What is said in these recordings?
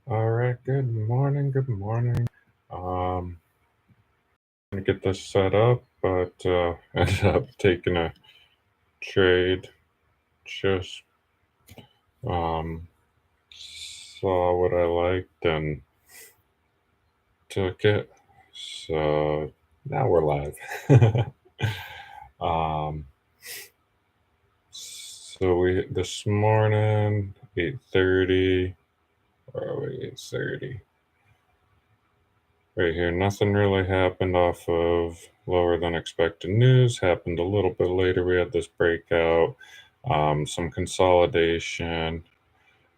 All right, good morning. Good morning. Um, gonna get this set up, but ended up taking a trade. Just um, saw what I liked and took it. So now we're live. um, so we this morning 8:30. Where are we? 8:30. Right here, nothing really happened off of lower than expected news. Happened a little bit later. We had this breakout, some consolidation.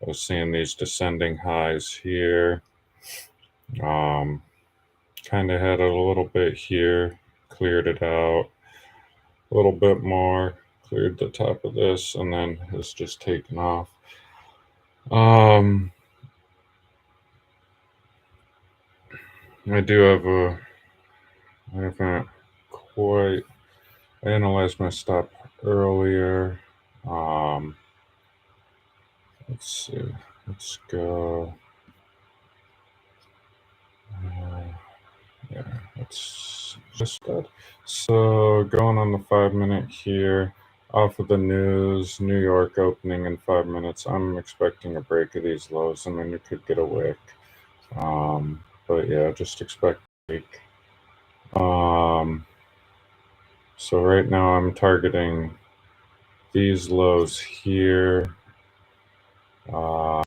I was seeing these descending highs here. Um, kind of had it a little bit here, cleared it out a little bit more, cleared the top of this, and then it's just taken off. Um, I do have I haven't quite analyzed my stop earlier. Um, let's see. Let's go. Yeah, it's just that. So going on the 5 minute here, off of the news, New York opening in 5 minutes. I'm expecting a break of these lows. I mean, you could get a wick. But yeah, just expect a break. Um, so right now I'm targeting these lows here. Uh,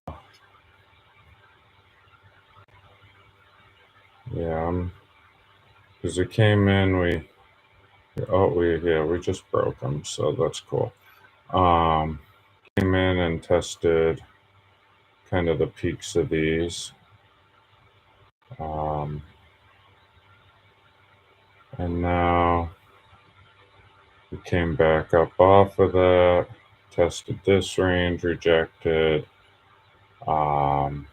yeah, because we came in, we just broke them, so that's cool. Um, Came in and tested kind of the peaks of these, um, and now we came back up off of that, tested this range, rejected, um,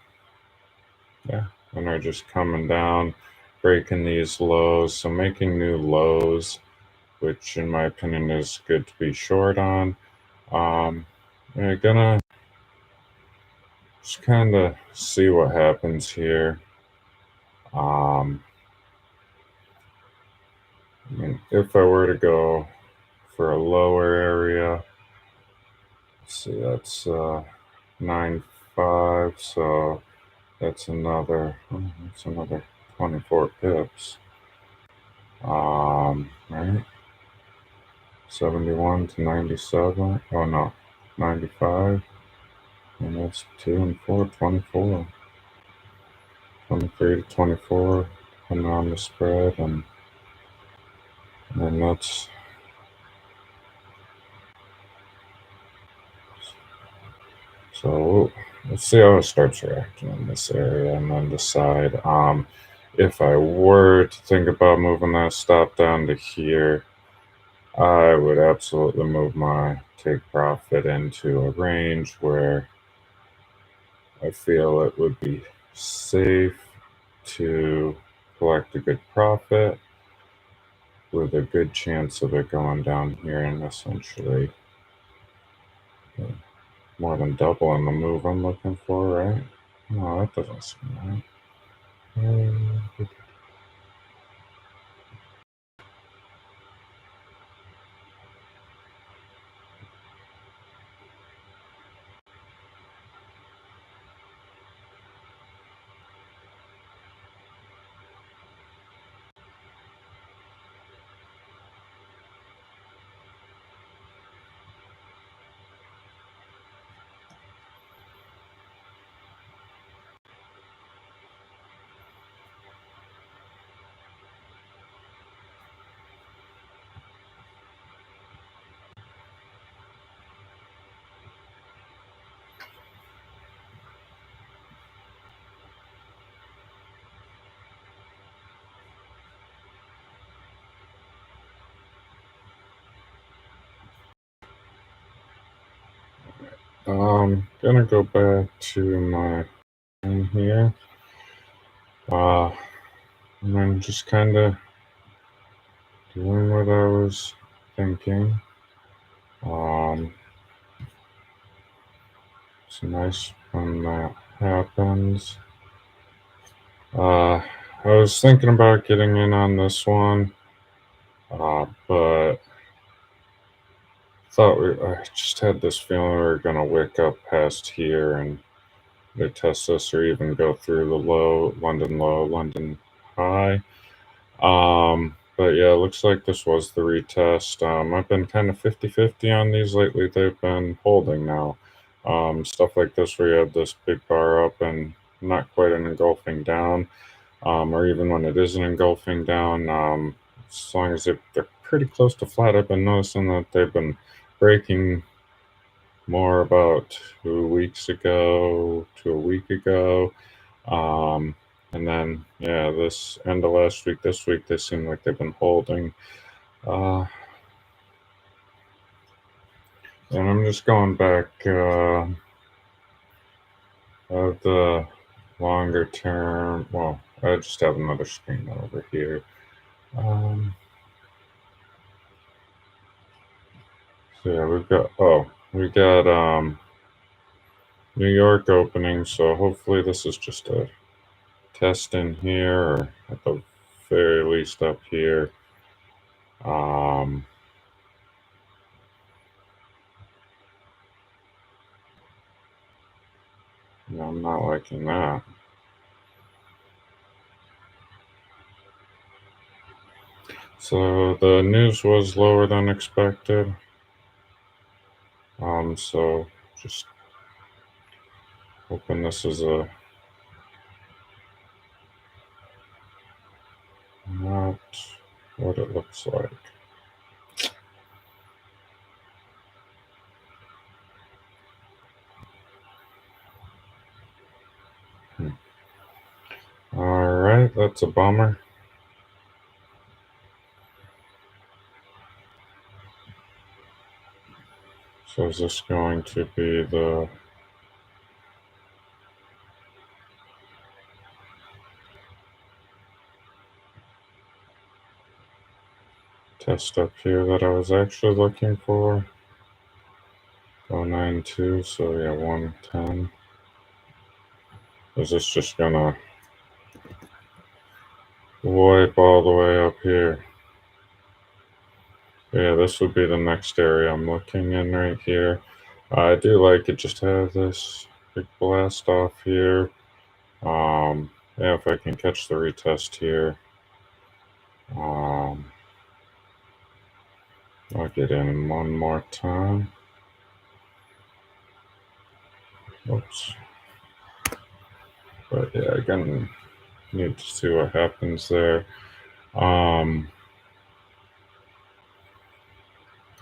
yeah, and are just coming down, breaking these lows, so making new lows, which in my opinion is good to be short on. We're gonna just kind of see what happens here. Um, I mean, if I were to go for a lower area, let's see, that's 9.5, so that's another 24 pips. Right, 71 to 97. Oh no, 95, and that's 2 and 4, 24. 23 to 24, depending on the spread, and that's so. Let's see how it starts reacting in this area, and then decide. If I were to think about moving that stop down to here, I would absolutely move my take profit into a range where I feel it would be safe to collect a good profit with a good chance of it going down here and essentially more than doubling the move I'm looking for, right? No, that doesn't seem right. Gonna go back to my thing here. And then just kind of doing what I was thinking. Um, it's nice when that happens. I was thinking about getting in on this one, but I just had this feeling we were gonna wick up past here and retest this, or even go through the low, London high. But yeah, it looks like this was the retest. I've been kind of 50-50 on these lately. They've been holding now. Stuff like this where you have this big bar up and not quite an engulfing down, or even when it is an engulfing down, as long as they're pretty close to flat, I've been noticing that they've been breaking more about 2 weeks ago to a week ago. Um, and then, yeah, this end of last week, this week, they seem like they've been holding. And I'm just going back of the longer term. Well, I just have another screen over here. So yeah, we got New York opening. So hopefully this is just a test in here, or at the very least up here. Um, yeah, I'm not liking that. So the news was lower than expected. So just hoping this is not what it looks like. All right, that's a bummer. So is this going to be the test up here that I was actually looking for? 092, so yeah, 110. Is this just gonna wipe all the way up here? Yeah, this would be the next area I'm looking in right here. I do like it, just have this big blast off here. Yeah, if I can catch the retest here, um, I'll get in one more time. Oops. But yeah, again, need to see what happens there. Um,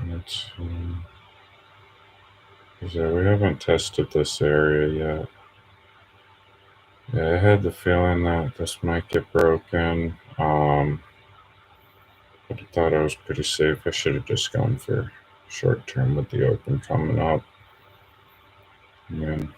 let's see. Yeah, we haven't tested this area yet. Yeah, I had the feeling that this might get broken. But I thought I was pretty safe. I should have just gone for short term with the open coming up. And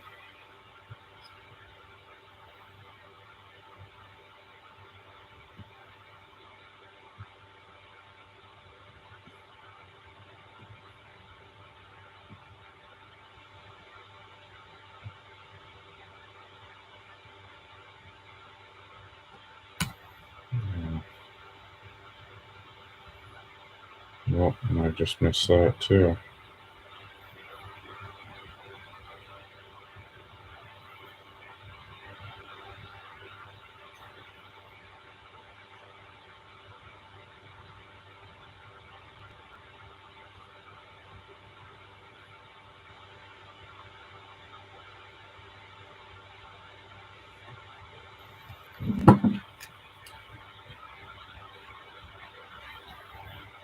well, I just missed that too.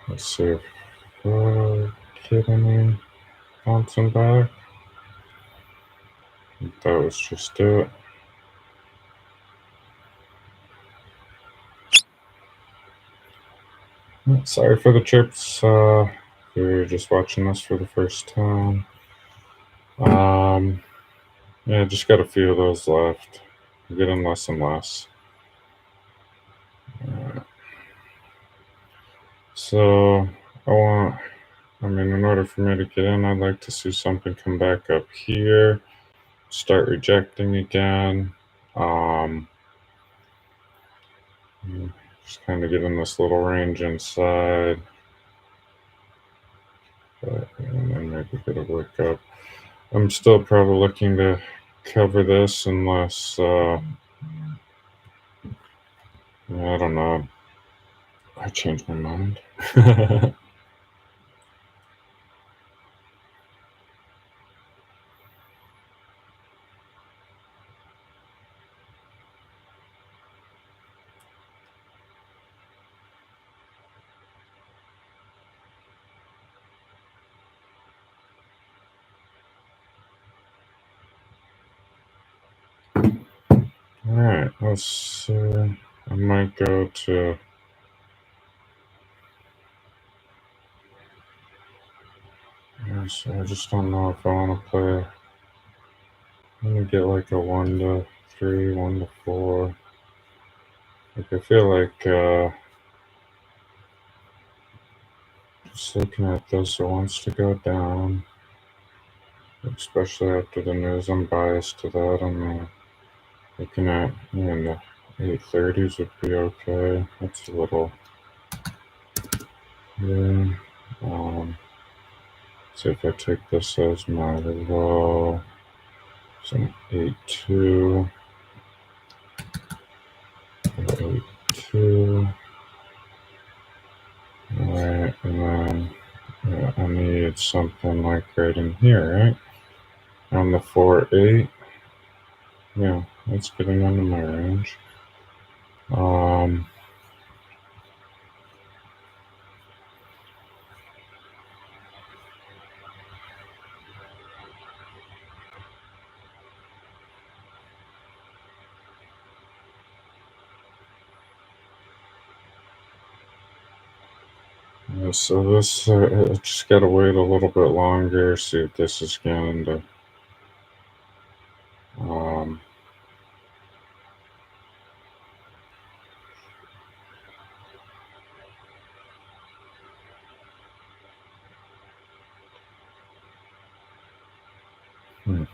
Let's see if get any bouncing back. That was just it. Sorry for the chirps. If you're just watching this for the first time. Yeah, just got a few of those left. I'm getting less and less. So in order for me to get in, I'd like to see something come back up here, start rejecting again. Just kind of getting this little range inside. And then maybe get a wick up. I'm still probably looking to cover this unless, I don't know, I changed my mind. Alright, let's see. I might go to. I just don't know if I want to play. I'm gonna get like a 1 to 3, 1 to 4. Like I feel like just looking at this, it wants to go down. Especially after the news, I'm biased to that. I'm looking at the 830s would be okay. That's a little. Yeah. See if I take this as my low. So 8.2. 8.2. Alright, and then I need something like right in here, right? On the 4.8. Yeah, that's getting under my range. Yeah, so this, I just gotta wait a little bit longer, see if this is going to, um, hmm.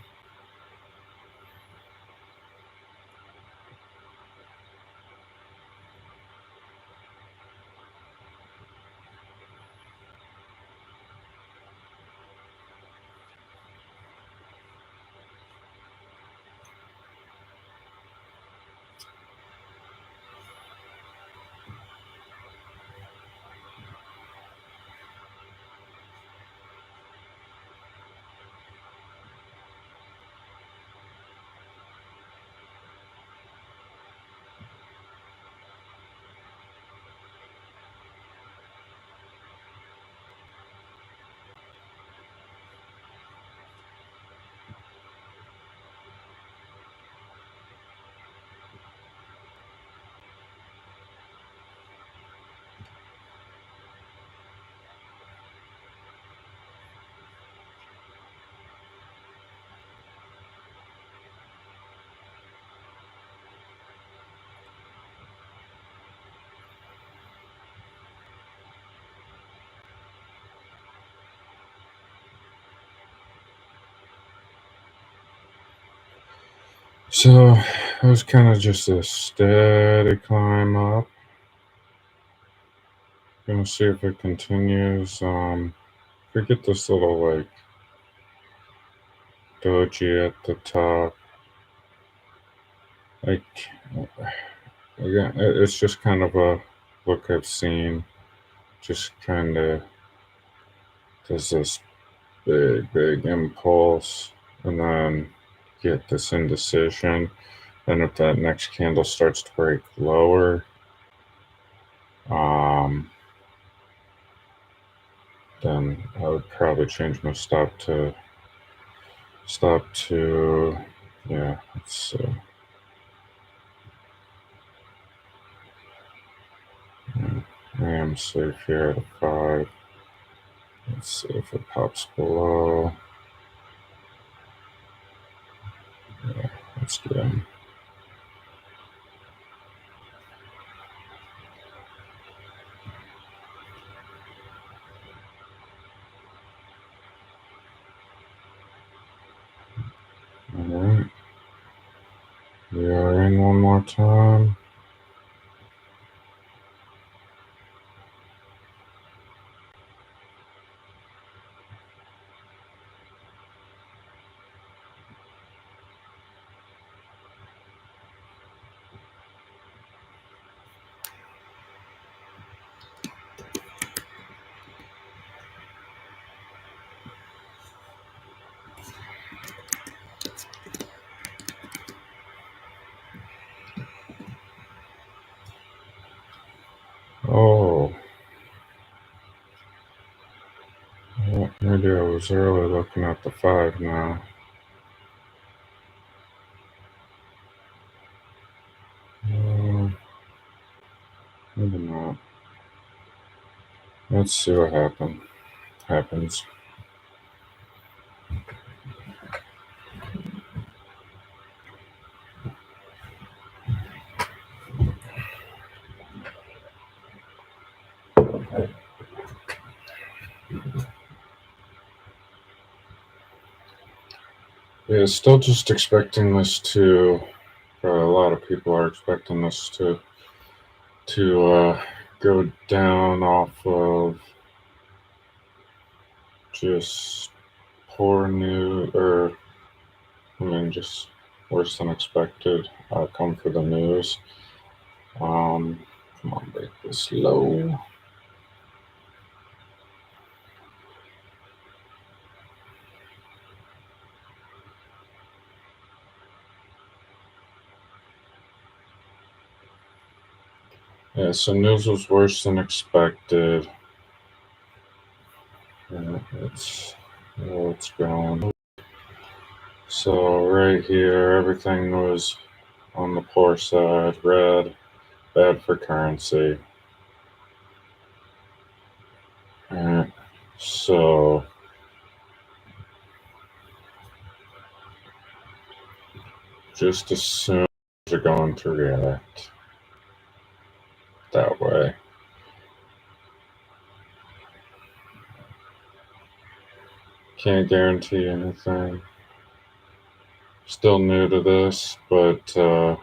So it was kind of just a steady climb up. Gonna see if it continues. We get this little like doji at the top. Like again, it's just kind of a look I've seen. Just kind of does this big impulse, and then get this indecision. And if that next candle starts to break lower, um, then I would probably change my stop to yeah. It's I am safe here at a 5. Let's see if it pops below. Yeah, let's get in. Alright. We are in one more time. was early looking at the 5 now. Maybe not. Let's see what happens. Yeah, still just expecting this to. A lot of people are expecting this to go down off of just poor news, or just worse than expected outcome for the news. Come on, break this low. Yeah, so news was worse than expected. Yeah, it's going. So right here, everything was on the poor side. Red, bad for currency. Alright, so just assume they're going to react that way. Can't guarantee anything. Still new to this, but I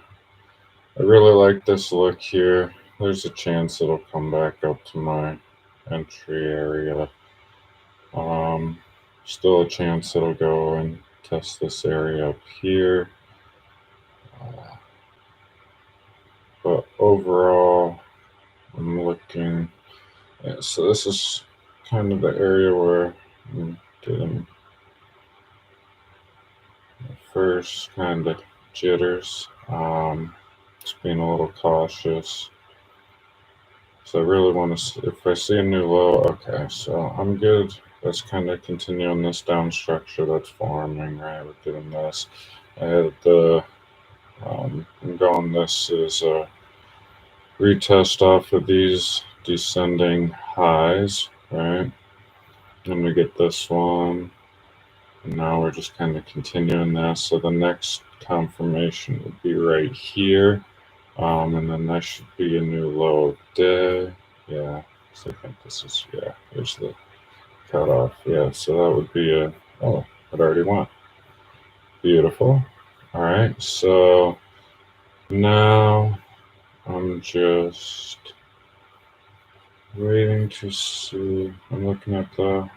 really like this look here. There's a chance it'll come back up to my entry area. Still a chance it'll go and test this area up here. But overall, I'm looking. Yeah, so this is kind of the area where I'm getting the first kind of jitters. Just being a little cautious. So I really want to, if I see a new low, okay, so I'm good. Let's kind of continue on this down structure that's forming, right? We're doing this. I had the, I'm going, this is a retest off of these descending highs, right? And we get this one. And now we're just kind of continuing this. So the next confirmation would be right here. And then that should be a new low of day. Yeah, so I think this is, yeah, there's the cutoff. Yeah, so that would be a, oh, it already went. Beautiful. All right, so now I'm just waiting to see. I'm looking at the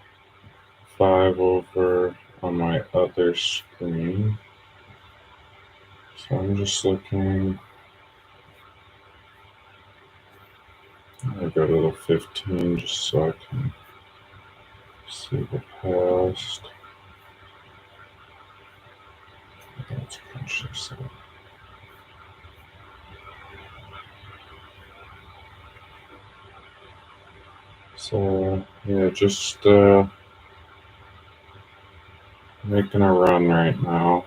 5 over on my other screen. So I'm just looking. I'll go to the 15 just so I can see the past. Let's punch this up. So yeah, just making a run right now.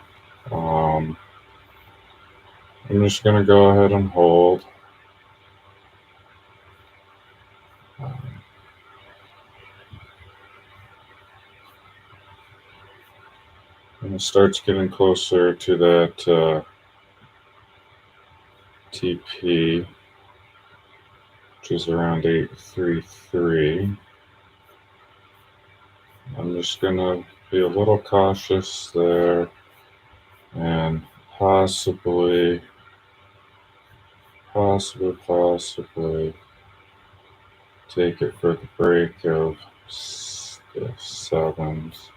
I'm just gonna go ahead and hold. When it starts getting closer to that TP, which is around 833, I'm just gonna be a little cautious there and possibly take it for the break of the 7s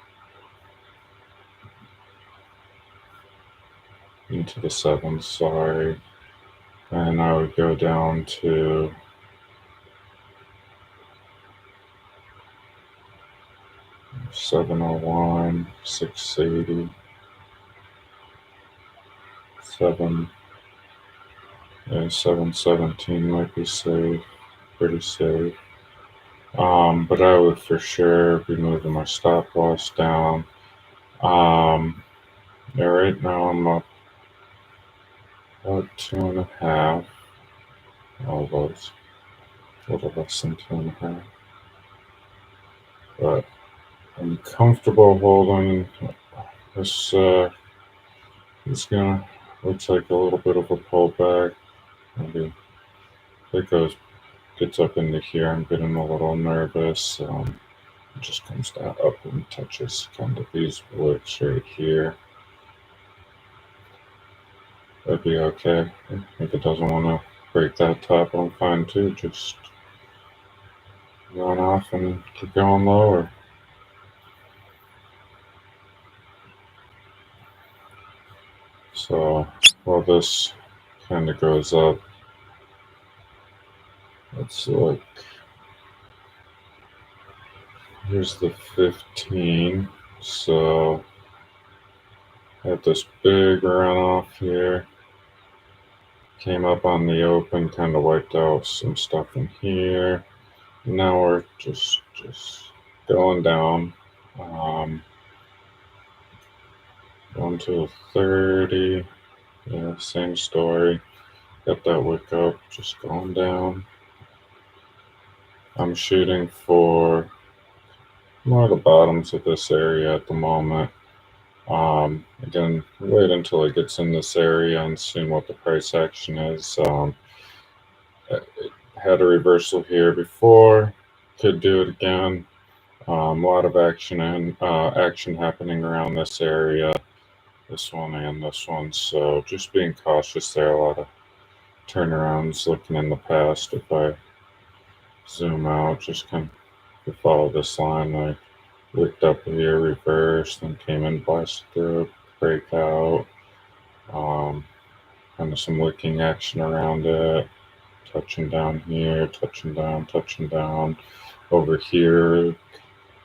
into the 7s, sorry. And I would go down to 701, 680, 717 might be safe, pretty safe. But I would for sure be moving my stop loss down. Yeah, right now I'm up about 2.5, almost a little less than 2.5. But I'm comfortable holding this. It's gonna looks like a little bit of a pullback. Maybe if it gets up into here, I'm getting a little nervous. It just comes down up and touches kind of these woods right here. That'd be okay. If it doesn't want to break that top, I'm fine too. Just run off and keep going lower. So while this kind of goes up, let's look. Here's the 15. So had this big runoff here. Came up on the open, kind of wiped out some stuff in here. Now we're just going down. Going to 30. Yeah, same story. Got that wick up, just going down. I'm shooting for more of the bottoms of this area at the moment. Again, wait until it gets in this area and seeing what the price action is. It had a reversal here before, could do it again. A lot of action and action happening around this area, this one and this one. So just being cautious there. A lot of turnarounds looking in the past. If I zoom out, just kind of follow this line. I looked up here, reversed, then came in, blasted through, breakout. Kind of some wicking action around it. Touching down here, touching down. Over here,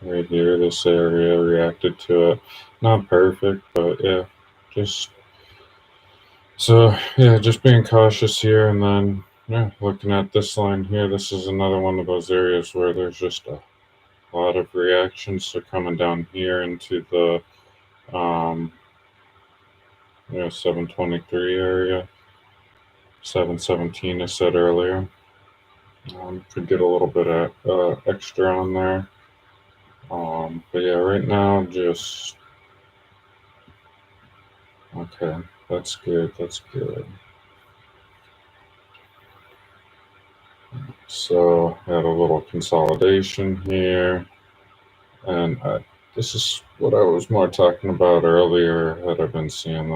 right here, this area reacted to it. Not perfect, but yeah, just just being cautious here, and then looking at this line here. This is another one of those areas where there's just a lot of reactions. So coming down here into the 723 area, 717 I said earlier. Could get a little bit of extra on there. But yeah, right now just okay. That's good. That's good. So had a little consolidation here, and this is what I was more talking about earlier. That I've been seeing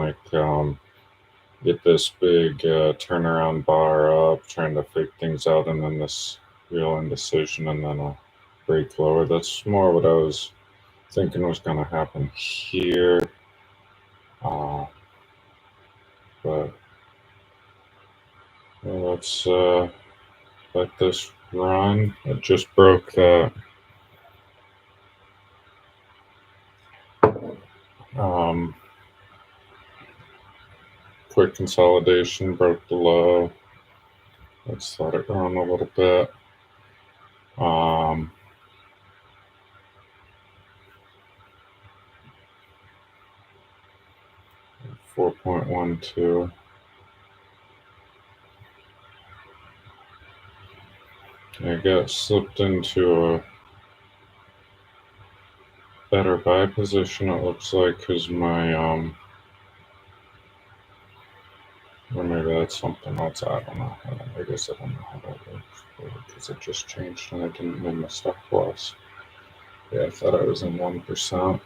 get this big turnaround bar up, trying to fake things out, and then this real indecision, and then a break lower. That's more what I was thinking was going to happen here. But let's let this run. It just broke that. Quick consolidation, broke the low. Let's let it run a little bit. 4.12. I got slipped into a better buy position, it looks like, because my or maybe that's something else. I don't know. I guess I don't know how that works because it just changed and I didn't know my stop loss. Yeah, I thought I was in 1%.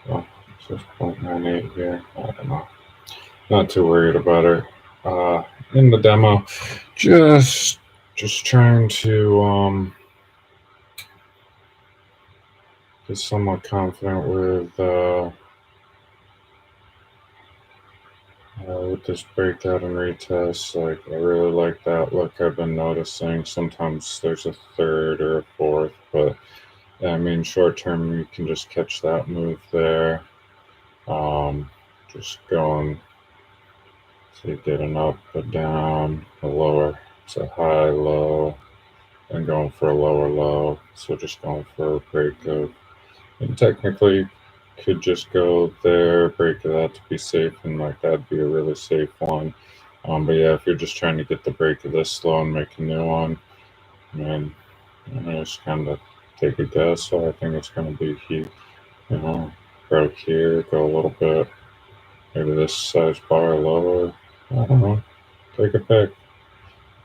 Well, it's just 0.98 here. I don't know. Not too worried about it. In the demo, just trying to get somewhat confident with this breakout and retest. Like, I really like that look. I've been noticing sometimes there's a third or a fourth, but yeah, I mean, short term, you can just catch that move there. Just going, so you get an up, a down, a lower, it's a high, low, and going for a lower low. So just going for a break of, and technically could just go there, break that to be safe, and like that'd be a really safe one. But yeah, if you're just trying to get the break of this low and make a new one, and just kind of take a guess. So I think it's going to be here, right here, go a little bit, maybe this size bar lower. I don't know. Take a pick.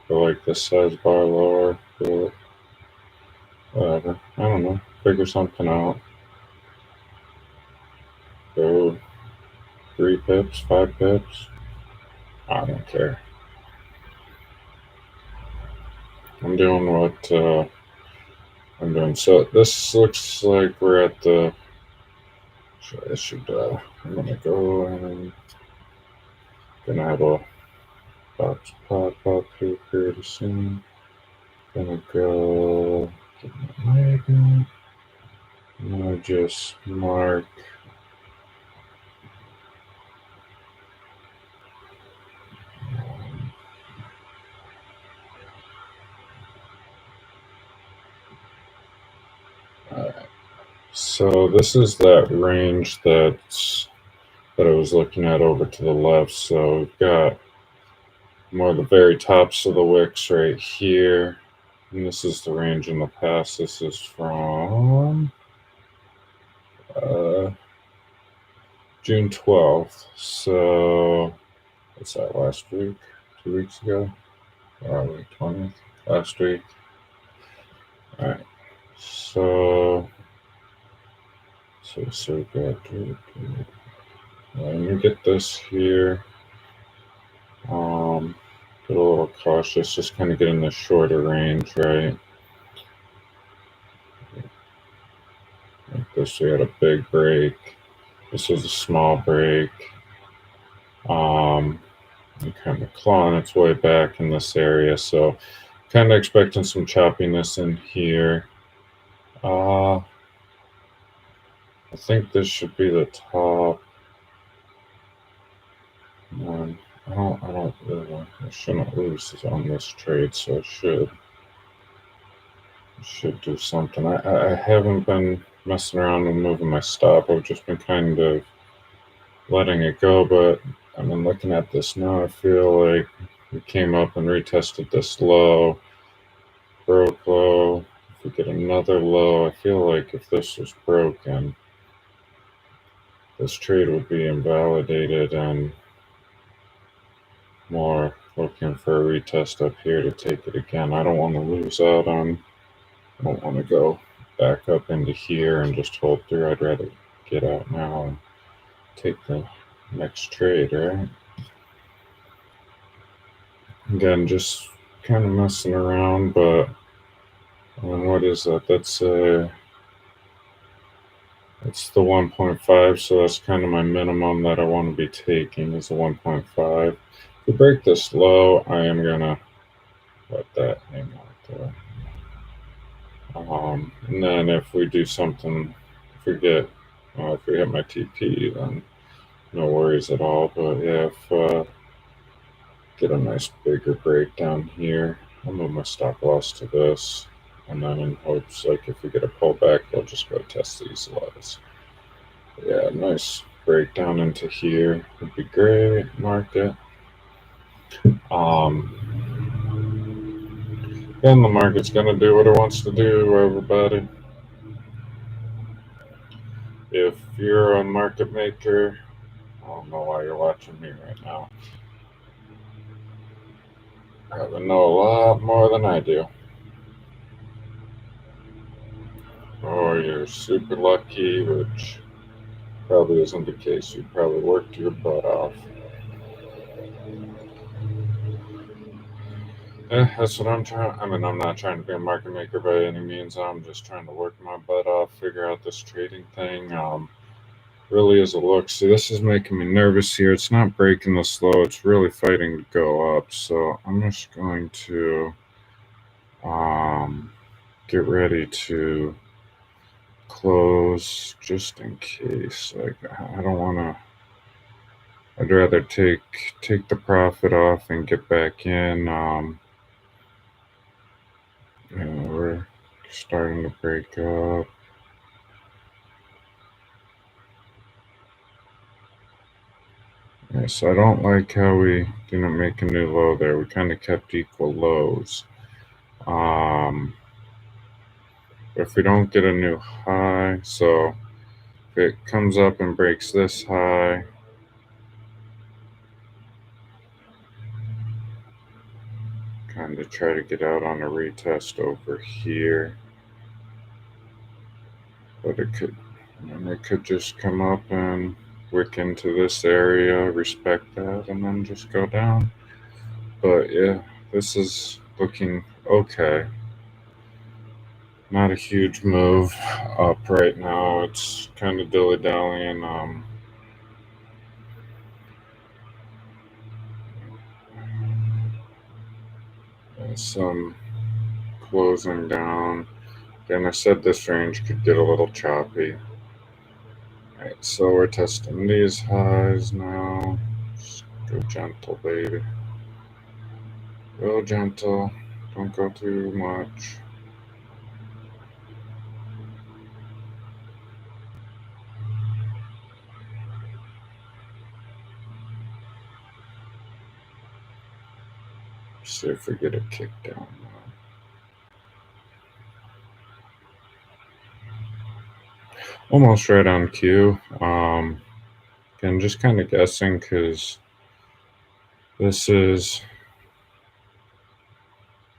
Go like this size bar lower, do it, whatever. I don't know. Figure something out. Go 3 pips, 5 pips. I don't care. I'm doing what I'm doing. So this looks like we're at the. I'm gonna go and gonna have a box pop up here, create a scene. Gonna go get my magnet. I'm gonna just mark. Alright. So this is that range that I was looking at over to the left. So we've got more of the very tops of the wicks right here. And this is the range in the past. This is from June 12th. So what's that, last week? 2 weeks ago? Or week 20th? Last week. Alright. So good. Let me get this here. Get a little cautious, just kind of get in the shorter range, right? Like this, we had a big break. This was a small break. And kind of clawing its way back in this area, so kind of expecting some choppiness in here. I think this should be the top. I shouldn't lose on this trade, so I should do something. I haven't been messing around with moving my stop. I've just been kind of letting it go, but I mean, looking at this now, I feel like we came up and retested this low, broke low. If we get another low, I feel like if this was broken, this trade would be invalidated and more looking for a retest up here to take it again. I don't want to lose out on, I don't want to go back up into here and just hold through. I'd rather get out now and take the next trade, right? Again, just kind of messing around, but what is that? That's the 1.5, so that's kind of my minimum that I want to be taking is the 1.5. If we break this low, I am gonna let that hang out there. And then if we do something, if we hit my TP, then no worries at all. But yeah, if get a nice bigger breakdown here, I'll move my stop loss to this, and then in hopes like if we get a pullback, we'll just go test these lows. Yeah, nice breakdown into here would be great. Market. Then the market's gonna do what it wants to do, everybody. If you're a market maker, I don't know why you're watching me right now. Probably know a lot more than I do. Or you're super lucky, which probably isn't the case. You probably worked your butt off. That's what I'm trying. I mean, I'm not trying to be a market maker by any means. I'm just trying to work my butt off, figure out this trading thing. Really is a look. See, this is making me nervous here. It's not breaking the slow. It's really fighting to go up. So I'm just going to get ready to close just in case. Like, I don't want to. I'd rather take the profit off and get back in. We're starting to break up. Yeah, so I don't like how we didn't make a new low there. We kind of kept equal lows. If we don't get a new high, so if it comes up and breaks this high, kind of try to get out on a retest over here. But it could just come up and wick into this area, respect that, and then just go down. But yeah, this is looking okay. Not a huge move up right now. It's kind of dilly-dallying. Some closing down. Again, I said this range could get a little choppy. Alright, so we're testing these highs now. Just go gentle, baby. Go gentle. Don't go too much. See if we get a kick down now. Almost right on cue. Again, just kind of guessing because this is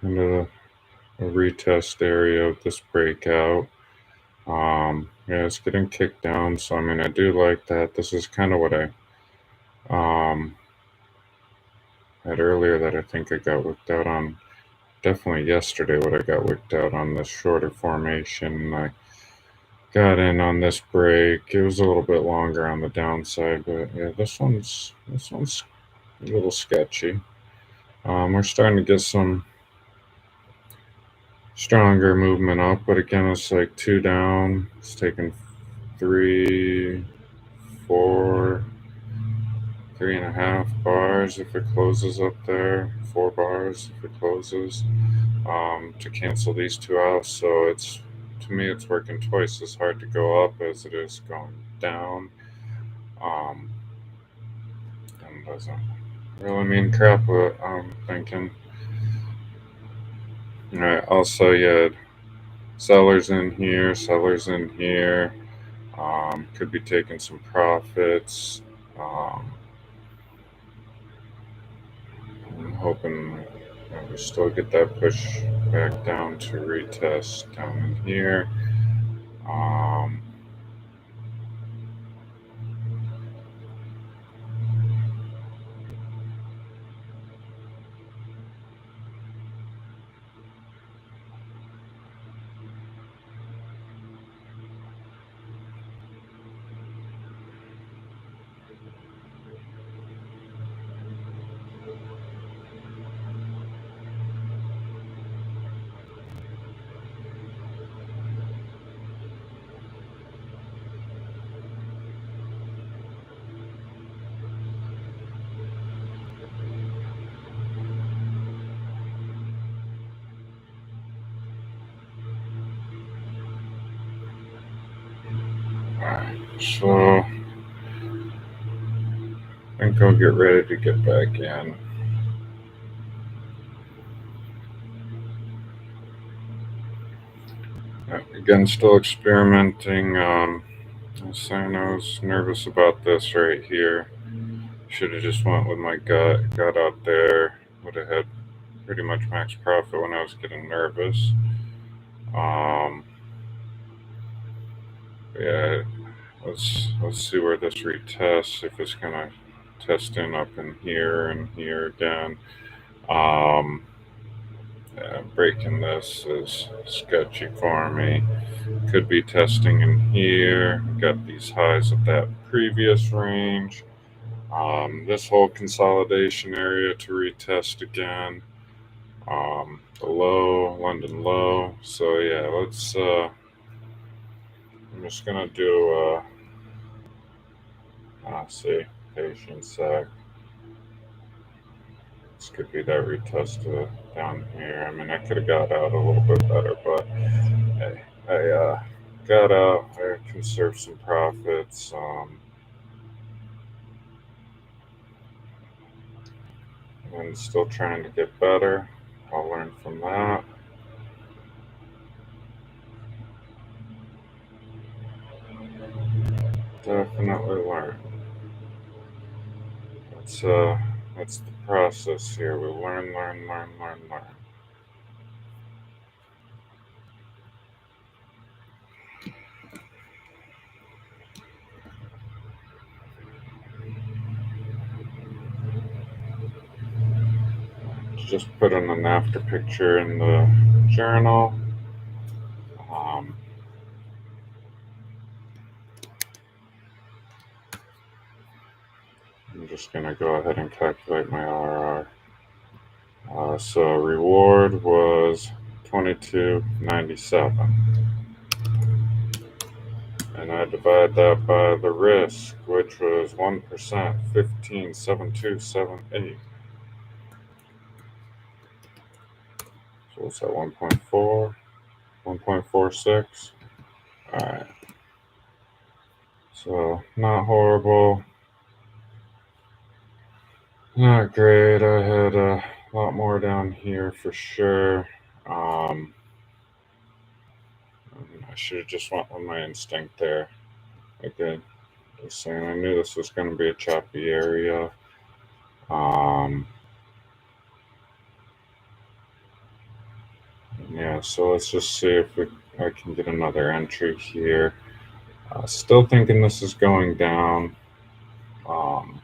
kind of a retest area of this breakout. Yeah, it's getting kicked down, so I mean, I do like that. This is kind of what I had earlier that I think I got wicked out on. Definitely yesterday, what I got wicked out on this shorter formation. I got in on this break. It was a little bit longer on the downside, but yeah, this one's a little sketchy. We're starting to get some stronger movement up, but again, it's like 2 down. It's taking 3, 4, 3.5 bars if it closes up there. 4 bars if it closes to cancel these two out. So it's, to me, it's working twice as hard to go up as it is going down. And doesn't really mean crap what I'm thinking. All right. Also, you had sellers in here, sellers in here. Could be taking some profits. I'm hoping that we still get that push back down to retest down in here. Um, so I think I'll get ready to get back in. Again, still experimenting. I was saying I was nervous about this right here. Should have just went with my gut. Got out there. Would have had pretty much max profit when I was getting nervous. Um, yeah, let's see where this retests. If it's gonna test in up in here and here again. Um, yeah, breaking this is sketchy for me. Could be testing in here. Got these highs at that previous range. This whole consolidation area to retest again. The low, London low. So yeah, let's. I'm just gonna do. See, patience sec. This could be that retest down here. I mean, I could have got out a little bit better, but hey, I got out. I conserved some profits. And still trying to get better. I'll learn from that. Definitely learn. That's that's the process here. We learn, learn, learn, learn, learn. Just put in an after picture in the journal. Um, I'm just gonna go ahead and calculate my RR. So reward was 22.97, and I divide that by the risk, which was 1%, 15.7278. So what's that? 1.4, 1.46. All right. So not horrible. Not great. I had a lot more down here for sure. I should have just went with my instinct there. Okay, just saying. I knew this was going to be a choppy area. Yeah. So let's just see if I can get another entry here. Still thinking this is going down. Um,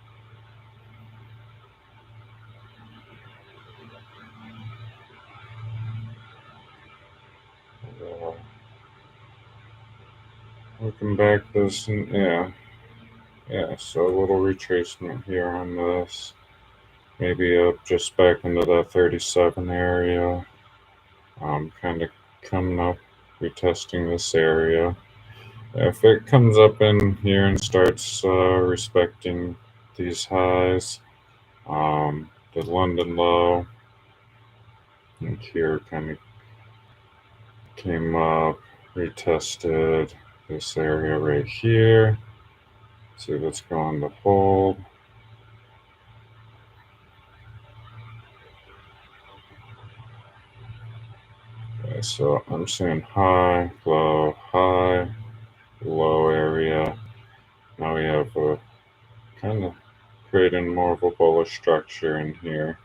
uh, Looking back, this yeah. So a little retracement here on this. Maybe up just back into that 37 area. Kind of coming up, retesting this area. If it comes up in here and starts respecting these highs, the London low, and here kind of came up, retested this area right here. See if it's going to hold. Okay, so I'm seeing high, low area. Now we have a kind of creating more of a bullish structure in here.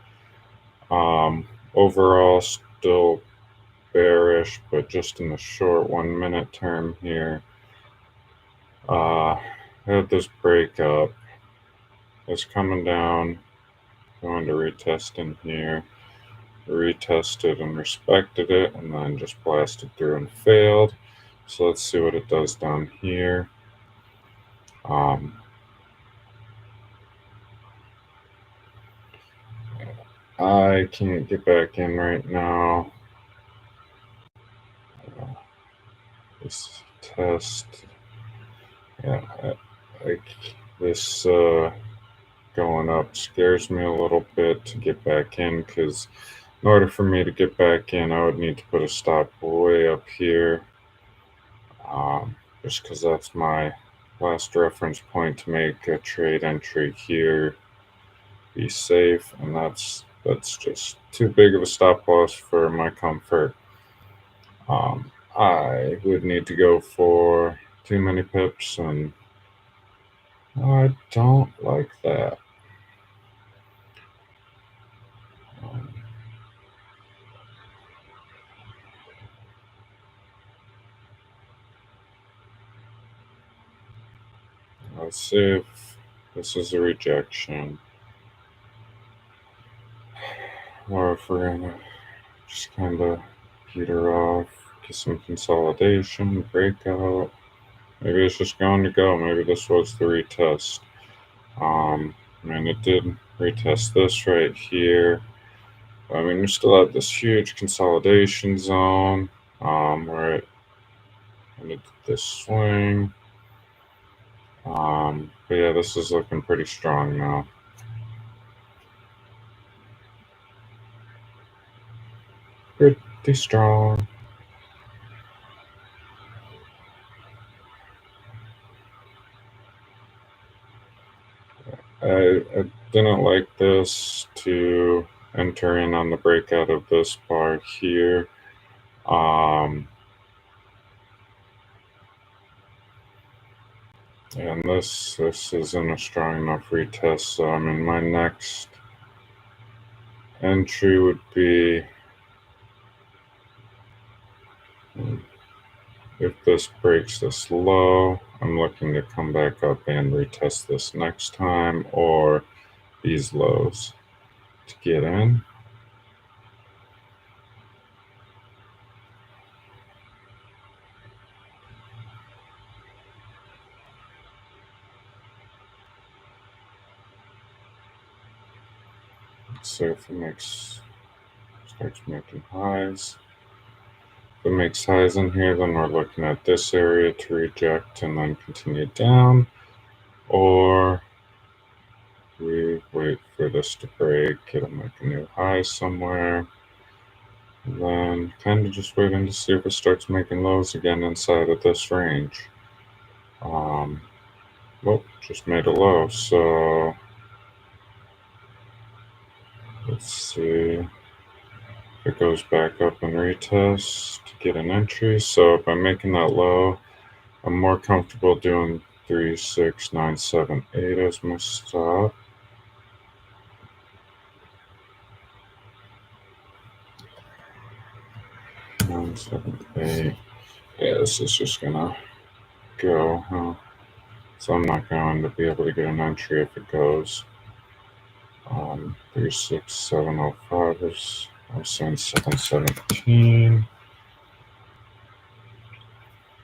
Overall, still bearish, but just in the short 1 minute term here. Had this breakup. It's coming down, going to retest in here. Retested and respected it, and then just blasted through and failed. So let's see what it does down here. I can't get back in right now. This test, yeah, this going up scares me a little bit to get back in, because in order for me to get back in, I would need to put a stop way up here, just because that's my last reference point to make a trade entry here, be safe, and that's just too big of a stop loss for my comfort. I would need to go for too many pips, and I don't like that. Let's see if this is a rejection, or if we're gonna just kind of peter off, get some consolidation, breakout. Maybe it's just going to go. Maybe this was the retest. And it did retest this right here. I mean, we still have this huge consolidation zone, where it did this swing. But yeah, this is looking pretty strong now. pretty strong. I didn't like this to enter in on the breakout of this bar here. And this isn't a strong enough retest, so I mean my next entry would be if this breaks this low, I'm looking to come back up and retest this next time, or these lows to get in. Let's see if it starts making highs. If it makes highs in here, then we're looking at this area to reject and then continue down, or we wait for this to break, it'll make a new high somewhere, and then kind of just waiting to see if it starts making lows again inside of this range. Well, just made a low, so let's see if it goes back up and retest to get an entry. So if I'm making that low, I'm more comfortable doing 3, 6, 9, 7, 8 as my stop. 9, 7, 8. Yeah, this is just gonna go, huh? So I'm not going to be able to get an entry if it goes 3, 6, 7, 0, 5. I was saying 7, 17.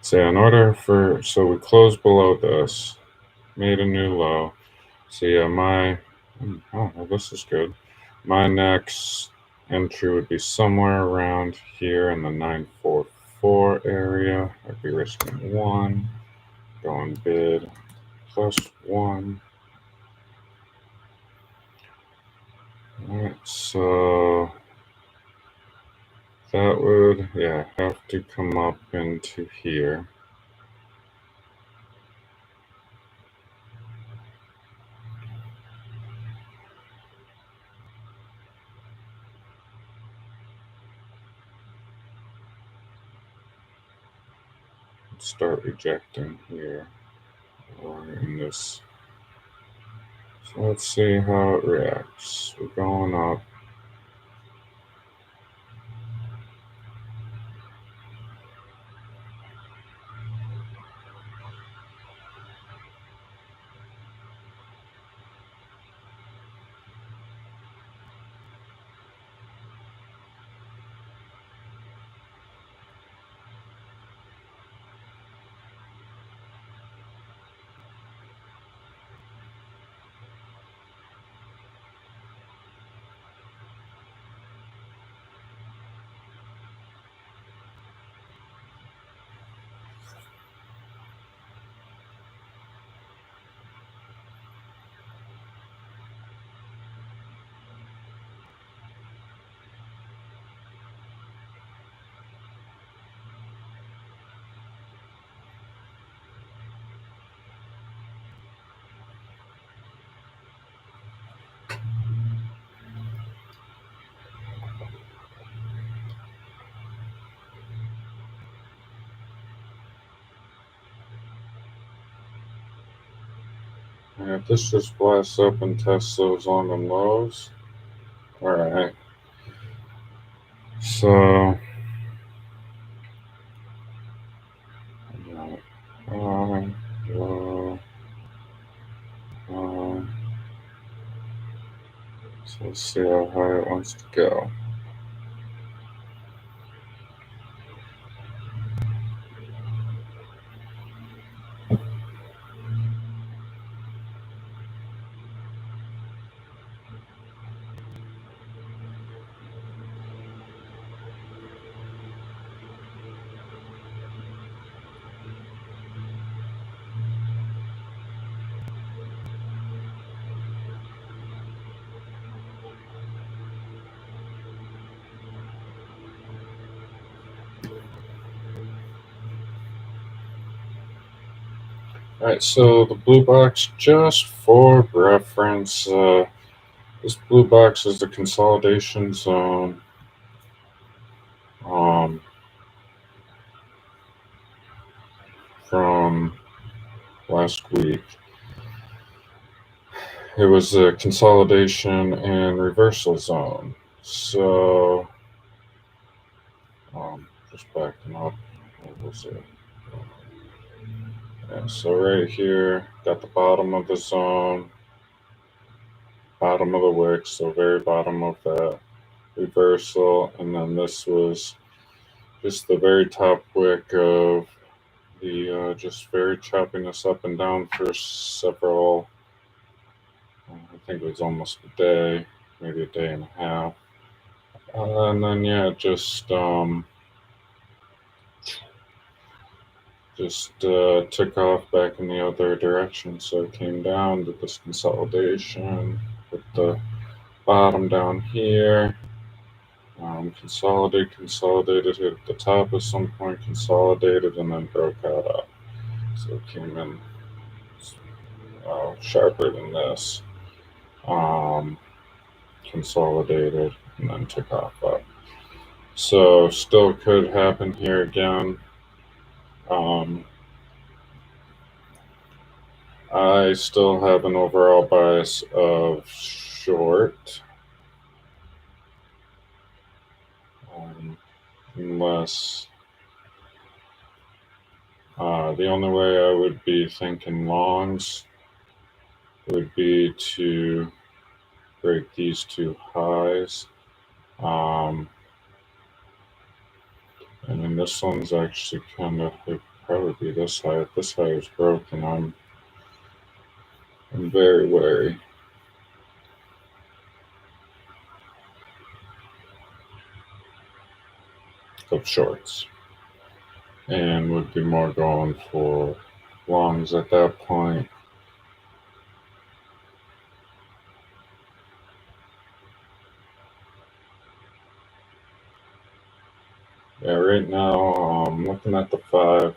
So we closed below this, made a new low. So yeah, oh, well, this is good. My next entry would be somewhere around here in the 944 area. I'd be risking 1, going bid +1. Alright, so that would, yeah, have to come up into here. Start rejecting here, or in this. So let's see how it reacts. We're going up. And if this just blasts up and tests those long and lows, alright. So, high, low, high. So let's see how high it wants to go. Alright, so the blue box, just for reference, this blue box is the consolidation zone. From last week. It was a consolidation and reversal zone. So, just backing up. What was it? Yeah, so right here, got the bottom of the zone, bottom of the wick, so very bottom of that reversal, and then this was just the very top wick of the just very chopping this up and down for several. I think it was almost a day, maybe a day and a half. And then yeah, just took off back in the other direction. So it came down to this consolidation with the bottom down here. Consolidated, hit the top at some point, consolidated, and then broke out up. So it came in sharper than this. Consolidated, and then took off up. So still could happen here again. I still have an overall bias of short, unless the only way I would be thinking longs would be to break these two highs. And then this one's actually kind of, it would probably be this high. If this high is broken, I'm very wary of shorts and would be more going for longs at that point. Yeah, right now I'm looking at the 5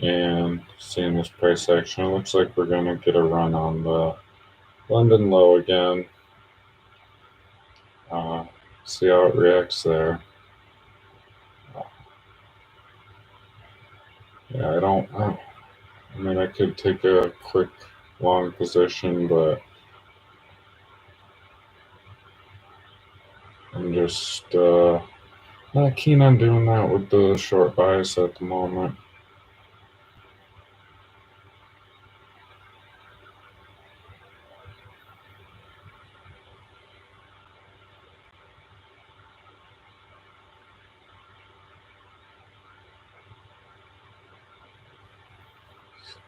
and seeing this price action. It looks like we're going to get a run on the London low again. See how it reacts there. Yeah, I mean, I could take a quick long position, but I'm just not keen on doing that with the short bias at the moment.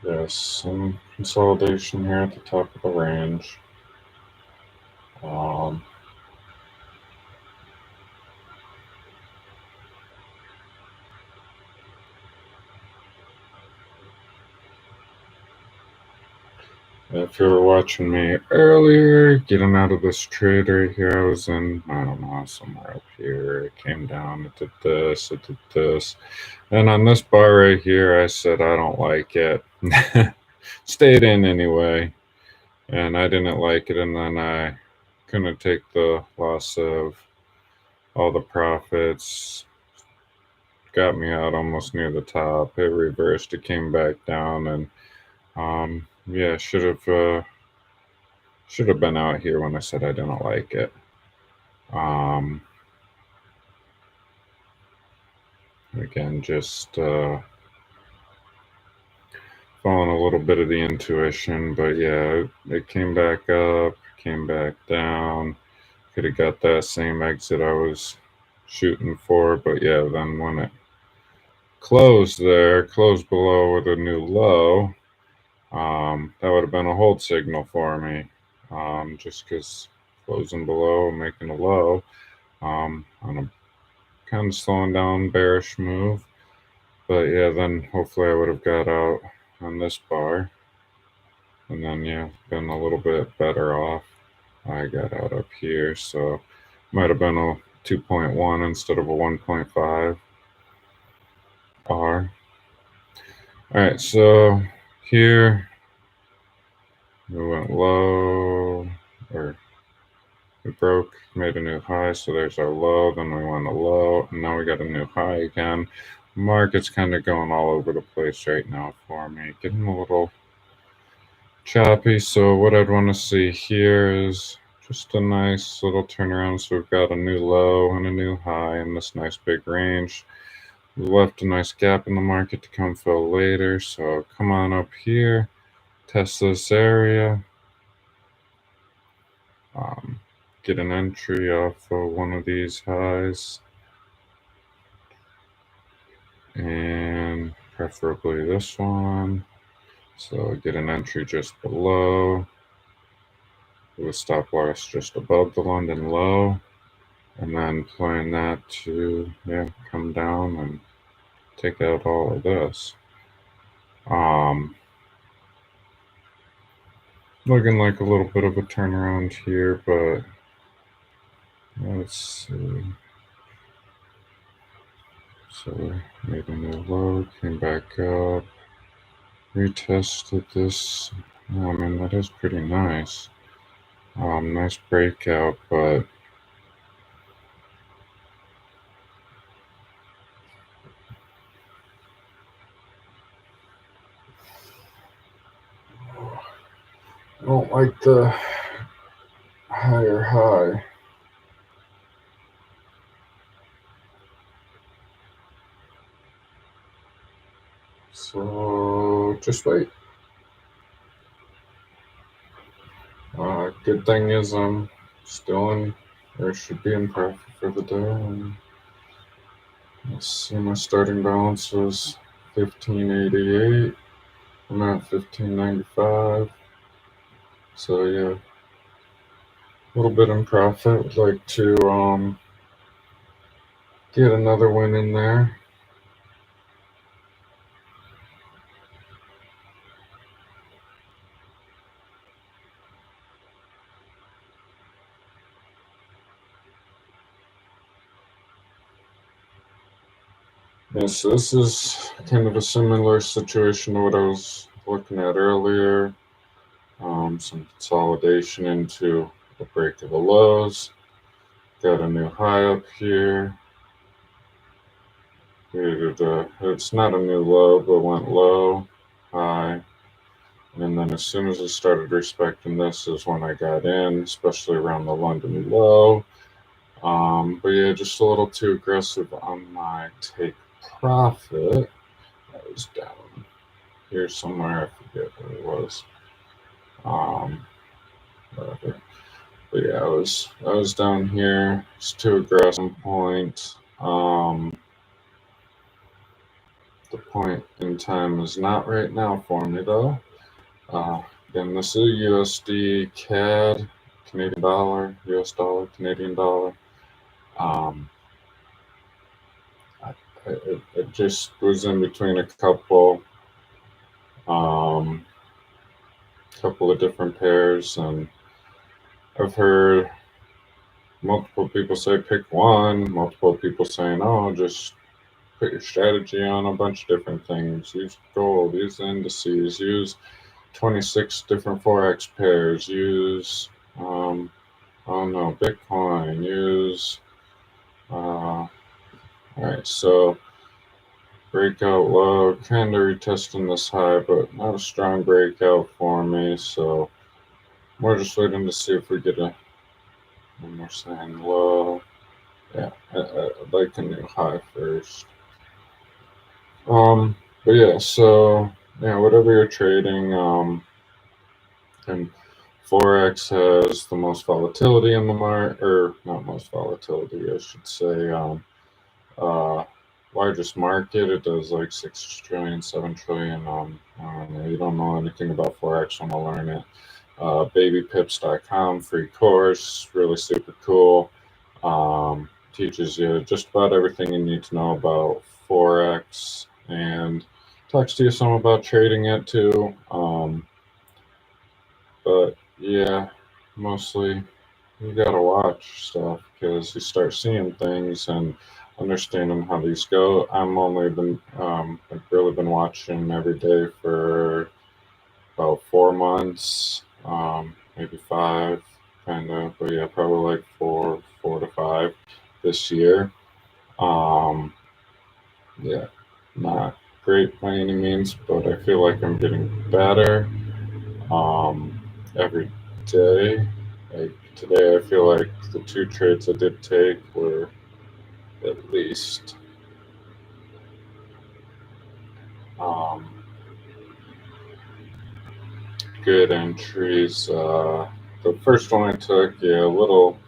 Yes, some consolidation here at the top of the range. If you were watching me earlier, getting out of this trade right here, I was in, I don't know, somewhere up here. It came down, it did this, it did this. And on this bar right here, I said, I don't like it. Stayed in anyway. And I didn't like it. And then I couldn't take the loss of all the profits. Got me out almost near the top. It reversed, it came back down. And yeah, should have been out here when I said I didn't like it. Again, just following a little bit of the intuition, but yeah, it came back up, came back down. Could have got that same exit I was shooting for, but yeah, then when it closed below with a new low, that would have been a hold signal for me. Just because closing below, making a low, on a kind of slowing down bearish move. But yeah, then hopefully I would have got out on this bar. And then yeah, been a little bit better off. I got out up here, so might have been a 2.1 instead of a 1.5 R. All right, so here. We went low, or we broke, made a new high, so there's our low, then we went a low, and now we got a new high again. Market's kind of going all over the place right now for me, getting a little choppy. So what I'd want to see here is just a nice little turnaround. So we've got a new low and a new high in this nice big range. We left a nice gap in the market to come fill later, so come on up here, test this area, get an entry off of one of these highs, and preferably this one. So get an entry just below, with stop loss just above the London low, and then plan that to come down and take out all of this. Looking like a little bit of a turnaround here, but let's see. So made a new low, came back up, retested this. I mean, that is pretty nice. Nice breakout, but I don't like the higher high. So just wait. Good thing is I'm still in, or should be in profit for the day. And let's see, my starting balance was 1588. I'm at 1595. So yeah, a little bit in profit. Would like to get another win in there. Yeah, so this is kind of a similar situation to what I was looking at earlier. Some consolidation into the break of the lows. Got a new high up here. It's not a new low, but went low, high. And then as soon as it started respecting this is when I got in, especially around the London low. But yeah, just a little too aggressive on my take profit. That was down here somewhere. I forget where it was. Whatever. But yeah, I was down here. It's too aggressive point. The point in time is not right now for me though. Again, this is USD CAD, Canadian dollar, US dollar, Canadian dollar. It just was in between a couple of different pairs, and I've heard multiple people say pick one, multiple people saying, oh, just put your strategy on a bunch of different things. Use gold, use indices, use 26 different Forex pairs, use, Bitcoin, use, all right, so breakout low, kind of retesting this high, but not a strong breakout for me, so we're just waiting to see if we get one more saying low. Yeah, I'd like a new high first. But yeah, so yeah, whatever you're trading, and Forex has the most volatility in the market, or not most volatility, I should say. Largest market, it does like 6 trillion, 7 trillion. You don't know anything about Forex, want to learn it. Babypips.com, free course, really super cool. Teaches you just about everything you need to know about Forex and talks to you some about trading it too. But yeah, mostly you gotta watch stuff because you start seeing things and understanding how these go. I've really been watching every day for about 4 months, maybe five, kind of, but yeah, probably like 4 to 5 this year. Um, yeah, not great by any means, but I feel like I'm getting better every day. Like today, I feel like the two trades I did take were at least um, good entries. The first one I took, yeah, a little,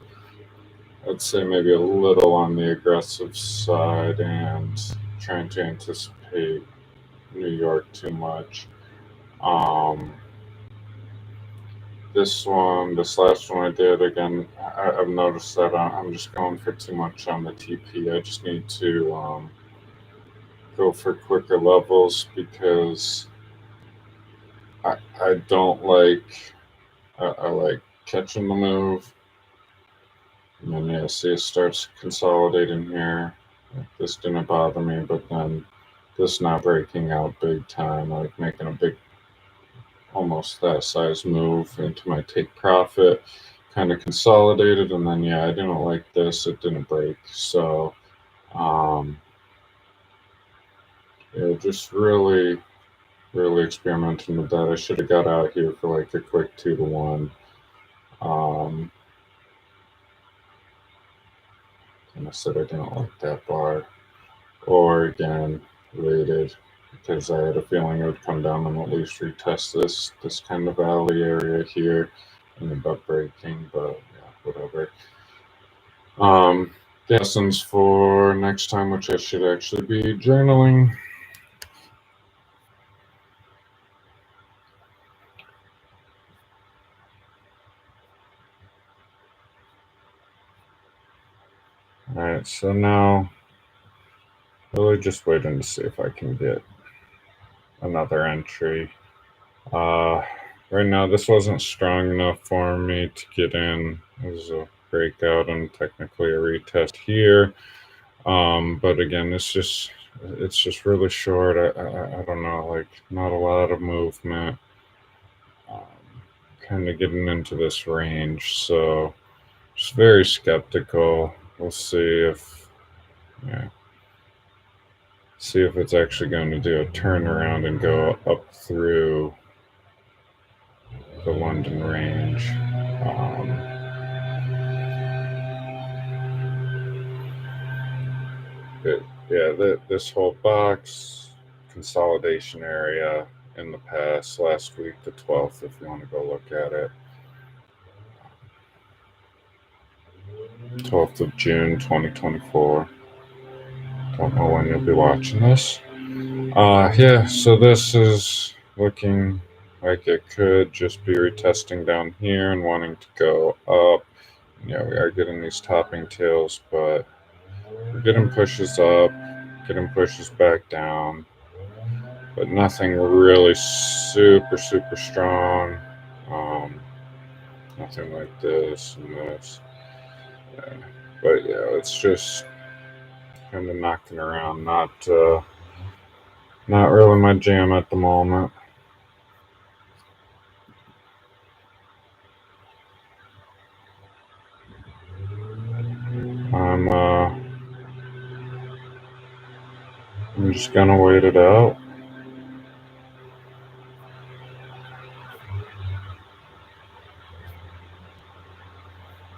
I'd say maybe a little on the aggressive side and trying to anticipate New York too much. Um, this last one I did, again, I've noticed that I'm just going for too much on the TP. I just need to go for quicker levels because I don't like, I like catching the move. And then, yeah, see, it starts consolidating here. Like, this didn't bother me, but then this not breaking out big time, like making a big, almost that size move into my take profit, kind of consolidated. And then, yeah, I didn't like this. It didn't break. So, um, yeah, just really, really experimenting with that. I should have got out here for like a quick 2 to 1. Um, and I said I didn't like that bar. Or again, waited because I had a feeling it would come down and at least retest this kind of valley area here and end up breaking, but yeah, whatever. Lessons for next time, which I should actually be journaling. Alright, so now really just waiting to see if I can get another entry. Right now, this wasn't strong enough for me to get in. It was a breakout and technically a retest here. But again, it's just really short. I don't know, like not a lot of movement. Kind of getting into this range, so just very skeptical. We'll yeah, see if it's actually going to do a turnaround and go up through the London range. Um, yeah, this whole box consolidation area in the past last week, the 12th, if you want to go look at it. 12th of June, 2024. Don't know when you'll be watching this. Yeah, so this is looking like it could just be retesting down here and wanting to go up. Yeah, we are getting these topping tails, but we're getting pushes up, getting pushes back down, but nothing really super, super strong. Um, Nothing like this and this. Yeah. But yeah, it's just kind of knocking around, not really my jam at the moment. I'm uh, I'm just gonna wait it out.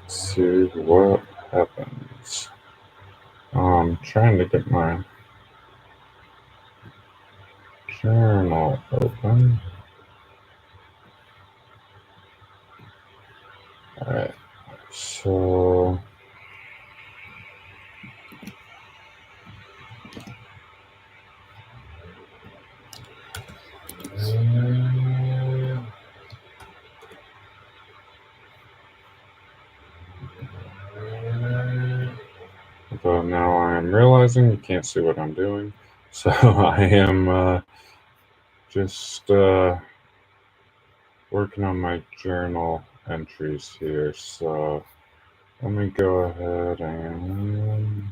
See what happens. I'm trying to get my journal open. Alright, so but now I'm realizing you can't see what I'm doing. So I am just working on my journal entries here. So let me go ahead and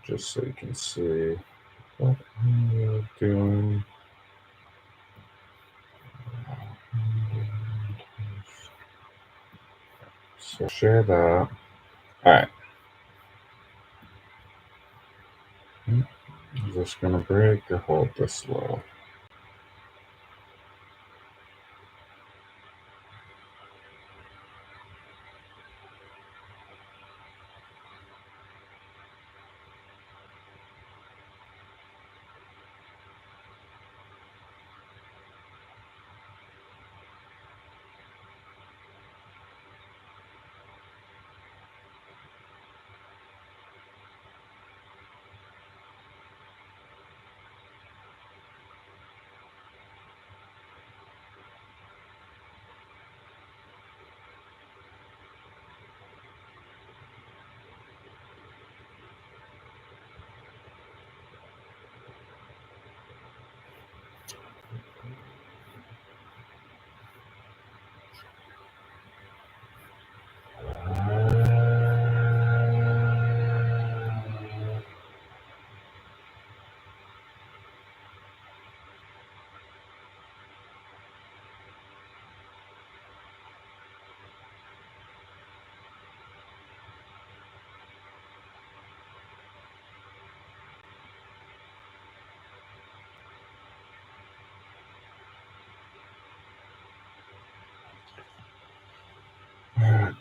just so you can see what I'm doing. So share that. All right. Is this going to break or hold this low?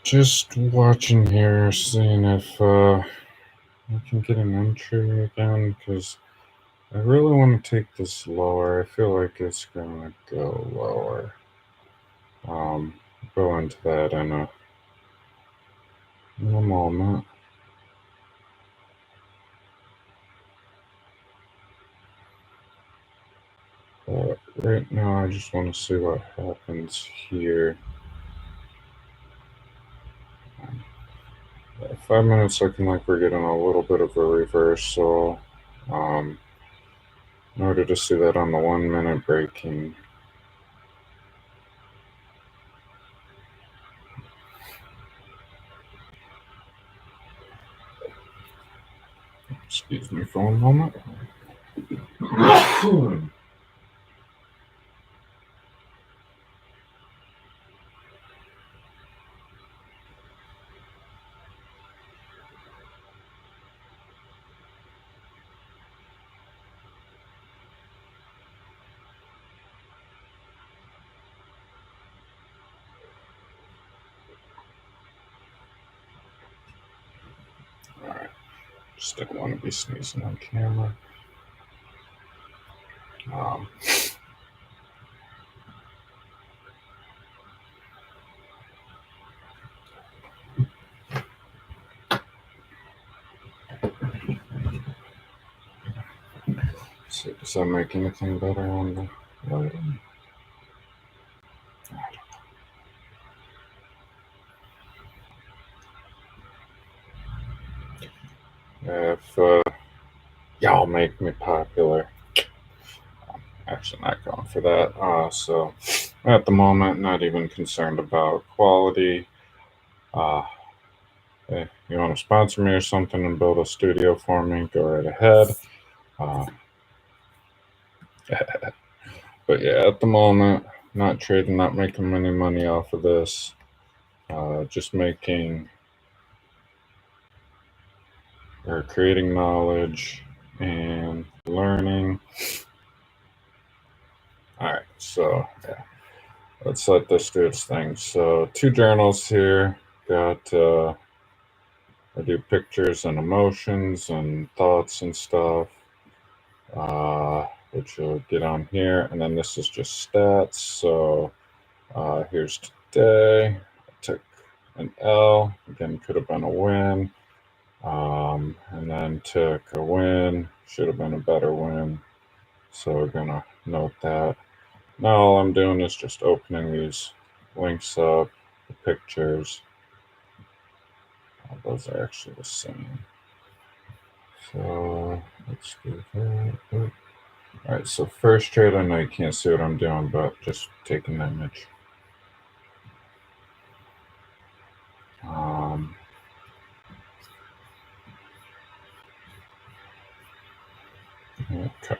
Just watching here, seeing if I can get an entry again, because I really want to take this lower. I feel like it's going to go lower. Go into that in a moment. But right now, I just want to see what happens here. 5 minutes looking like we're getting a little bit of a reversal. In order to see that on the 1 minute breaking. Excuse me for one moment. Alright, just didn't want to be sneezing on camera. So does that make anything better on the lighting? If y'all make me popular, I'm actually not going for that. So at the moment, not even concerned about quality. If you want to sponsor me or something and build a studio for me, go right ahead. But yeah, at the moment, not trading, not making any money off of this. Just making or creating knowledge and learning. All right, so yeah, let's let this do its thing. So 2 journals here. Got I do pictures and emotions and thoughts and stuff, which you'll get on here. And then this is just stats. So here's today. I took an L. Again, could have been a win. And then took a win. Should have been a better win. So we're going to note that. Now all I'm doing is just opening these links up, the pictures. Those are actually the same. So let's do that. All right, so first trade, I know you can't see what I'm doing, but just take an image.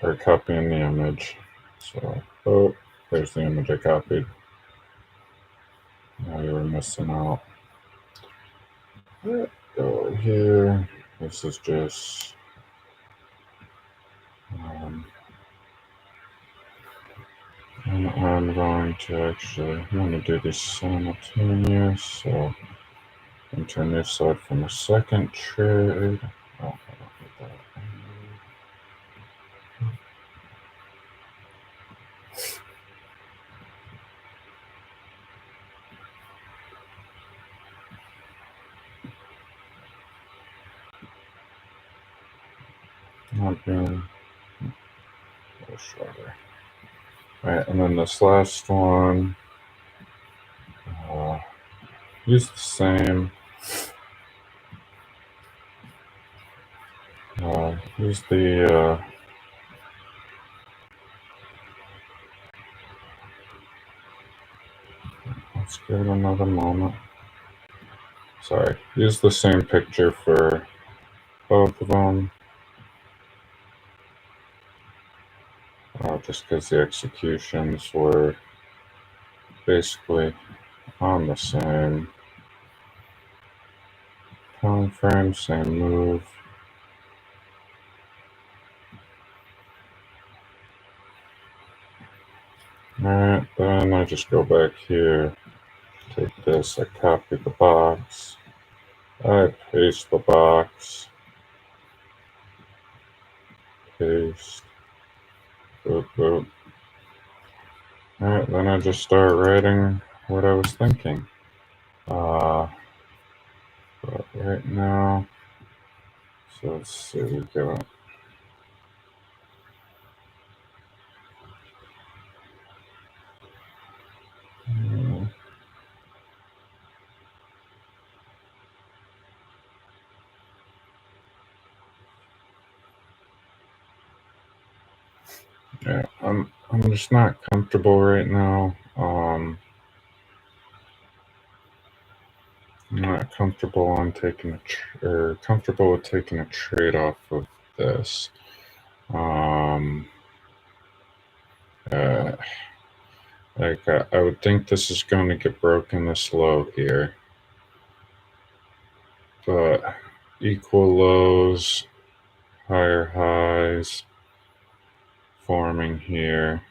Or copying the image. So, there's the image I copied. Now you were missing out. Go here. This is just and I'm going to actually want to do this simultaneous, so and turn this side from a second trade. Oh, I don't need that. Not being a little shorter. Alright, and then this last one, use the same. Use the let's give it another moment. Sorry, use the same picture for both of them. Just because the executions were basically on the same time frame, same move. Alright, then I just go back here, take this, I copy the box, I paste the box, paste, boop, boop. Alright, then I just start writing what I was thinking. But right now, so let's see, we got yeah, I'm just not comfortable right now. I'm not comfortable on taking comfortable with taking a trade off of this. Like I would think this is going to get broken this low here, but equal lows, higher highs forming here.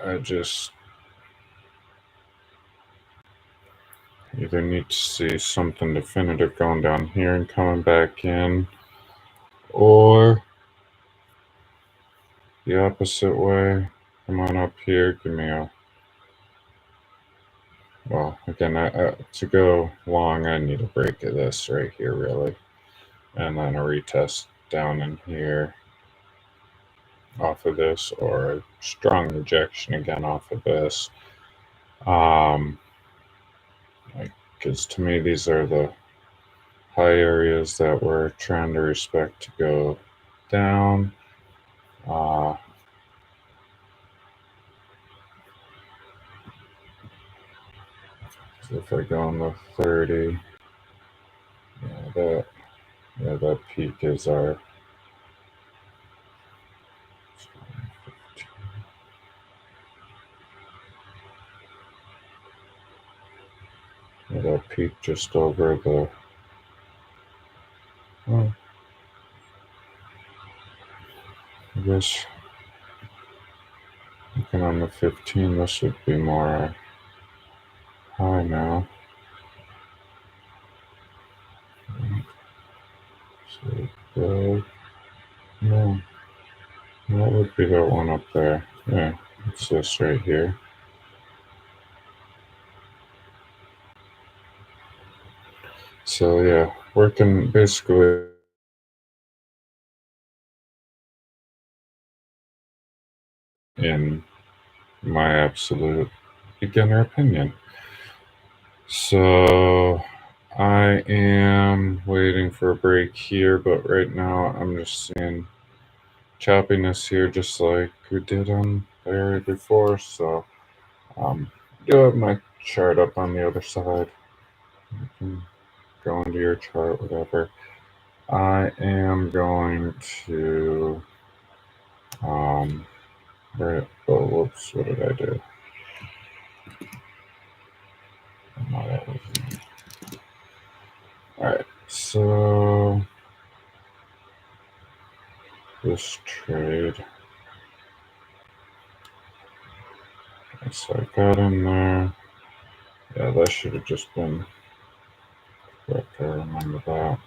I just either need to see something definitive going down here and coming back in, or the opposite way. Come on up here, give me a, well, again, to go long, I need a break of this right here, really. And then a retest down in here off of this, or a strong rejection again off of this. Because to me, these are the high areas that we're trying to respect to go down. So if I go on the 30, that peak is our that peak just over the I guess looking on the 15, this would be more high now. So no, what would be that one up there? Yeah, it's this right here. So yeah, working basically in my absolute beginner opinion. So I am waiting for a break here, but right now I'm just seeing choppiness here, just like we did on the area before. So do have my chart up on the other side. You can go into your chart, whatever. I am going to right. Oh, whoops! What did I do? this trade. So I got in there. Yeah, that should have just been quick. I remember that.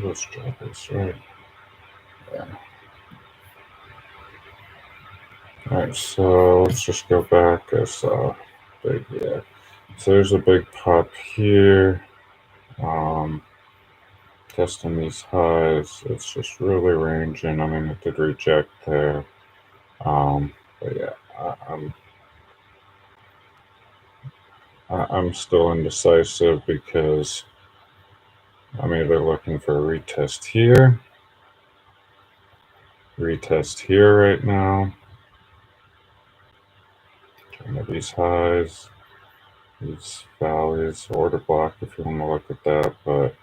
Let's try this, right? Yeah. Alright, so let's just go back as big, yeah. So there's a big pop here. Testing these highs, it's just really ranging. I mean, it did reject there. But yeah, I'm still indecisive because I'm either looking for a retest here right now, kind of these highs, these valleys, order block if you want to look at that, but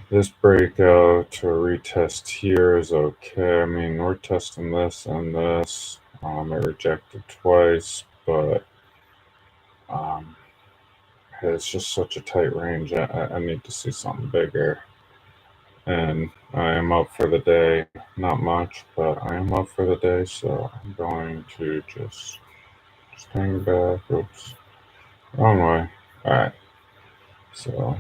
this breakout to retest here is okay. I mean, we're testing this and this. It rejected twice, but it's just such a tight range. I need to see something bigger. And I am up for the day. Not much, but I am up for the day, so I'm going to just hang back. Oops. Wrong way. Alright. So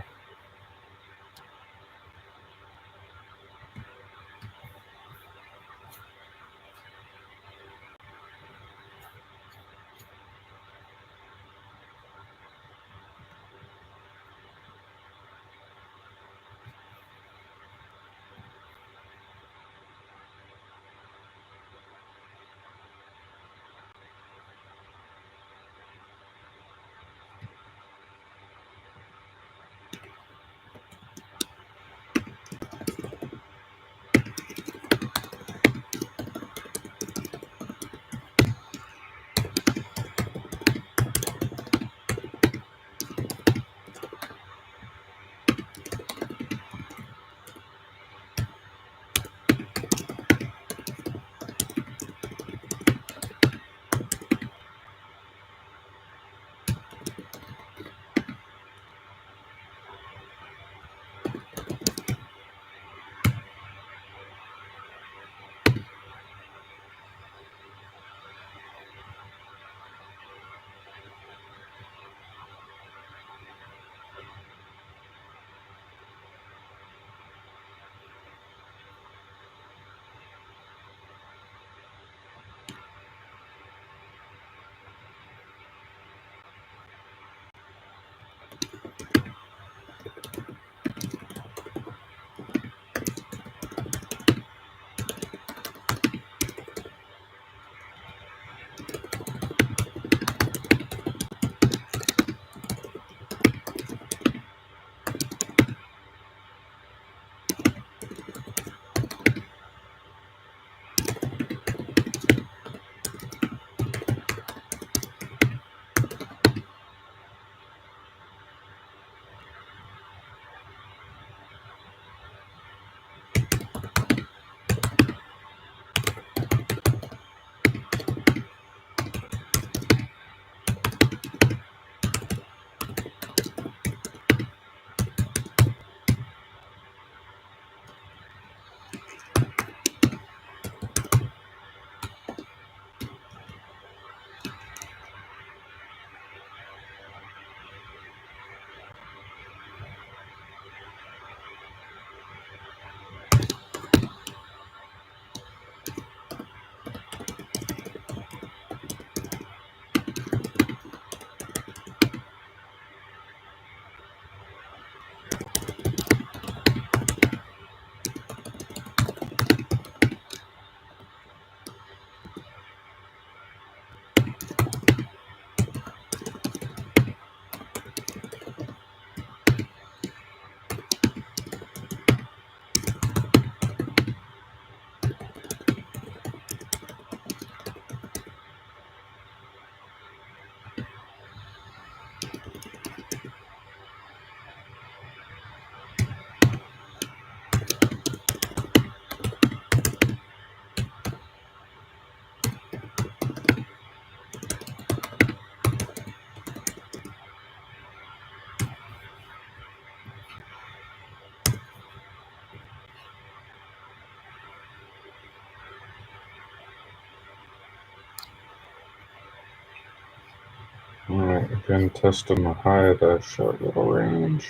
Alright, again, testing the high of that short little range.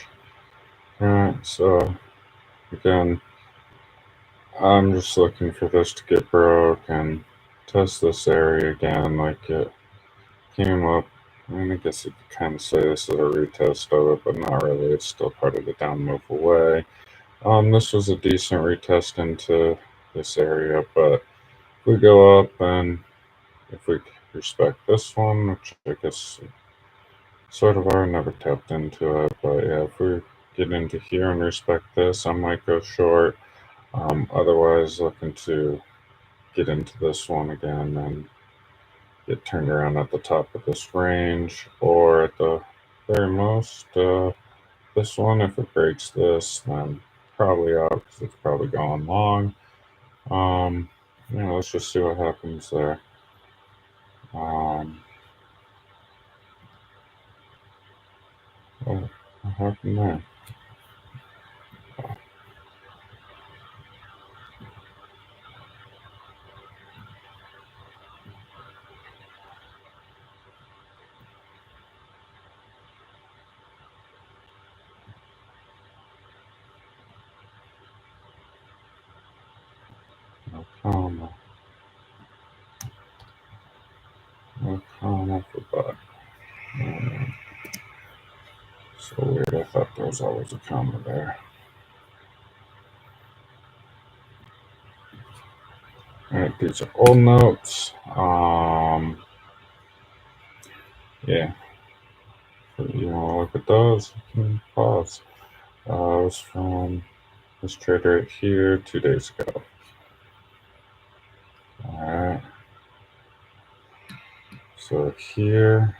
Alright, so again, I'm just looking for this to get broke and test this area again. Like it came up. I mean, I guess you could kind of say this is a retest of it, but not really. It's still part of the down move away. This was a decent retest into this area, but if we go up and if we respect this one, which I guess sort of are, never tapped into it, but yeah, if we get into here and respect this, I might go short. Otherwise, looking to get into this one again and get turned around at the top of this range, or at the very most, this one. If it breaks this, then probably out because it's probably going long. Let's just see what happens there. What happened there? No comma. No comma for but. So weird. I thought there was always a comma there. Alright, these are old notes. Yeah. If you want to look at those, you can pause. It was from this trade right here 2 days ago. Alright. So here.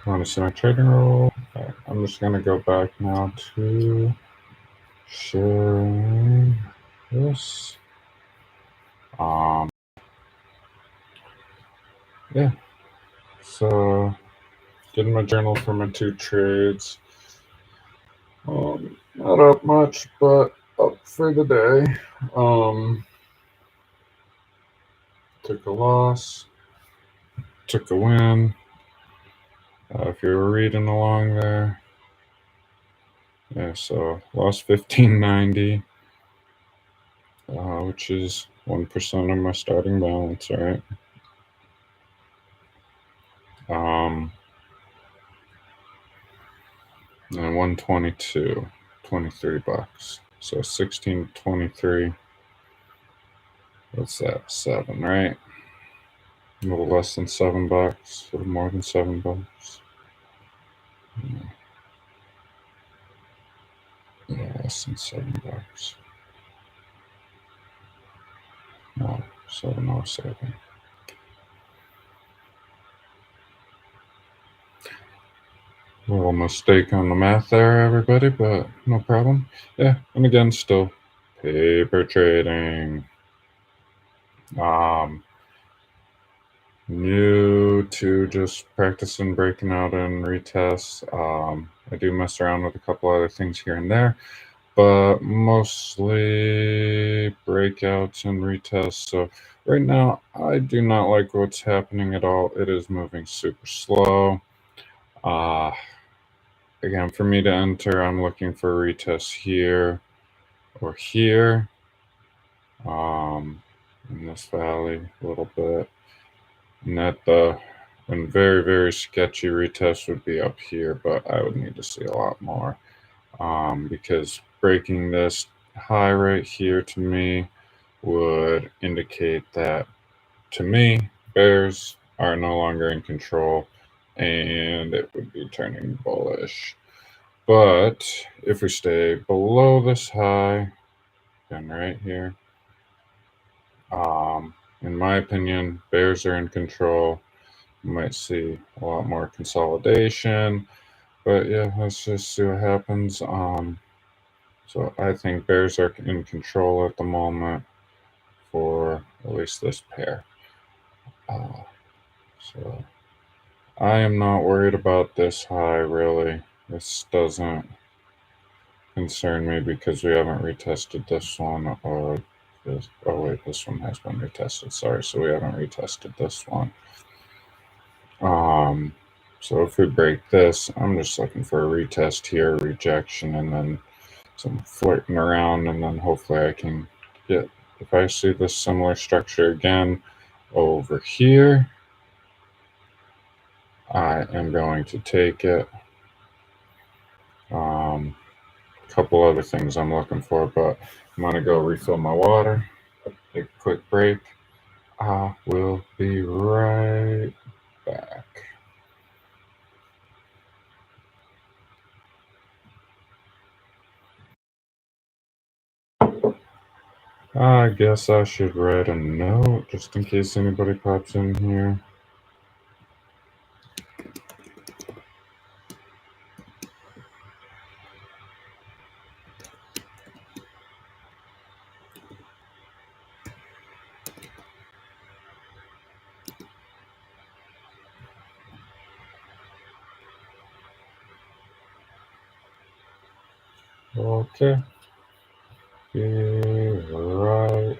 Want to see my trading roll? Okay, I'm just going to go back now to sharing this. Yeah, so did my journal for my 2 trades. Not up much, but up for the day. Took a loss, took a win. If you were reading along there, yeah, so lost 1590, which is 1% of my starting balance, right? And 122, 23 bucks. So 1623. What's that? 7, right? A little less than $7, a little more than $7. Yeah, less than $7. No, 707. A little mistake on the math there, everybody, but no problem. Yeah, and again, still paper trading. New to just practicing breaking out and retests. I do mess around with a couple other things here and there, but mostly breakouts and retests. So right now, I do not like what's happening at all. It is moving super slow. Again, for me to enter, I'm looking for retests here or here, in this valley a little bit. And very, very sketchy retest would be up here, but I would need to see a lot more, because breaking this high right here to me would indicate that, to me, bears are no longer in control and it would be turning bullish. But if we stay below this high, then right here, in my opinion, bears are in control. You might see a lot more consolidation, but yeah, let's just see what happens. So I think bears are in control at the moment for at least this pair. So I am not worried about this high, really. This doesn't concern me because we haven't retested this one or this. Oh wait, this one has been retested. Sorry, so we haven't retested this one. So if we break this, I'm just looking for a retest here, rejection, and then some flirting around, and then hopefully I can get, if I see this similar structure again over here, I am going to take it. A couple other things I'm looking for, but I'm going to go refill my water, take a quick break. I will be right back. I guess I should write a note just in case anybody pops in here. Okay. Be right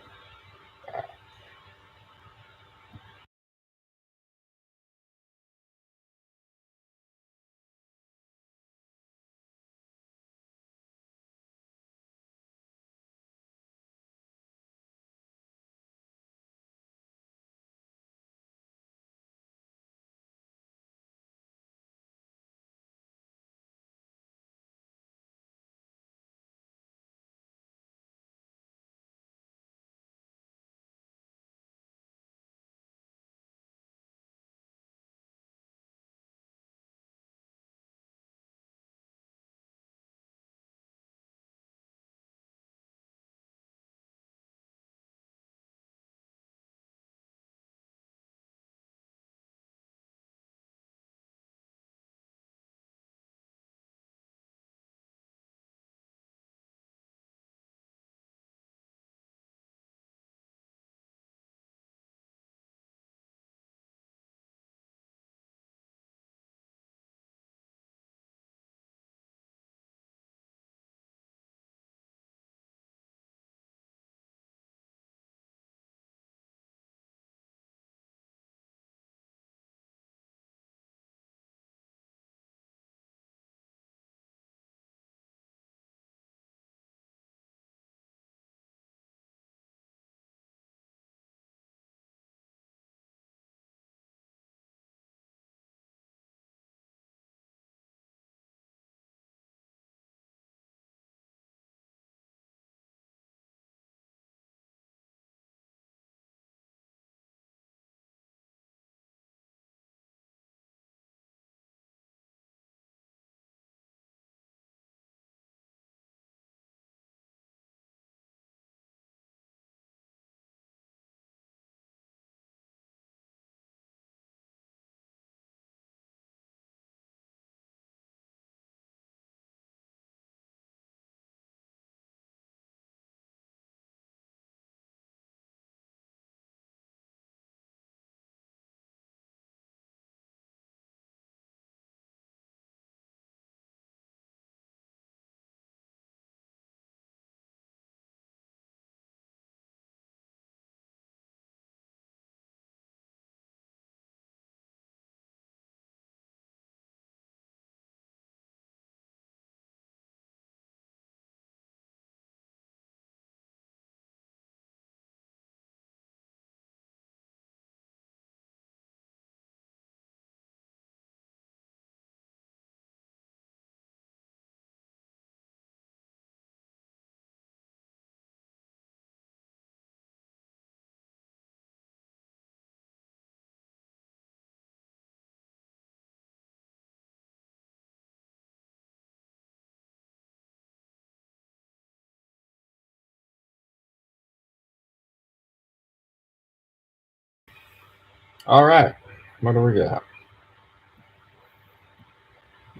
All right. What do we got?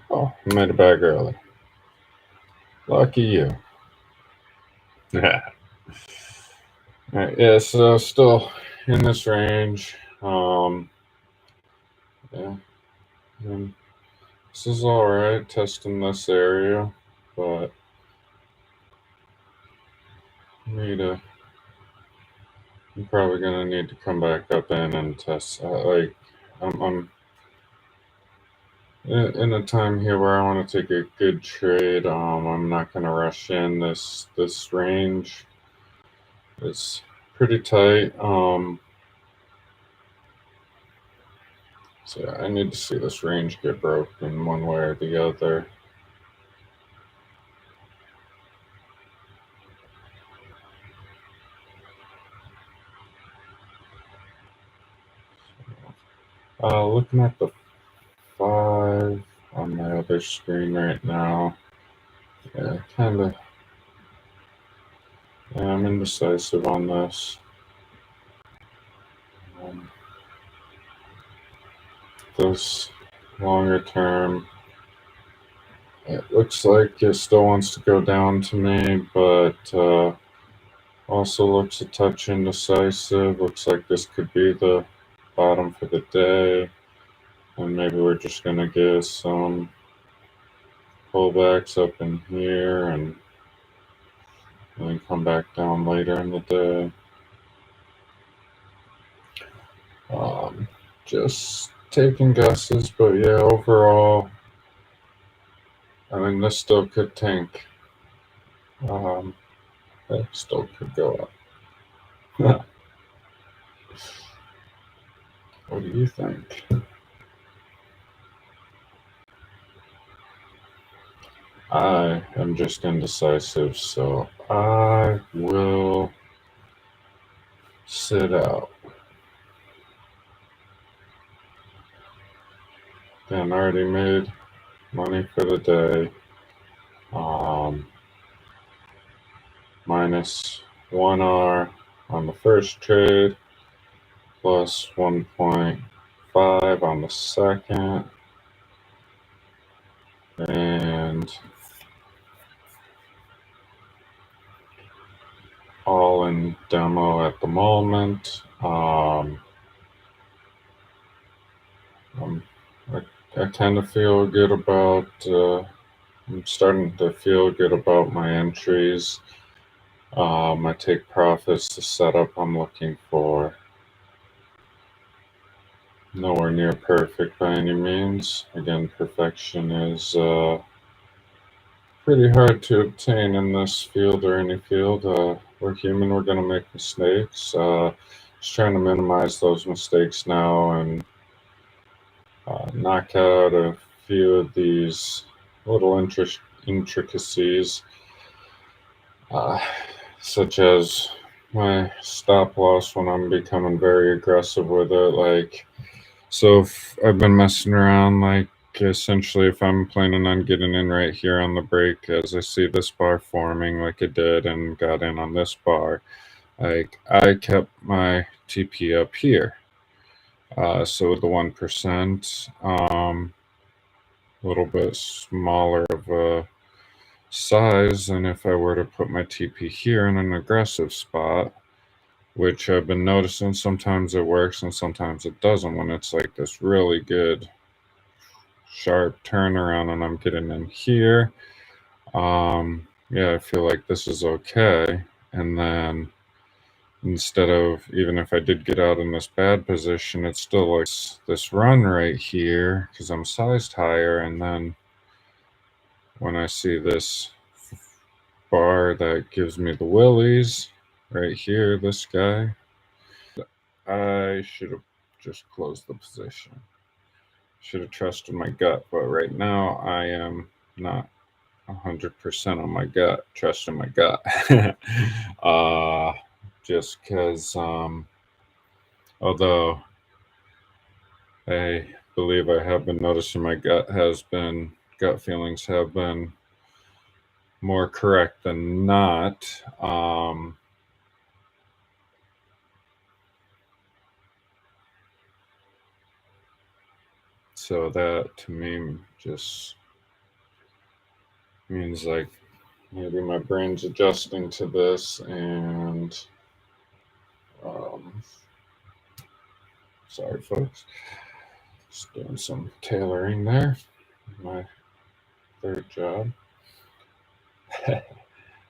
Oh, I made it back early. Lucky you. Yeah. All right, yeah, so still in this range. Yeah, and this is all right, testing this area, but I'm probably gonna need to come back up in and test. Like, I'm in a time here where I want to take a good trade. I'm not gonna rush in. This range is pretty tight. So yeah, I need to see this range get broken one way or the other. Looking at the 5 on my other screen right now. Yeah, kind of. Yeah, I'm indecisive on this. Um, this longer term, it looks like it still wants to go down to me, but also looks a touch indecisive. Looks like this could be the bottom for the day, and maybe we're just gonna get some pullbacks up in here and then come back down later in the day. Um, just taking guesses, but yeah, overall, I mean, this still could tank. Um, it still could go up. What do you think? I am just indecisive, so I will sit out. Then I already made money for the day. Um, minus 1R on the first trade, plus 1.5 on the second, and all in demo at the moment. I, I kind of feel good about. I'm starting to feel good about my entries. My take profits, the setup I'm looking for. Nowhere near perfect by any means. Again, perfection is pretty hard to obtain in this field or any field. We're human, we're going to make mistakes. Just trying to minimize those mistakes now and knock out a few of these little intricacies, uh, such as my stop loss when I'm becoming very aggressive with it. Like, so if I've been messing around, like, essentially, if I'm planning on getting in right here on the break, as I see this bar forming like it did and got in on this bar, like, I kept my TP up here. So the 1%, a little bit smaller of a size than if I were to put my TP here in an aggressive spot, which I've been noticing sometimes it works and sometimes it doesn't when it's like this really good sharp turnaround and I'm getting in here. Yeah, I feel like this is okay. And then instead of, even if I did get out in this bad position, it's still like this run right here because I'm sized higher. And then when I see this bar that gives me the willies right here, this guy, I should have just closed the position. Should have trusted my gut, but right now I am not 100% on my gut, trusting my gut. uh, just because, although I believe I have been noticing my gut feelings have been more correct than not. So that to me just means like maybe my brain's adjusting to this, and um, sorry folks, just doing some tailoring there, my third job.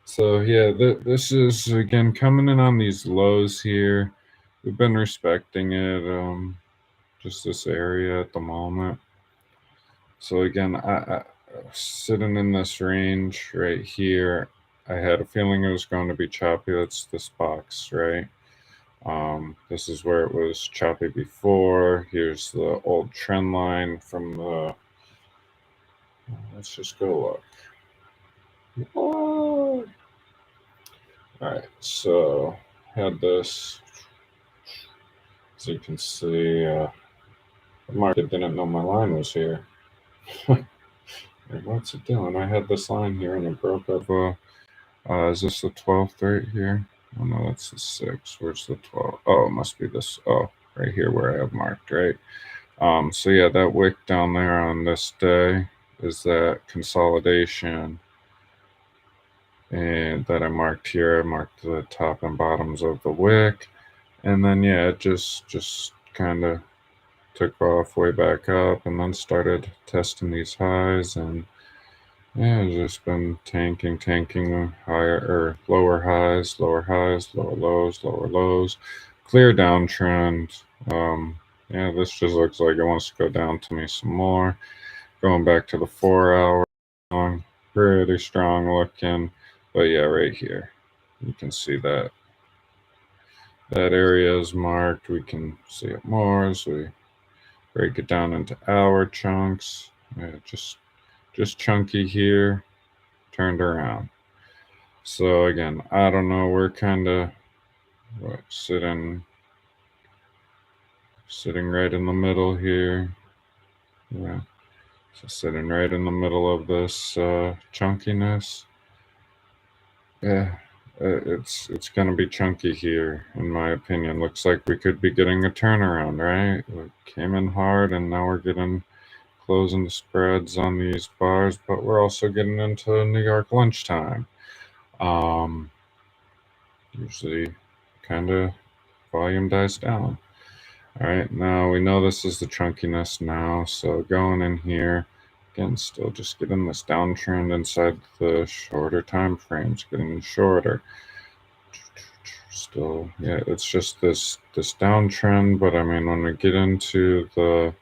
So yeah, this is again coming in on these lows here. We've been respecting it, just this area at the moment. So again, I sitting in this range right here. I had a feeling it was going to be choppy. That's this box, right? This is where it was choppy before. Here's the old trend line from the. Let's just go look. All right, so had this. As you can see, the market didn't know my line was here. What's it doing? I had this line here and it broke up. Is this the 12th right here? Oh no, that's the 6th. Where's the 12th? Oh, it must be this. Oh, right here where I have marked, right? So yeah, that wick down there on this day is that consolidation, and that I marked here. I marked the top and bottoms of the wick, and then yeah, it just kind of took off way back up, and then started testing these highs, and yeah, it's just been tanking higher or lower highs, lower highs, lower lows, lower lows, clear downtrend. Yeah, this just looks like it wants to go down to me some more. Going back to the 4 hour, long, pretty strong looking, but yeah, right here, you can see that area is marked. We can see it more as we break it down into hour chunks. Yeah, just chunky here, turned around. So again, I don't know. We're kind of sitting right in the middle here. Yeah, so sitting right in the middle of this chunkiness. Yeah, it's gonna be chunky here, in my opinion. Looks like we could be getting a turnaround, right? We came in hard, and now we're getting closing the spreads on these bars, but we're also getting into New York lunchtime. Um, Usually, kind of volume dies down. All right, now we know this is the chunkiness now, so going in here, again, still just getting this downtrend inside the shorter time frames, getting shorter. Still, yeah, it's just this downtrend, but I mean, when we get into the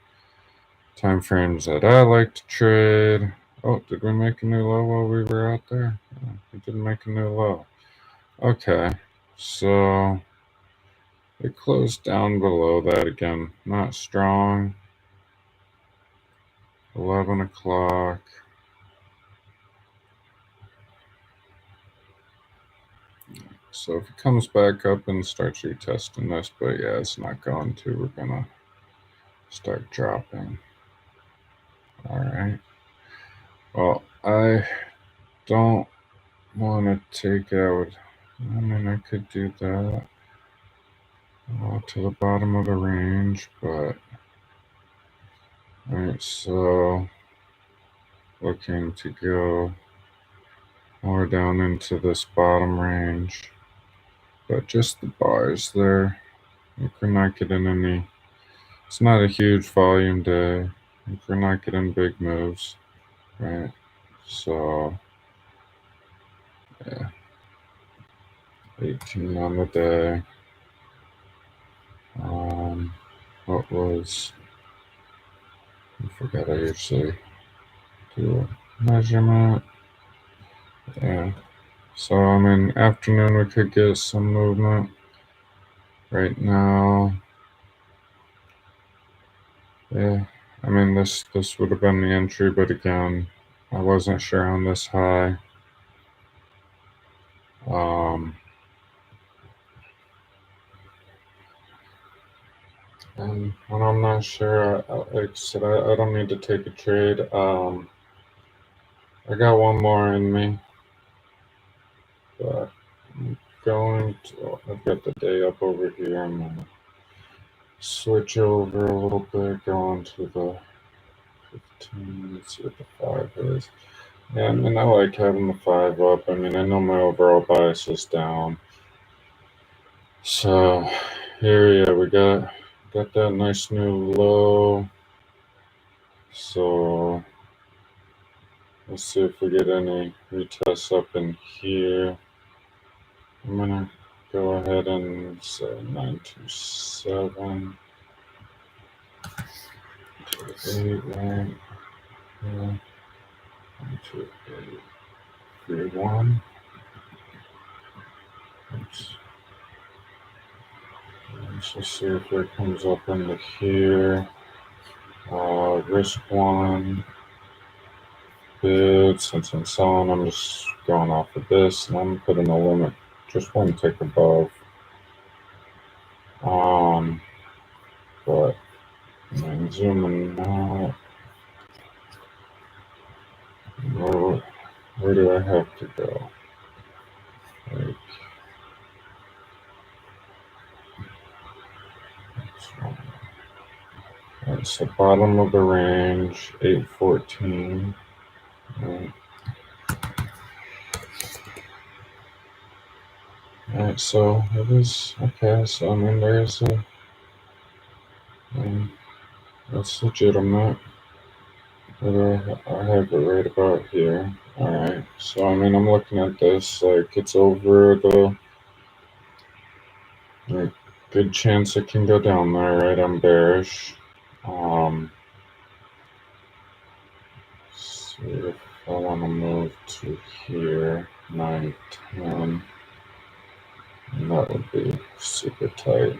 time frames that I like to trade, oh, did we make a new low while we were out there? Yeah, we didn't make a new low. Okay, so it closed down below that again, not strong. 11 o'clock. So if it comes back up and starts retesting this, but yeah, it's not going to. We're going to start dropping. All right. Well, I don't want to take out. I mean, I could do that to the bottom of the range, but all right. So looking to go more down into this bottom range, but just the bars there. We're not getting any. It's not a huge volume day. We're not getting big moves, right? So, yeah, 18 on the day. What was, I forgot I usually do a measurement. Yeah. So, I mean, afternoon we could get some movement. Right now, yeah, I mean, this would have been the entry, but again, I wasn't sure on this high. And when I'm not sure, like I said, I don't need to take a trade. I got one more in me, but I'm going to. I've got the day up over here. I'm gonna switch over a little bit, go into the 15. Let's see what the 5 is. Yeah, I mean, I like having the 5 up. I mean, I know my overall bias is down. So here, yeah, we got that nice new low. So let's see if we get any retests up in here. I'm gonna go ahead and say 927. 8, right? Yeah. 128. 3-1. Let's just see if it comes up into here. Risk 1. Bid. Since I'm selling, I'm just going off of this, and I'm putting a limit just one tick above. But I'm zooming out. Where do I have to go? Like, that's the bottom of the range, 814. Right. Alright, so it is okay. So I mean, there's a that's legitimate. I have it right about here. Alright, so I mean, I'm looking at this like it's over the like, good chance it can go down there, right? I'm bearish. See if I want to move to here, 9, 10, and that would be super tight.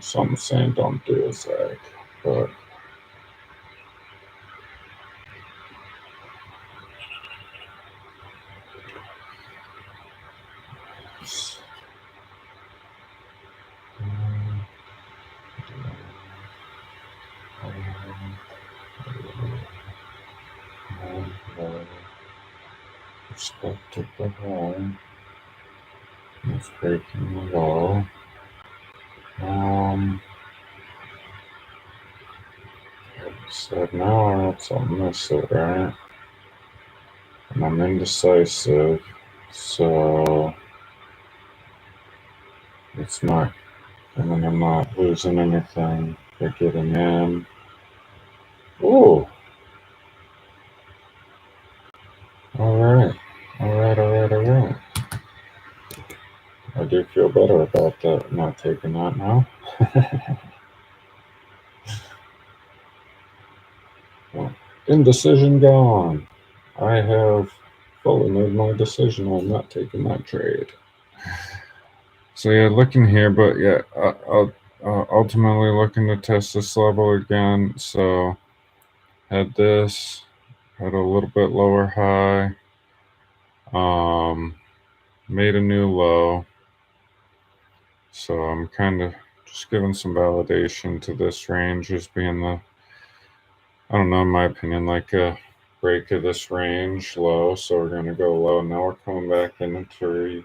Something saying don't do a zag, but expected the high. It's breaking the low. So now it's on this, right? And I'm indecisive, so it's not, I mean, I'm not losing anything by getting in. Ooh. All right. I do feel better about that, not taking that now. Well, indecision gone. I have fully made my decision on not taking that trade. So yeah, looking here, but yeah, I'll ultimately looking to test this level again. So had this, had a little bit lower high, made a new low. So I'm kind of just giving some validation to this range as being the, I don't know, in my opinion, like a break of this range low. So we're going to go low. Now we're coming back in to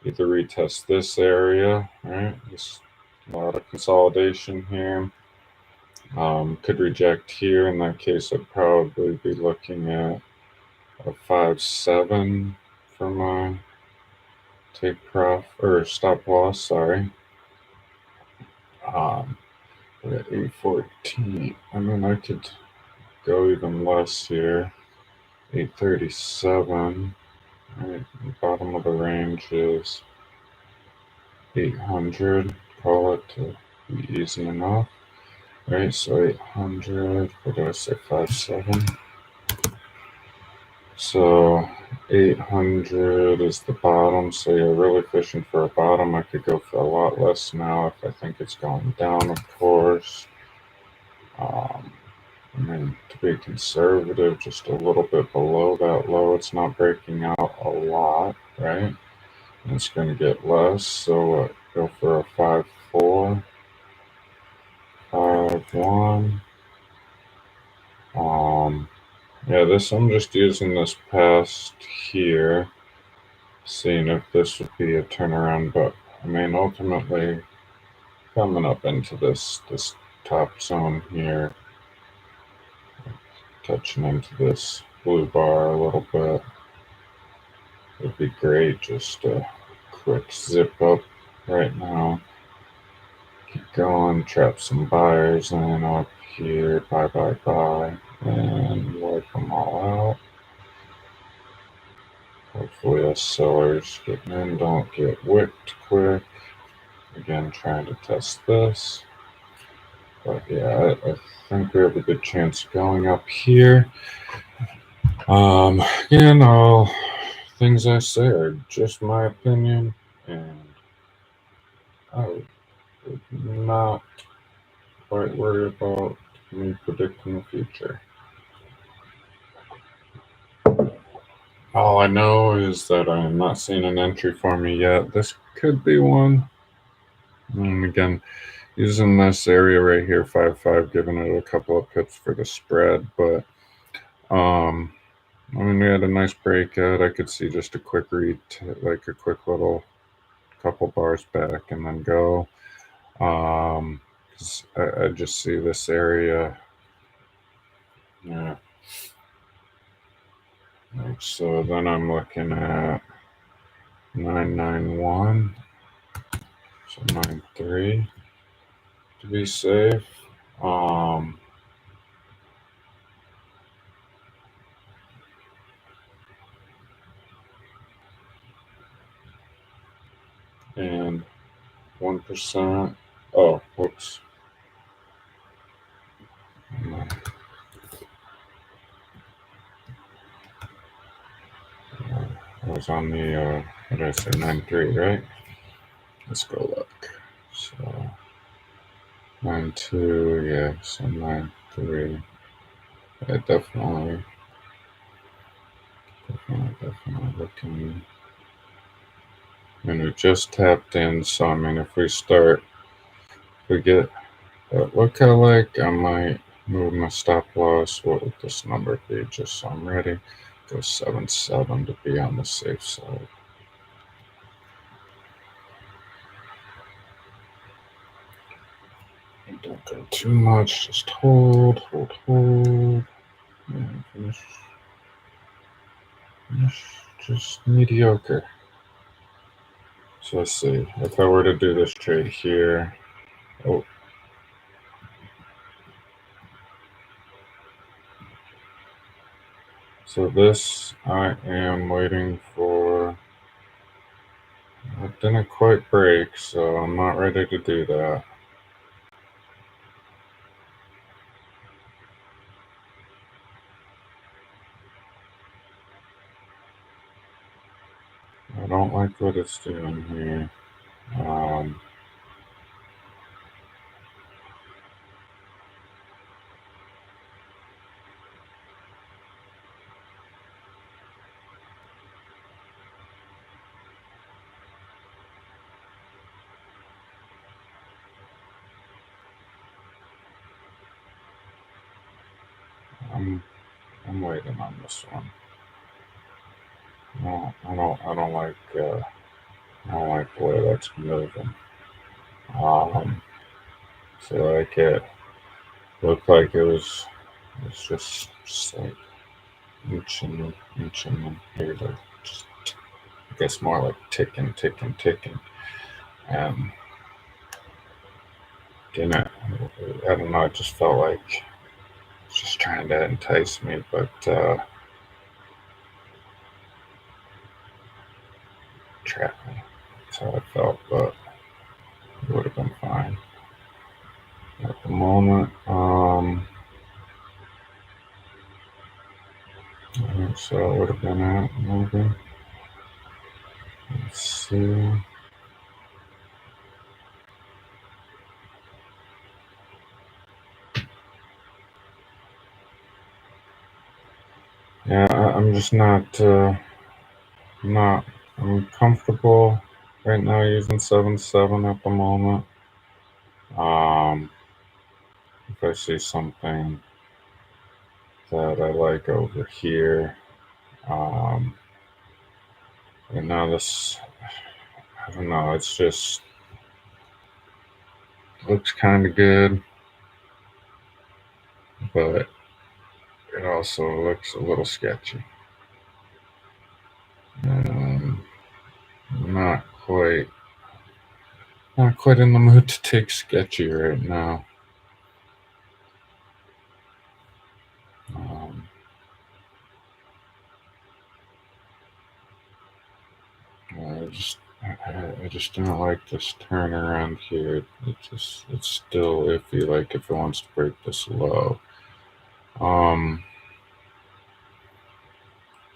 either retest this area, right? There's a lot of consolidation here. Could reject here. In that case, I'd probably be looking at a 5-7 for my take profit or stop loss. Sorry. We're at 814. I mean, I could go even less here. 837. Right, the bottom of the range is 800. Call it to be easy enough. Right, so 800. What did I say? 5-7. So 800 is the bottom. So you're really fishing for a bottom. I could go for a lot less now if I think it's going down, of course. I mean, to be conservative, just a little bit below that low. It's not breaking out a lot, right? And it's going to get less. So go for a 5-4, 551. Yeah, I'm just using this past here, seeing if this would be a turnaround, but I mean, ultimately, coming up into this top zone here, touching into this blue bar a little bit, would be great. Just a quick zip up right now. Keep going, trap some buyers in up here, buy, and wipe them all out. Hopefully us sellers getting in don't get wicked quick. Again, trying to test this. But yeah, I think we have a good chance of going up here. Again, all things I say are just my opinion, and I would not quite worry about me predicting the future. All I know is that I am not seeing an entry for me yet. This could be one. And again, using this area right here, 5.5, giving it a couple of pips for the spread. But, I mean, we had a nice breakout. I could see just a quick read, like a quick little couple bars back and then go. 'Cause I just see this area. Yeah. So then I'm looking at 991. So 93 to be safe. And 1%. Oh, whoops. I was on the, what did I say, 93, right? Let's go look. So 92, yeah, so 93. Yeah, definitely looking. And we just tapped in, so I mean, if we get that look I like, I might move my stop loss. What would this number be? Just so I'm ready. Go 7.7 to be on the safe side. Don't go too much. Just hold. And finish just mediocre. So let's see. If I were to do this trade here, oh. So this I am waiting for. It didn't quite break, so I'm not ready to do that. I don't like what it's doing here. I'm waiting on this one. No, I don't like the way that's moving. So like it looked like it's just like inching here to just, I guess more like ticking. And didn't, I don't know, it just felt like it's just trying to entice me, but trap me. That's how I felt, but it would have been fine. At the moment, I think so it would have been at maybe. Let's see. Yeah, I'm just not, I'm comfortable right now using 7.7 at the moment. if I see something that I like over here. And now this, I don't know, it's just looks kind of good, but it also looks a little sketchy. Not quite, not quite in the mood to take sketchy right now. I just don't like this turn around here. It's still iffy. Like if it wants to break this low,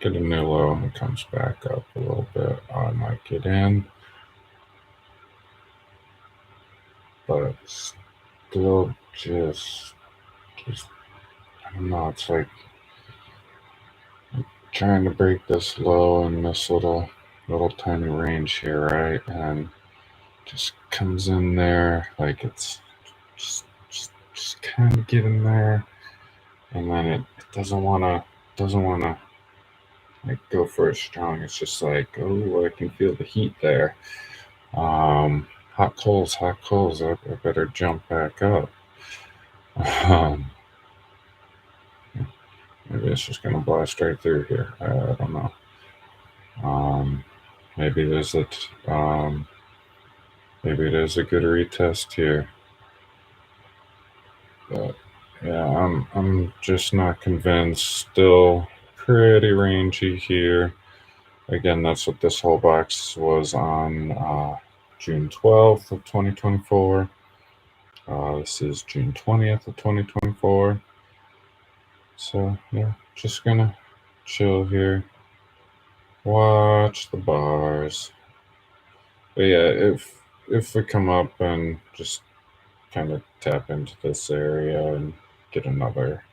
get a new low and it comes back up a little bit. I might get in, but still just I don't know. It's like trying to break this low in this little tiny range here, right? And just comes in there like it's just kind of getting there, and then it doesn't wanna like go for it strong. It's just like, oh, I can feel the heat there. Hot coals. I better jump back up. Maybe it's just gonna blast right through here. I don't know. Maybe maybe it is a good retest here. But yeah, I'm just not convinced. Still pretty rangy here. Again, that's what this whole box was on June 12th of 2024. This is June 20th of 2024. So yeah, just gonna chill here. Watch the bars. But yeah, if we come up and just kind of tap into this area and get another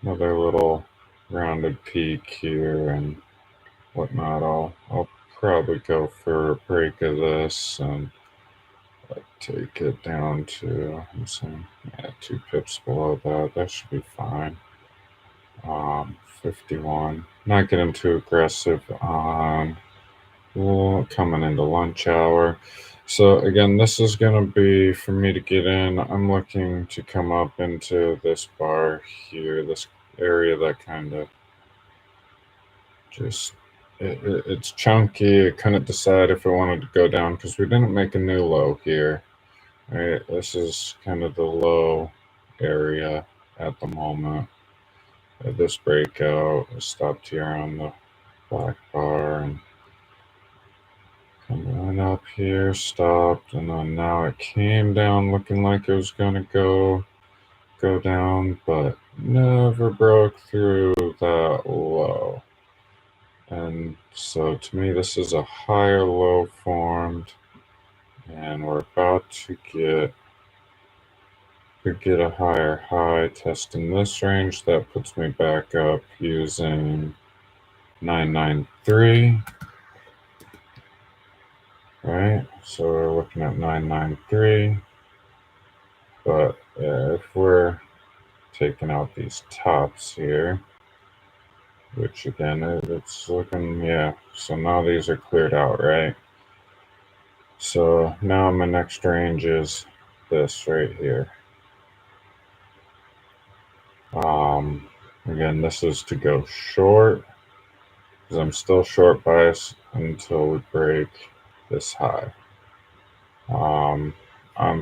little rounded peak here and whatnot, I'll probably go for a break of this and take it down to, I'm saying, 2 pips below that. That should be fine. 51. Not getting too aggressive on coming into lunch hour. So again, this is going to be for me to get in. I'm looking to come up into this bar here, this area that kind of just it's chunky. I couldn't decide if I wanted to go down because we didn't make a new low here. Right, this is kind of the low area at the moment. This breakout stopped here on the black bar and went up here, stopped, and then now it came down looking like it was going to go down, but never broke through that low. And so to me, this is a higher low formed, and we're about to get a higher high testing this range. That puts me back up using 993. Right, so we're looking at 993. But if we're taking out these tops here, which again, it's looking, yeah, so now these are cleared out, right? So now my next range is this right here. Again, this is to go short, because I'm still short bias until we break this high. I'm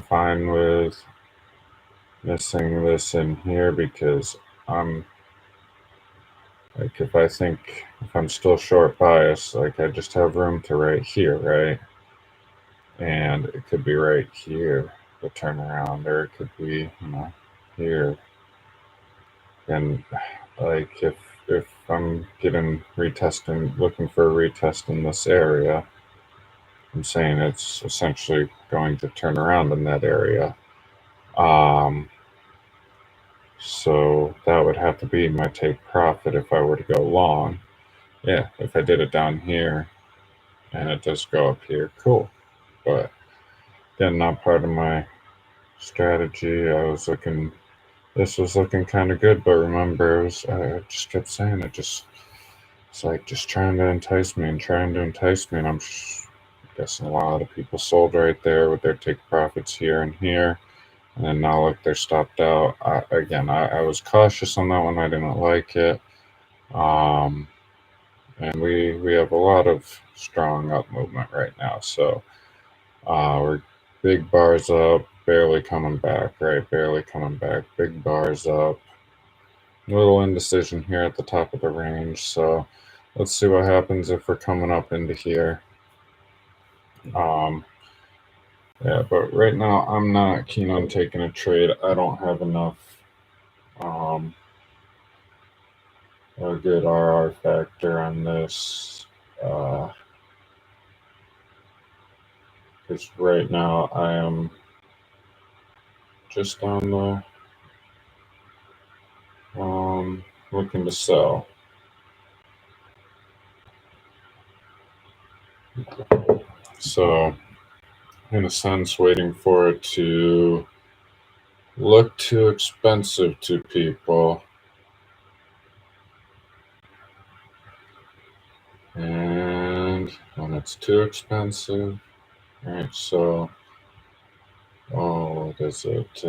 fine with missing this in here because I'm like, if I'm still short bias, like I just have room to right here, right? And it could be right here, the turnaround, or it could be, here. And like if I'm getting retesting, looking for a retest in this area, I'm saying it's essentially going to turn around in that area. So that would have to be my take profit if I were to go long. Yeah, if I did it down here and it does go up here, cool. But again, not part of my strategy. This was looking kind of good, but remember, I just kept saying it's like just trying to entice me and trying to entice me. And I'm guessing a lot of people sold right there with their take profits here and here. And now look, they're stopped out. I was cautious on that one. I didn't like it. And we have a lot of strong up movement right now. So we're big bars up, barely coming back, right? Barely coming back. Big bars up. Little indecision here at the top of the range. So let's see what happens if we're coming up into here. Yeah, but right now I'm not keen on taking a trade. I don't have enough a good RR factor on this. Because right now I am just on the looking to sell. So in a sense, waiting for it to look too expensive to people. And when it's too expensive, right? So, what is it?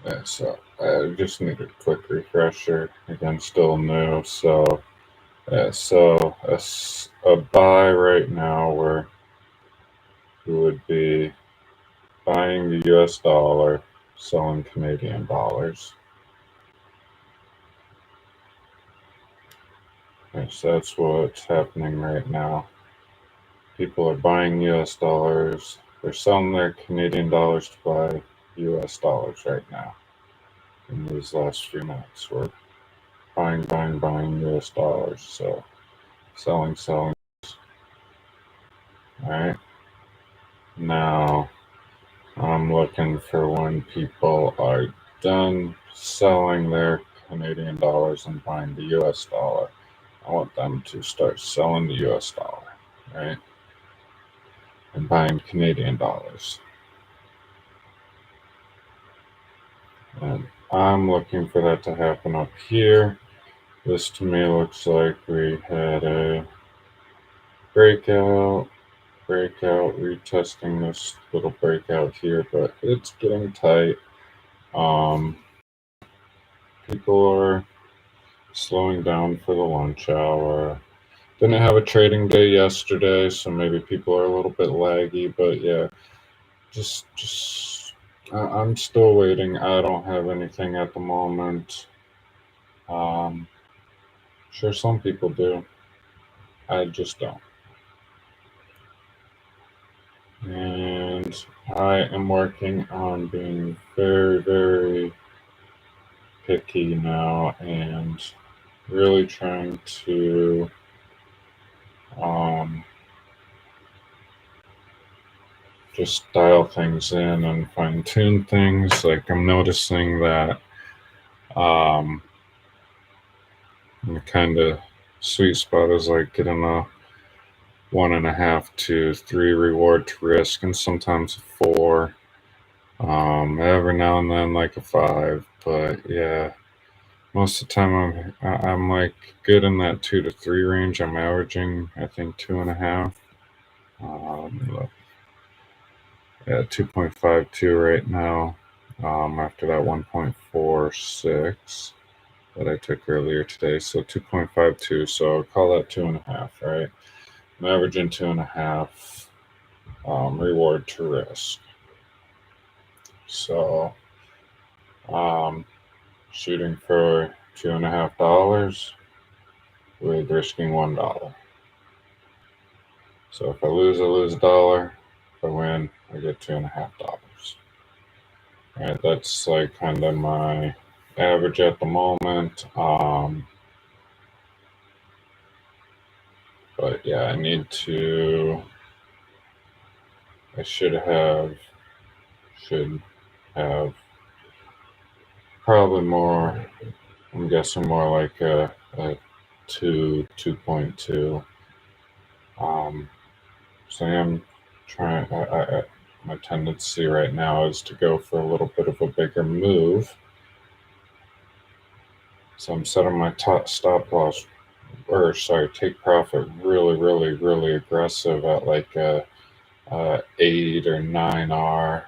Yeah, so I just need a quick refresher. Again, still new. So, so a buy right now where we would be buying the US dollar, selling Canadian dollars. Okay, so that's what's happening right now. People are buying US dollars. They're selling their Canadian dollars to buy US dollars right now. In these last few minutes, we're buying US dollars. So selling. All right. Now I'm looking for when people are done selling their Canadian dollars and buying the US dollar. I want them to start selling the US dollar, right? And buying Canadian dollars. And I'm looking for that to happen up here. This to me looks like we had a breakout, retesting this little breakout here, but it's getting tight. People are slowing down for the lunch hour. Didn't have a trading day yesterday, so maybe people are a little bit laggy, but yeah, I'm still waiting. I don't have anything at the moment. Sure, some people do. I just don't. And I am working on being very, very picky now and really trying to just dial things in and fine tune things. Like I'm noticing that And the kind of sweet spot is like getting a 1.5 to 3 reward to risk, and sometimes a 4. Every now and then like a 5, but yeah, most of the time I'm like good in that 2 to 3 range. I'm averaging I think 2.5. Yeah, 2.52 right now. After that 1.46 that I took earlier today, so 2.52. So I'll call that 2.5, right? I'm averaging 2.5 reward to risk. So shooting for $2.50 with risking $1. So if I lose $1. If I win, I get $2.50. Right, that's like kind of my average at the moment. But yeah, I should have probably more. I'm guessing more like a 2.2. So I am trying. My tendency right now is to go for a little bit of a bigger move. So I'm setting my stop loss, or sorry, take profit really, really, really aggressive at like a 8 or 9R.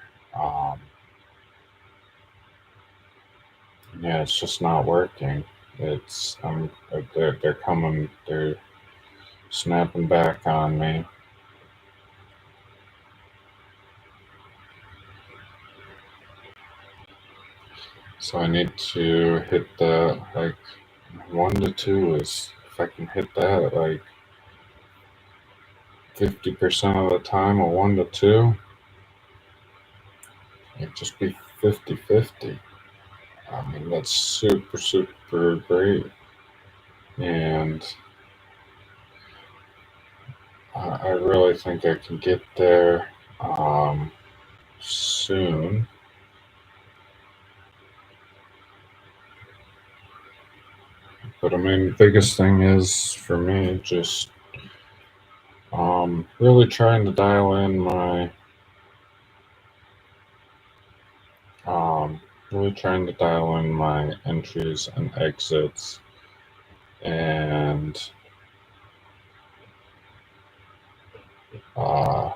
Yeah, it's just not working. They're coming. They're snapping back on me. So I need to hit the like 1 to 2 is, if I can hit that like 50% of the time, a 1 to 2, it'd just be 50-50. I mean, that's super, super great. And I really think I can get there soon. But I mean, the biggest thing is for me just really trying to dial in my entries and exits, and yeah,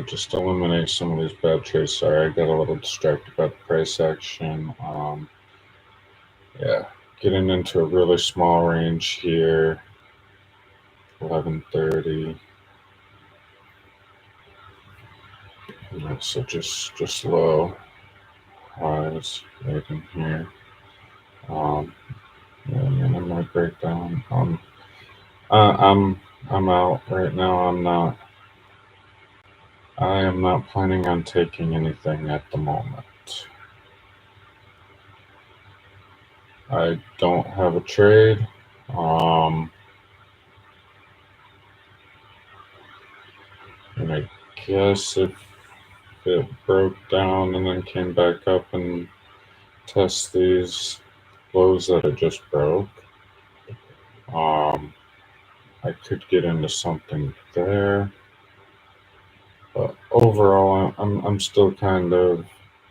just eliminate some of these bad trades. Sorry, I got a little distracted by the price action. Yeah, getting into a really small range here, 1130. Yeah, so just low highs right in here. Yeah, and then I'm gonna break down. I'm out right now. I am not planning on taking anything at the moment. I don't have a trade. And I guess if it broke down and then came back up and test these lows that it just broke, I could get into something there. But overall, I'm still kind of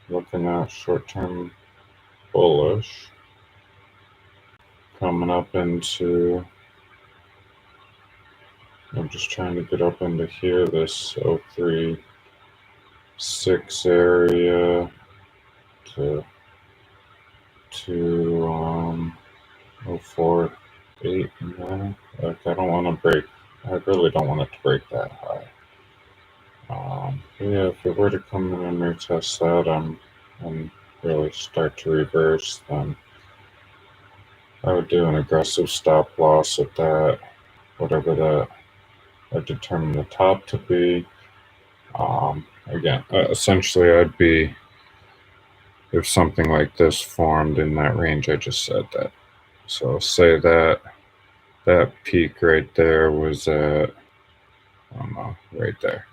looking at short-term bullish. Coming up into, I'm just trying to get up into here, this 036 area to 048 in there. Like, I don't want to break, I really don't want it to break that high. Yeah, if it were to come in and retest that and really start to reverse, then I would do an aggressive stop loss at that, whatever that I determine the top to be. Again, essentially, I'd be, if something like this formed in that range I just said that. So say that peak right there was at, I don't know, right there,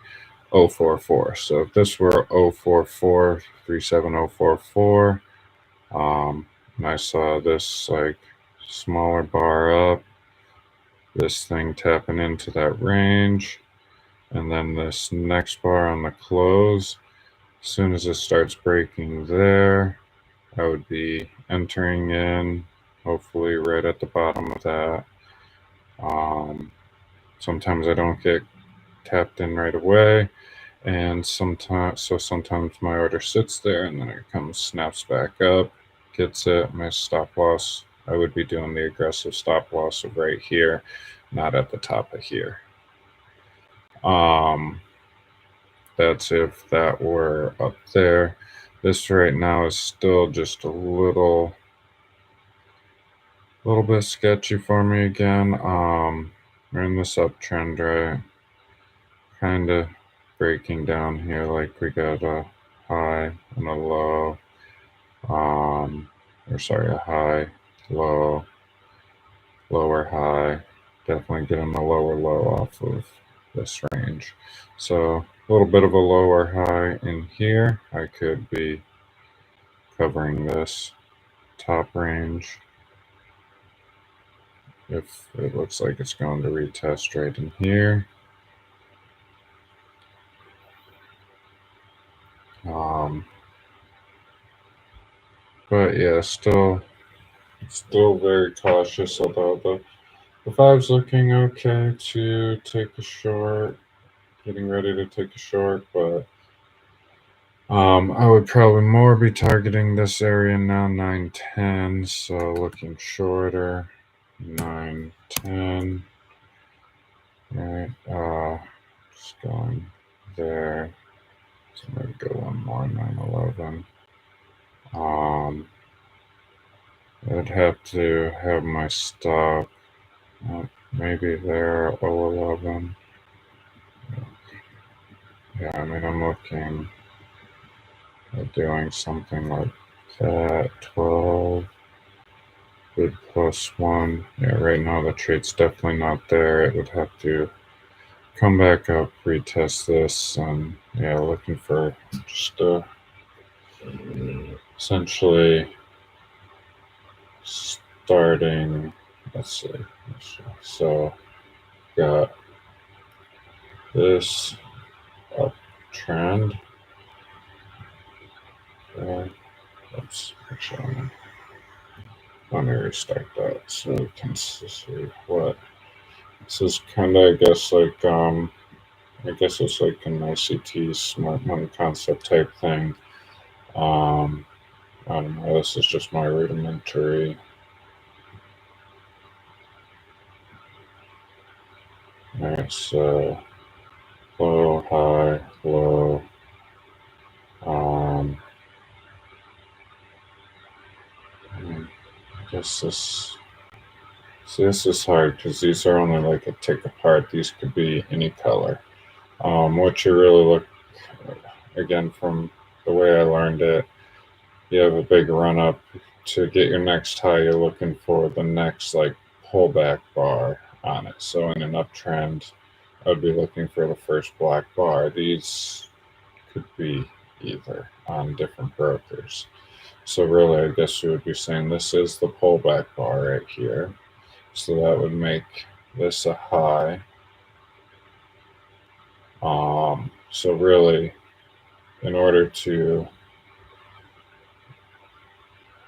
044. So if this were 044, 37044, and I saw this like smaller bar up, this thing tapping into that range, and then this next bar on the close. As soon as it starts breaking there, I would be entering in, hopefully right at the bottom of that. Sometimes I don't get tapped in right away, and sometimes my order sits there and then it comes, snaps back up, gets it. My stop loss, I would be doing the aggressive stop loss of right here, not at the top of here. That's if that were up there. This right now is still just a little bit sketchy for me again. We're in this uptrend, right? Kind of breaking down here, like we got a high and a low. A high, low, lower high. Definitely getting a lower low off of this range. So a little bit of a lower high in here. I could be covering this top range if it looks like it's going to retest right in here. But yeah, still very cautious, although the 5's looking okay to take a short, getting ready to take a short, but I would probably more be targeting this area now, 910, so looking shorter, 910, right, just going there, so maybe go one more, 911. I'd have to have my stop maybe there, 011. Yeah, I mean, I'm looking at doing something like that, 12, bid +1. Yeah, right now the trade's definitely not there. It would have to come back up, retest this, and yeah, looking for just essentially starting, let's see. So, got this uptrend. Oops, actually, let me restart that so we can see what this is. Kind of, I guess, like it's like an ICT smart money concept type thing. I don't know. This is just my rudimentary. Alright, so low, high, low. I guess this. See, this is hard because these are only like a tick apart. These could be any color. What you really look, again, from the way I learned it, you have a big run up to get your next high. You're looking for the next like pullback bar on it. So in an uptrend, I would be looking for the first black bar. These could be either on different brokers. So really, I guess you would be saying this is the pullback bar right here. So that would make this a high. So really, in order to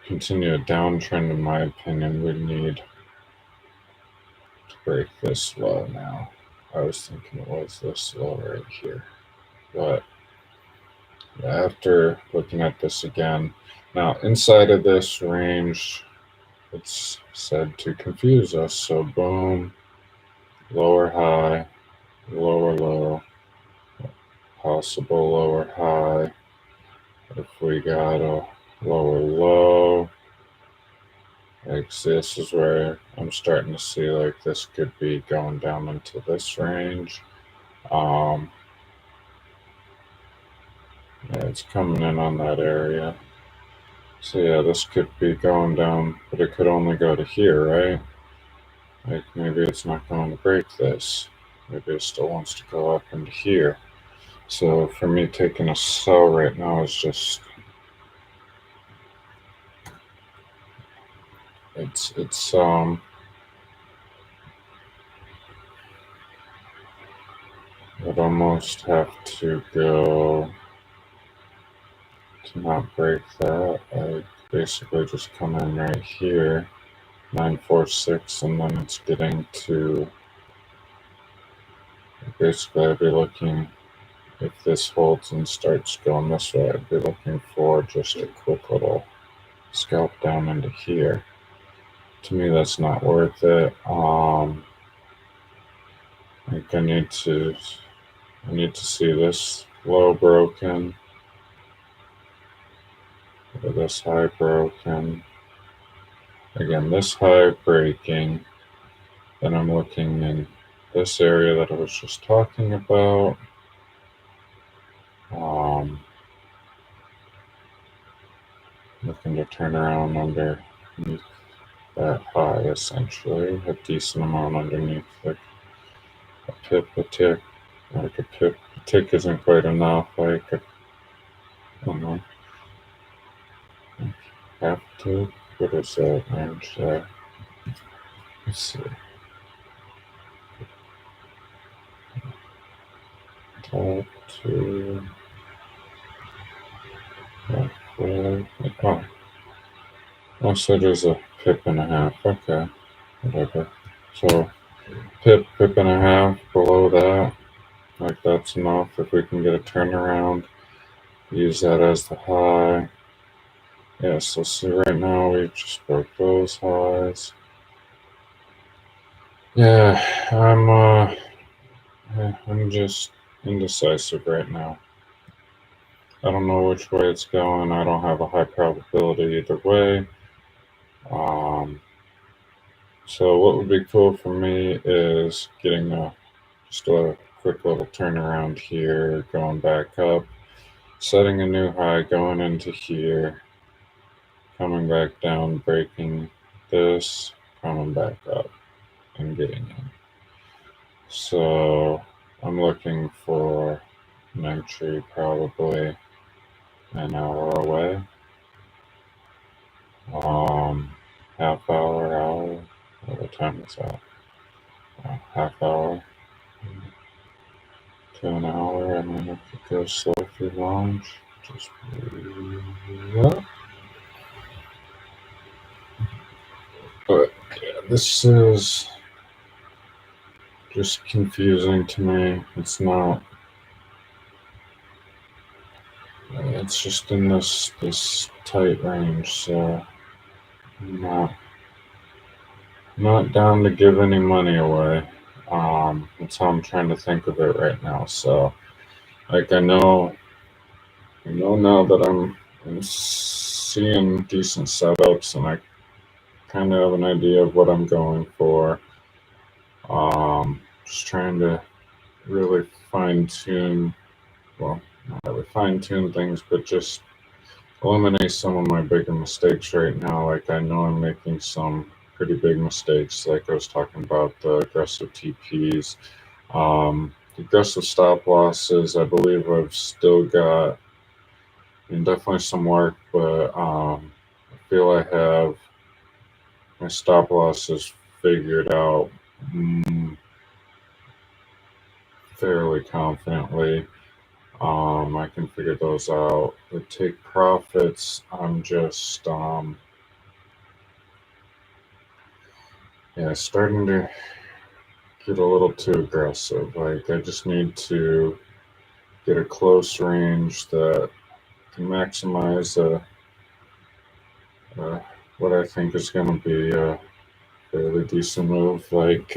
continue a downtrend, in my opinion, we need to break this low now. I was thinking it was this low right here. But after looking at this again, now inside of this range, it's said to confuse us. So boom, lower high, lower low, possible lower high. If we got a lower low, like this is where I'm starting to see like this could be going down into this range. Yeah, it's coming in on that area. So yeah, this could be going down, but it could only go to here, right? Like maybe it's not going to break this. Maybe it still wants to go up into here. So for me, taking a sell right now is just It's I'd almost have to go to not break that. I basically just come in right here, 946, and then it's getting to, basically I'd be looking, if this holds and starts going this way, I'd be looking for just a quick little scalp down into here. To me, that's not worth it. Like I need to see this low broken, or this high broken. Again, this high breaking. Then I'm looking in this area that I was just talking about. Looking to turn around underneath that high, essentially. A decent amount underneath, like a pip, a tick. Like a pip, a tick isn't quite enough. Like, I don't know. Half tick? What is that range there? Let's see. Top two. Oh, so there's a pip and a half. Okay, whatever. So pip and a half below that. Like that's enough. If we can get a turnaround, use that as the high. Yeah, so see right now we just broke those highs. Yeah, I'm just indecisive right now. I don't know which way it's going. I don't have a high probability either way. So what would be cool for me is getting just a quick little turnaround here, going back up, setting a new high, going into here, coming back down, breaking this, coming back up, and getting in. So I'm looking for an entry probably an hour away. Half hour. What time is that? Half hour to an hour. I mean, if it goes slow through launch, just yeah. But yeah, this is just confusing to me. It's not. It's just in this tight range, so I'm not down to give any money away. That's how I'm trying to think of it right now. So, like I know now that I'm seeing decent setups, and I kind of have an idea of what I'm going for. Just trying to really fine tune. Well, not really fine tune things, but just eliminate some of my bigger mistakes right now. Like I know I'm making some pretty big mistakes, like I was talking about the aggressive TPs, aggressive stop losses. I believe I've still got, definitely some work, but I feel I have my stop losses figured out fairly confidently. I can figure those out. The take profits, I'm just starting to get a little too aggressive. Like I just need to get a close range that can maximize what I think is going to be a fairly decent move. Like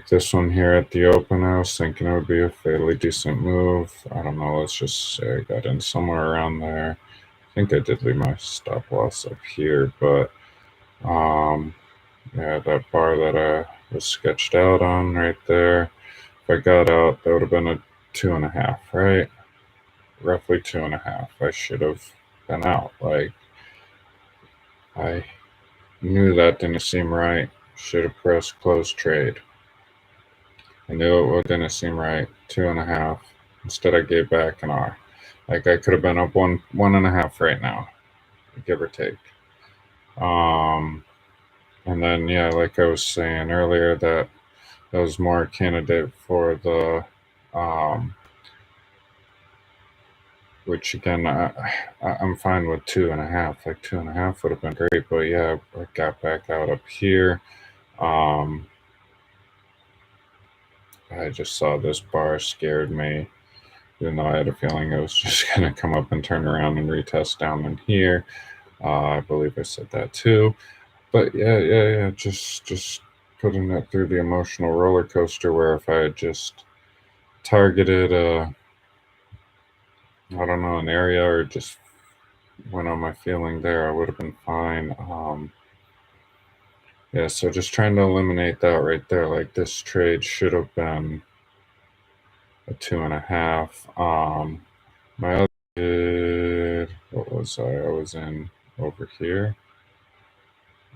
this one here at the open, I was thinking it would be a fairly decent move. I don't know. Let's just say I got in somewhere around there. I think I did leave my stop loss up here, but yeah, that bar that I was sketched out on right there. If I got out, that would have been a 2.5, right? Roughly 2.5. I should have been out. Like I knew that didn't seem right. Should have pressed close trade. I knew it didn't seem right. 2.5. Instead, I gave back an R. Like I could have been up 1.5 right now, give or take. And then, yeah, like I was saying earlier, that was more a candidate for the, which again, I'm fine with 2.5. Like 2.5 would have been great, but yeah, I got back out up here. I just saw this bar, scared me, even though I had a feeling it was just going to come up and turn around and retest down in here. I believe I said that too. But yeah, just putting it through the emotional roller coaster, where if I had just targeted I don't know, an area, or just went on my feeling there, I would have been fine. Yeah, so just trying to eliminate that right there. Like, this trade should have been a 2.5. My other trade, what was I? I was in over here.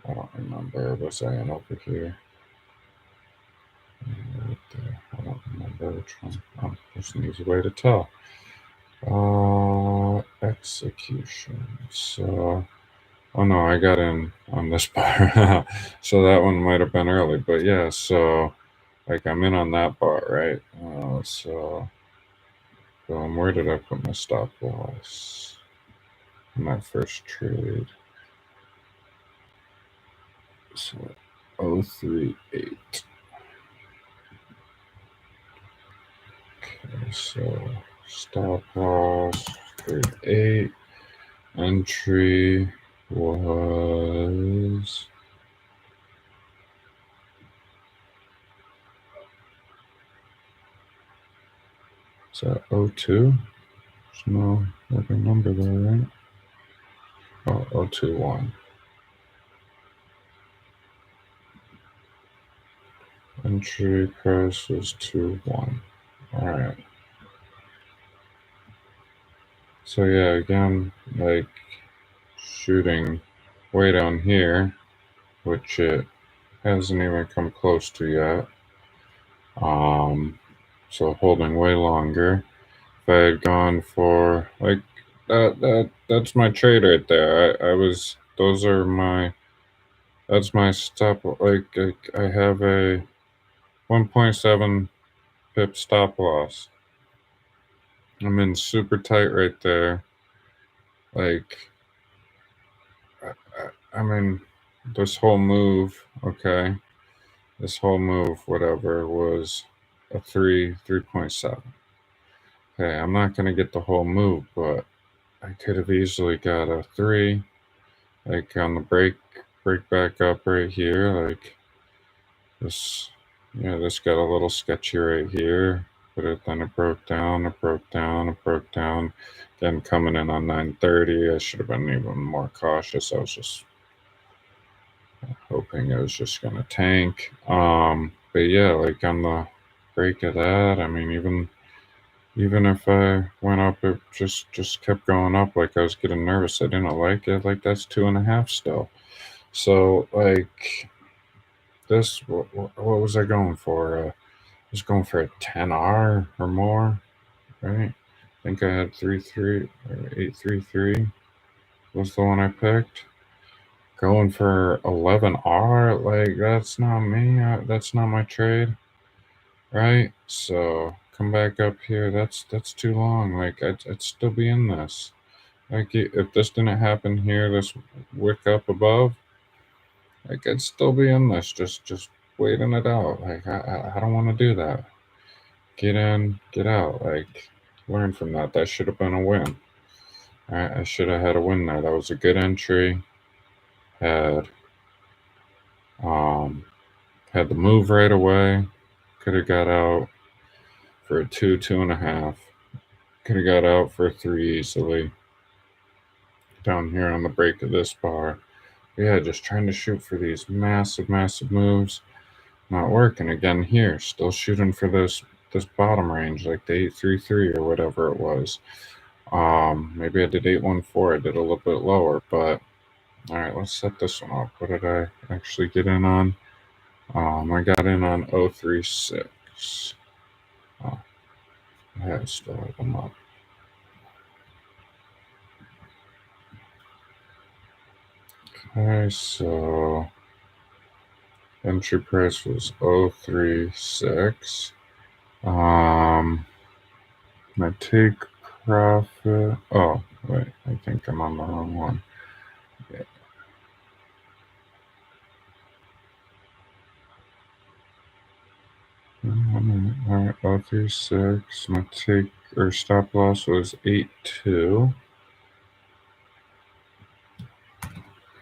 I don't remember. Was I in over here? Right there. I don't remember which one. Oh, there's an easy way to tell. Execution. So, oh no, I got in on this bar. So that one might have been early, but yeah, so like I'm in on that bar, right? So, where did I put my stop loss? My first trade. So 038. Okay, so stop loss 38. Entry was, is that 02? There's no other number there, right? Oh, 021. Entry price was 2.1. All right. So yeah, again, like shooting way down here, which it hasn't even come close to yet. So holding way longer. If I had gone for like that's my trade right there. That's my stop. Like I have a 1.7 pip stop loss. I'm in super tight right there. Like, I mean, this whole move, okay, whatever, was a 3.7. Okay, I'm not gonna get the whole move, but I could have easily got a 3, like on the break back up right here, like this. Yeah, this got a little sketchy right here, but then it broke down, it broke down, it broke down. Again, coming in on 930, I should have been even more cautious. I was just hoping it was just gonna tank. But yeah, like on the break of that, I mean, even if I went up, it just kept going up. Like, I was getting nervous. I didn't like it. Like, that's 2.5 still. So like this, what was I going for? I was going for a 10R or more, right? I think I had 3.3 or 8.33 was the one I picked. Going for 11R, like that's not me. That's not my trade, right? So come back up here. That's too long. Like, I'd still be in this. Like, if this didn't happen here, this wick up above, like I'd still be in this. Just waiting it out. Like, I don't want to do that. Get in, get out. Like, learn from that. That should have been a win. I should have had a win there. That was a good entry. Had um had the move right away. Could have got out for a 2.5. Could have got out for a 3 easily. Down here on the break of this bar. Yeah, just trying to shoot for these massive moves. Not working. Again here. Still shooting for this bottom range, like the 833 or whatever it was. Maybe I did 814. I did a little bit lower, but all right, let's set this one up. What did I actually get in on? I got in on 036. Oh, I still have them up. Okay, so entry price was 036. My take profit. Oh, wait, I think I'm on the wrong one. Yeah. All right, 036. My take or stop loss was 82.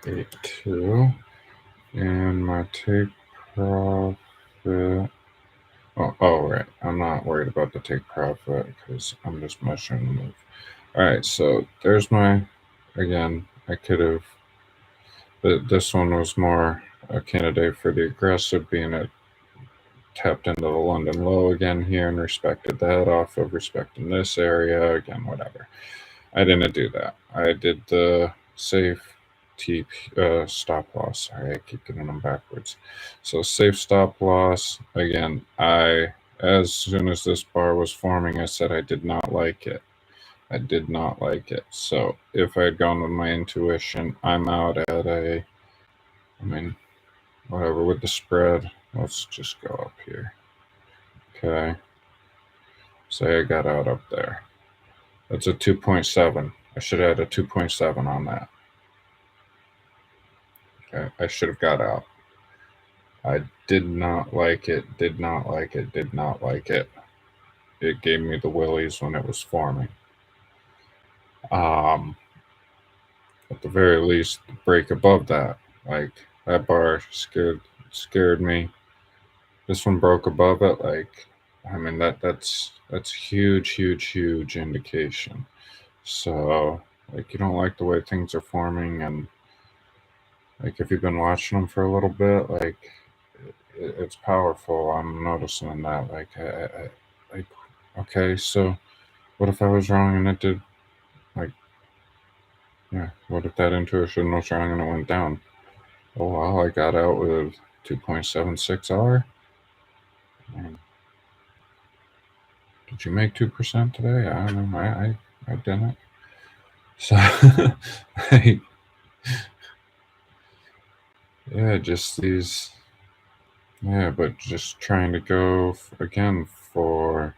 82. And my take profit. Oh, right. I'm not worried about the take profit because I'm just measuring the move. All right, so there's my, again, I could have, this one was more a candidate for the aggressive, being it tapped into the London low again here and respected that off of respecting this area, again, whatever. I didn't do that. I did the safe TP, stop loss. Sorry, I keep getting them backwards. So safe stop loss, again, as soon as this bar was forming, I said I did not like it. I did not like it. So if I had gone with my intuition, I'm out at whatever with the spread. Let's just go up here. Okay. Say I got out up there. That's a 2.7. I should have had a 2.7 on that. Okay. I should have got out. I did not like it, did not like it, did not like it. It gave me the willies when it was forming. At the very least, break above that. Like that bar scared me. This one broke above it. Like, that's huge indication. So like you don't like the way things are forming, and like if you've been watching them for a little bit, like it's powerful. I'm noticing that. Like, okay, so what if I was wrong and it did, like, yeah, what if that intuition was wrong and it went down? Oh, wow, I got out with 2.76R. Did you make 2% today? I don't know. I didn't. So, like, yeah, but just trying to go again for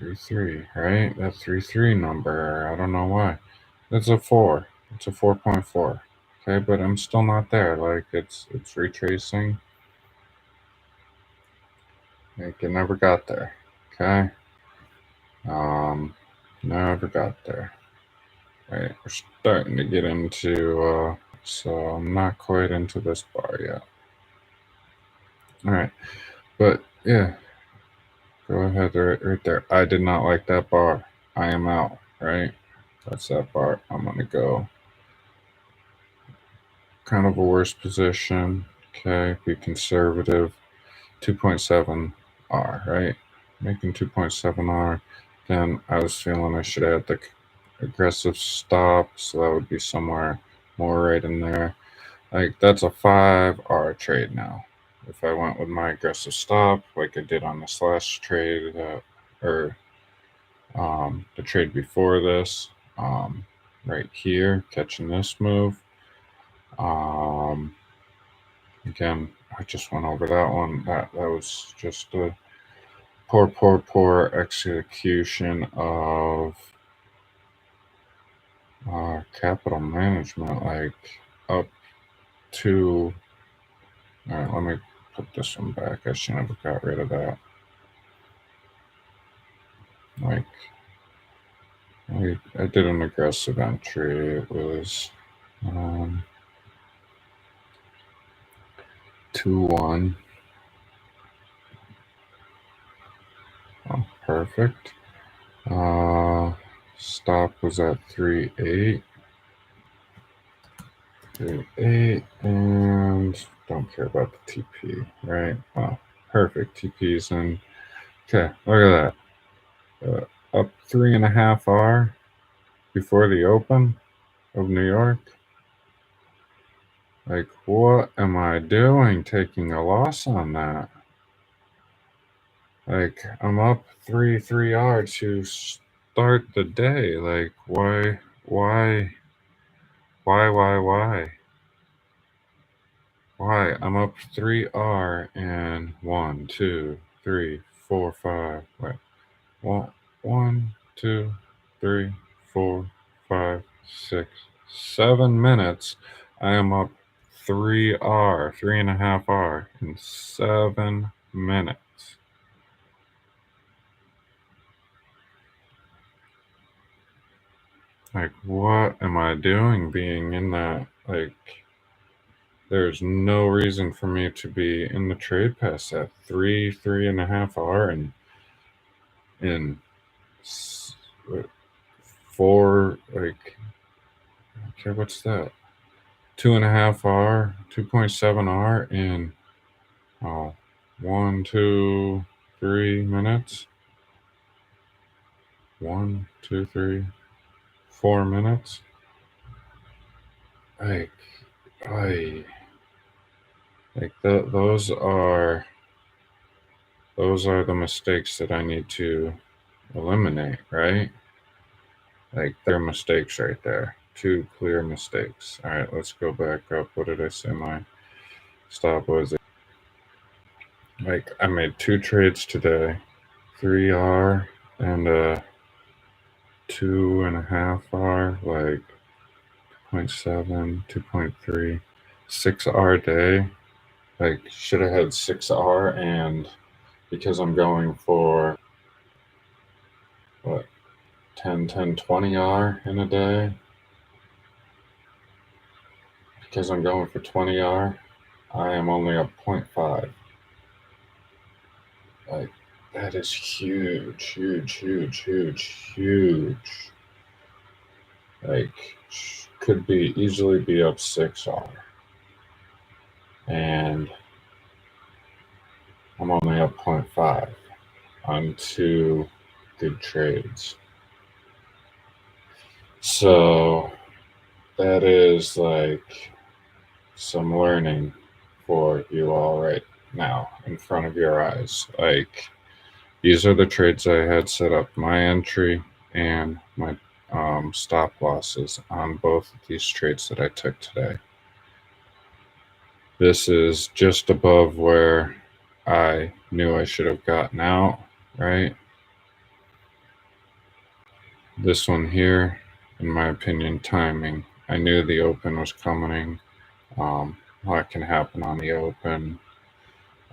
3.3, right? That 3.3 number, I don't know why. That's a 4. It's a 4.4. Okay, but I'm still not there. Like it's retracing. Like it never got there. Okay. Never got there. Right, we're starting to get into so I'm not quite into this bar yet. Alright. But yeah, go ahead right there. I did not like that bar. I am out, right? That's that bar. I'm gonna go kind of a worse position. Okay, be conservative. 2.7R, right? Making 2.7R. Then I was feeling I should add the aggressive stop, so that would be somewhere more right in there. Like that's a 5R trade now. If I went with my aggressive stop, like I did on this last trade, or the trade before this, right here, catching this move. Again, I just went over that one. That was just a poor execution of capital management. Like up to. All right, let me put this one back. I should have got rid of that. Like I did an aggressive entry. It was 2-1. Oh, perfect. Stop was at 3.8. 3.8, and don't care about the TP, right? Oh, perfect. TP's in. Okay, look at that. Up 3.5R before the open of New York. Like, what am I doing taking a loss on that? Like, I'm up 3.3R to start the day. Like, why Why? Why? I'm up 3R and 1, 2, 3, 4, 5. Wait. 1, 2, 3, 4, 5, 6, 7 minutes. I am up 3R, 3.5R in 7 minutes. Like, what am I doing being in that? Like, there's no reason for me to be in the trade pass at 3.5R and in 4, like, okay, what's that? 2.5R, 2.7R in 1, 2, 3 minutes. 1, 2, 3, 4 minutes. Like, I like those are the mistakes that I need to eliminate, right? Like, they're mistakes right there. 2 clear mistakes. All right, let's go back up. What did I say my stop was? Like, I made 2 trades today. 3R and 2.5R, like 0.7, 2.3, 6R day. Like, should have had 6R, and because I'm going for what, 10, 10, 20R in a day, because I'm going for 20R, I am only up 0.5. Like, that is huge, huge, huge, huge, huge. Like, could be easily be up 6R. And I'm only up 0.5 on 2 good trades. So that is like some learning for you all right now in front of your eyes. Like, these are the trades I had set up, my entry and my stop losses on both of these trades that I took today. This is just above where I knew I should have gotten out, right? This one here, in my opinion, timing. I knew the open was coming. What can happen on the open?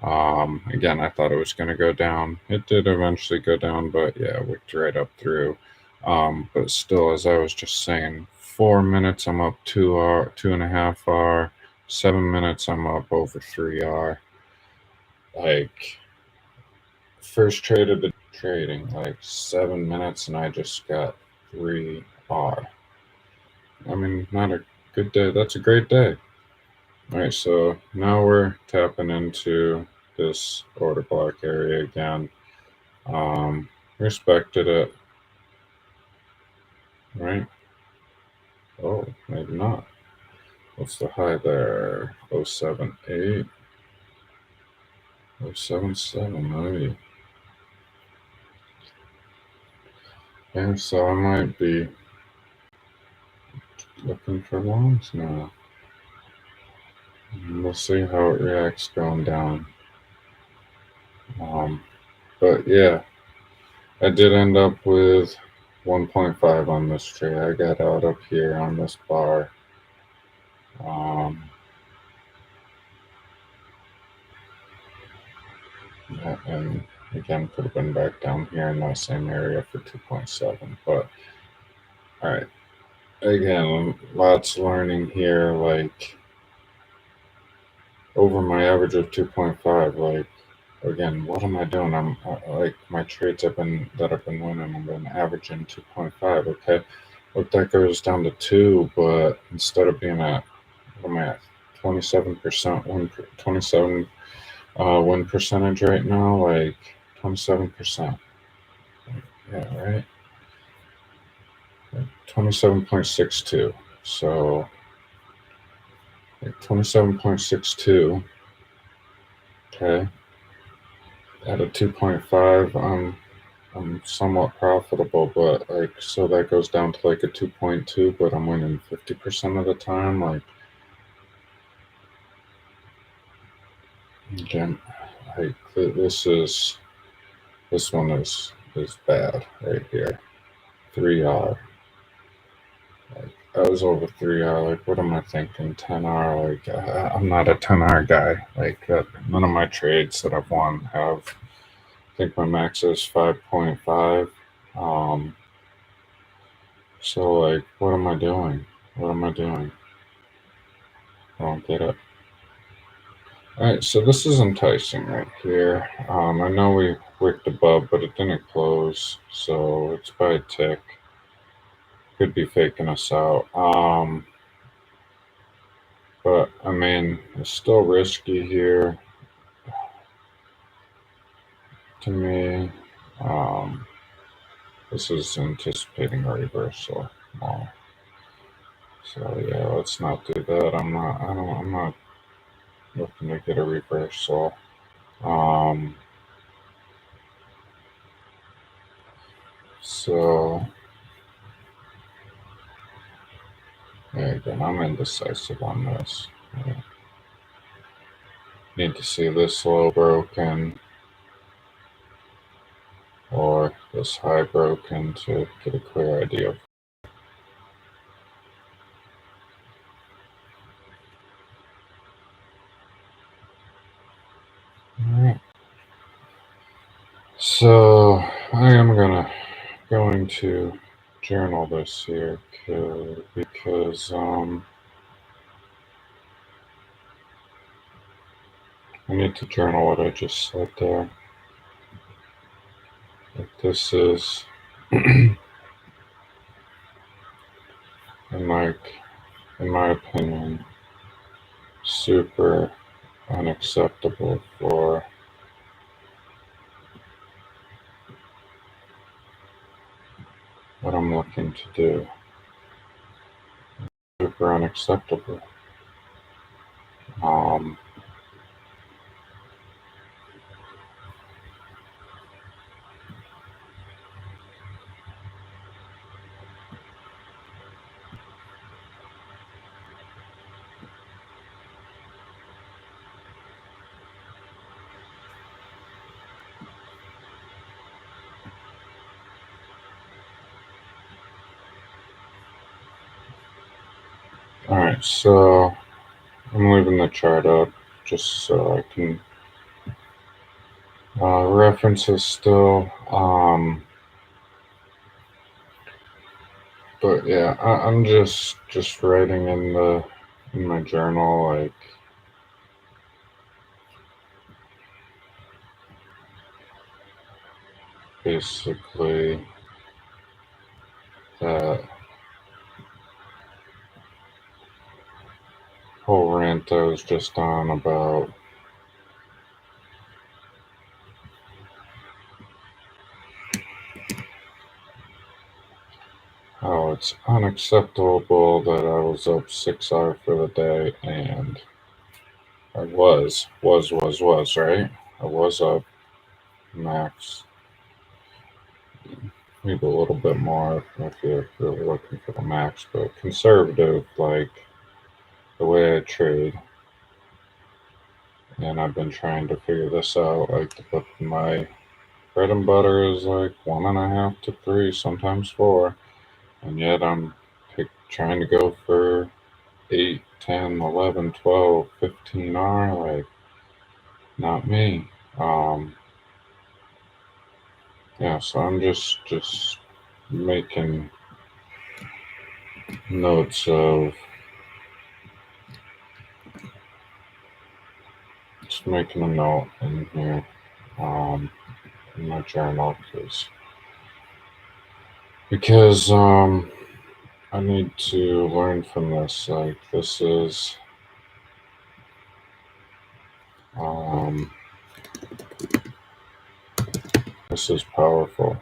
Again, I thought it was going to go down. It did eventually go down, but yeah, wicked right up through. But still, as I was just saying, 4 minutes I'm up 2R, 2.5R. 7 minutes I'm up over 3R. Like, first trade of the trading, like 7 minutes, and I just got 3R. I mean, not a good day. That's a great day. All right, so now we're tapping into this order block area again. Respected it, right? Oh, maybe not. What's the high there? 078, 077, maybe. Yeah, so I might be looking for longs now. We'll see how it reacts going down. But yeah, I did end up with 1.5 on this trade. I got out up here on this bar. And again, could have been back down here in that same area for 2.7. But all right, again, lots learning here. Like, over my average of 2.5. Like, again, what am I doing? I'm like, my trades I've been winning, I've been averaging 2.5. Okay, look, that goes down to 2, but instead of being at, what am I at, 27% 27 win percentage right now, like 27%. Yeah, right. 27.62. So like 27.62. Okay. At a 2.5 on I'm somewhat profitable, but like, so that goes down to like a 2.2, but I'm winning 50% of the time. Like, again, like this one is bad right here. 3R. Like, I was over 3R. Like, what am I thinking? 10R. Like, I'm not a 10R guy. Like, none of my trades that I've won have. I think my max is 5.5. So, like, what am I doing? What am I doing? I don't get it. Alright, so this is enticing right here. I know we wicked above, but it didn't close, so it's by a tick. Could be faking us out. But I mean, it's still risky here to me. This is anticipating a reversal. So yeah, let's not do that. I'm not looking to get a reversal. So yeah, again, I'm indecisive on this. Need to see this low broken or this high broken to get a clear idea. Alright. So I am going to journal this here because I need to journal what I just said there. Like, this is in my opinion, super unacceptable for what I'm looking to do. Super unacceptable. Alright, so I'm leaving the chart up just so I can references still. But yeah, I'm just writing in my journal, like, basically that whole rant I was just on about how it's unacceptable that I was up 6R for the day, and I was right. I was up max, maybe a little bit more if you're really looking for the max, but conservative, like the way I trade. And I've been trying to figure this out. Like, my bread and butter is like 1.5 to 3, sometimes 4, and yet I'm trying to go for 8, 10, 11, 12, 15R. Like, not me. Yeah, so I'm just making notes of just making a note in here, in my journal, because I need to learn from this. Like, this is powerful.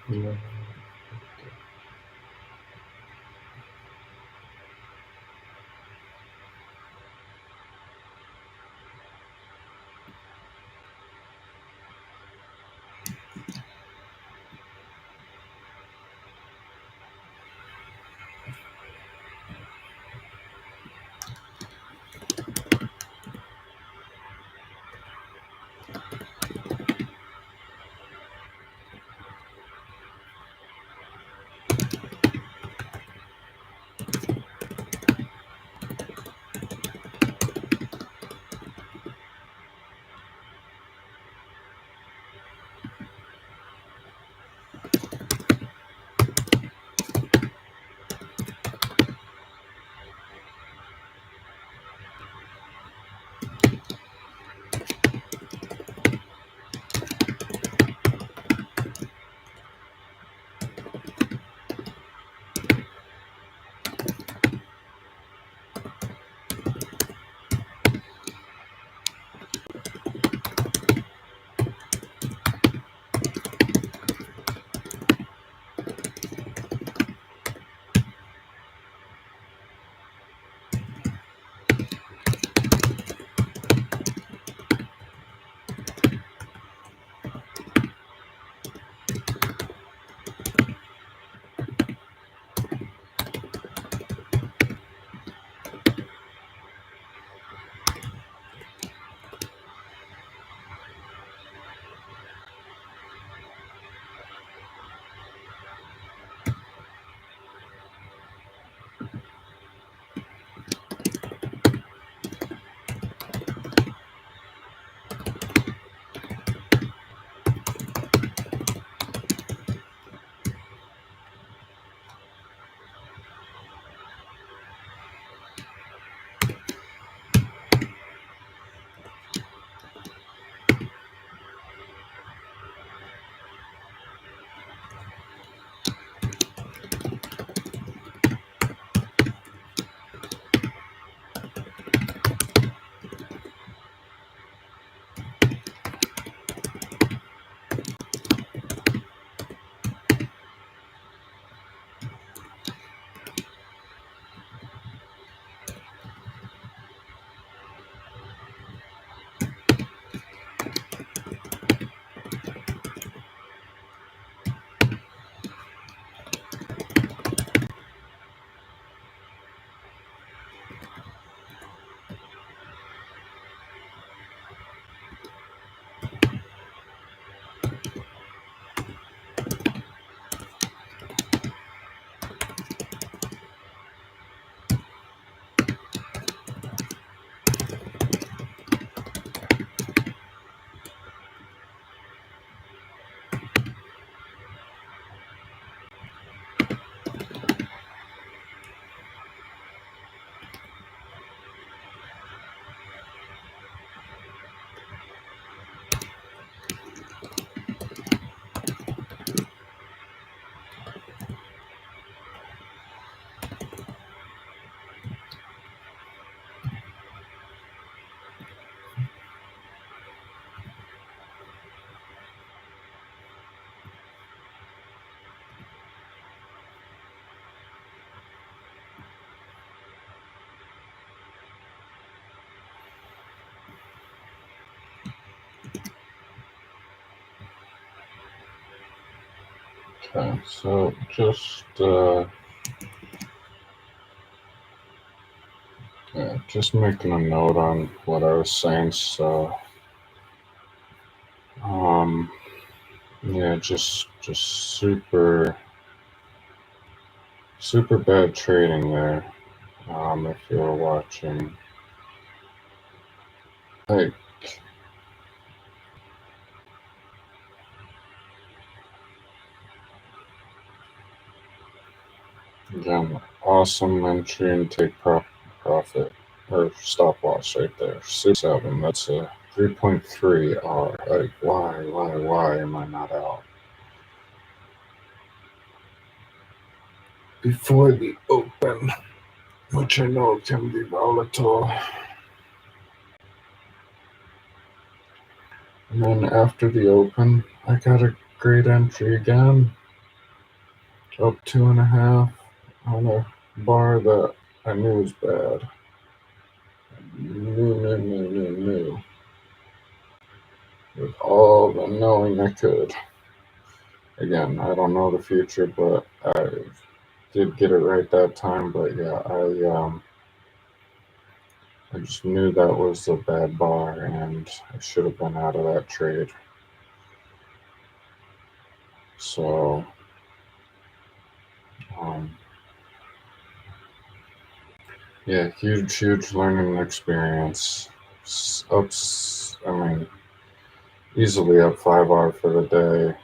Yeah. Okay, so just making a note on what I was saying. So, um, yeah, just super bad trading there. If you were watching, like, again, awesome entry and take profit or stop loss right there. 6.7. That's a 3.3 R. Like, why am I not out before the open, which I know can be volatile. And then after the open, I got a great entry again. up 2.5 on a bar that I knew was bad. Knew. With all the knowing I could. Again, I don't know the future, but I did get it right that time. But yeah, I just knew that was a bad bar, and I should have been out of that trade. So, um, yeah, huge learning experience. Ups, I mean, easily up 5R for the day.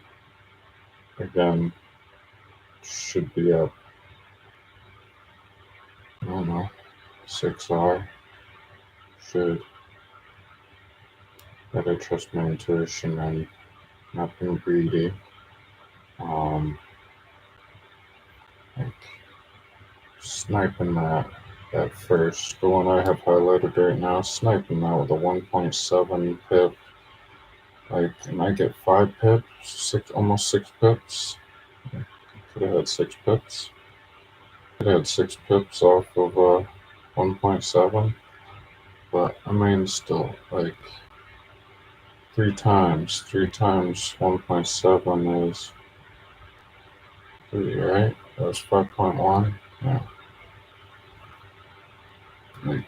Again, should be up, I don't know, 6R. Should. Better trust my intuition and not being greedy. Um, like sniping that first, the one I have highlighted right now, sniping that with a 1.7 pip. Like, can I get 5 pips? Almost 6 pips. Could have had 6 pips. Could have had 6 pips off of 1.7. But I mean, still, like, three times 1.7 is 3, right? That's 5.1. Yeah. Like,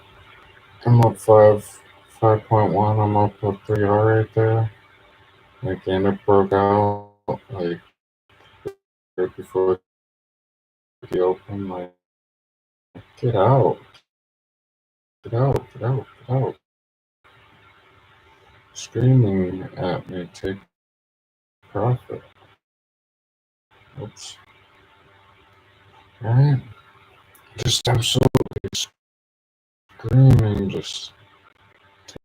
I'm up 5.1. I'm up with 3R right there. Like, and it broke out like right before the open. Like, get out, get out. Screaming at me, take profit. Oops. Right? Just absolutely screaming, just.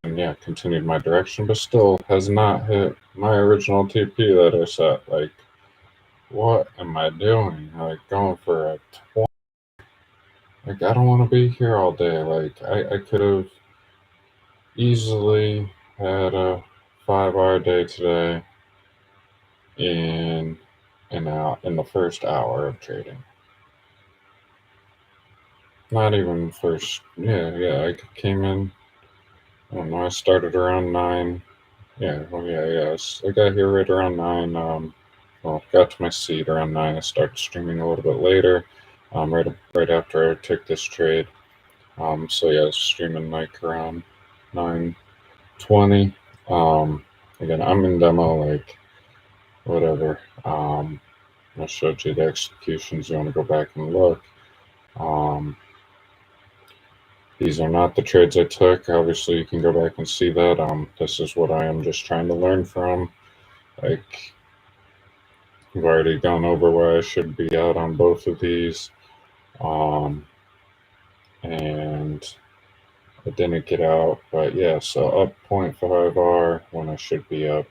And yeah, continued my direction, but still has not hit my original TP that I set. Like, what am I doing? Like, going for a 20. Like, I don't want to be here all day. Like, I could have easily had a 5-hour day today in in the first hour of trading. Not even first. Yeah. I came in. I don't know. I started around 9. Yeah. Well, yeah. I got here right around 9. Well, got to my seat around 9. I started streaming a little bit later. Right after I took this trade. So yeah, I was streaming like around 9:20. Again, I'm in demo, like whatever. I showed you the executions. You want to go back and look. Um, these are not the trades I took. Obviously, you can go back and see that. This is what I am just trying to learn from. Like, I've already gone over where I should be out on both of these. And I didn't get out. But yeah, so up 0.5R when I should be up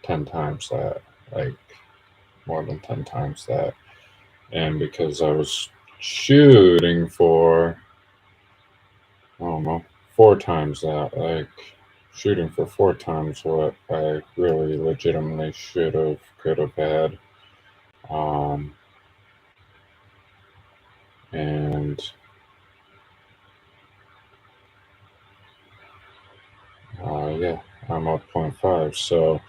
10 times that. Like, more than 10 times that. And because I was shooting for, I don't know, 4 times that, like shooting for 4 times what I really legitimately could have had. Um, and yeah, I'm up 0.5. So,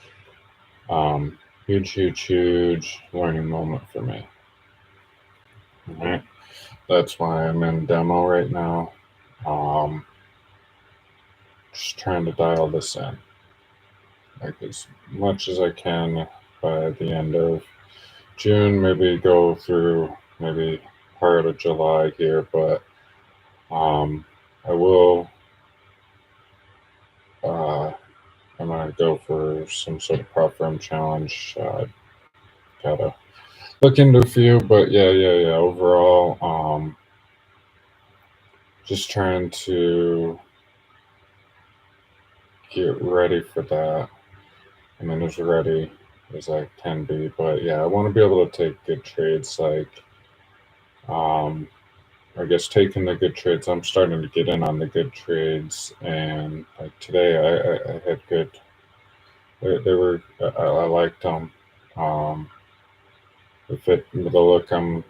huge learning moment for me. All right. That's why I'm in demo right now. Um, just trying to dial this in, like as much as I can by the end of June, maybe go through maybe part of July here, but I will. Uh, I'm gonna go for some sort of prop firm challenge. Gotta look into a few, but yeah. Overall, just trying to get ready for that. I mean, it's ready as I can be, but yeah, I want to be able to take good trades. Like, um, I guess taking the good trades. I'm starting to get in on the good trades, and like today, I had good. They were I liked them. Um, fit the look I'm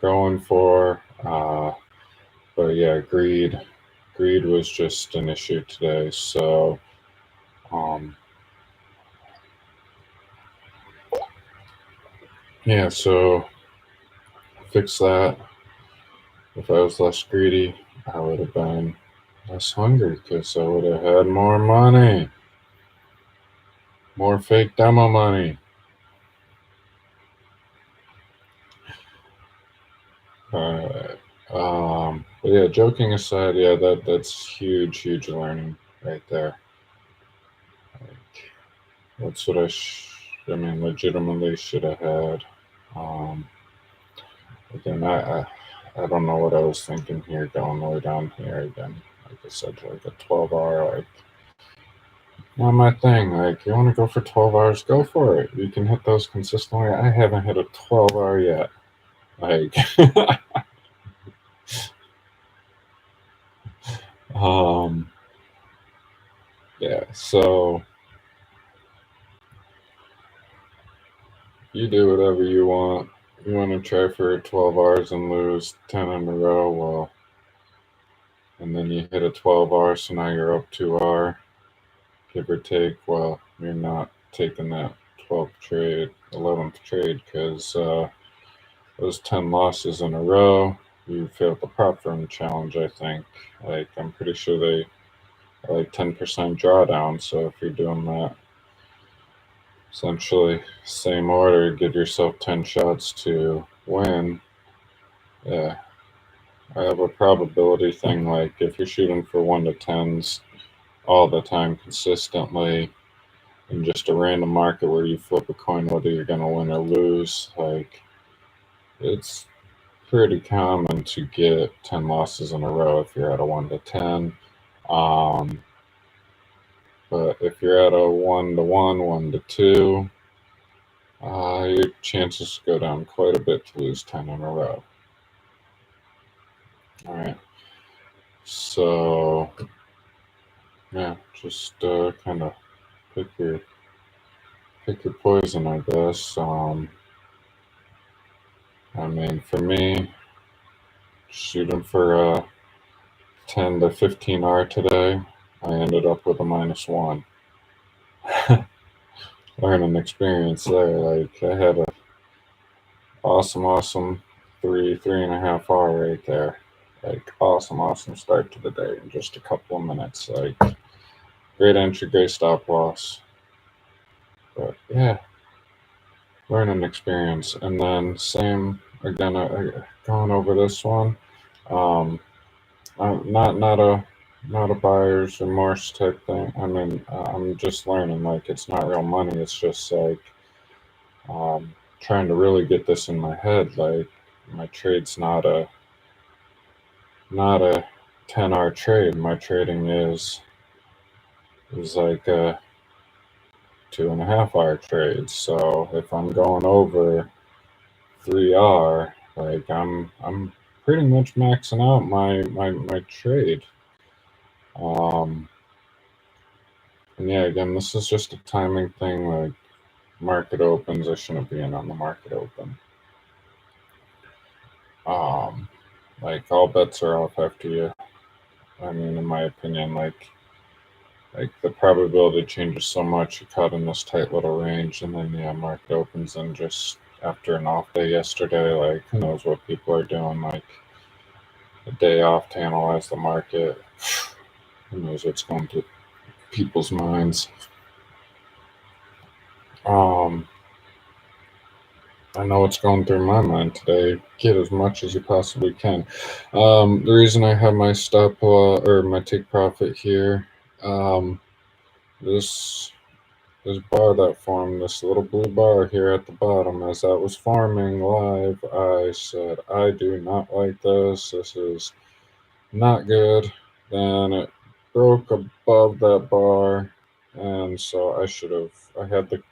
going for. But yeah, greed was just an issue today. So yeah, so fix that. If I was less greedy, I would have been less hungry because I would have had more money, more fake demo money. But yeah, joking aside, yeah, that's huge learning right there. Like, that's what I mean, legitimately should have had. Um, again, I don't know what I was thinking here, going way down here again. Like I said, like a 12 hour, like not my thing. Like you want to go for 12 hours, go for it. You can hit those consistently. I haven't hit a 12 hour yet. Like, um, yeah. So you do whatever you want. You want to try for 12 hours and lose 10 in a row, well, and then you hit a 12 hour, so now you're up 2 hour, give or take. Well, you're not taking that 12th trade, 11th trade, because those 10 losses in a row, you failed the prop firm challenge, I think. Like, I'm pretty sure they are like 10% drawdown, so if you're doing that, essentially, same order, give yourself 10 shots to win. Yeah, I have a probability thing, like if you're shooting for 1 to 10s all the time consistently in just a random market where you flip a coin whether you're going to win or lose, like it's pretty common to get 10 losses in a row if you're at a 1 to 10. Um, but if you're at a 1 to 1, 1 to 2, your chances go down quite a bit to lose 10 in a row. All right. So, yeah, just kind of pick your poison, I guess. I mean, for me, shooting for a 10 to 15 R today, I ended up with a -1. Learning experience there. Like I had a awesome 3.5 hour right there. Like awesome start to the day in just a couple of minutes. Like great entry, great stop loss. But yeah, learning experience. And then same again, going over this one. Um, not a buyer's remorse type thing. I mean, I'm just learning. Like it's not real money. It's just like trying to really get this in my head. Like my trade's not a 10 hour trade. My trading is like a 2.5 hour trade. So if I'm going over 3 R, like I'm pretty much maxing out my trade. Um, and yeah, again, this is just a timing thing. Like market opens, I shouldn't be in on the market open. Um, like all bets are off after you. I mean, in my opinion, like the probability changes so much. You caught in this tight little range, and then yeah, market opens, and just after an off day yesterday, like who knows what people are doing? Like a day off to analyze the market. Who knows what's going through people's minds? Um, I know what's going through my mind today. Get as much as you possibly can. The reason I have my stop or my take profit here, um, this bar that formed, this little blue bar here at the bottom, as that was forming live, I said I do not like this. This is not good. Then it broke above that bar, and so I should have. I had the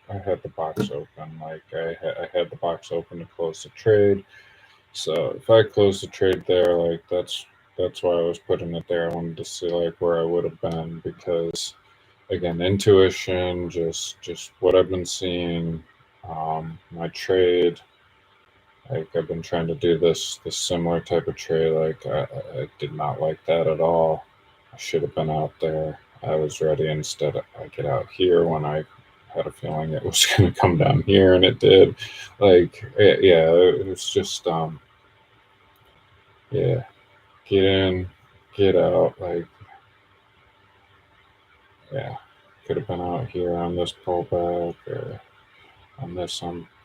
box open. Like I had the box open to close the trade. So if I closed the trade there, like that's why I was putting it there. I wanted to see like where I would have been because again, intuition, just what I've been seeing, my trade. Like I've been trying to do this similar type of trade. Like I did not like that at all. I should have been out there. I was ready. Instead, I get out here when I had a feeling it was going to come down here, and it did. Like yeah, it was just yeah, get in, get out. Like yeah, could have been out here on this pullback or on this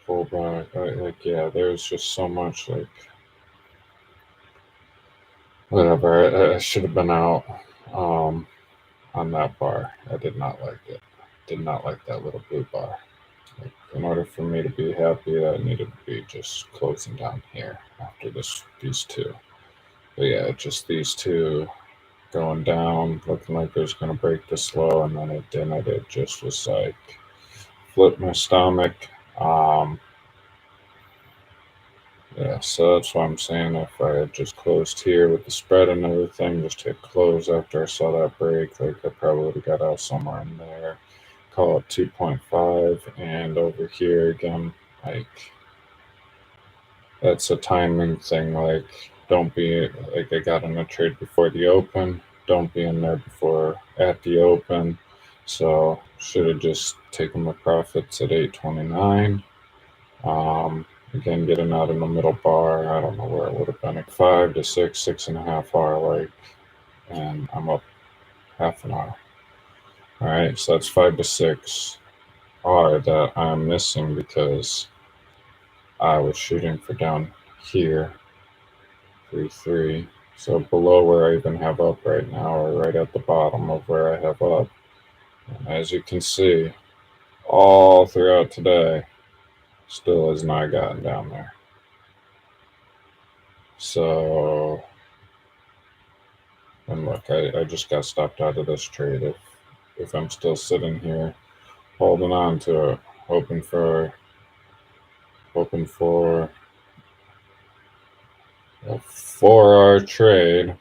pullback. Like yeah, there's just so much like whatever. I should have been out on that bar. I did not like it. Did not like that little blue bar. Like, in order for me to be happy, that needed to be just closing down here after these two. But yeah, just these two going down, looking like it was going to break this low, and then it didn't. It just was like flip my stomach. Um, yeah, so that's why I'm saying if I had just closed here with the spread and everything, just hit close after I saw that break, like I probably would have got out somewhere in there. Call it 2.5, and over here again, like that's a timing thing. Like, don't be like I got in a trade before the open. Don't be in there before at the open. So should have just taken my profits at 8.29. Again, getting out in the middle bar. I don't know where it would have been. Like 5 to 6, 6.5 hour. Like, and I'm up half an hour. All right, so that's 5 to 6 hour that I'm missing because I was shooting for down here, 3.3. So below where I even have up right now, or right at the bottom of where I have up. And as you can see, all throughout today, still has not gotten down there. So, and look, I just got stopped out of this trade. If I'm still sitting here, holding on to it, hoping for a 4 hour trade.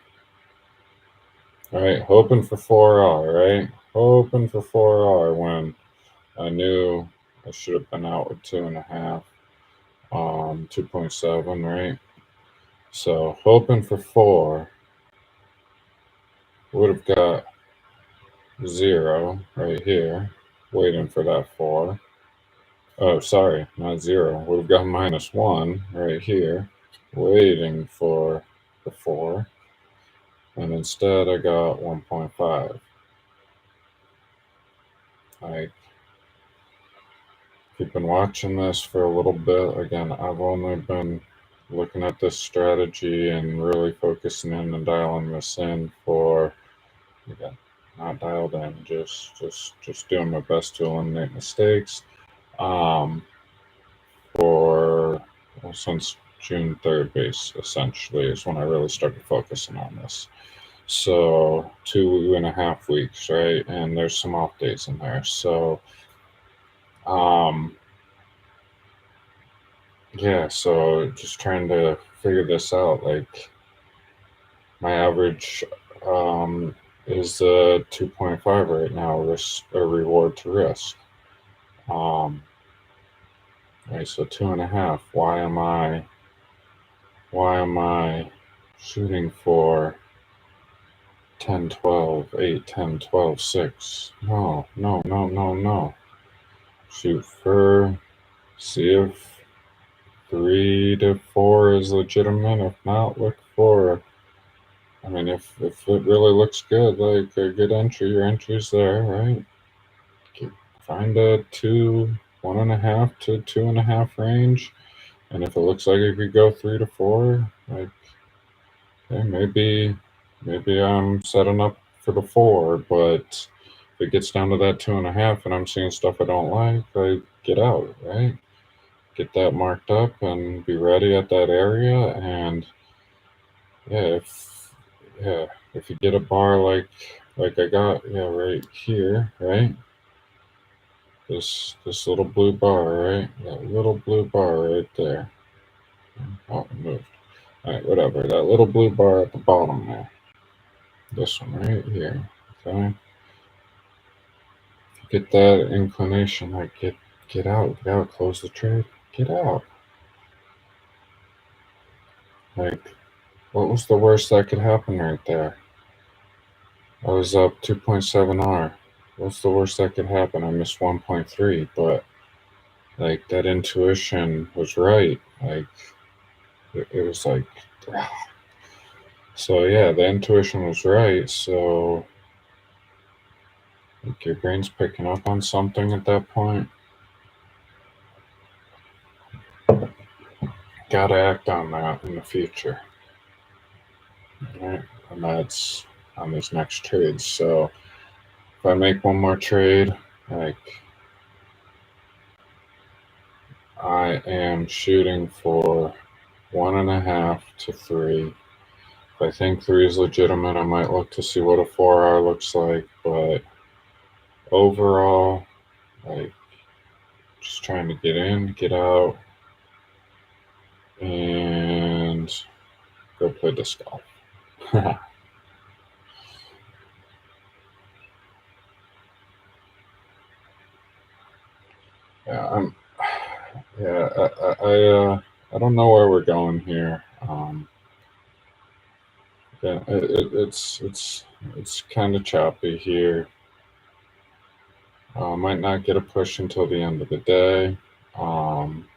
Right, hoping for 4 hour, right? Hoping for 4 hour when I knew I should have been out with 2.5, 2.7, right? So hoping for 4 would have got 0 right here, waiting for that 4. Oh, sorry, not 0. Would have got -1 right here, waiting for the 4. And instead I got 1.5. Like, if you've been watching this for a little bit, again, I've only been looking at this strategy and really focusing in and dialing this in for, again, not dialed in, just doing my best to eliminate mistakes. For since June 3rd base, essentially, is when I really started focusing on this. So 2.5 weeks, right? And there's some off days in there. So yeah, so just trying to figure this out. Like my average is 2.5 right now, risk or reward to risk. Right, so 2.5. Why am I shooting for 10, 12, 8, 10, 12, 6? No, no, no, no, no. Shoot for, see if 3 to 4 is legitimate. If not, look for, I mean, if it really looks good, like a good entry, your entry's there, right? Find a 1.5 to 2.5 range. And if it looks like it could go 3 to 4, like, okay, maybe I'm setting up for the 4, but if it gets down to that 2.5 and I'm seeing stuff I don't like, I get out, right? Get that marked up and be ready at that area. And yeah, if you get a bar like I got, yeah, right here, right? This little blue bar, right? That little blue bar right there. Oh, it moved. All right, whatever. That little blue bar at the bottom there. This one right here. Okay. If you get that inclination, like get out, close the trade, get out. Like, what was the worst that could happen right there? I was up 2.7 R. What's the worst that could happen? I missed 1.3, but like that intuition was right. Like it was like, so yeah, the intuition was right. So like your brain's picking up on something at that point. Gotta act on that in the future. Right? And that's on these next trades. So if I make one more trade, like I am shooting for 1.5 to 3. If I think 3 is legitimate, I might look to see what a 4R looks like. But overall, like just trying to get in, get out, and go play disc golf. Yeah, yeah, I don't know where we're going here. Yeah, it's kind of choppy here. Might not get a push until the end of the day. Um,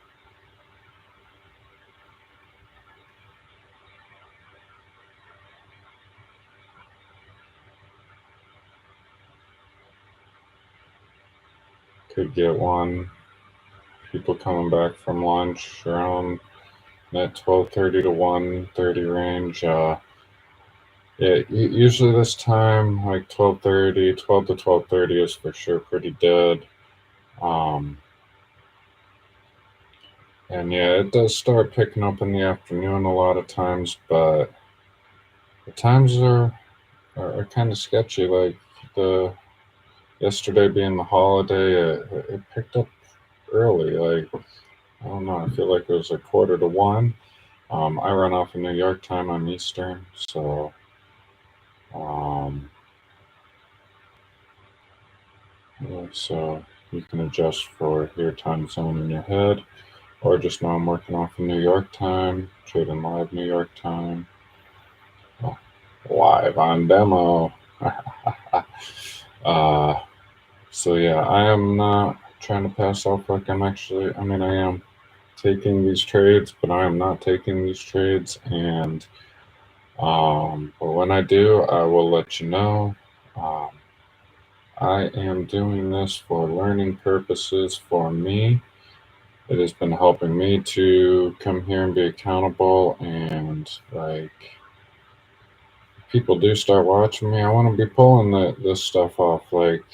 could get one. People coming back from lunch around that 12:30 to 1:30 range. Yeah, usually this time, like 12:30, 12 to 12:30 is for sure pretty dead. Um, and yeah, it does start picking up in the afternoon a lot of times, but the times are kind of sketchy. Like the yesterday being the holiday, it picked up early. Like I don't know, I feel like it was a quarter to 1. I run off of New York time on Eastern, so um, yeah, so you can adjust for your time zone in your head, or just know I'm working off of New York time, trading live New York time, oh, live on demo. uh, so yeah, I am not trying to pass off like I'm actually. I mean, I am taking these trades, but I am not taking these trades, and but when I do, I will let you know. Um, I am doing this for learning purposes for me. It has been helping me to come here and be accountable. And like people do start watching me, I want to be pulling this stuff off. Like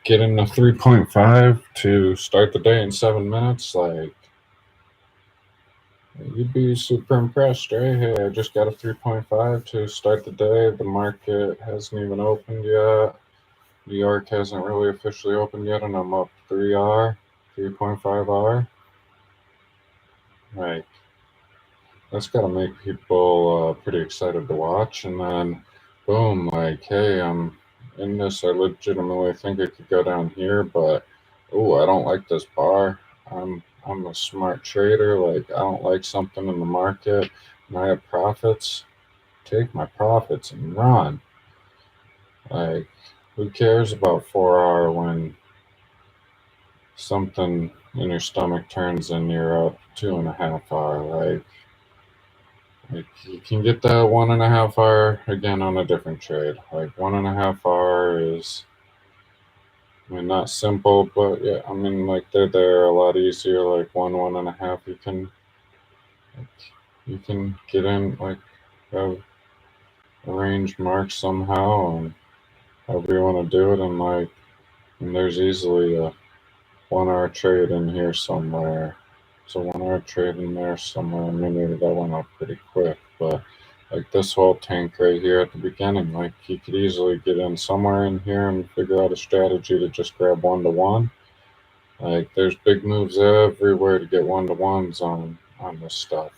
getting a 3.5 to start the day in 7 minutes. Like you'd be super impressed, right? Hey, I just got a 3.5 to start the day. The market hasn't even opened yet. New York hasn't really officially opened yet, and I'm up 3R, 3.5R. Like, that's got to make people pretty excited to watch. And then, boom, like, hey, I'm in this. I legitimately think it could go down here, but, oh, I don't like this bar. I'm a smart trader. Like, I don't like something in the market, and I have profits. Take my profits and run. Like, who cares about 4R when something in your stomach turns and you're up 2.5 hour. Like you can get that 1.5 hour again on a different trade. Like 1.5 hour is, I mean, not simple, but yeah, I mean, like they're there a lot easier. Like 1.5, like, you can get in like have a range mark somehow, and however you want to do it, and like, and there's easily a 1 hour trade in here somewhere. So 1 hour trade in there somewhere. Maybe that went up pretty quick, but like this whole tank right here at the beginning, like you could easily get in somewhere in here and figure out a strategy to just grab 1 to 1. Like there's big moves everywhere to get 1 to 1s on this stuff.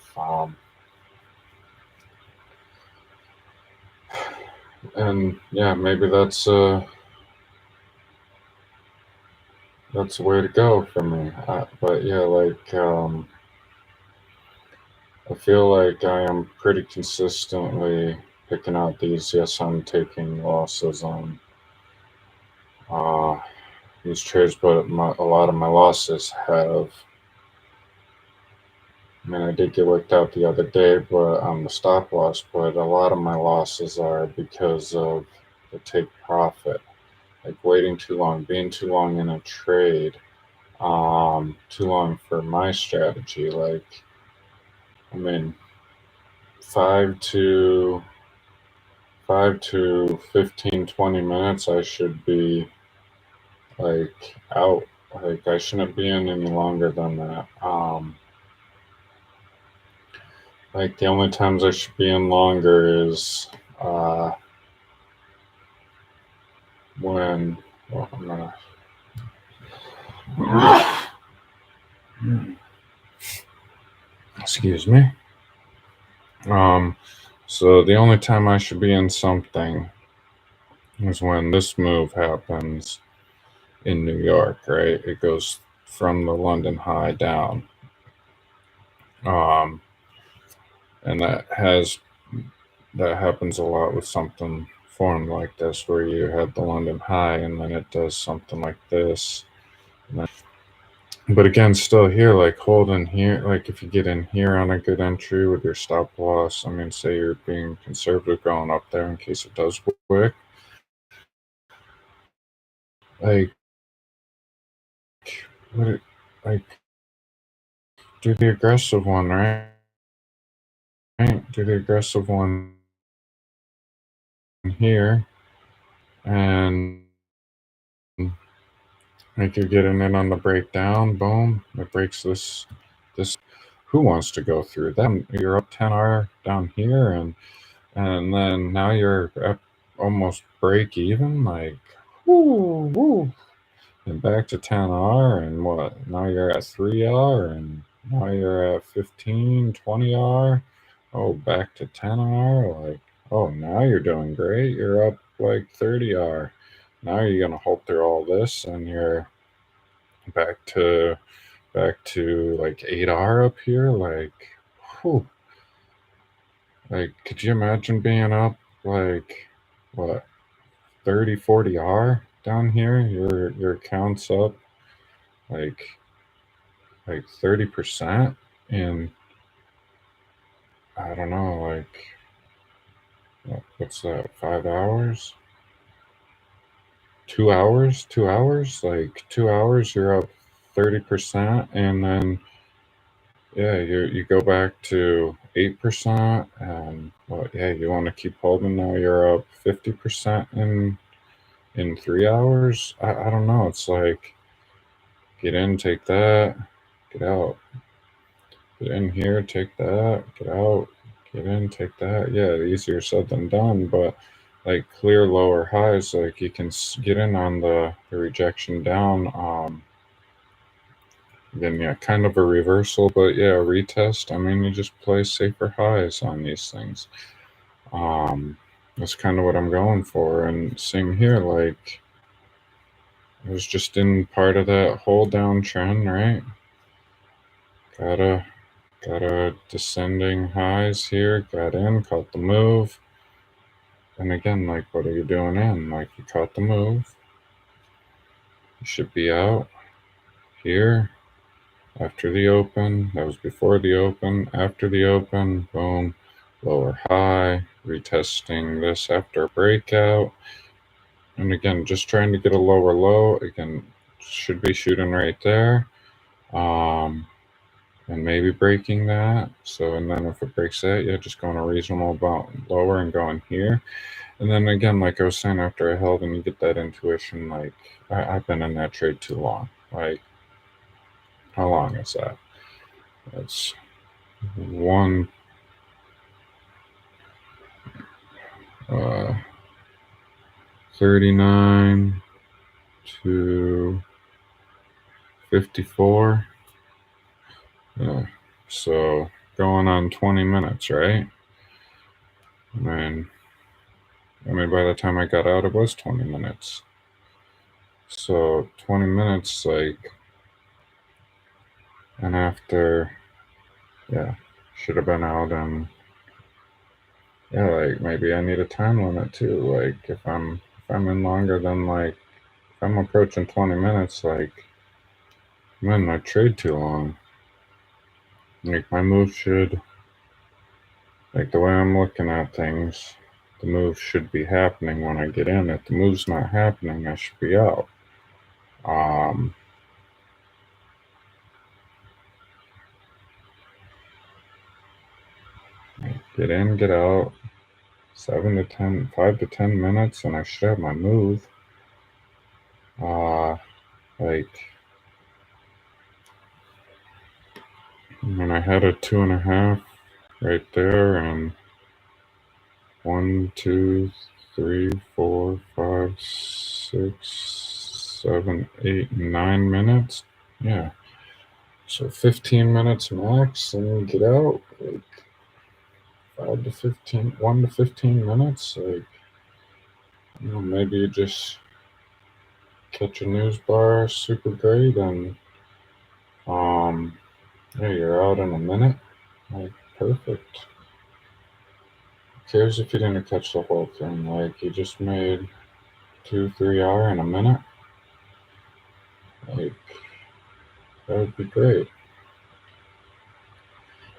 And yeah, maybe that's the way to go for me. But yeah, like I feel like I am pretty consistently picking out these. Yes, I'm taking losses on uh, these trades, but a lot of my losses have. I mean, I did get worked out the other day, but on the stop loss. But a lot of my losses are because of the take profit, like waiting too long, being too long in a trade, too long for my strategy. Like, I mean, 5 to 15, 20 minutes, I should be like out. Like I shouldn't be in any longer than that. Like the only times I should be in longer is uh, when. Well, I'm gonna. Excuse me. Um, so the only time I should be in something is when this move happens in New York, right? It goes from the London high down. Um, and that happens a lot with something formed like this, where you have the London high and then it does something like this. But again, still here, like holding here, like if you get in here on a good entry with your stop loss, I mean, say you're being conservative going up there in case it does wick, like, what, like, do the aggressive one, right? Do the aggressive one here, and like you're getting in on the breakdown, boom, it breaks this. Who wants to go through that? You're up 10R down here, and then now you're at almost break even, like, whoo, and back to 10R, and what? Now you're at 3R, and now you're at 15, 20R. Oh, back to 10R, like, oh, now you're doing great. You're up like 30R. Now you're gonna hold through all this, and you're back to like 8R up here, like, whew. Like, could you imagine being up like what 30, 40R down here? Your account's up like 30%, and I don't know, like what's that? 5 hours? 2 hours? 2 hours? Like 2 hours, you're up 30%, and then yeah, you go back to 8%, and well, yeah, you want to keep holding. Now you're up 50% in 3 hours. I don't know. It's like get in, take that, get out. Get in here, take that, get out. Get in, take that. Yeah, easier said than done, but like clear lower highs, like you can get in on the rejection down. Then yeah, kind of a reversal, but yeah, retest. I mean, you just play safer highs on these things. That's kind of what I'm going for. And same here, like I was just in part of that hold down trend, right? Got a descending highs here. Got in, caught the move. And again, like, what are you doing in? Like, you caught the move. You should be out here after the open. That was before the open. After the open, boom, lower high. Retesting this after a breakout. And again, just trying to get a lower low. Again, should be shooting right there. And maybe breaking that. So, and then if it breaks that, yeah, just going a reasonable amount lower and going here. And then again, like I was saying, after I held and you get that intuition, like I've been in that trade too long. Like, how long is that? That's 139 to 54. Yeah. So going on 20 minutes, right? I mean, by the time I got out, it was 20 minutes. So 20 minutes, like, and after, yeah, should have been out. And yeah, like maybe I need a time limit too. Like if I'm in longer than like if I'm approaching 20 minutes, like I'm in my trade too long. Like my move should, like the way I'm looking at things, the move should be happening when I get in. If the move's not happening, I should be out. Um, get in, get out, 5 to 10 minutes, and I should have my move. Uh, like, and I had a 2.5 right there, and 1, 2, 3, 4, 5, 6, 7, 8, 9 minutes. Yeah. So 15 minutes max and get out. Like 5 to 15, 1 to 15 minutes. Like, maybe you just catch a news bar super great and yeah, you're out in a minute. Like, perfect. Who cares if you didn't catch the whole thing? Like, you just made 2, 3 hour in a minute. Like, that would be great.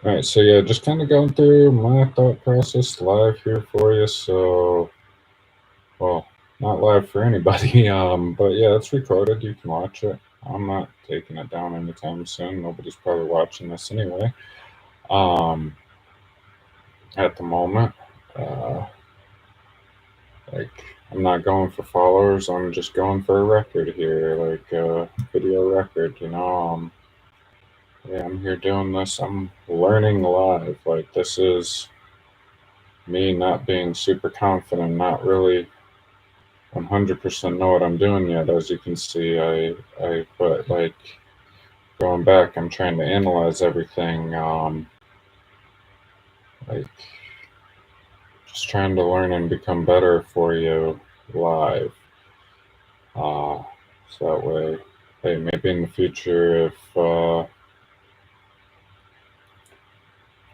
All right, so yeah, just kind of going through my thought process live here for you. So, well, not live for anybody, but yeah, it's recorded. You can watch it. I'm not taking it down anytime soon. Nobody's probably watching this anyway. Um, at the moment, uh, like I'm not going for followers. I'm just going for a record here, like a video record. Yeah, I'm here doing this. I'm learning live. Like this is me not being super confident, not really 100% know what I'm doing yet. As you can see, but like going back, I'm trying to analyze everything. Like just trying to learn and become better for you live. So that way, hey, maybe in the future, if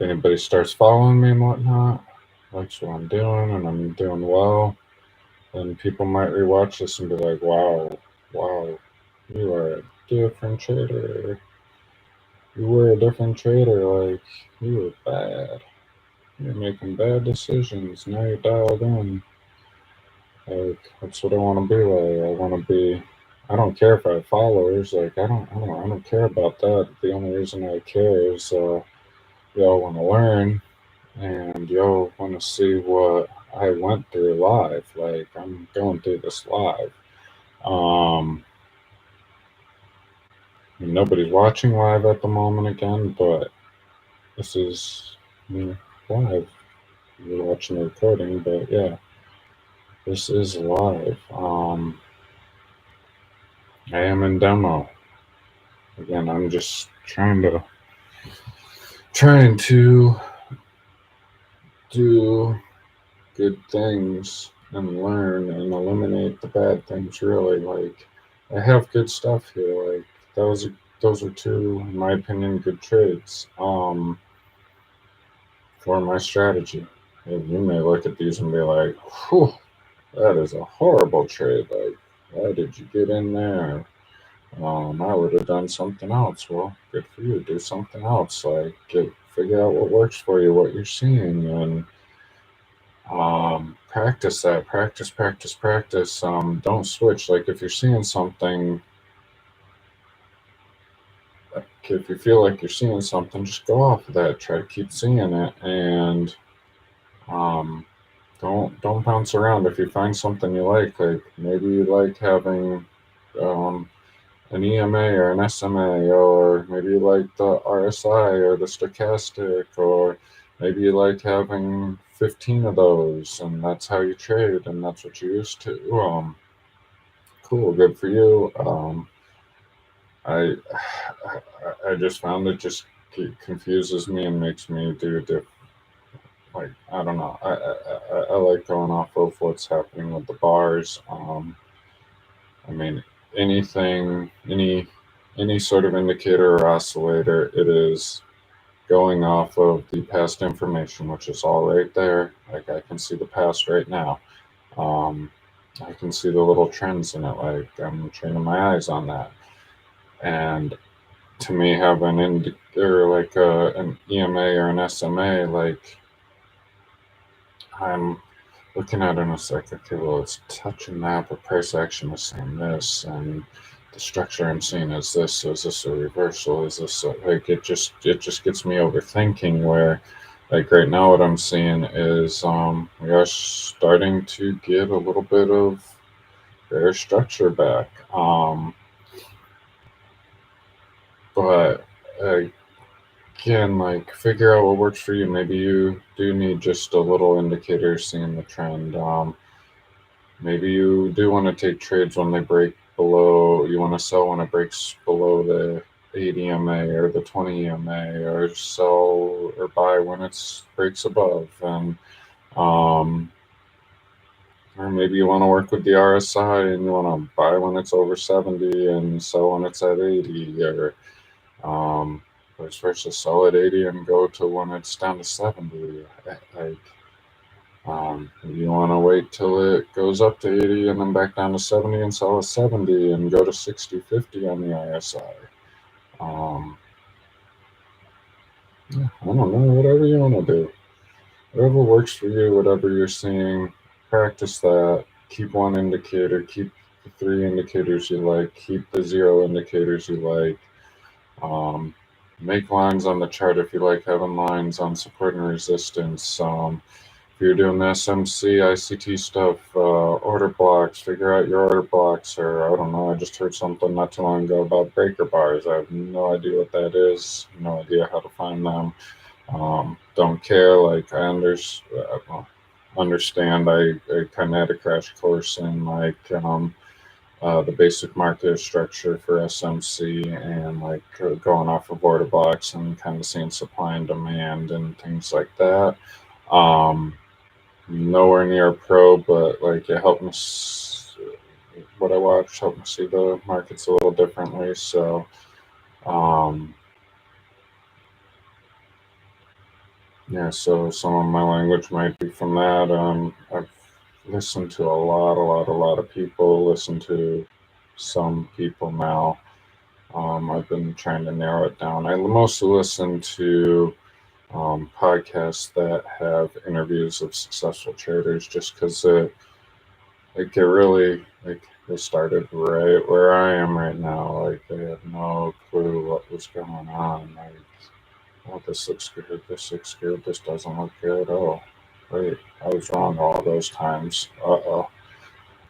anybody starts following me and whatnot, likes what I'm doing and I'm doing well, then people might rewatch this and be like, wow, you are a different trader. You were a different trader. Like, you were bad. You're making bad decisions. Now you're dialed in. Like, that's what I want to be like. I want to be. I don't care if I have followers. Like, I don't care about that. The only reason I care is y'all want to learn and y'all want to see what I went through live. Like, I'm going through this live. Um, Nobody's watching live at the moment again, but this is live. You're watching the recording, but yeah, this is live. I am in demo. Again, I'm just trying to do good things and learn and eliminate the bad things. Really, like I have good stuff here. Like those are two, in my opinion, good trades. For my strategy. And you may look at these and be like, "Whew, that is a horrible trade. Like, why did you get in there? I would have done something else." Well, good for you. Do something else. Like, figure out what works for you, what you're seeing, and practice that. Practice, practice, practice. Don't switch. Like, if you're seeing something, like, if you feel like you're seeing something, just go off of that. Try to keep seeing it, and um, don't bounce around. If you find something you like maybe you like having um, an EMA or an SMA, or maybe you like the RSI or the stochastic, or maybe you like having 15 of those, and that's how you trade, and that's what you're used to. Cool, good for you. I I just found it just confuses me and makes me do different. Like I don't know. I like going off of what's happening with the bars. I mean, anything, any sort of indicator or oscillator, it is going off of the past information, which is all right there. Like I can see the past right now. I can see the little trends in it. Like I'm training my eyes on that. And to me, have or like an EMA or an SMA, like I'm looking at it and it's like, okay, well, it's touching that, but price action is saying this, and the structure I'm seeing is this. So is this a reversal? Is this like it just gets me overthinking? Where, like right now, what I'm seeing is we are starting to get a little bit of bear structure back. But again, like figure out what works for you. Maybe you do need just a little indicator seeing the trend. Maybe you do want to take trades when they break below, you want to sell when it breaks below the 80 MA or the 20 MA, or sell or buy when it breaks above. And, or maybe you want to work with the RSI and you want to buy when it's over 70 and sell when it's at 80, or vice versa, sell at 80 and go to when it's down to 70. Like, you want to wait till it goes up to 80 and then back down to 70 and sell at 70 and go to 60, 50 on the RSI. Yeah, I don't know, whatever you want to do. Whatever works for you, whatever you're seeing, practice that. Keep one indicator, keep the 3 indicators you like, keep the 0 indicators you like. Make lines on the chart if you like having lines on support and resistance. If you're doing the SMC, ICT stuff, order blocks, figure out your order blocks, or I don't know, I just heard something not too long ago about breaker bars. I have no idea what that is, no idea how to find them. Don't care, like understand, I kind of had a crash course in like the basic market structure for SMC and like going off of order blocks and kind of seeing supply and demand and things like that. Nowhere near pro, but like it helped me. What I watched helped me see the markets a little differently. So, yeah. So some of my language might be from that. I've listened to a lot of people. Listen to some people now. I've been trying to narrow it down. I mostly listen to podcasts that have interviews of successful traders, just because it really they started right where I am right now. Like they had no clue what was going on. Like, oh, this looks good. This looks good. This doesn't look good. Oh, wait, I was wrong all those times. Uh-oh.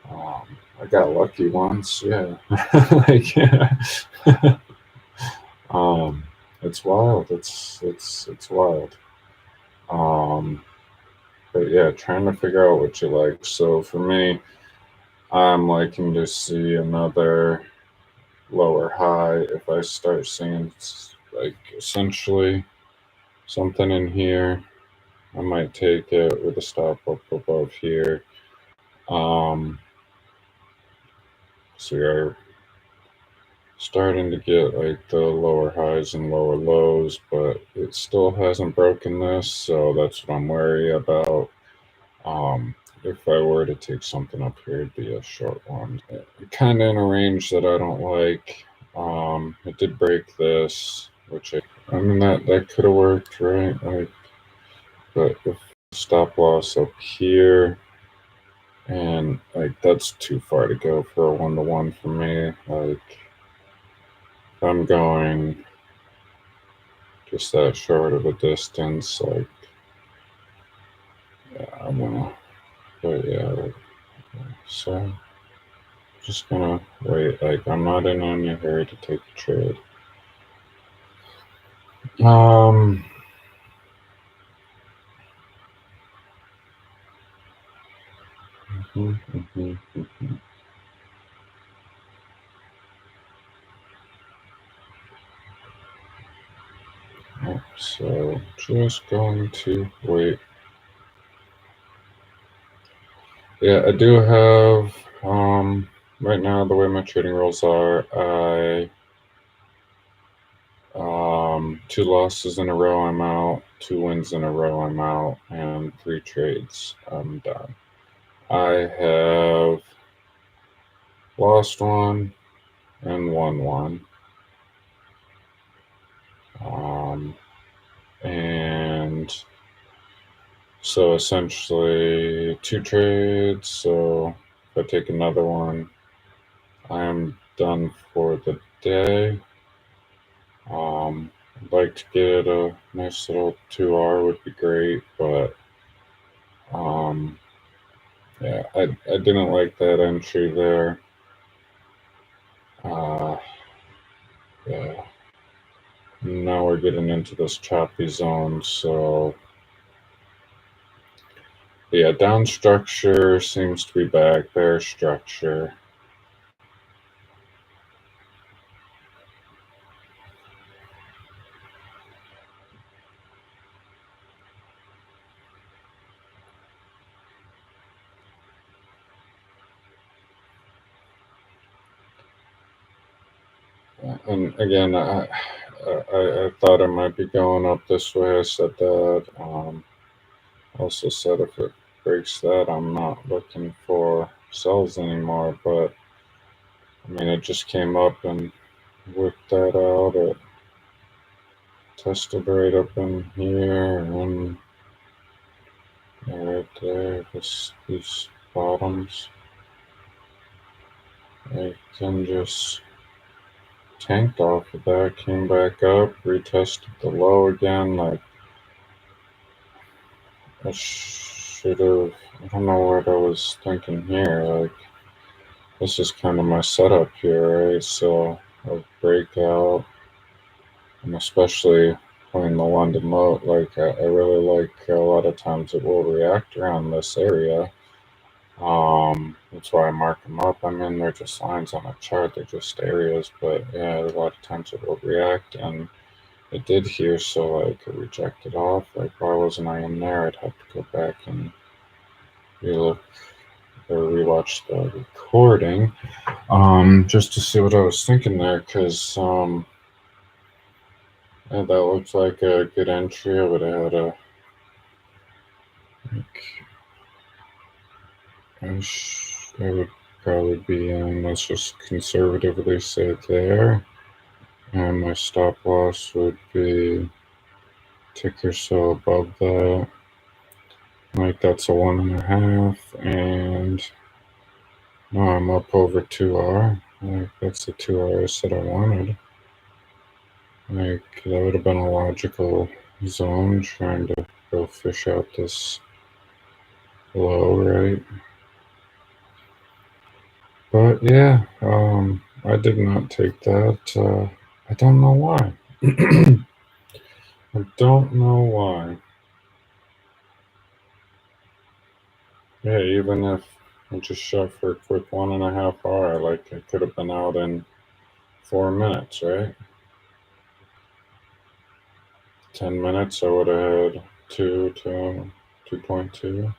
I got lucky once. Yeah. Like, yeah. um, it's wild. It's wild. Um, but yeah, trying to figure out what you like. So for me, I'm liking to see another lower high. If I start seeing like essentially something in here, I might take it with a stop up above here. So you're starting to get like the lower highs and lower lows, but it still hasn't broken this, so that's what I'm wary about. If I were to take something up here, it'd be a short one. Kind of in a range that I don't like. It did break this, which I mean that could have worked, right? Like, but if stop loss up here, and like that's too far to go for a 1-to-1 for me. Like, if I'm going just that short of a distance, like, yeah, I'm gonna, but yeah, like, so just gonna wait. Like, I'm not in any hurry to take a trade. Um, mhm, mhm, mhm. So just going to wait. Yeah, I do have right now the way my trading rules are, I 2 losses in a row, I'm out. 2 wins in a row, I'm out. And 3 trades, I'm done. I have lost 1 and won 1. And so essentially 2 trades. So if I take another one, I am done for the day. I'd like to get a nice little 2R would be great, but yeah, I didn't like that entry there. Yeah. Now we're getting into this choppy zone, so yeah, down structure seems to be back, bear structure. And again, I thought it might be going up this way. I said that. Also said if it breaks that, I'm not looking for sells anymore. But I mean, it just came up and worked that out. It tested right up in here and right there. These bottoms, I can just tanked off of that, came back up, retested the low again. Like I should have. I don't know what I was thinking here. Like this is kind of my setup here, right? So a breakout, and especially playing the London low. Like I really like a lot of times it will react around this area. That's why I mark them up. I mean, they're just lines on a chart. They're just areas, but yeah, a lot of times it will react, and it did here. So like it rejected off. Like why wasn't I in there? I'd have to go back and relook or rewatch the recording, just to see what I was thinking there, because yeah, that looks like a good entry. I would have had a like, I would probably be in. Let's just conservatively say there. And my stop loss would be tick or so above that. Like that's a 1.5, and now I'm up over 2R. Like that's the 2R I said I wanted. Like that would have been a logical zone trying to go fish out this low, right? But yeah, I did not take that. I don't know why. I don't know why. Yeah, even if I just shot for a quick 1.5 hour, like I could have been out in 4 minutes, right? 10 minutes, I would have had 2.2.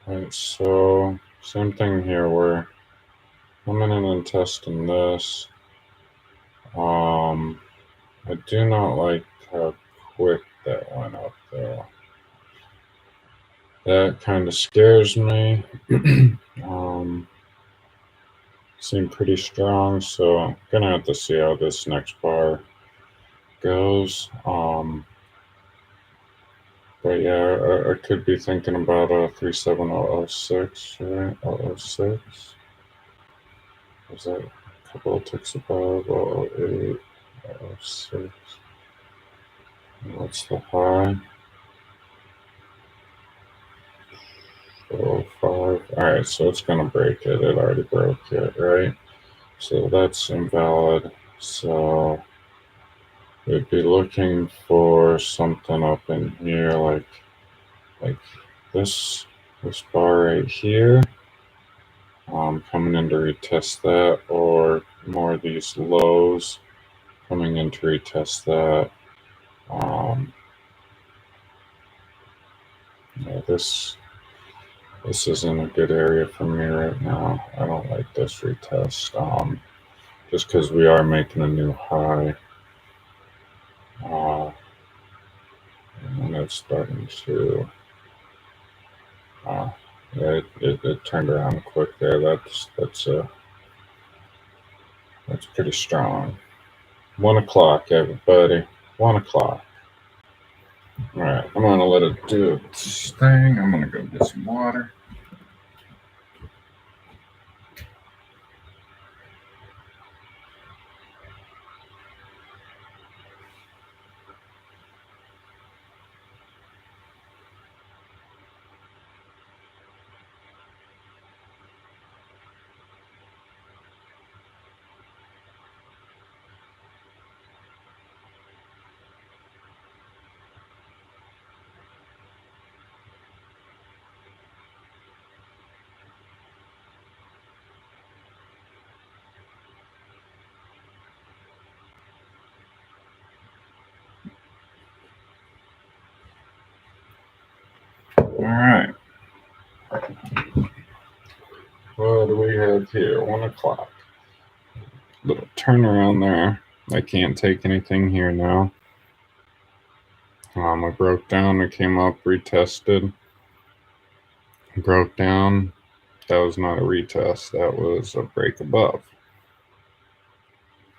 Right, so same thing here. We're coming in and testing this. I do not like how quick that went up though. That kind of scares me. Seemed pretty strong, so I'm gonna have to see how this next bar goes. But yeah, I could be thinking about a 37006, right? 006. Was that a couple of ticks above? 008, 006. What's the high? 005. Alright, so it's gonna break it. It already broke it, right? So that's invalid. So we'd be looking for something up in here like this bar right here. Coming in to retest that, or more of these lows coming in to retest that. Yeah, this isn't a good area for me right now. I don't like this retest. Just because we are making a new high. it's starting to, it turned around quick there. That's pretty strong. 1 o'clock, everybody. 1 o'clock. All right, I'm gonna let it do its thing. I'm gonna go get some water. All right. What do we have here? 1 o'clock. Little turnaround there. I can't take anything here now. I broke down. I came up, retested. Broke down. That was not a retest. That was a break above.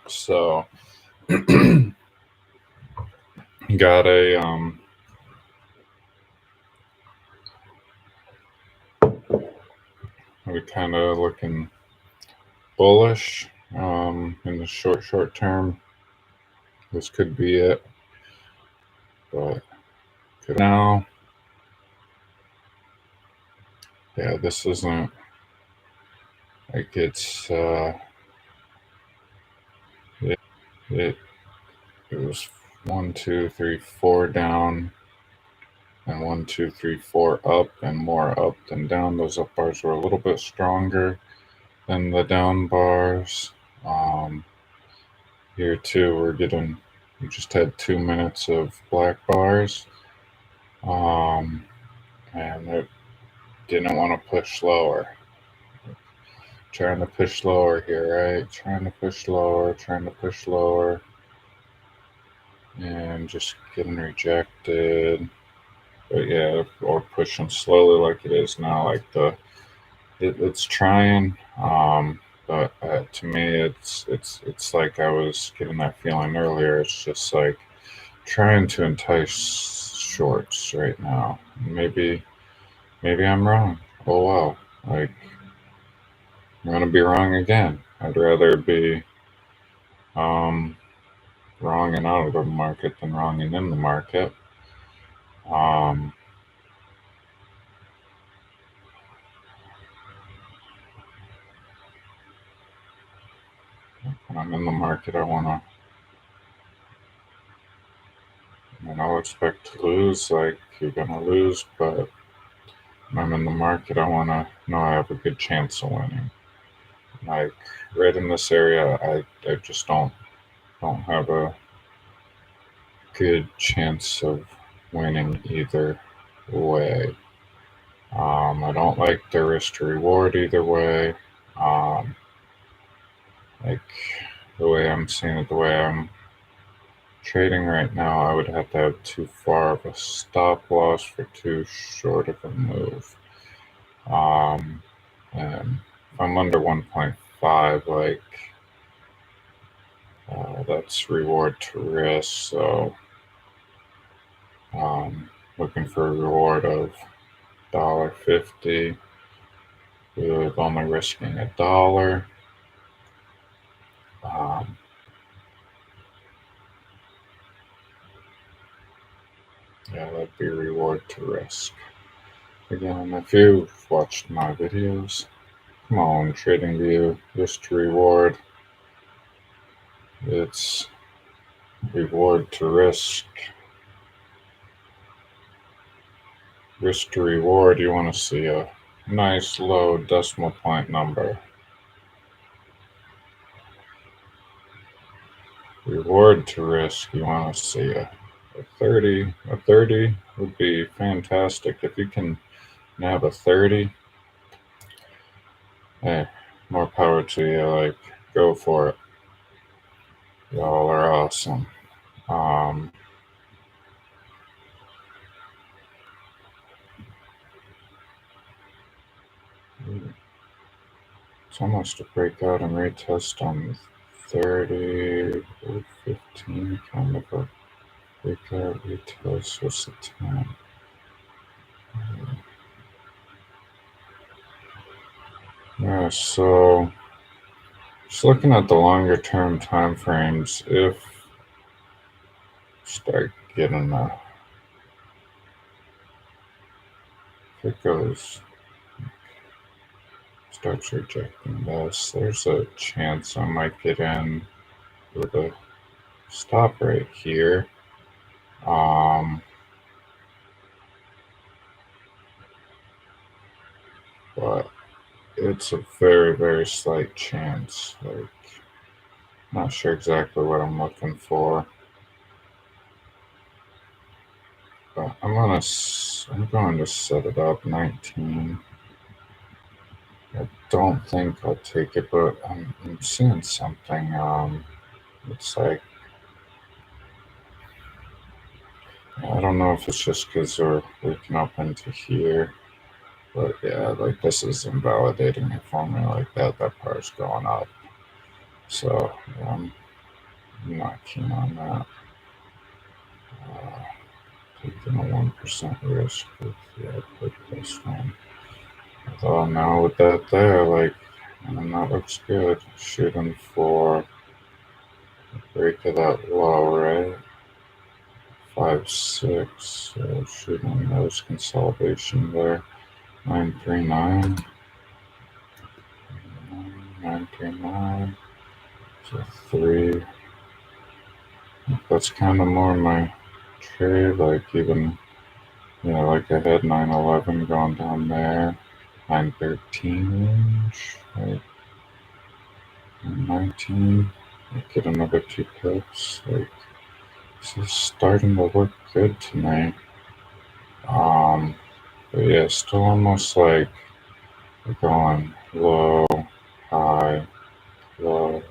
So got a we're kind of looking bullish in the short term. This could be it, but now, yeah, this isn't like it was 1, 2, 3, 4 down, and 1, 2, 3, 4 up, and more up than down. Those up bars were a little bit stronger than the down bars. Here too, we just had 2 minutes of black bars, and it didn't want to push lower. Trying to push lower here, right? Trying to push lower, and just getting rejected. But yeah, or pushing slowly like it is now. Like it's trying, but to me, it's like I was getting that feeling earlier. It's just like trying to entice shorts right now. Maybe I'm wrong. Oh well, like I'm gonna be wrong again. I'd rather be wrong and out of the market than wrong and in the market. When I'm in the market, I'll expect to lose. Like you're gonna lose, but when I'm in the market, I wanna know I have a good chance of winning. Like right in this area, I just don't have a good chance of winning either way. I don't like the risk to reward either way. Like the way I'm seeing it, the way I'm trading right now, I would have to have too far of a stop loss for too short of a move. And if I'm under 1.5, like that's reward to risk. So looking for a reward of $1.50 with only risking $1. Yeah, that'd be reward to risk. Again, if you've watched my videos, come on, trading view, risk to reward. It's reward to risk. Risk to reward, you want to see a nice low decimal point number. Reward to risk, you want to see a 30. A 30 would be fantastic. If you can nab a 30, hey, more power to you. Like, go for it. Y'all are awesome. It's almost a breakout and retest on 30 or 15, kind of a breakout retest. What's the time? Yeah, so just looking at the longer term time frames, if start getting if it goes starts rejecting this, there's a chance I might get in with a stop right here. But it's a very, very slight chance. Like, not sure exactly what I'm looking for. But I'm going to set it up 19. I don't think I'll take it, but I'm seeing something. It's like, I don't know if it's just because we're waking up into here, but yeah, like this is invalidating it for me like that. That part's going up. So yeah, I'm not keen on that. Taking a 1% risk with put this one. So now with that there, like, and that looks good. Shooting for a break of that low, right? 5-6. So shooting those consolidation there. 939. 939. So 3. That's kind of more my trade. Like even, like I had 911 going down there. 913 range, right? 19. Get another 2 pips. Like, this is starting to look good tonight. But yeah, still almost like we're going low, high, low.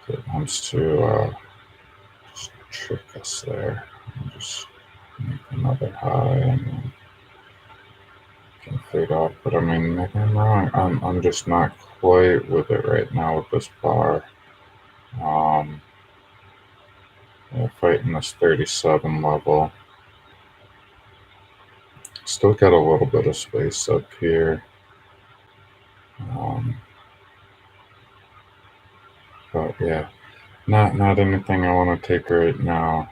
It wants to just trick us there. And just make another high and then can fade off. But I mean, maybe I'm wrong. I'm just not quite with it right now with this bar. Fighting this 37 level. Still got a little bit of space up here. But yeah, not anything I want to take right now.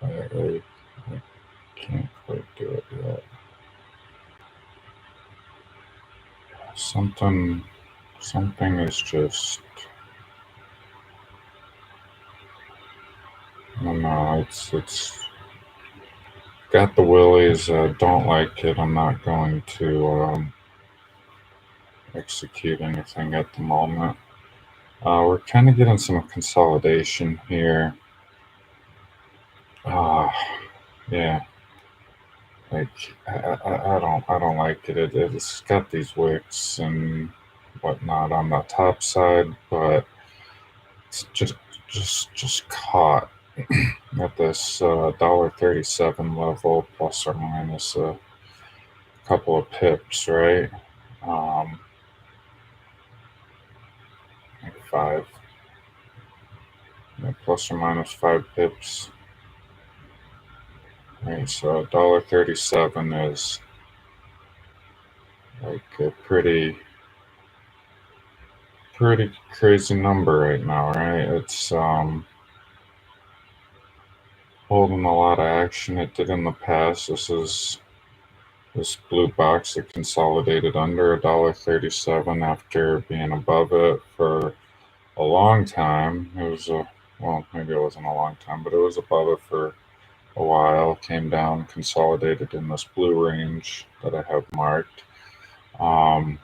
I can't quite do it yet. Something is just, I don't know. It's got the willies. I don't like it. I'm not going to execute anything at the moment. We're kind of getting some consolidation here. Yeah. Like I don't like it. It's got these wicks and whatnot on the top side, but it's just caught at this $1.37 level plus or minus a couple of pips, right? Um, like 5, plus or minus 5 pips. Right, so $1.37 is like a pretty crazy number right now, right? It's holding a lot of action it did in the past. This blue box that consolidated under $1.37 after being above it for a long time. It was well, maybe it wasn't a long time, but it was above it for a while. Came down, consolidated in this blue range that I have marked. Now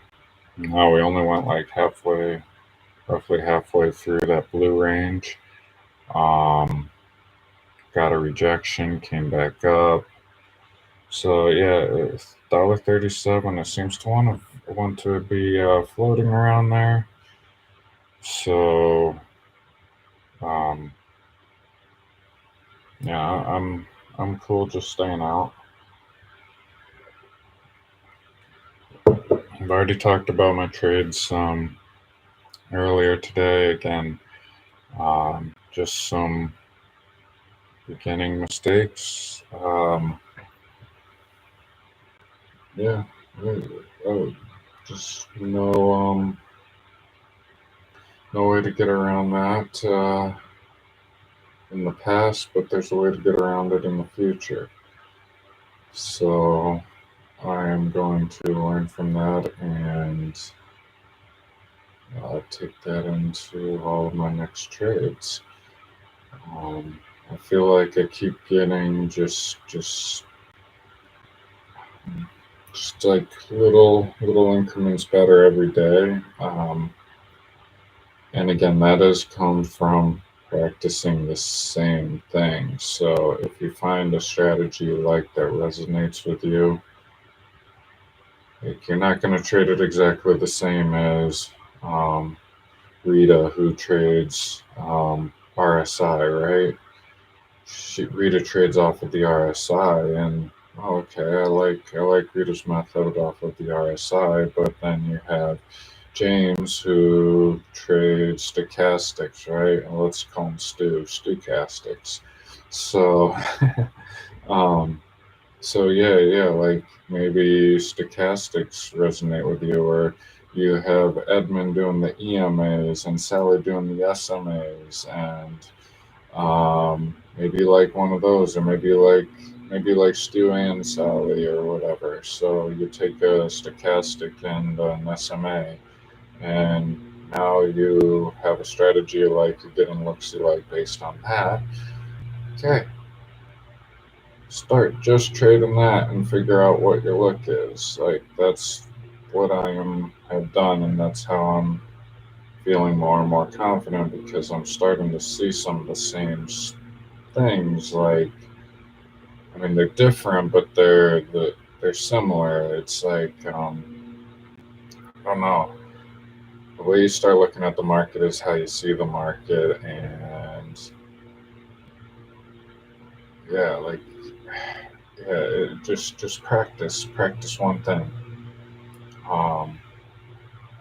we only went like roughly halfway through that blue range. Got a rejection, came back up. So yeah, $1.37. It seems to want to be floating around there. So yeah, I'm cool just staying out. I've already talked about my trades earlier today. Again, just some beginning mistakes. Yeah, just no way to get around that in the past, but there's a way to get around it in the future. So I am going to learn from that and take that into all of my next trades. I feel like I keep getting just like little increments better every day. And again, that has come from practicing the same thing. So if you find a strategy you like that resonates with you, like you're not going to trade it exactly the same as um, Rita, who trades RSI, right? Rita trades off of the RSI, and okay, I like Rita's method off of the RSI, but then you have James who trades stochastics, right? And let's call him stochastics. So, um, so yeah, like maybe stochastics resonate with you, or you have Edmund doing the EMAs and Sally doing the SMAs, and maybe like one of those, or maybe like Stu and Sally or whatever. So you take a stochastic and an SMA, and now you have a strategy you like, you're getting looks you like based on that. Okay, start just trading that and figure out what your look is. Like that's what have done, and that's how I'm feeling more and more confident because I'm starting to see some of the same things. Like, I mean, they're different, but they're similar. It's like I don't know. The way you start looking at the market is how you see the market, and yeah, like just practice one thing. Um,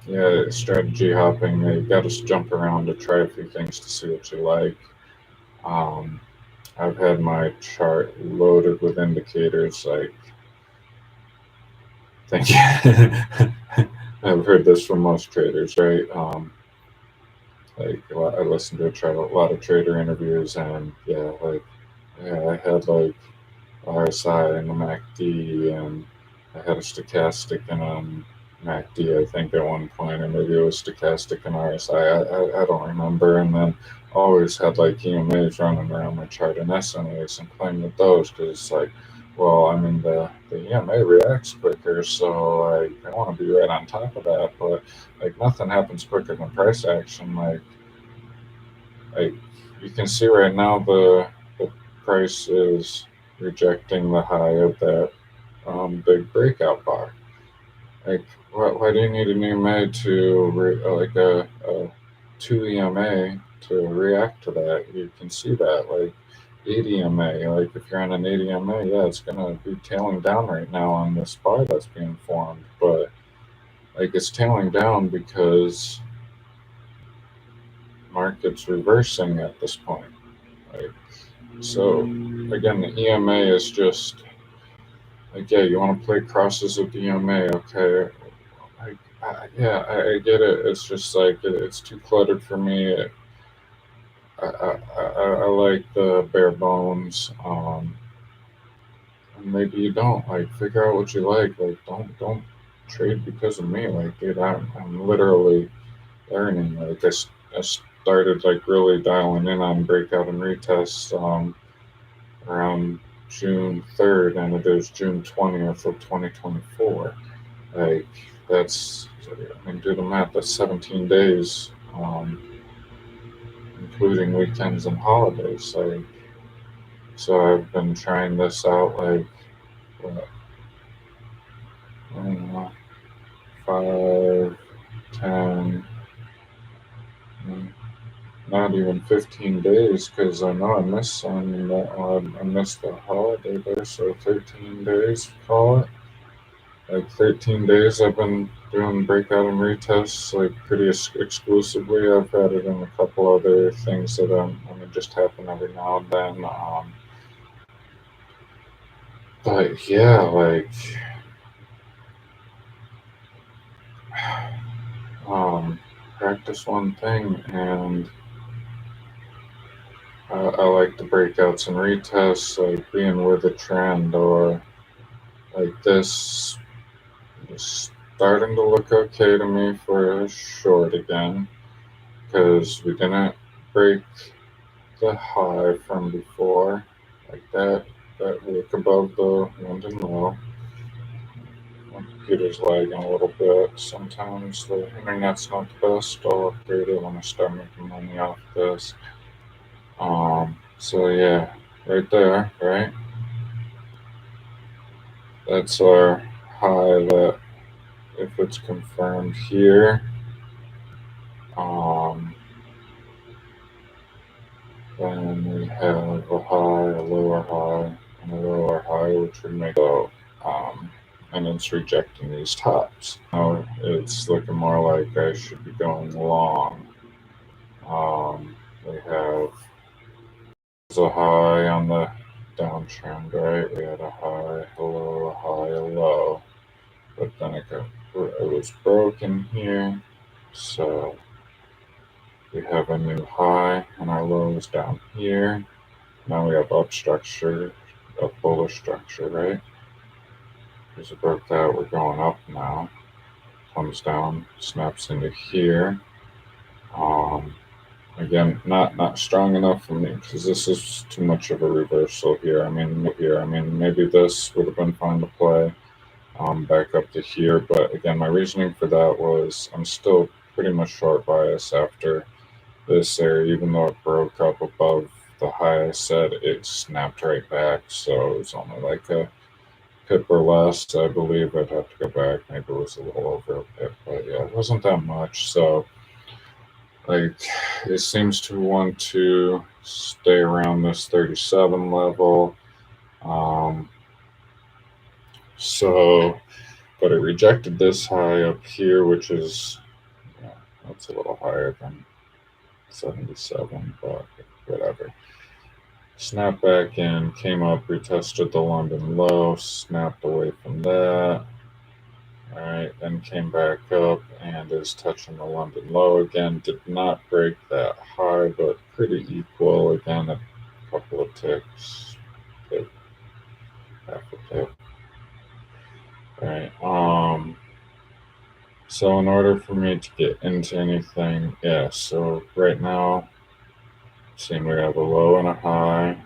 yeah, strategy hopping. You got to jump around to try a few things to see what you like. Um, I've had my chart loaded with indicators. Like, thank you. I've heard this from most traders, right? Like I listened to a lot of trader interviews, and yeah, I had like RSI and a MACD, and I had a stochastic and a MACD, I think, at one point, or maybe it was stochastic and RSI. I don't remember. And then always had like EMAs running around my chart and SMAs and playing with those because it's like, well, I mean, the EMA reacts quicker, so like I want to be right on top of that, but like nothing happens quicker than price action. Like you can see right now, the price is rejecting the high of that big breakout bar. Like, why do you need an EMA to like a 2 EMA to react to that? You can see that, like 8 EMA. Like if you're on an 8 EMA, yeah, it's gonna be tailing down right now on this bar that's being formed, but like it's tailing down because market's reversing at this point. Like, so again, the EMA is just like, yeah, you want to play crosses with the EMA, okay? I get it. It's just like it's too cluttered for me. I like the bare bones. And maybe you don't like figure out what you like. Like don't trade because of me. Like dude, I'm literally learning. Like I started like really dialing in on breakout and retest around June 3rd, and it is June 20th of 2024. Like that's, I mean, do the math. That's 17 days, including weekends and holidays. Like, so I've been trying this out. Like, what, I don't know, 5, 10, not even 15 days, because I know I missed some, and I missed the holiday there, so 13 days, call it. Like 13 days I've been doing breakout and retests like pretty exclusively. I've had it in a couple other things that just happen every now and then. But yeah, like practice one thing, and I like the breakouts and retests, like being with a trend, or like this is starting to look okay to me for a short again, because we didn't break the high from before, like that wick above the London low. My computer's lagging a little bit. Sometimes the internet's not the best. I'll upgrade it when I start making money off this. So yeah, right there, right? That's our high that if it's confirmed here, then we have a high, a lower high, and a lower high, which would make low. And it's rejecting these tops. Now it's looking more like I should be going long. We have a high on the downtrend, right? We had a high, a low, a high, a low, but then it was broken here, so we have a new high, and our low is down here. Now we have up structure, a bullish structure, right? Because it broke that, we're going up now. Comes down, snaps into here. Again, not strong enough for me, because this is too much of a reversal here. I mean, maybe this would have been fine to play back up to here, but again, my reasoning for that was I'm still pretty much short bias after this area, even though it broke up above the high I said, it snapped right back, so it was only like a pip or less. I believe I'd have to go back. Maybe it was a little over a pip, but yeah, it wasn't that much. So like it seems to want to stay around this 37 level. So, but it rejected this high up here, which is, yeah, that's a little higher than 77, but whatever. Snapped back in, came up, retested the London low, snapped away from that. Alright, then came back up and is touching the London low again. Did not break that high, but pretty equal. Again, a couple of ticks. Tick, half a tick. Alright, so in order for me to get into anything, yeah, so right now, seeing we have a low and a high.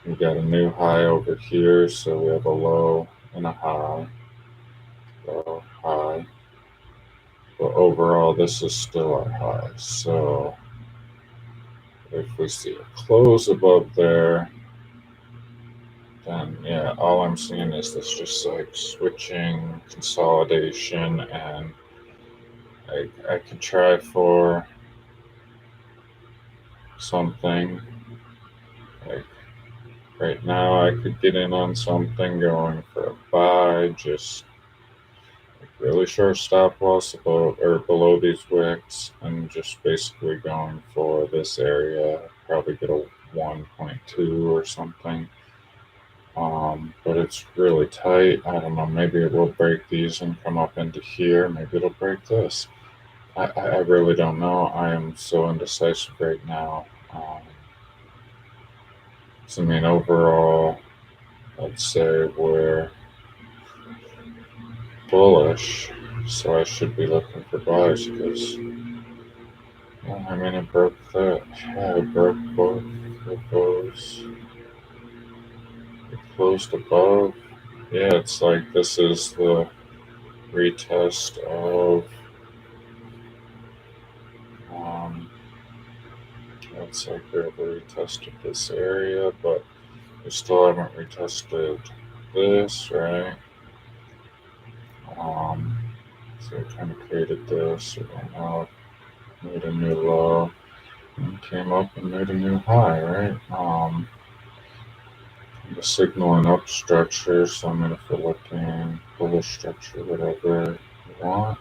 We got a new high over here, so we have a low and a high. Low, high. But overall, this is still our high. So if we see a close above there, then yeah, all I'm seeing is this just like switching, consolidation, and I could try for something. Like right now, I could get in on something going for a buy, just like really short stop loss above or below these wicks, and just basically going for this area. Probably get a 1.2 or something. But it's really tight. I don't know. Maybe it will break these and come up into here. Maybe it'll break this. I really don't know. I am so indecisive right now. So I mean, overall, let's say we're bullish, so I should be looking for buys because, well, I mean, it broke that. Yeah, it broke both of those. It closed above. Yeah, it's like this is the retest of. Looks like we have retested this area, but we still haven't retested this, right? So we kind of created this. We don't know. made a new low, and came up and made a new high, right? The signaling up structure, so I mean, if we're looking bullish structure, whatever you want.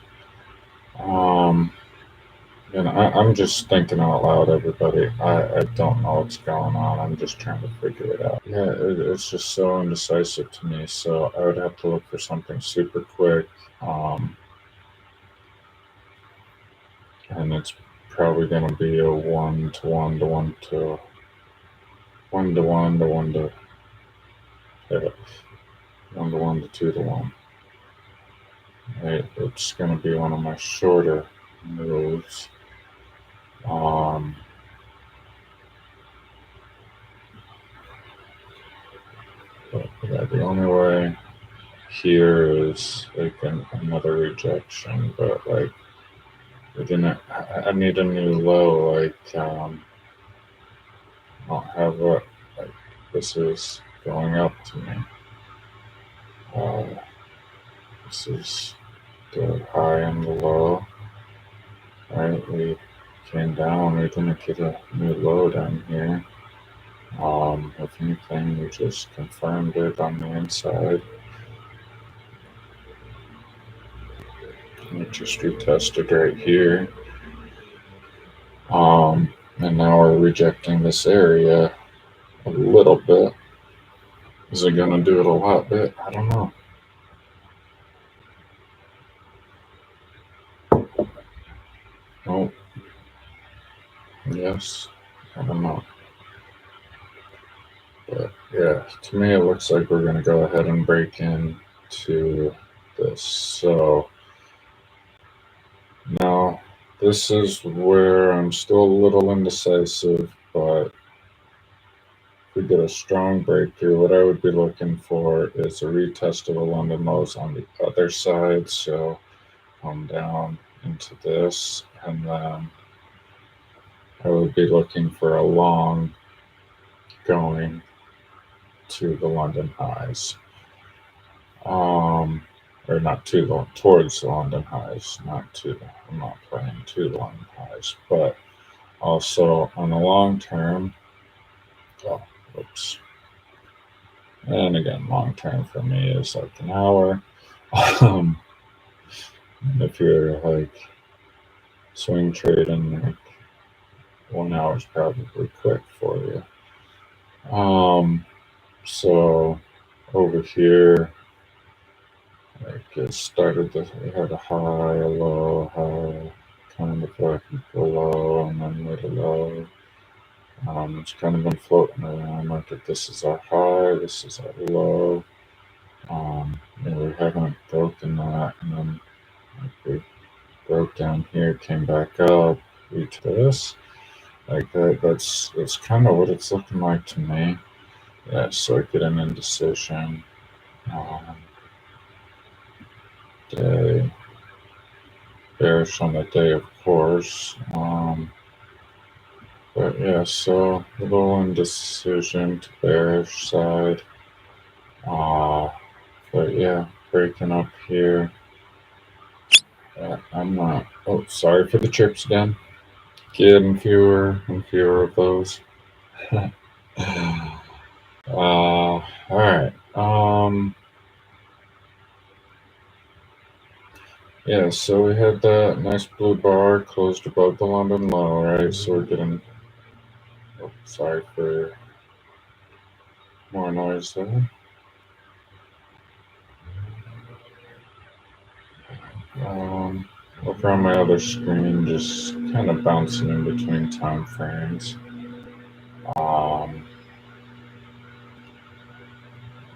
I'm just thinking out loud, everybody. I don't know what's going on. I'm just trying to figure it out. Yeah, it's just so indecisive to me. So I would have to look for something super quick. And it's probably going to be a 1 to 1 to 1 to 1 to 1 to 1 to 1 to 1 to 2 to 1. Right? It's going to be one of my shorter moves. But yeah, the only way here is like another rejection, but like we didn't. I need a new low. Like I don't have what like this is going up to me. Uh, this is the high and the low. Right, we came down. We didn't get a new low down here. If anything, we just confirmed it on the inside. We just retested right here. And now we're rejecting this area a little bit. Is it going to do it a lot bit? I don't know. Oh, yes. I don't know. But yeah, to me, it looks like we're going to go ahead and break into this. So now this is where I'm still a little indecisive, but if we get a strong breakthrough, what I would be looking for is a retest of the London lows on the other side. So come down into this, and then I would be looking for a long going to the London highs. Or not to the towards the London highs, not to the, I'm not playing to the London highs, but also on the long term. Oh, oops. And again, long term for me is like an hour. If you're like swing trading, like 1 hour is probably quick for you. So over here, like it started this, we had a high, a low, high, kind of like below, and then made a low. It's kind of been floating around like if this is our high, this is our low. We haven't broken that, and then like we broke down here, came back up, reached this. Like that's kind of what it's looking like to me. Yeah, so I get an indecision. Um, Day bearish on the day, of course. But yeah, so a little indecision to bearish side. But yeah, breaking up here. I'm not. Oh, sorry for the chips again. Getting fewer and fewer of those. All right. Yeah, so we had that nice blue bar closed above the London low, right? So we're getting. Oh, sorry for more noise there. Over on my other screen, just kind of bouncing in between time frames. Um,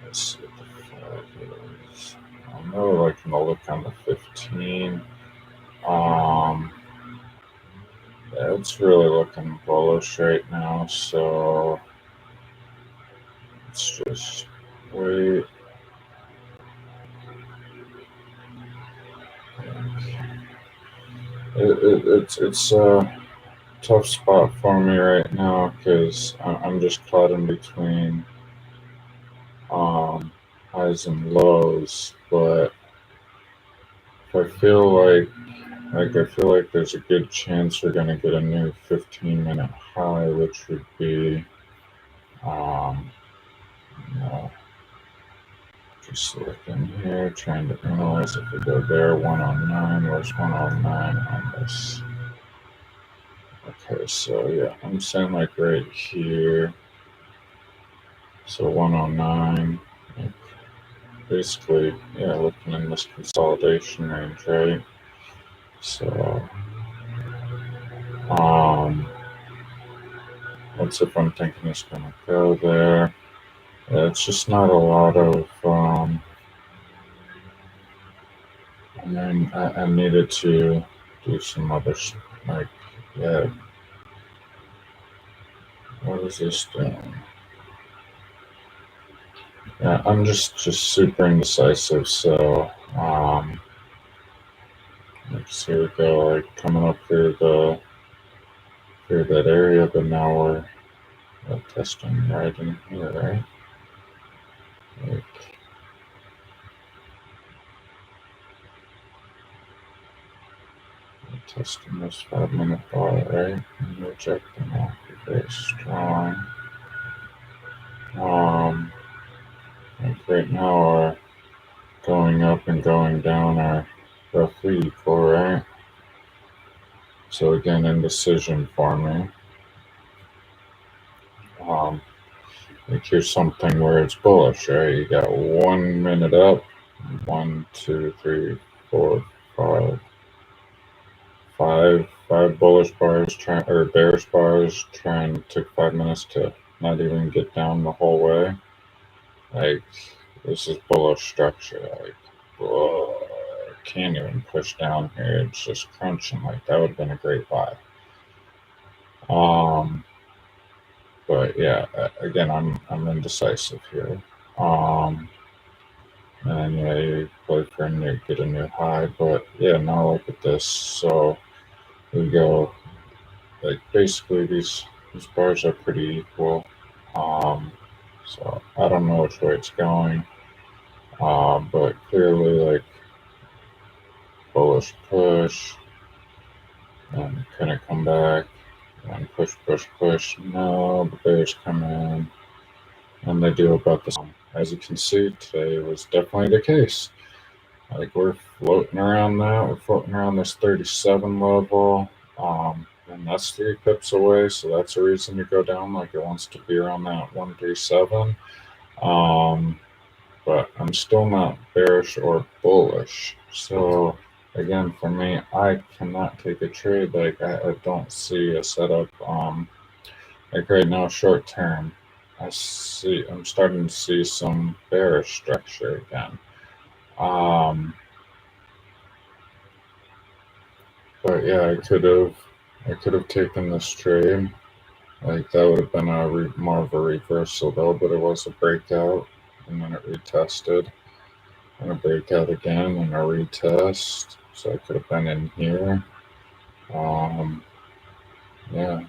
let's see what the 5 is. I know I can look on the 15. Um, yeah, it's really looking bullish right now, so let's just wait. It's a tough spot for me right now because I'm just caught in between highs and lows, but if I feel like Like, I feel like there's a good chance we're going to get a new 15-minute high, which would be, um, no, just looking here, trying to analyze if we go there, 109, where's 109 on this? Okay, so yeah, I'm saying like right here, so 109, like basically, yeah, looking in this consolidation range, right? So, um, let's see if I'm thinking it's going to go there. Yeah, it's just not a lot of, I mean, I needed to do some other, like, yeah, what is this doing? Yeah, I'm just super indecisive, so, let's here we go, like, coming up through that area, but now we're testing right in here, right? Like, testing this 5-minute bar, right? And rejecting off very strong. Like right now, our going up and going down are roughly equal, right? So again, indecision for me. Like here's something where it's bullish, right? You got 1 minute up, 1, 2, 3, 4, 5, five bullish bars or bearish bars trying took 5 minutes to not even get down the whole way. Like this is bullish structure. Like whoa, can't even push down here. It's just crunching. Like that would have been a great buy. But yeah, again, I'm indecisive here. And yeah, you play for get a new high. But yeah, now look at this. So we go like basically these bars are pretty equal. Um, so I don't know which way it's going. But clearly like bullish push and kind of come back and push, push, push. No, the bears come in and they do about the same. As you can see, today was definitely the case. Like we're floating around that. We're floating around this 37 level. And that's 3 pips away, so that's a reason to go down. Like it wants to be around that 137. But I'm still not bearish or bullish. So again, for me, I cannot take a trade. Like I don't see a setup. Like right now, short term, I'm starting to see some bearish structure again. But yeah, I could have taken this trade. Like that would have been more of a reversal though, but it was a breakout, and then it retested, and a breakout again, and a retest. So I could have been in here. Um, yeah,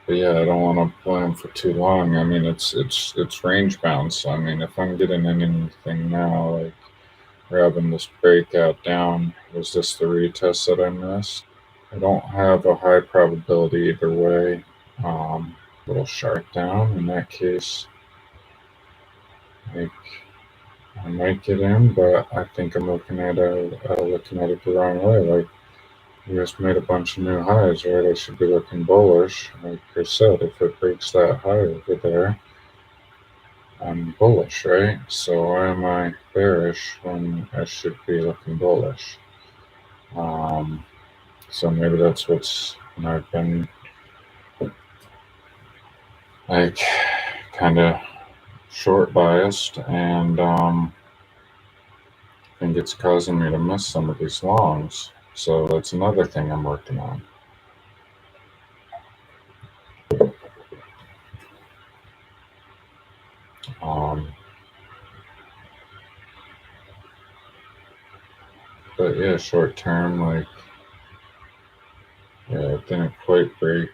but yeah, I don't want to play them for too long. I mean, it's range bound. So I mean, if I'm getting in anything now, like grabbing this breakout down, was this the retest that I missed? I don't have a high probability either way. Little sharp down. In that case, like I might get in, but I think I'm looking at it the wrong way. Like we just made a bunch of new highs, right? I should be looking bullish. Like I said, if it breaks that high over there, I'm bullish, right? So why am I bearish when I should be looking bullish? So maybe that's what's I've been like kind of short biased, and I think it's causing me to miss some of these longs. So that's another thing I'm working on. Um, but yeah, short term, like yeah, it didn't quite break,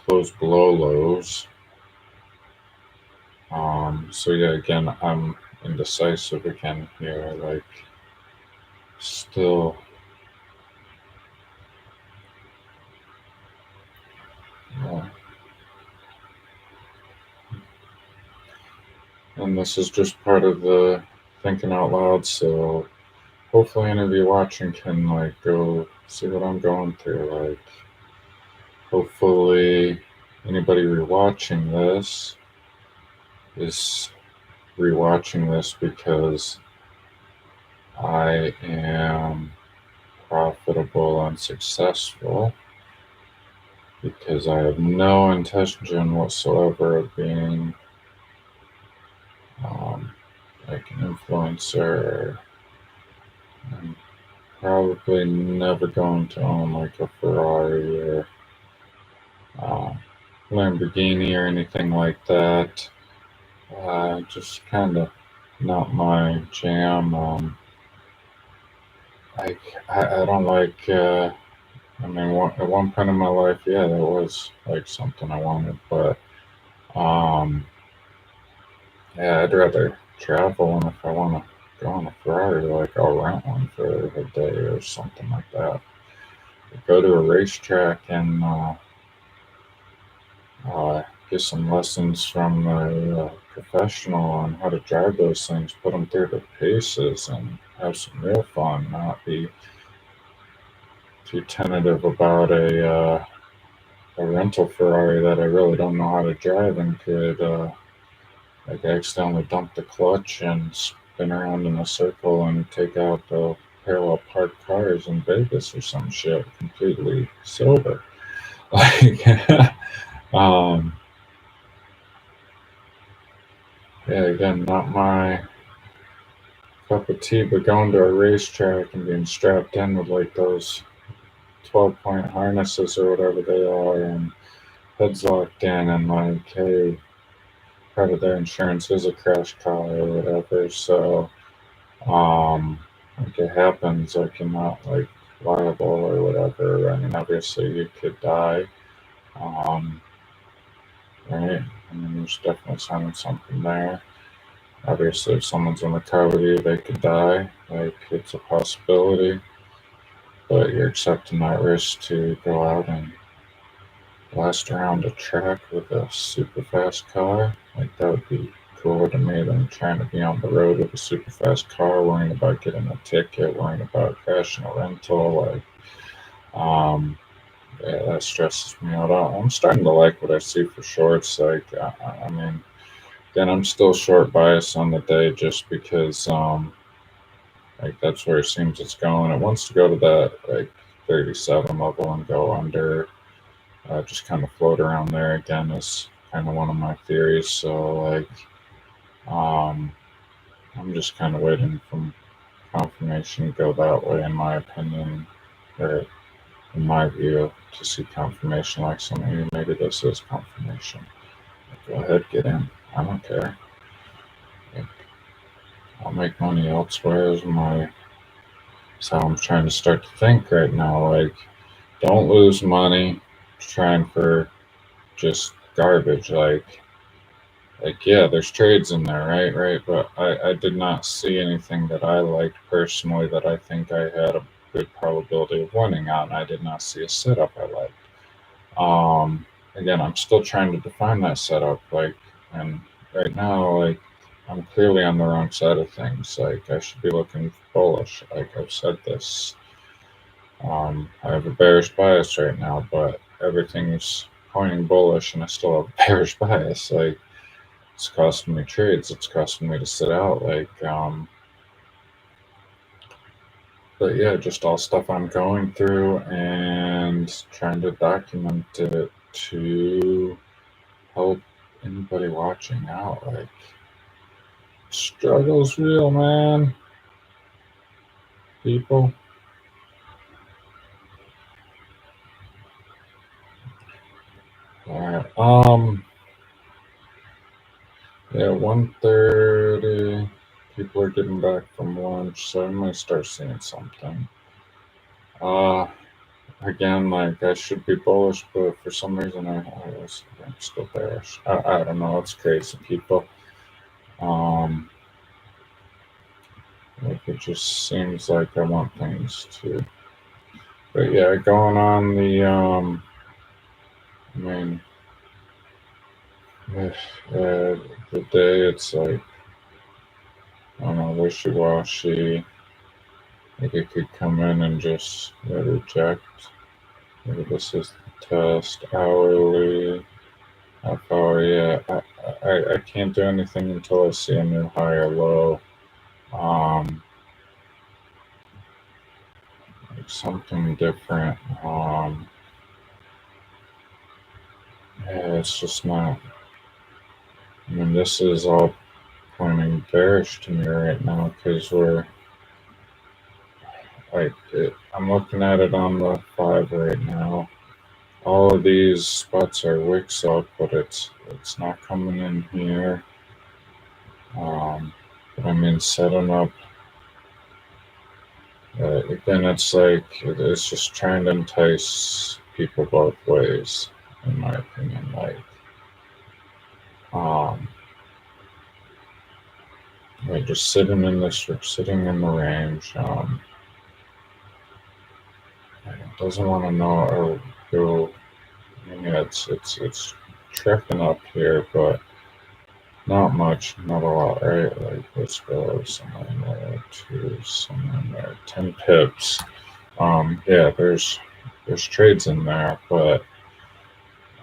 close below lows. So yeah, again, I'm indecisive again here. Like still And this is just part of the thinking out loud. So hopefully, any of you watching can like go see what I'm going through. Like, hopefully, anybody rewatching this is rewatching this because I am profitable and successful, because I have no intention whatsoever of being like an influencer. I'm probably never going to own like a Ferrari or uh, Lamborghini or anything like that. Just kind of not my jam. I don't like. I mean, at one point in my life, yeah, that was like something I wanted, but um, yeah, I'd rather travel, and if I want to go on a Ferrari, like I'll rent one for a day or something like that. Go to a racetrack and get some lessons from a professional on how to drive those things, put them through the paces, and have some real fun. Not be too tentative about a rental Ferrari that I really don't know how to drive and could like accidentally dump the clutch and spin around in a circle and take out the parallel parked cars in Vegas or some shit completely sober. Like, um, yeah, again, not my cup of tea, but going to a racetrack and being strapped in with like those 12-point harnesses or whatever they are, and heads locked in, and like, hey, part of their insurance is a crash car or whatever. So, like it happens, like you're not like liable or whatever. I mean, obviously you could die, um, right? I mean, there's definitely something there. Obviously, if someone's in the car with you, they could die. Like, it's a possibility, but you're accepting that risk to go out and blast around a track with a super fast car. Like, that would be cooler to me than trying to be on the road with a super fast car, worrying about getting a ticket, worrying about crashing a rental. Like, um, yeah, that stresses me out. I'm starting to like what I see for shorts. Like, I mean, again, I'm still short bias on the day just because, like that's where it seems it's going. It wants to go to that like 37 level and go under. Just kind of float around there again is kind of one of my theories. So like, um, I'm just kind of waiting for confirmation to go that way, in my opinion, or in my view, to see confirmation. Like, so maybe this is confirmation. Go ahead, get in. I don't care. Like, I'll make money elsewhere. Is my That's how I'm trying to start to think right now. Like, don't lose money trying for just garbage. Like yeah, there's trades in there, right. But I did not see anything that I liked personally that I think I had a good probability of winning on. I did not see a setup I liked. Again, I'm still trying to define that setup. Like, and right now, like, I'm clearly on the wrong side of things. Like, I should be looking bullish. Like I've said this. I have a bearish bias right now, but everything's pointing bullish, and I still have a bearish bias. Like, it's costing me trades. It's costing me to sit out. Like, but yeah, just all stuff I'm going through and trying to document it to help anybody watching out. Like, struggle's real, man. People. All right. Yeah, 1:30. People are getting back from lunch, so I might start seeing something. Uh, Again, like I should be bullish, but for some reason I'm still bearish. I don't know. It's crazy, people. Um, like it just seems like I want things to. But yeah, going on the I mean, The day it's like, I don't know, wishy-washy. Like it could come in and just reject. Maybe this is the test, hourly, half hour. Yeah, I can't do anything until I see a new high or low. Um, like something different. Yeah, it's just not. I mean, this is all pointing bearish to me right now because we're like, I'm looking at it on the 5 right now. All of these spots are wicks up, but it's not coming in here. But I mean, setting up again, it's like it's just trying to entice people both ways, in my opinion. Um, like just sitting in the range. Doesn't want to know or go. I mean, yeah, it's trekking up here, but not much, not a lot, right? Like let's go somewhere in there, somewhere in there, 10 pips. Yeah, there's trades in there, but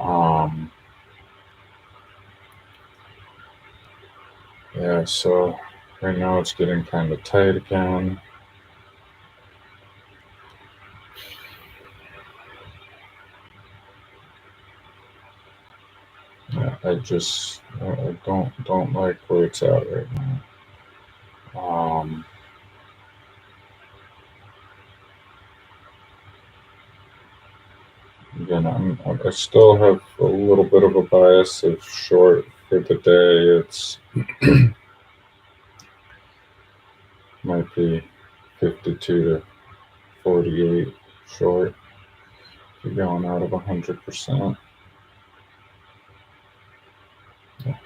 um, yeah. So right now it's getting kind of tight again. Yeah, I don't like where it's at right now. Again, I still have a little bit of a bias of short for the day. It's might be 52 to 48 short. If you're going out of 100%, yeah,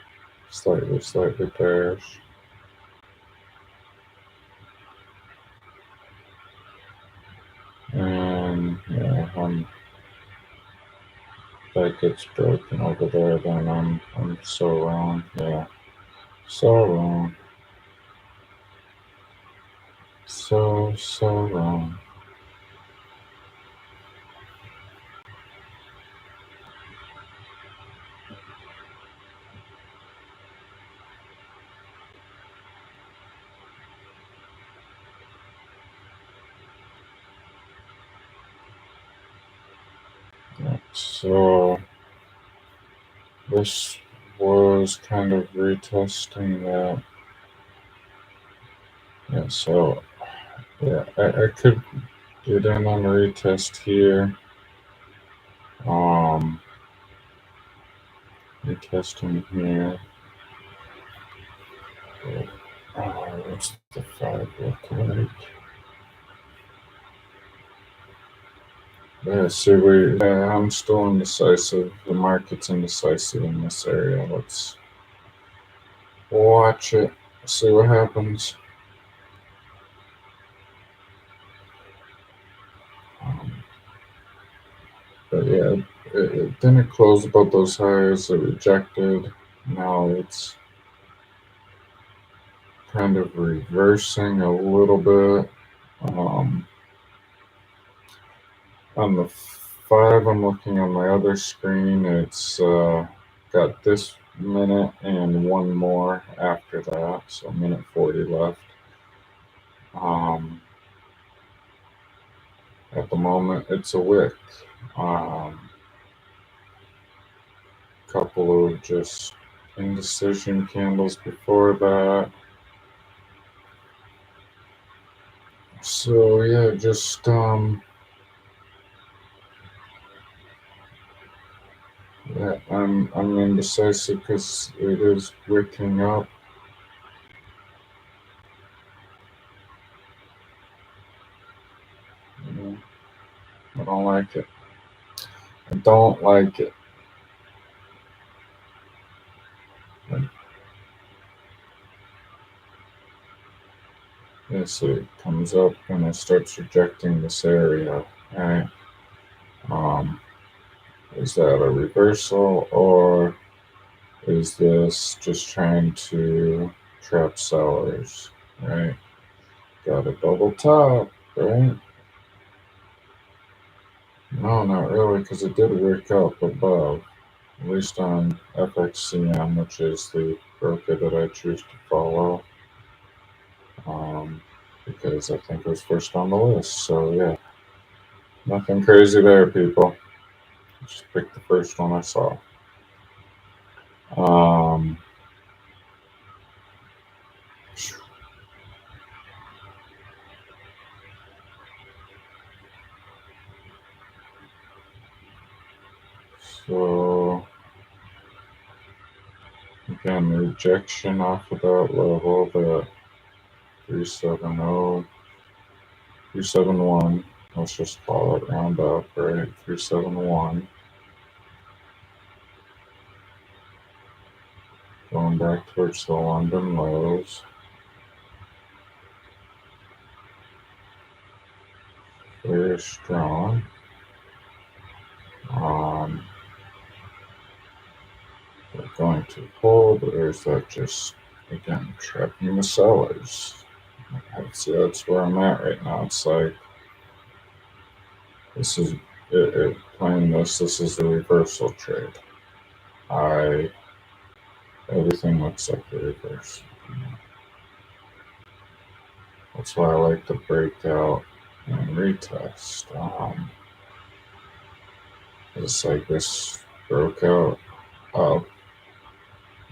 slightly bearish. And yeah, that gets broken over there, then I'm so wrong. Yeah, so wrong. So wrong. Yeah, so this was kind of retesting that. Yeah, so yeah, I could get in on a retest here. Um, retesting here. What's the 5 look like? Yeah, see, I'm still indecisive. The market's indecisive in this area. Let's watch it, see what happens. Um, but yeah, it didn't close above those highs. It rejected. Now it's kind of reversing a little bit. Um, on the 5, I'm looking on my other screen. It's got this minute and one more after that, so minute 40 left. Um, at the moment, it's a wick. Couple of just indecision candles before that. So yeah, just yeah, I'm indecisive because it is wicking up. You know, I don't like it. I don't like it. Like, yeah, so it comes up when it starts rejecting this area. Right? Um, is that a reversal or is this just trying to trap sellers, right? Got a double top, right? No, not really, because it did work up above, at least on FXCM, which is the broker that I choose to follow, because I think it was first on the list. So yeah, nothing crazy there, people. Just picked the first one I saw. Um, so again, rejection off of that level, the 370, 371. Let's just call it round up, right? 371. Going back towards the London lows. Very strong. We're going to hold, or is that just, again, trapping the sellers? That's where I'm at right now. It's like, this is, playing this is a reversal trade. Everything looks like a reverse. That's why I like to break out and retest. It's like this broke out up,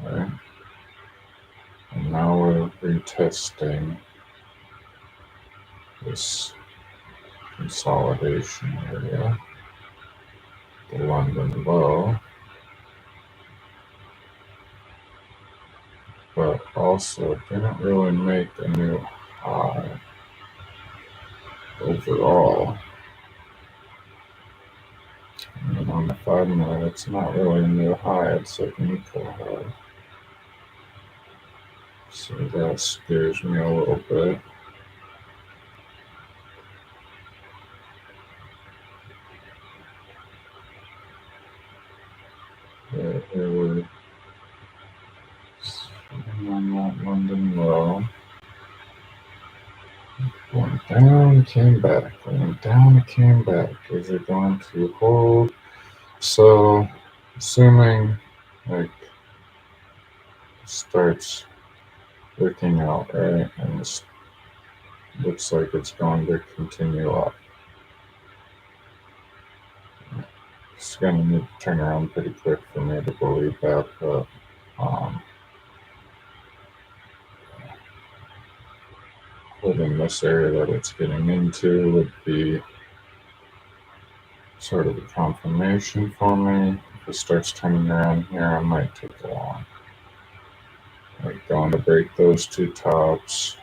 right? And now we're retesting this consolidation area, the London low, but also didn't really make a new high overall. And on the 5-minute, it's not really a new high, it's like an equal high. So that scares me a little bit. Here we're on that London low. Went down, came back. Went down, came back. Is it going to hold? So, assuming like starts working out, right, and this looks like it's going to continue up. It's going to need to turn around pretty quick for me to believe that, but holding this area that it's getting into would be sort of a confirmation for me. If it starts turning around here, I might take a long. Like going to break those two tops.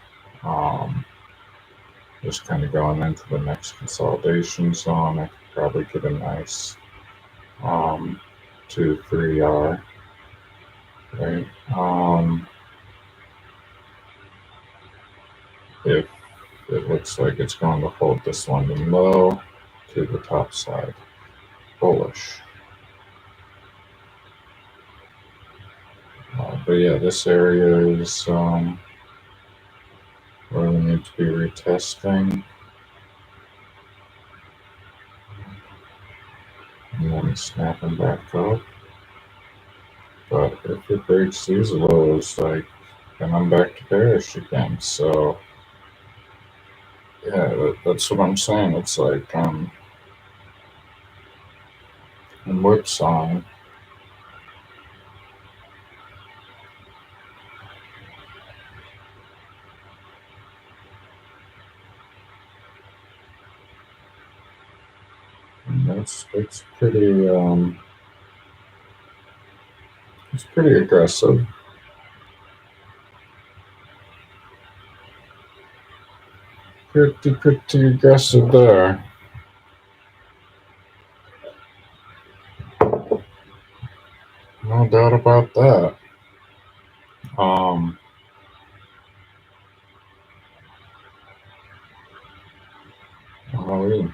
Just kind of going into the next consolidation zone. I could probably get a nice 2-3R, right? If it looks like it's going to hold this London low to the top side, bullish. But yeah, this area is where we need to be retesting. And then snapping back up. But if it breaks these lows, like, then I'm back to bearish again. So yeah, that's what I'm saying. It's like I'm whipsawing. And it's pretty aggressive. Pretty aggressive there. No doubt about that. Um, oh,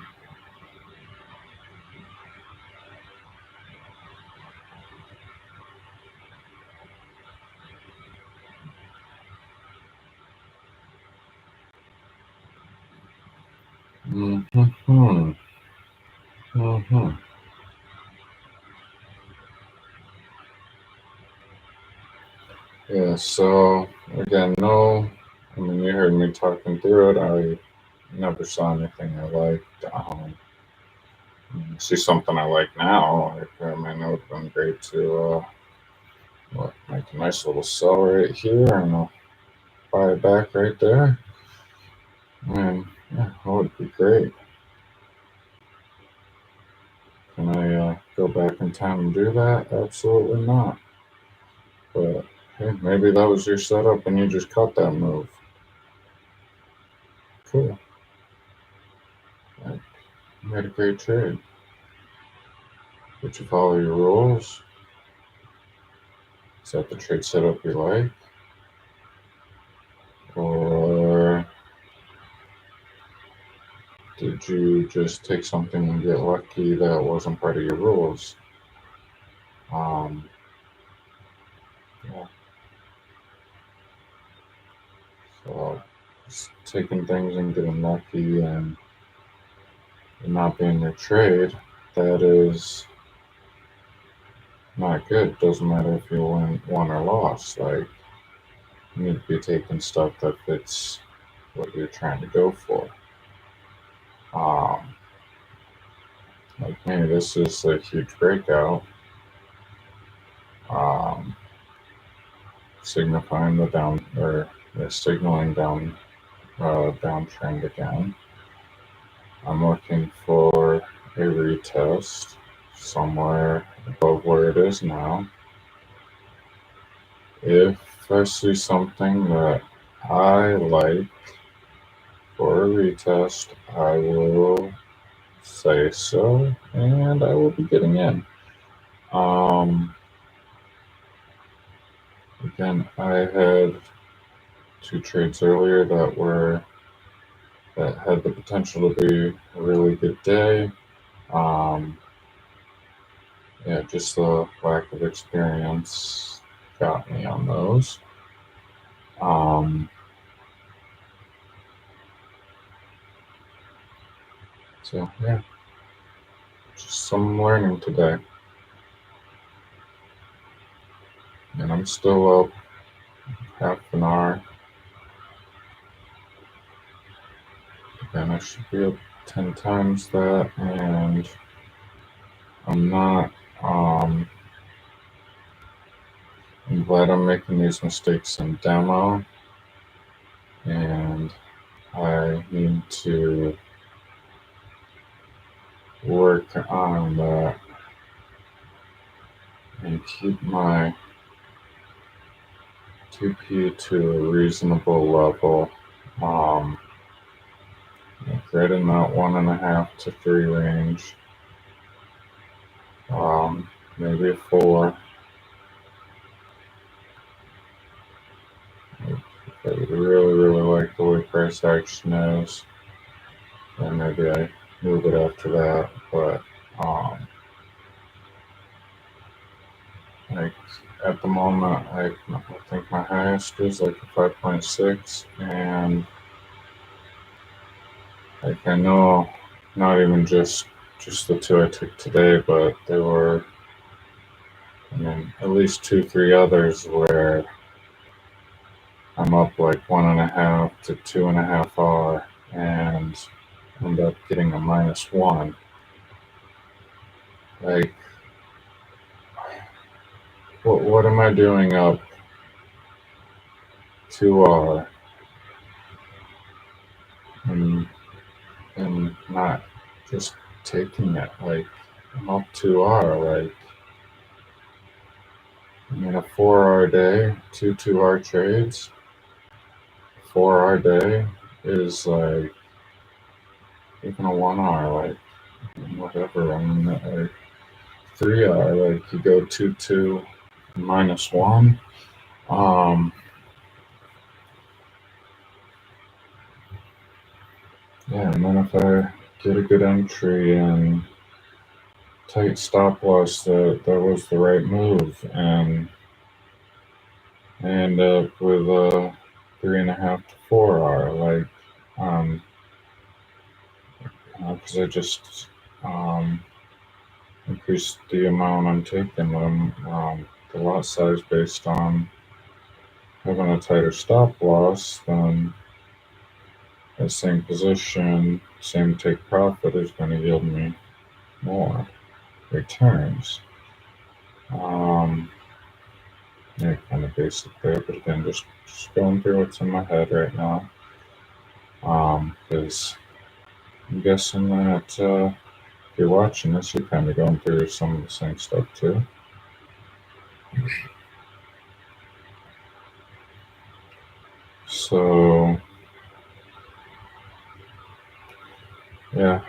Hmm. Hmm. Yeah, so again, no, I mean, you heard me talking through it. I never saw anything I liked. See something I like now. Like, I mean, it would have been great to make a nice little sell right here and buy it back right there. And yeah, that would be great. Can I go back in time and do that? Absolutely not. But hey, maybe that was your setup and you just caught that move. Cool. Like, you made a great trade. Did you follow your rules? Is that the trade setup you like? Or did you just take something and get lucky that wasn't part of your rules? Um, yeah, so just taking things and getting lucky and it not being your trade, that is not good. Doesn't matter if you won or lost. Like, you need to be taking stuff that fits what you're trying to go for. Um, like me, this is a huge breakout, um, signifying the down or signaling downtrend again. I'm looking for a retest somewhere above where it is now. If I see something that I like for a retest, I will say so, and I will be getting in. Um, Again, I had two trades earlier that had the potential to be a really good day. Um, yeah, just the lack of experience got me on those. Um, so yeah, just some learning today, and I'm still up half an hour, and I should be up 10 times that, and I'm not. Um, I'm glad I'm making these mistakes in demo, and I need to work on that and keep my 2P to a reasonable level. Um, right in that 1.5 to 3 range. Maybe a 4. If I really, really like the way price action is, then maybe I move it after that. But um, like at the moment, I think my highest is like a 5.6, and like I know not even just the two I took today, but there were, I mean, at least 2, 3 others where I'm up like 1.5 to 2.5 R and end up getting a -1. Like, what am I doing up 2 R and and not just taking it? Like, I'm up 2 R. Like, I mean, a 4 R day, 2 R trades, 4 R day is like even a 1 R. Like, whatever. I mean, like 3 R. Like, you go 2 -1. Um, yeah, and then if I get a good entry and tight stop loss, that was the right move, and I end up with a 3.5 to 4 R. Like, um, because I just increased the amount I'm taking them, the lot size based on having a tighter stop loss, then the same position, same take profit is going to yield me more returns. Yeah, kind of basic there, but again, just going through what's in my head right now. Because I'm guessing that if you're watching this, you're kind of going through some of the same stuff too. So, yeah,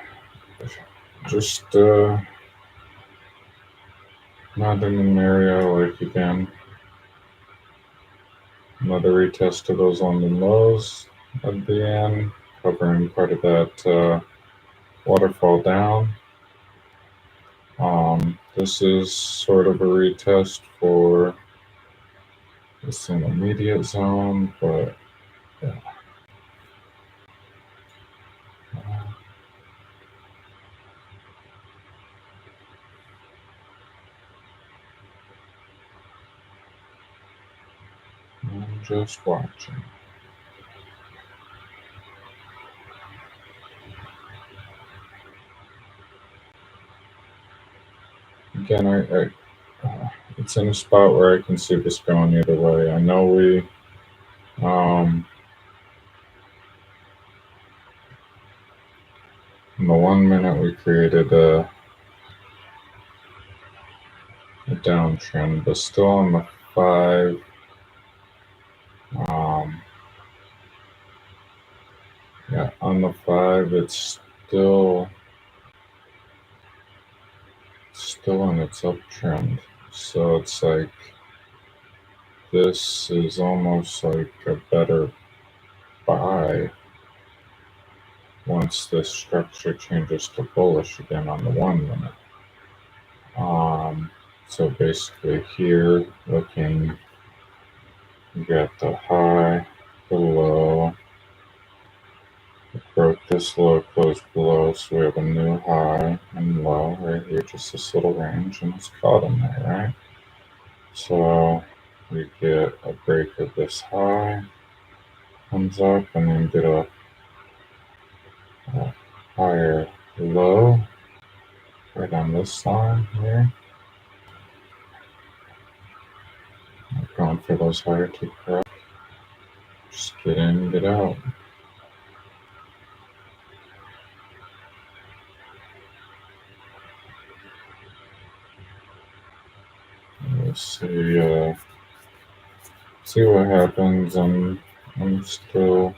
just not in an area like again, another retest of those London lows at the end, covering part of that waterfall down. This is sort of a retest for this intermediate zone, but yeah. I'm just watching. Again, it's in a spot where I can see this going either way. I know we, in the 1 minute we created a downtrend, but still on the 5, yeah, on the 5, it's still in its uptrend. So it's like this is almost like a better buy once this structure changes to bullish again on the 1 minute. So basically here, looking, you got the high, the low, it broke this low, closed below, so we have a new high and low right here, just this little range, and it's caught in there, right? So we get a break of this high, comes up, and then get a higher low right on this line here. I'm going for those higher two cracks. Just get in, get out. Let's see what happens. I'm still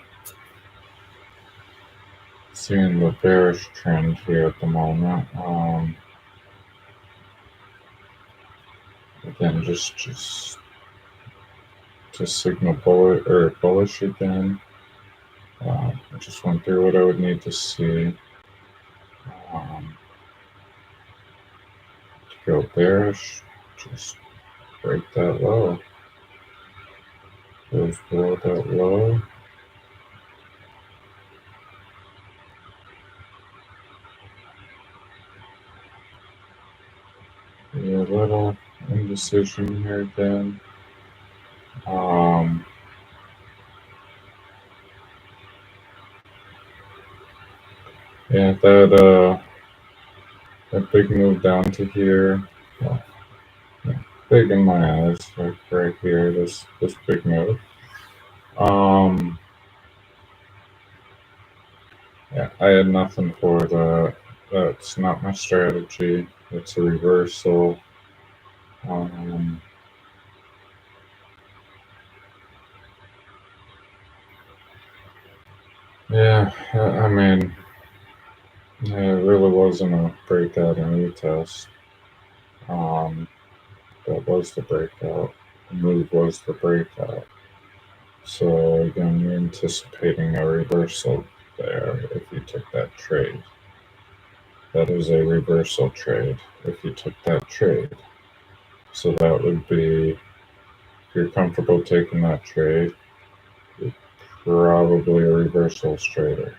seeing the bearish trend here at the moment. Again, just to signal bullish again. I just went through what I would need to see to go bearish. Just break that low. Goes below that low. A little indecision here again. Yeah, that big move down to here. Well, yeah, big in my eyes, like right here. This big move. Yeah, I had nothing for that. That's not my strategy. It's a reversal. Yeah, I mean, yeah, it really wasn't a breakout and retest. That was the breakout. The move was the breakout. So again, you're anticipating a reversal there if you took that trade. That is a reversal trade if you took that trade. So that would be, if you're comfortable taking that trade, you're probably a reversals trader.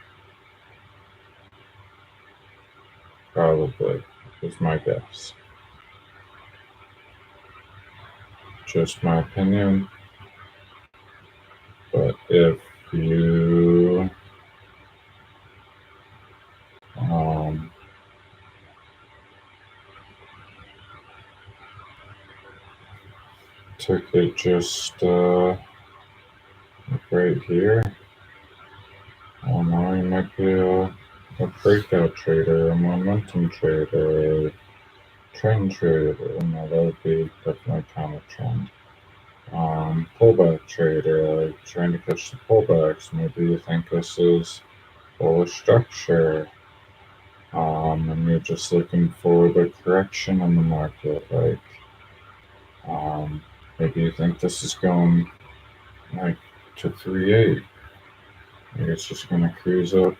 Probably, is my guess. Just my opinion. But if you took it just right here, I don't know, you might be a breakout trader, a momentum trader, a trend trader. No, that would be definitely counter trend. Pullback trader, like trying to catch the pullbacks. Maybe you think this is bullish structure, and you're just looking for the correction in the market. Like, maybe you think this is going like to 3.8. Maybe it's just gonna cruise up,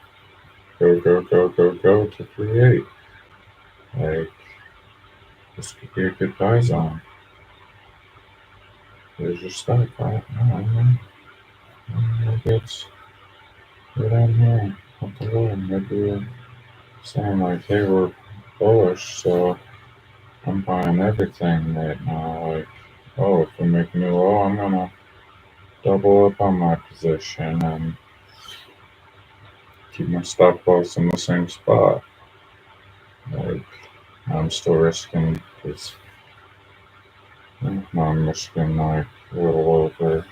go to 3.8. Like, this could be a good buy zone. There's your stop. I don't know. Maybe it's right down here at the low. Maybe you're saying like, hey, we're bullish, so I'm buying everything right now. Like, oh, if we make a new low, I'm gonna double up on my position and keep my stop loss in the same spot. Like, I'm still risking this. I'm risking like a little over.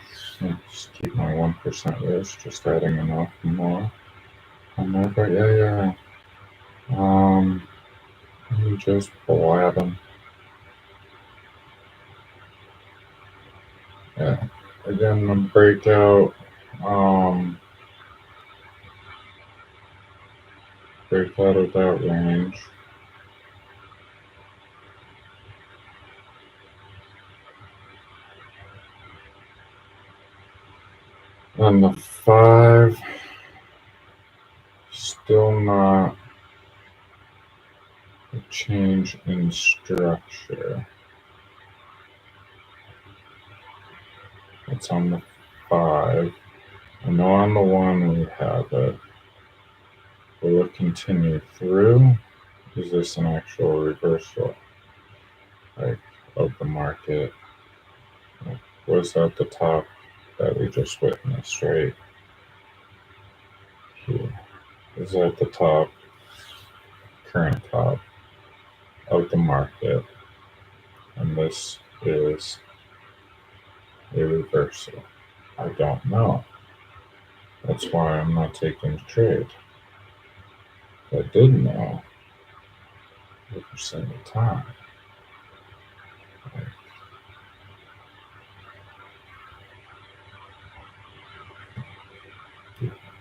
Just keep my 1% risk, just adding enough more on there. But yeah. I'm just blabbing. Yeah. Again, the breakout. Breakout of that range. And the 5, still not a change in structure. It's on the 5. I know on the 1 we have it. Will it continue through? Is this an actual reversal, like, of the market? Like, was at the top that we just witnessed right here? Is at the top, current top of the market, and this is a reversal? I don't know. That's why I'm not taking the trade. If I did know, 100% of the time,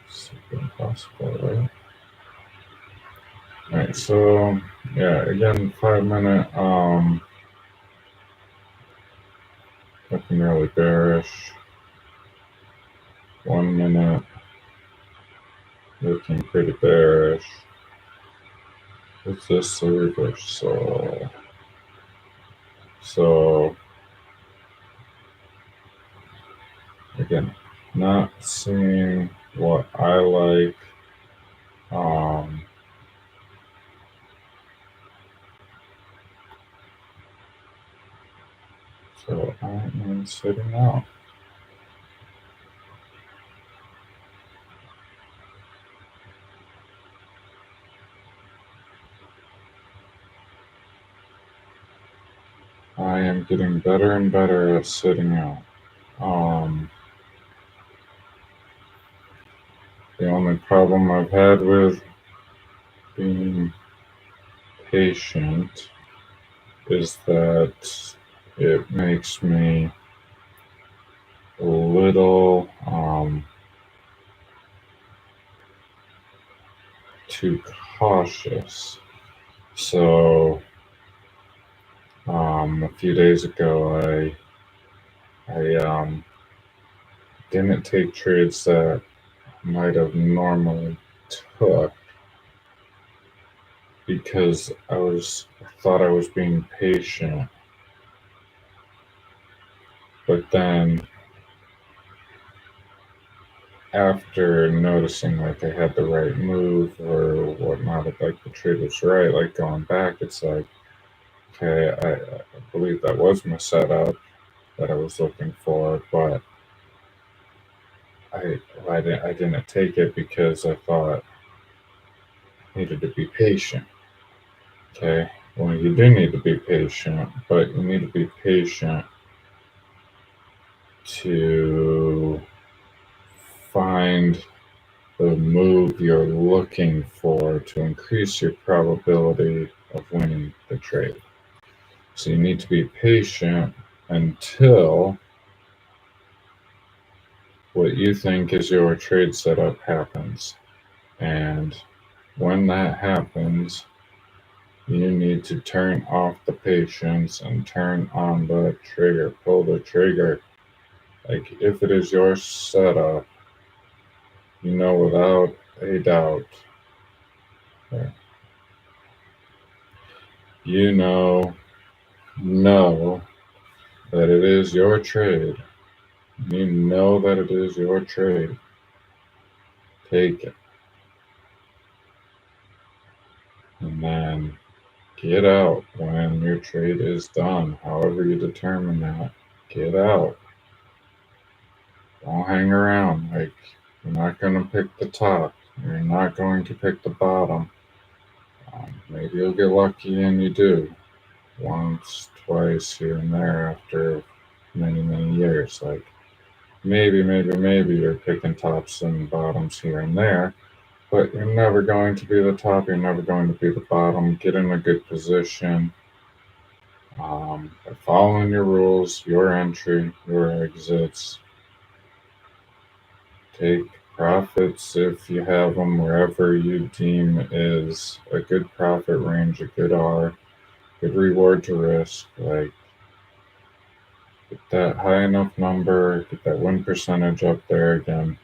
it's impossible, right? Alright, so yeah, again, 5-minute, looking really bearish. 1 minute, looking pretty bearish. Is this a reversal? So again, not seeing what I like. So I am sitting out. I am getting better and better at sitting out. The only problem I've had with being patient is that it makes me a little too cautious. So a few days ago, I didn't take trades that I might have normally took because I thought I was being patient, but then after noticing like I had the right move or whatnot, if like the trade was right, like going back, it's like, okay, I believe that was my setup that I was looking for, but I didn't take it because I thought I needed to be patient. Okay, well you do need to be patient, but you need to be patient to find the move you're looking for to increase your probability of winning the trade. So you need to be patient until what you think is your trade setup happens. And when that happens, you need to turn off the patience and turn on the trigger, pull the trigger. Like if it is your setup, you know without a doubt, you know that it is your trade. You know that it is your trade. Take it. And then get out when your trade is done. However you determine that. Get out. Don't hang around. Like you're not going to pick the top. You're not going to pick the bottom. Maybe you'll get lucky and you do. Once, twice, here and there after many, many years. Like maybe you're picking tops and bottoms here and there, but you're never going to be the top. You're never going to be the bottom. Get in a good position. By following your rules, your entry, your exits. Take profits if you have them wherever you deem is a good profit range, a good R, good reward to risk. Like get that high enough number, get that win percentage up there again.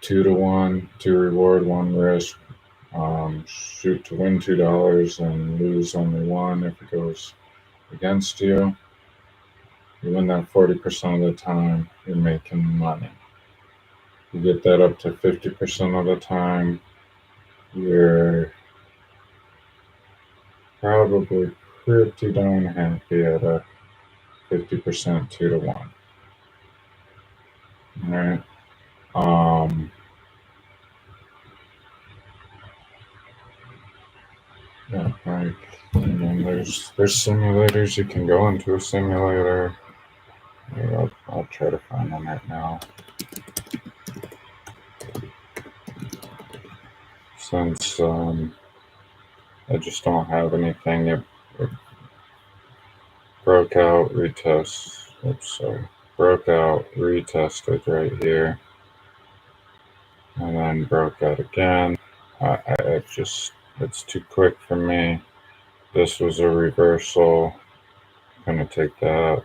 2-1, 2 reward, 1 risk. Shoot to win $2 and lose only one if it goes against you. You win that 40% of the time, you're making money. You get that up to 50% of the time, you're probably pretty darn happy at a 50% 2-1. All right. Yeah, like, and then there's simulators. You can go into a simulator. Yeah, I'll try to find one right now. Since I just don't have anything. It broke out, retest. Oops, sorry. Broke out, retested right here, and then broke out again. It's too quick for me. This was a reversal. I'm gonna take that.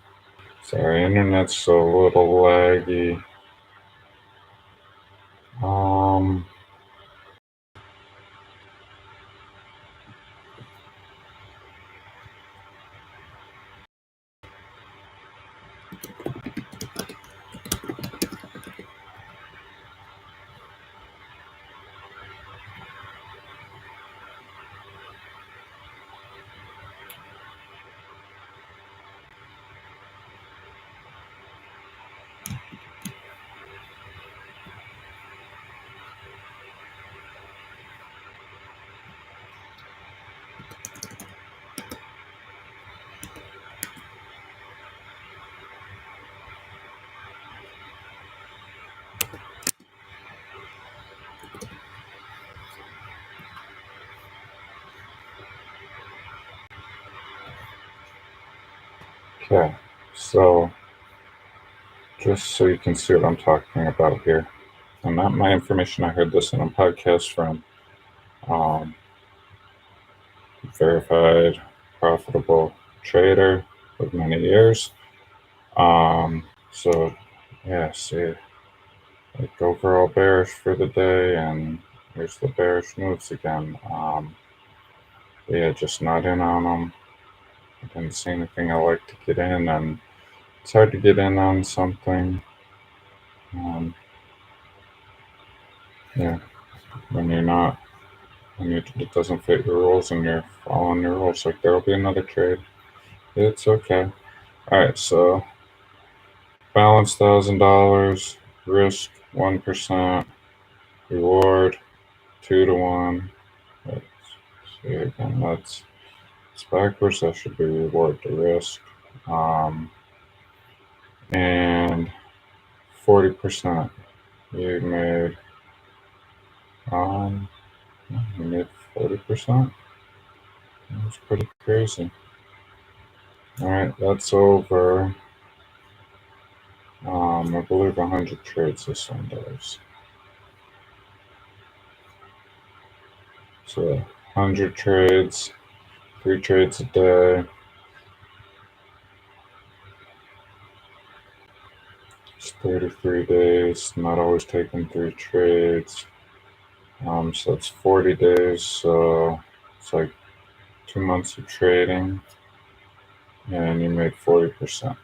Sorry, internet's a little laggy. Um, okay, so just so you can see what I'm talking about here. And not my information. I heard this in a podcast from um, verified, profitable trader with many years. So yeah, see, like overall bearish for the day, and here's the bearish moves again. Yeah, just not in on them. I didn't see anything I like to get in, and it's hard to get in on something. Um, Yeah, when it doesn't fit your rules and you're following your rules, like there'll be another trade. It's okay. All right, so balance $1,000, risk 1%, reward 2 to 1. Let's see again. It's backwards. That should be reward to risk. And 40%. You made um you made 40%. That's pretty crazy. All right, that's over. I believe 100 trades this one does. So 100 trades, 3 trades a day. It's 33 days. Not always taking 3 trades. So it's 40 days. So it's like 2 months of trading, and you made 40%.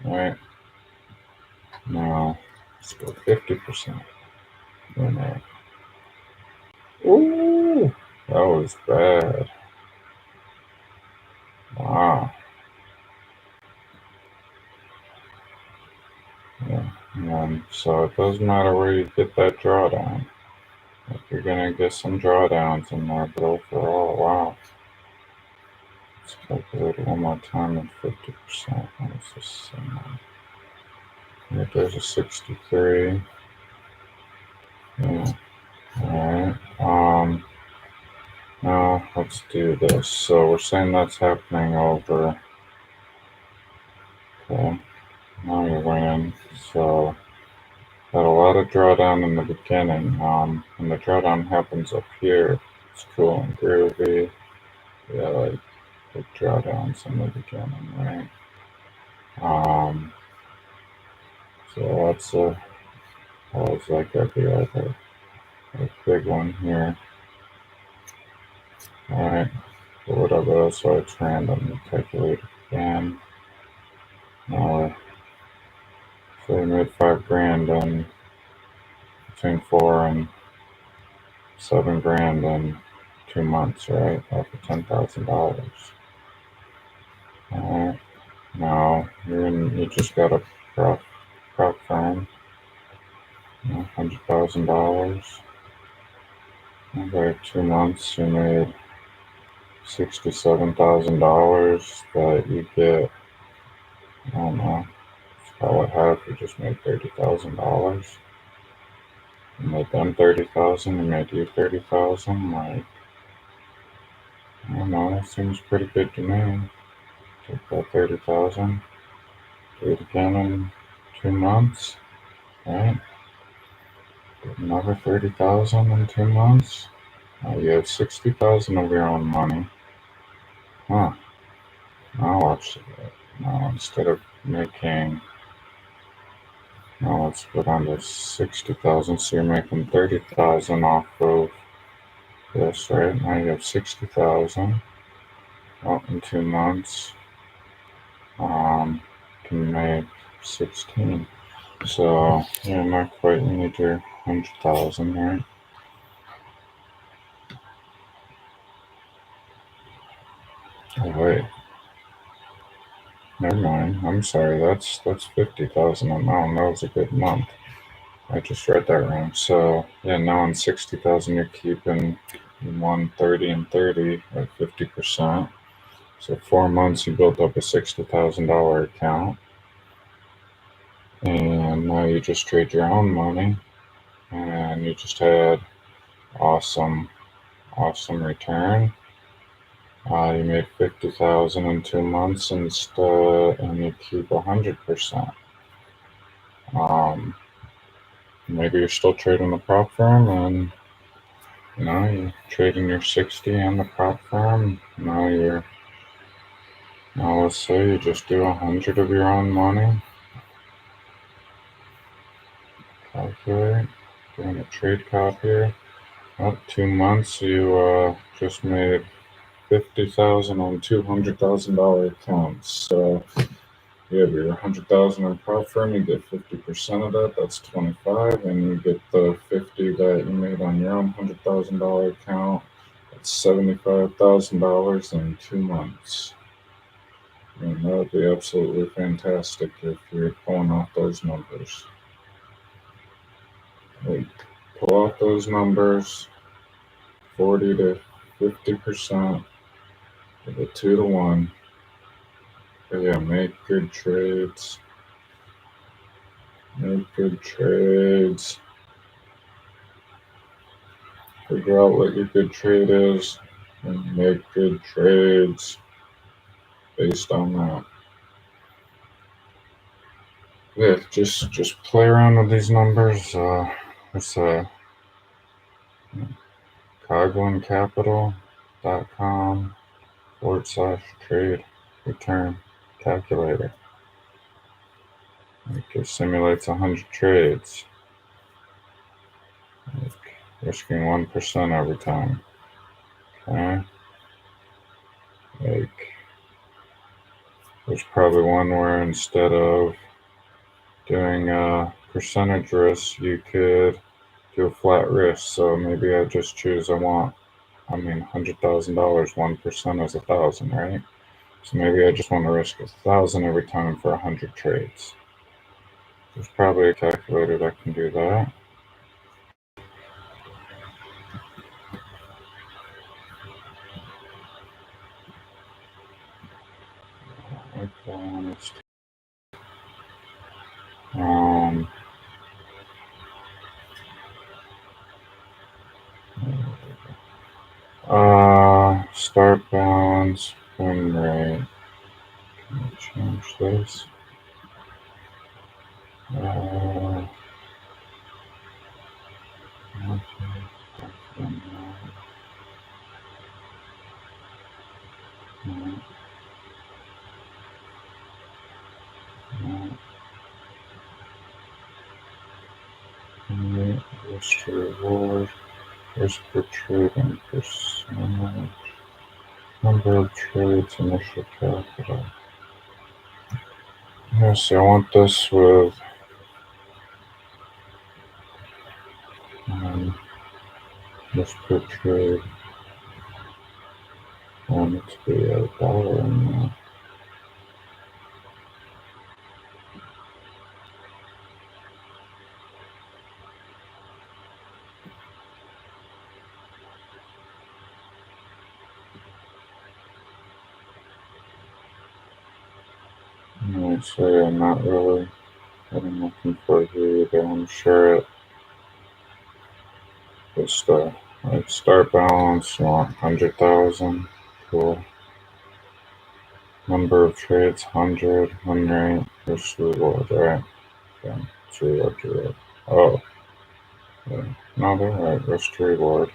All right. Now let's go 50%. Ooh, that was bad. Wow. Yeah. So it doesn't matter where you get that drawdown. Like you're gonna get some drawdowns in there, but overall, wow. Let's calculate it one more time at 50%. What's this? There's a 63. Yeah. Alright. Now let's do this. So we're saying that's happening over. Okay. Now you're winning. So had a lot of drawdown in the beginning. And the drawdown happens up here. It's cool and groovy. Yeah, like big drawdowns in the beginning, right? So that's like that'd be like a big one here. Alright. So whatever else, so it's random. You calculate it again. Now so we made $5,000 in between 4 and $7,000 in 2 months, right? Off of $10,000. Alright. Now you just got a prop firm, $100,000. Okay, 2 months you made $67,000 that you get. I don't know. Call it half. You just made $30,000. You made them 30,000. You made you 30,000. Like I don't know. That seems pretty good to me. Take that 30,000. Do it again in 2 months. Right? Another 30,000 in 2 months. You have 60,000 of your own money. Huh. Now watch it. Now instead of making, now let's go down to 60,000. So you're making 30,000 off of this, right? Now you have 60,000. Well, in 2 months, can make 16. So yeah, not quite. You need your 100,000, right? Oh wait, never mind. I'm sorry. That's 50,000 amount. That was a good month. I just read that wrong. So yeah, now on 60,000, you're keeping 130 and 30 at 50%. So 4 months, you built up a $60,000 account, and now you just trade your own money, and you just had awesome return. You made 50,000 in 2 months instead, and you keep 100%. Um, Maybe you're still trading the prop firm, and you're trading your 60 and the prop firm. Now let's say you just do 100 of your own money. Calculate. Doing a trade copy. Well, 2 months, you just made 50,000 on $200,000 accounts. So You have your 100,000 in prop firm, you get 50% of that, that's 25, and you get the 50 that you made on your own $100,000 account. That's $75,000 in 2 months. And that would be absolutely fantastic if you're pulling off those numbers. Like, pull off those numbers, 40 to 50% with a 2 to 1. But yeah, make good trades. Make good trades. Figure out what your good trade is and make good trades based on that. Yeah, just play around with these numbers. It's coglincapital.com/trade return calculator. It simulates 100 trades, risking 1% every time. Okay. There's probably one where instead of doing a percentage risk, you could do a flat risk. So maybe I just choose $100,000, 1% is 1,000, right? So maybe I just want to risk 1,000 every time for 100 trades. There's probably a calculator that can do that. Start balance, win rate. Can I change this? Risk to reward, risk per trade and percentage, number of trades, initial capital. Yes, I want this with risk per trade. I want it to be $1 in there. Alright, so yeah, not really what I'm looking for here either. I'm sure it just like start balance, you want 100,000. Cool. Number of trades, 100, win rate, risk reward, right? Okay, it's reward. Oh, yeah. No, they're right, risk to reward.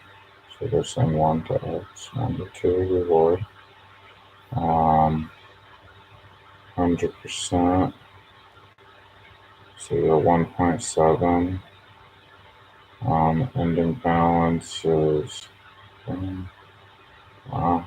So they're saying 1 to X, 1 to 2 reward. 100%. So you got 1.7. Ending balance is, wow.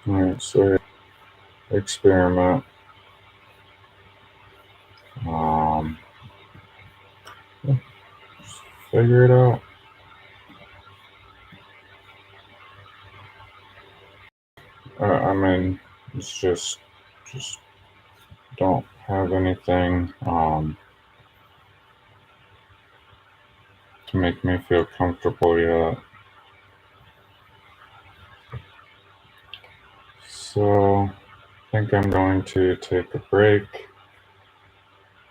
Alright, so experiment. Figure it out. I mean, it's just don't have anything to make me feel comfortable yet. So I think I'm going to take a break.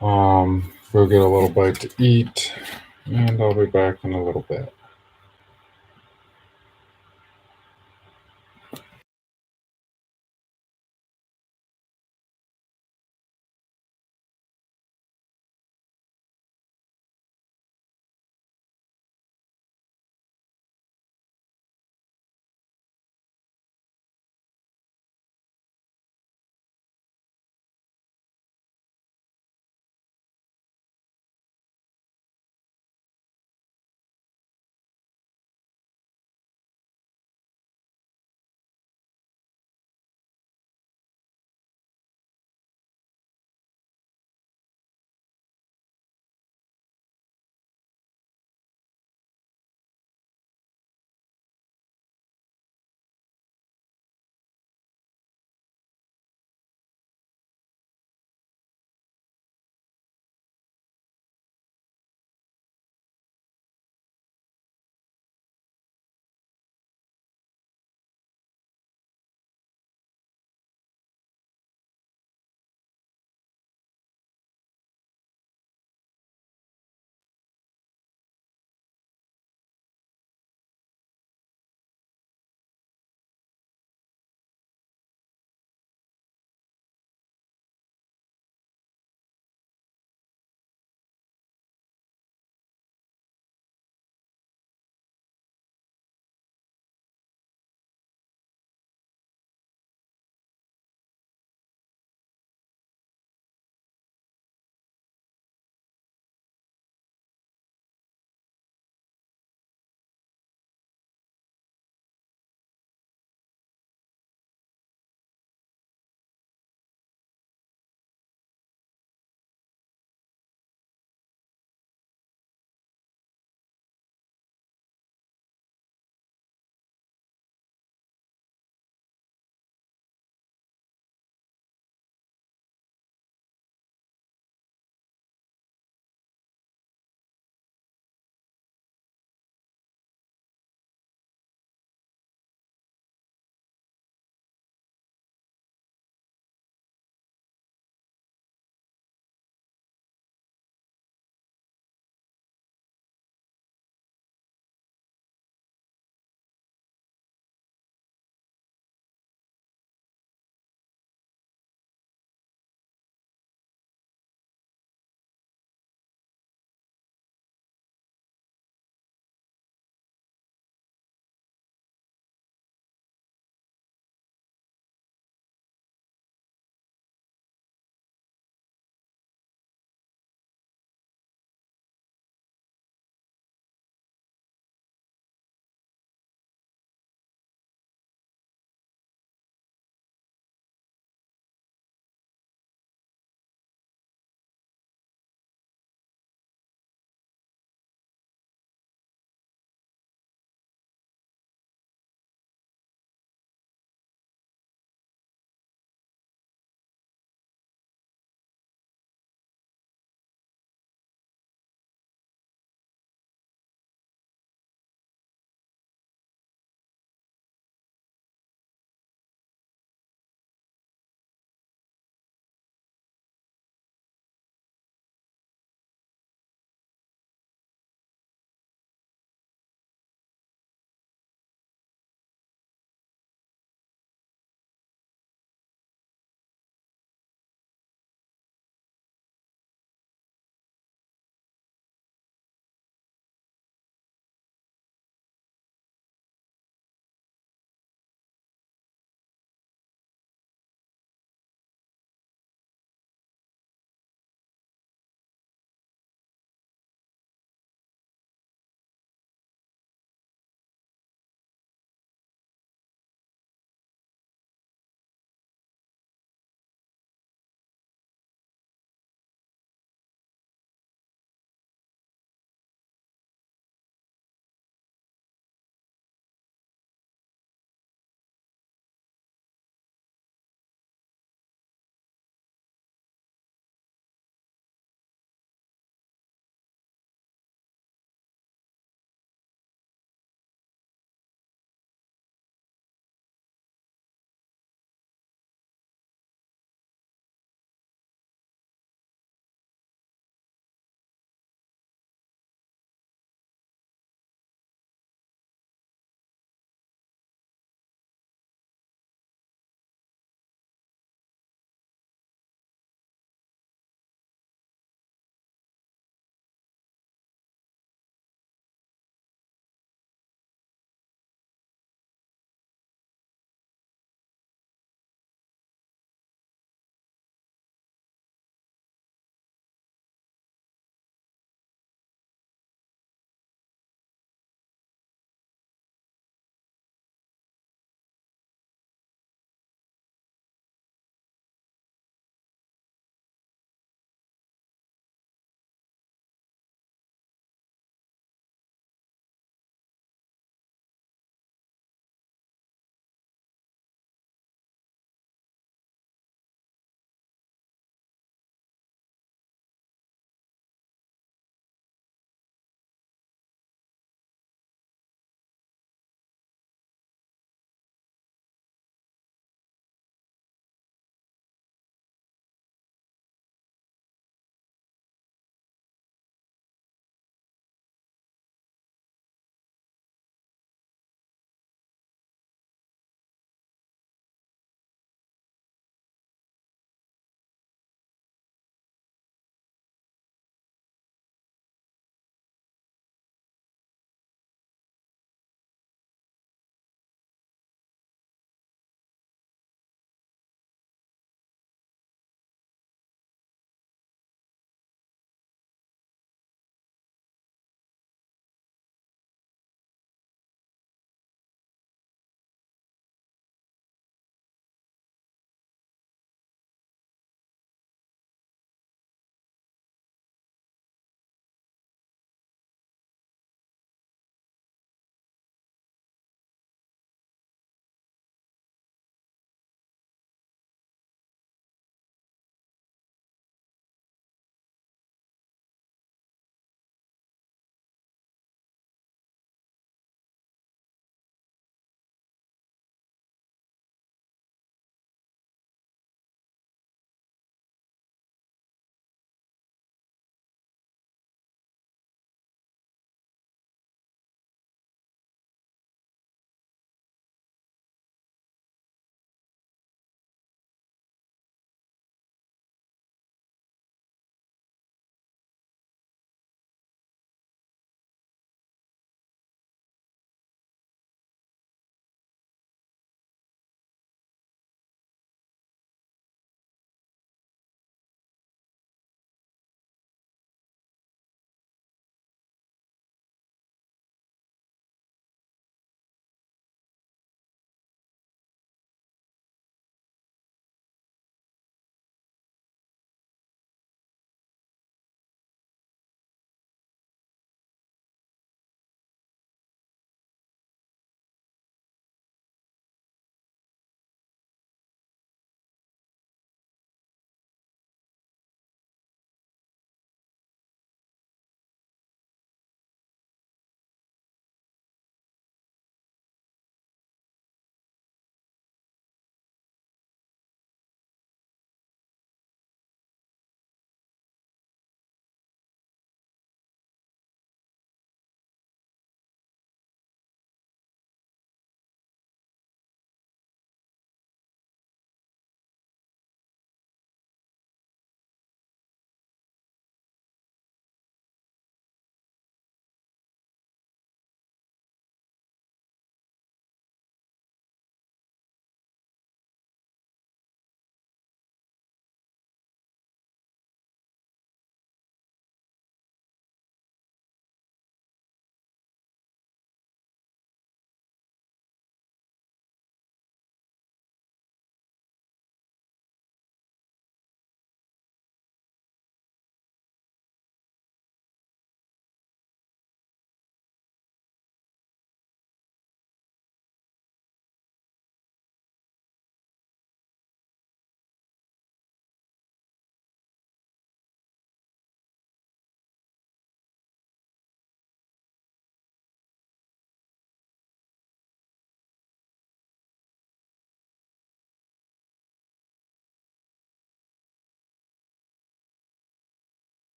Go get a little bite to eat, and I'll be back in a little bit.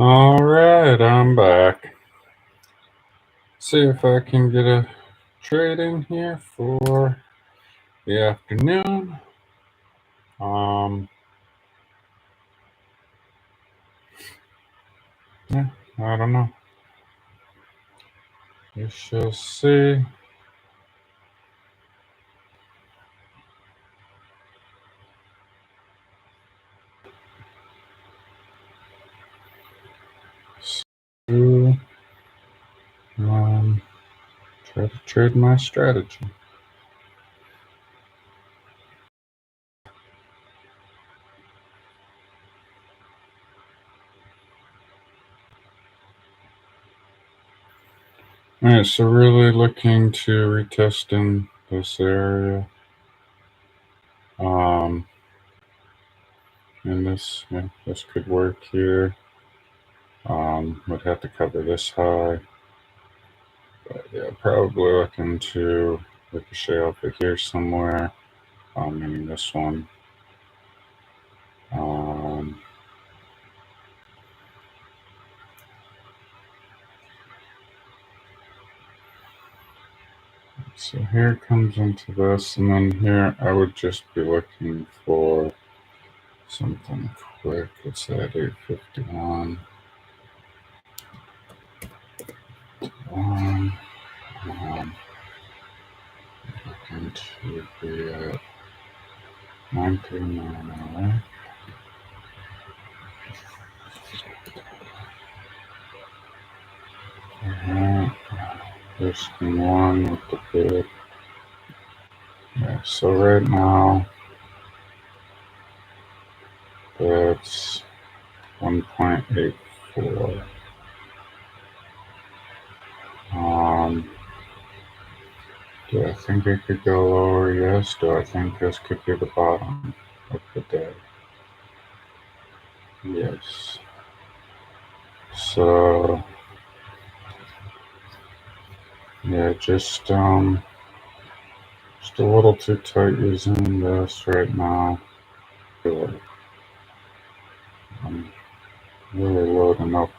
All right, I'm back. See if I can get a trade in here for the afternoon. Yeah, I don't know. We shall see. So, try to trade my strategy. All right, so really looking to retest in this area. And this could work here. Would have to cover this high. But yeah, probably looking to ricochet over here somewhere. Meaning this one. So here comes into this, and then here I would just be looking for something quick. It's at 851. Looking to be at 939. Alright, risking one with the bid. Yeah, so right now that's 1.84. Do I think it could go lower? Yes. Do I think this could be the bottom of the day? Yes. So yeah, just a little too tight using this right now. I'm really loading up.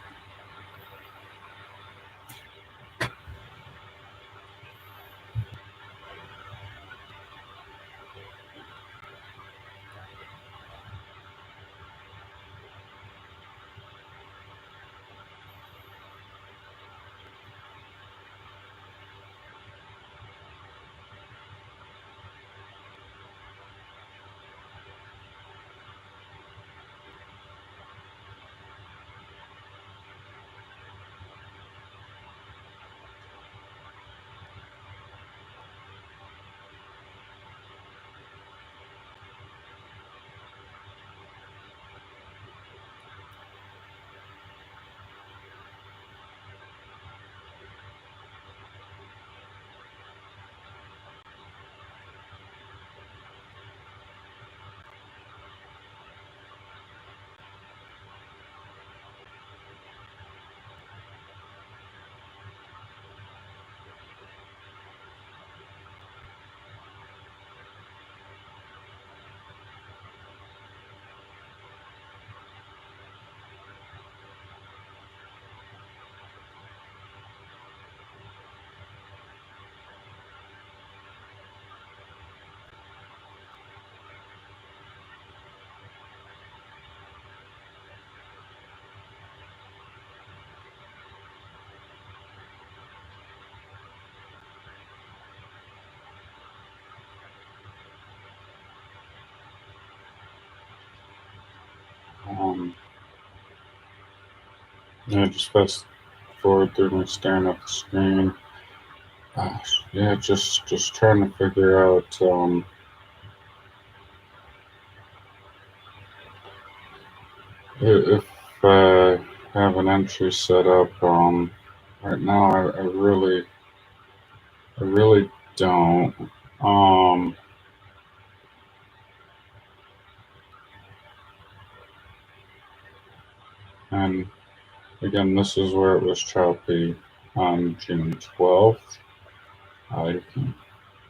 Um, yeah, just fast forward through me staring at the screen. Yeah, just trying to figure out if I have an entry set up. Right now I really don't. Um, and again, this is where it was choppy on June 12th. You can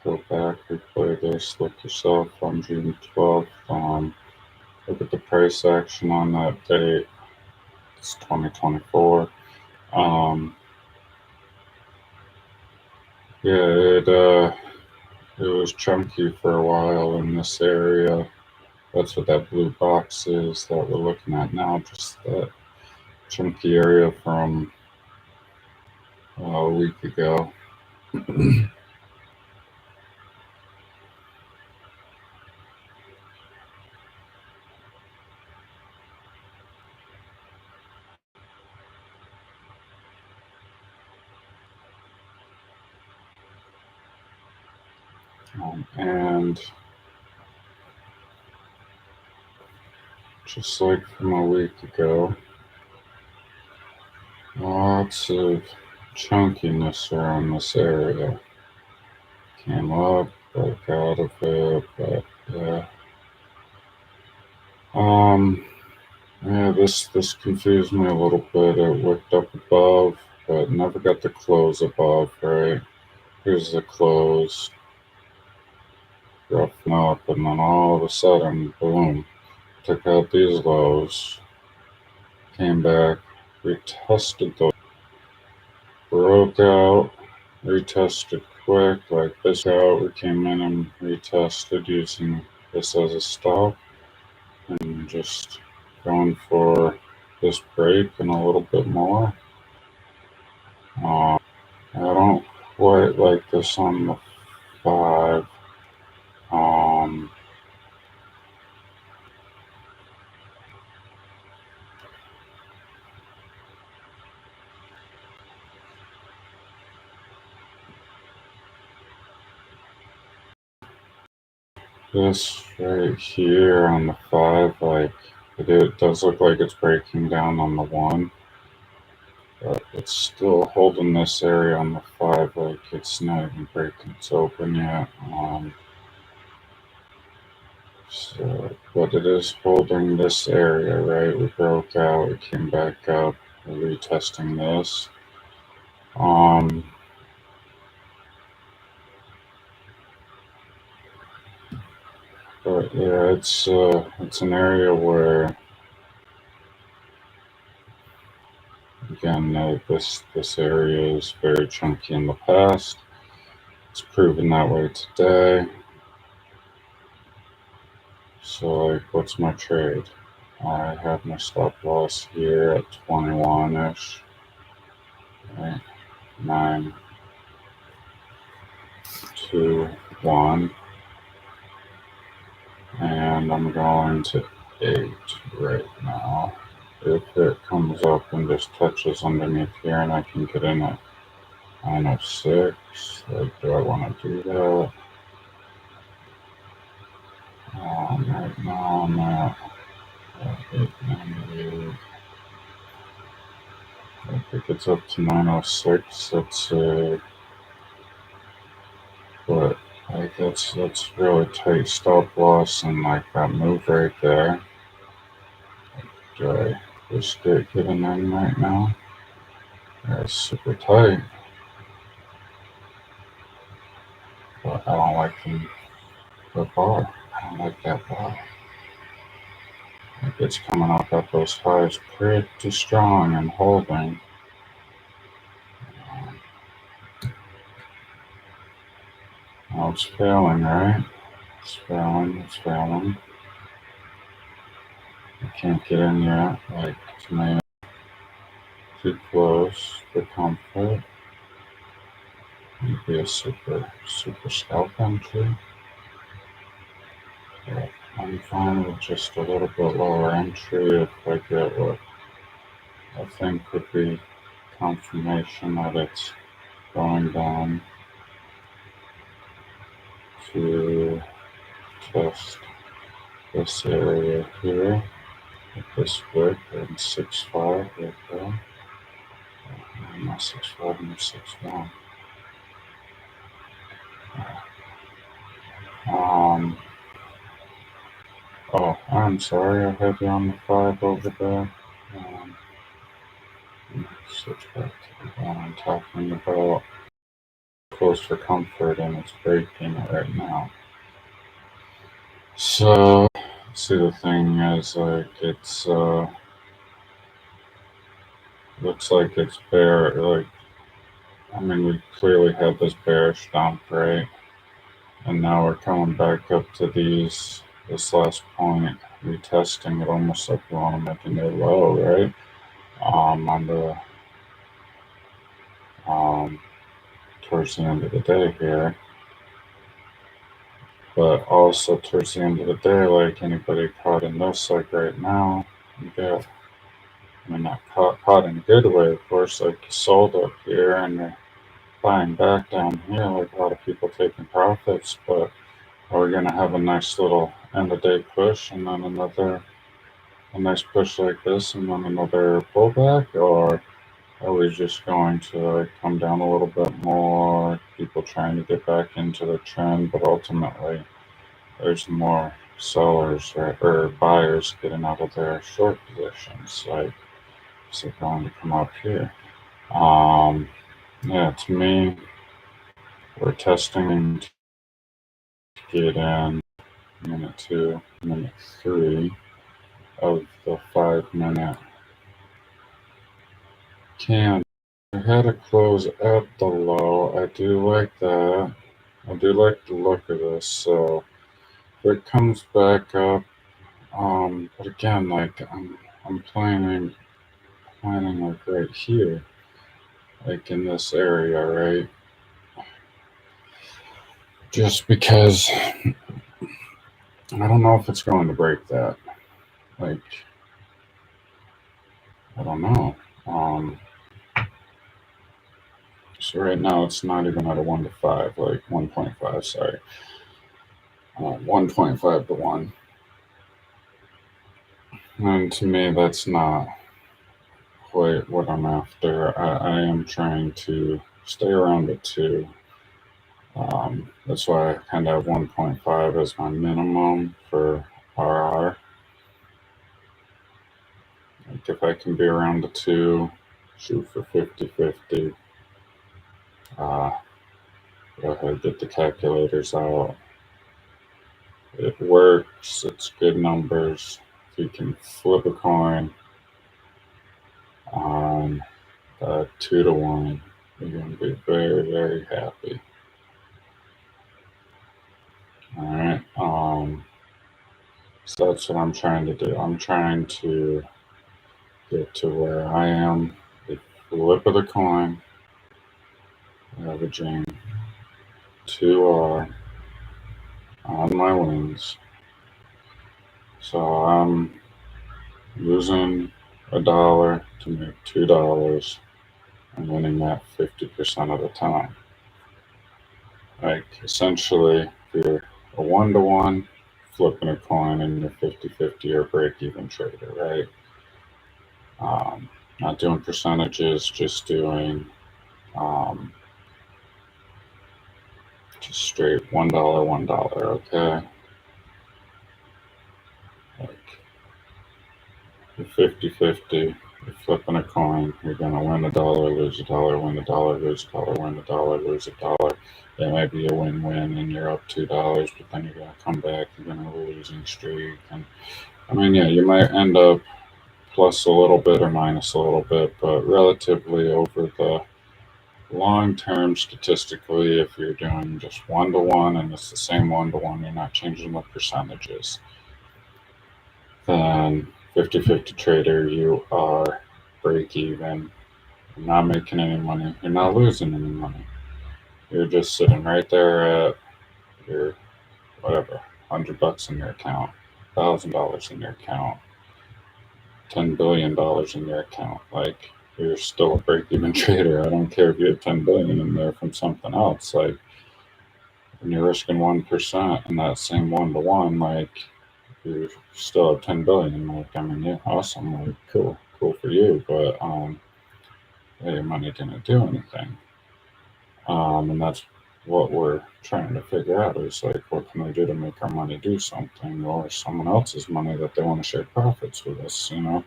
go back, replay this, look yourself on June 12th. Look at the price action on that date. It's 2024. Yeah, it was chunky for a while in this area. That's what that blue box is that we're looking at now, just that chunky area from a week ago. And just like from a week ago, lots of chunkiness around this area. Came up, broke out of it, but yeah. Yeah, this confused me a little bit. It worked up above, but never got the close above, right? Here's the close, roughing up, and then all of a sudden, boom, took out these lows, came back, retested those, broke out, retested quick, like this out. We came in and retested using this as a stop, and just going for this break and a little bit more. I don't quite like this on the 5. Um, this right here on the 5, like it does look like it's breaking down on the 1, but it's still holding this area on the 5, like it's not even breaking its open yet. So, but it is holding this area, right? We broke out, we came back up, we're retesting this. But yeah, it's an area where, again, this area is very chunky in the past. It's proven that way today. So, like, what's my trade? I have my stop loss here at 21-ish. Right? 9, 2, 1. And I'm going to 8 right now. If it comes up and just touches underneath here and I can get in at 906, like, do I want to do that? Right now I'm at 898. If it gets up to 906, that's but like that's really tight stop loss, and like that move right there. Do I risk it getting in right now? That's super tight, but I don't like the bar. I don't like that bar. Like it's coming up at those highs pretty strong and holding. Oh, it's failing, right? It's failing. I can't get in yet. Like, to me, too close for comfort. Maybe a super scalp entry. But I'm fine with just a little bit lower entry if I get what I think would be confirmation that it's going down to test this area here with this wick and 6.5 right there. Not 6.5 and 6.1. Oh, I'm sorry, I had you on the 5 over there. Switch back to the one I'm talking about. Close for comfort, and it's breaking it right now. So, see, the thing is, like, it's looks like it's bear. Like, I mean, we clearly had this bearish dump, right? And now we're coming back up to this last point, retesting it almost like we want to make a new low, right? On the um, towards the end of the day here. But also towards the end of the day, like anybody caught in this, like right now, you get, I mean, not caught in a good way, of course, like you sold up here and they're buying back down here, like a lot of people taking profits, but are we going to have a nice little end of day push and then a nice push like this and then another pullback, or are we just going to like come down a little bit more, people trying to get back into the trend, but ultimately there's more sellers or buyers getting out of their short positions, like is it going to come up here? Yeah, to me, we're testing to get in minute 2, minute 3 of the 5-minute can. I had a close at the low. I do like that. I do like the look of this. So if it comes back up, but again, like I'm planning like right here, like in this area, right? Just because I don't know if it's going to break that. Like I don't know. So right now it's not even at a 1 to 5, like 1.5. Sorry, 1.5 to 1. And to me, that's not quite what I'm after. I am trying to stay around a 2. That's why I kind of have 1.5 as my minimum for RR. Like if I can be around the 2, shoot for 50-50. Go ahead, get the calculators out. It works. It's good numbers. If you can flip a coin on 2 to 1, you're going to be very, very happy. All right. So that's what I'm trying to do. I'm trying to get to where I am. The flip of the coin, averaging 2R on my wins. So I'm losing $1 to make $2 and winning that 50% of the time. Like essentially, if you're a 1 to 1, flipping a coin and you're 50-50 or break even trader, right? Not doing percentages, just doing just straight $1, $1, okay? Like you're 50-50, you're flipping a coin, you're gonna win $1, lose $1, win $1, lose $1, win $1, lose $1. It might be a win-win and you're up $2, but then you're gonna come back, you're gonna have a losing streak. And I mean, yeah, you might end up plus a little bit or minus a little bit, but relatively over the long term, statistically, if you're doing just 1 to 1 and it's the same 1 to 1, you're not changing the percentages, then 50-50 trader, you are break even. You're not making any money. You're not losing any money. You're just sitting right there at your whatever, $100 in your account, $1,000 in your account, $10 billion in your account. Like you're still a break-even trader. I don't care if you have 10 billion in there from something else. Like when you're risking 1% in that same 1 to 1, like you still have 10 billion. Like I mean, yeah, awesome. Like cool for you. But yeah, your money didn't do anything. And that's what we're trying to figure out is like, what can we do to make our money do something, or someone else's money that they want to share profits with us, you know?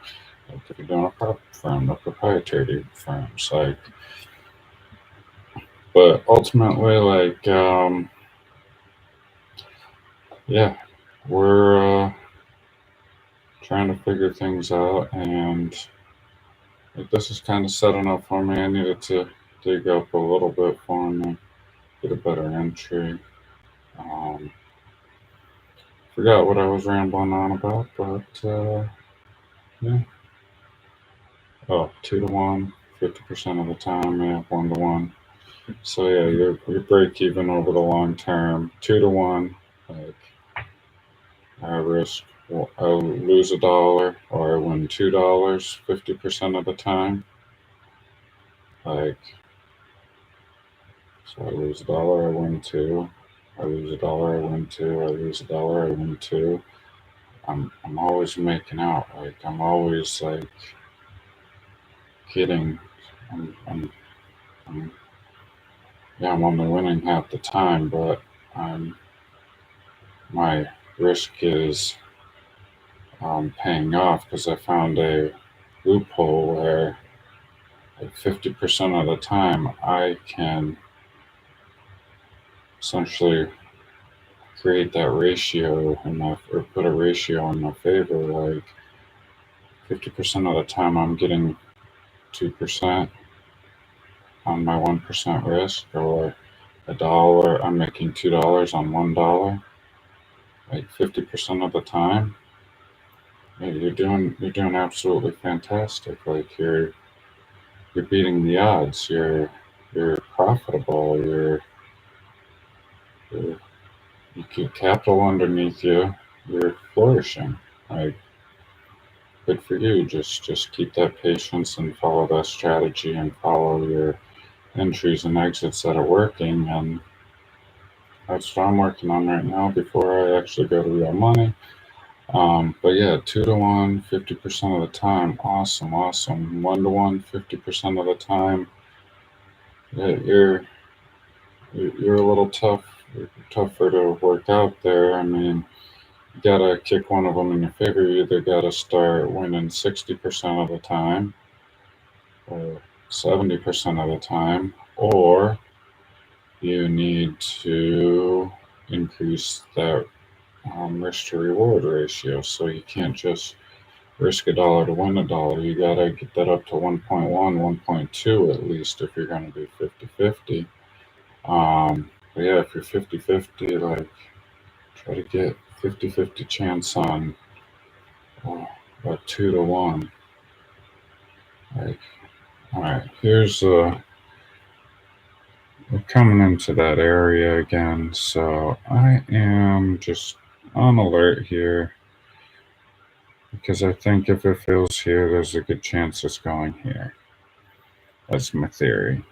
Like if you're doing a prop firm, a proprietary firms, like, but ultimately, like, yeah, we're trying to figure things out, and this is kind of setting up for me. I needed to dig up a little bit for me, get a better entry. Forgot what I was rambling on about, but yeah. Oh, 2 to 1, 50% of the time, yeah, 1 to 1. So yeah, you're break even over the long term. 2 to 1, like I risk, well, I lose $1 or I win $2, 50% of the time. Like, so I lose $1, I win two. I lose $1, I win two. I lose $1, I win two. I'm always making out. Like I'm always like getting. I'm I'm yeah, I'm only winning half the time, but I'm my risk is paying off because I found a loophole where like 50% of the time I can essentially create that ratio or put a ratio in my favor. Like 50% of the time I'm getting 2% on my 1% risk, or $1, I'm making $2 on $1. Like 50% of the time, yeah, you're doing absolutely fantastic. Like you're beating the odds. You're profitable. You're you keep capital underneath you. You're flourishing. Like good for you. Just keep that patience and follow that strategy and follow your entries and exits that are working. And that's what I'm working on right now before I actually go to real money. But yeah, 2 to 1, 50% of the time, awesome, awesome. 1 to 1, 50% of the time, yeah, you're a little tougher to work out there. I mean, you gotta kick one of them in your favor. You either gotta start winning 60% of the time, or 70% of the time, or you need to increase that risk to reward ratio. So you can't just risk $1 to win $1. You gotta get that up to 1.1, 1.2 at least if you're gonna do 50/50. But yeah, if you're 50/50, like try to get 50/50 chance on a 2 to 1. Like, all right, we're coming into that area again, so I am just on alert here because I think if it fails here, there's a good chance it's going here. That's my theory.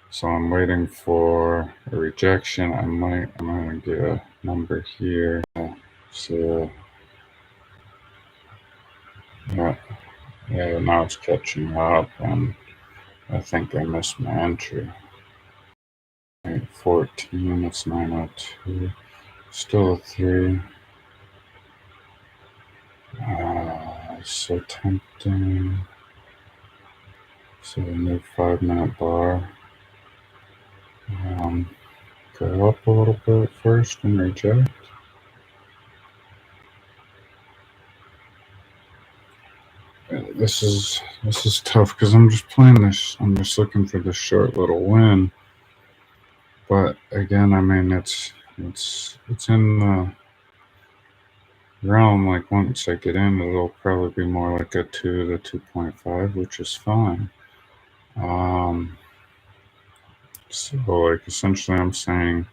So I'm waiting for a rejection. I'm gonna get a number here. So yeah, yeah, now it's catching up, and I think I missed my entry. 814, it's 902. Still a 3. So tempting. So a new 5-minute bar. Go up a little bit first and reject. This is tough because I'm just playing this. I'm just looking for this short little win. But again, I mean, it's in the realm. Like once I get in, it'll probably be more like a 2 to 2.5, which is fine. So like essentially, I'm saying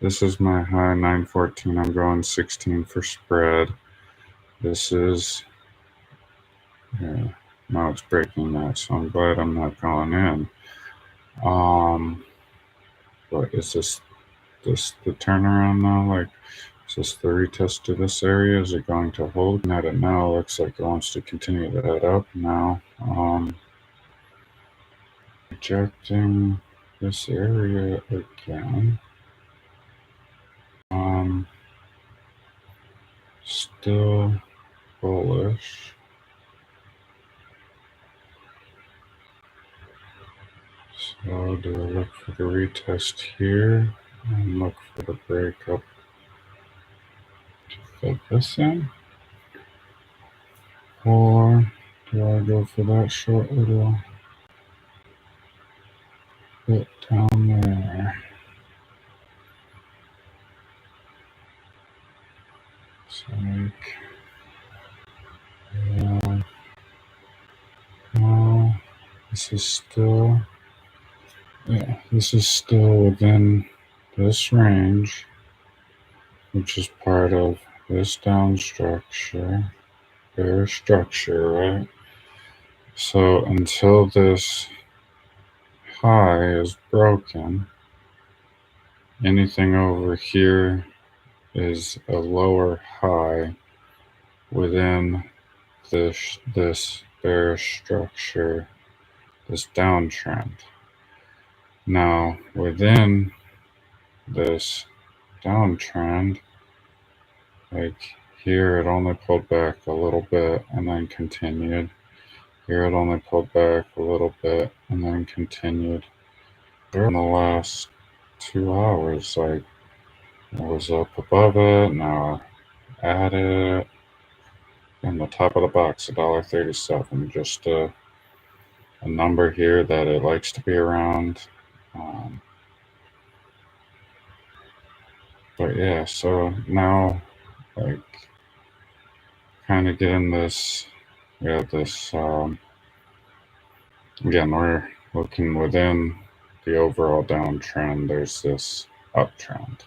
this is my high 914. I'm going 16 for spread. This is now it's breaking that, so I'm glad I'm not going in. But is this the turnaround now? Like, is this the retest to this area? Is it going to hold? Not it now. Looks like it wants to continue to head up now. Rejecting this area again. Still bullish. So do I look for the retest here and look for the breakup to fit this in? Or Do I go for that short little bit down there? It's like, yeah, no, this is still, yeah, this is still within this range, which is part of this down structure, bare structure, right? So until this high is broken, anything over here is a lower high within this bare structure, this downtrend. Now within this downtrend, like here it only pulled back a little bit and then continued. Here it only pulled back a little bit and then continued. In the last 2 hours, like I was up above it, now at it, and the top of the box, $1.37, just a number here that it likes to be around. But yeah, so now, like, kind of getting this, we have this, again, we're looking within the overall downtrend, there's this uptrend.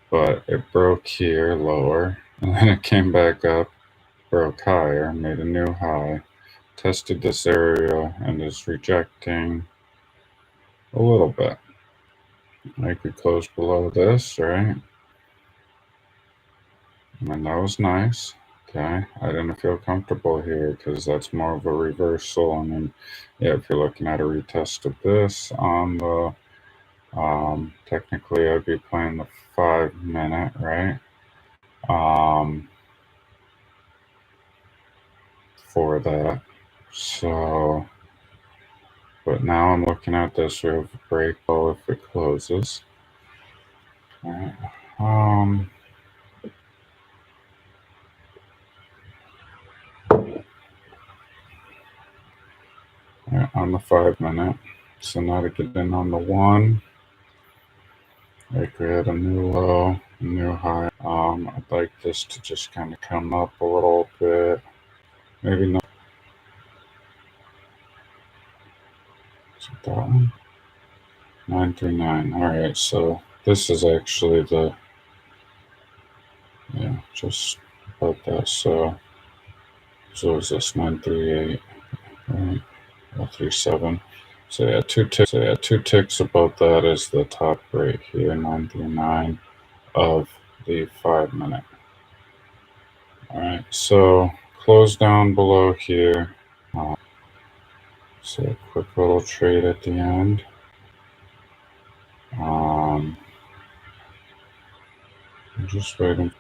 But it broke here lower, and then it came back up, broke higher, made a new high, tested this area, and is rejecting a little bit. Like we closed below this, right? And that was nice. Okay, I didn't feel comfortable here because that's more of a reversal. I mean, yeah, if you're looking at a retest of this on the, technically I'd be playing the 5-minute, right? For that. So, but now I'm looking at this, we have a break low if it closes. All right. Yeah, on the 5-minute. So now to get in on the 1, like we had a new low, a new high. I'd like this to just kind of come up a little bit. Maybe not. Is it that one? 939. All right, so this is actually the, yeah, just about that. So is this 938? Right. 37. So yeah, two ticks above that is the top right here, 939 of the 5-minute. All right, so close down below here. So a quick little trade at the end. I'm just waiting.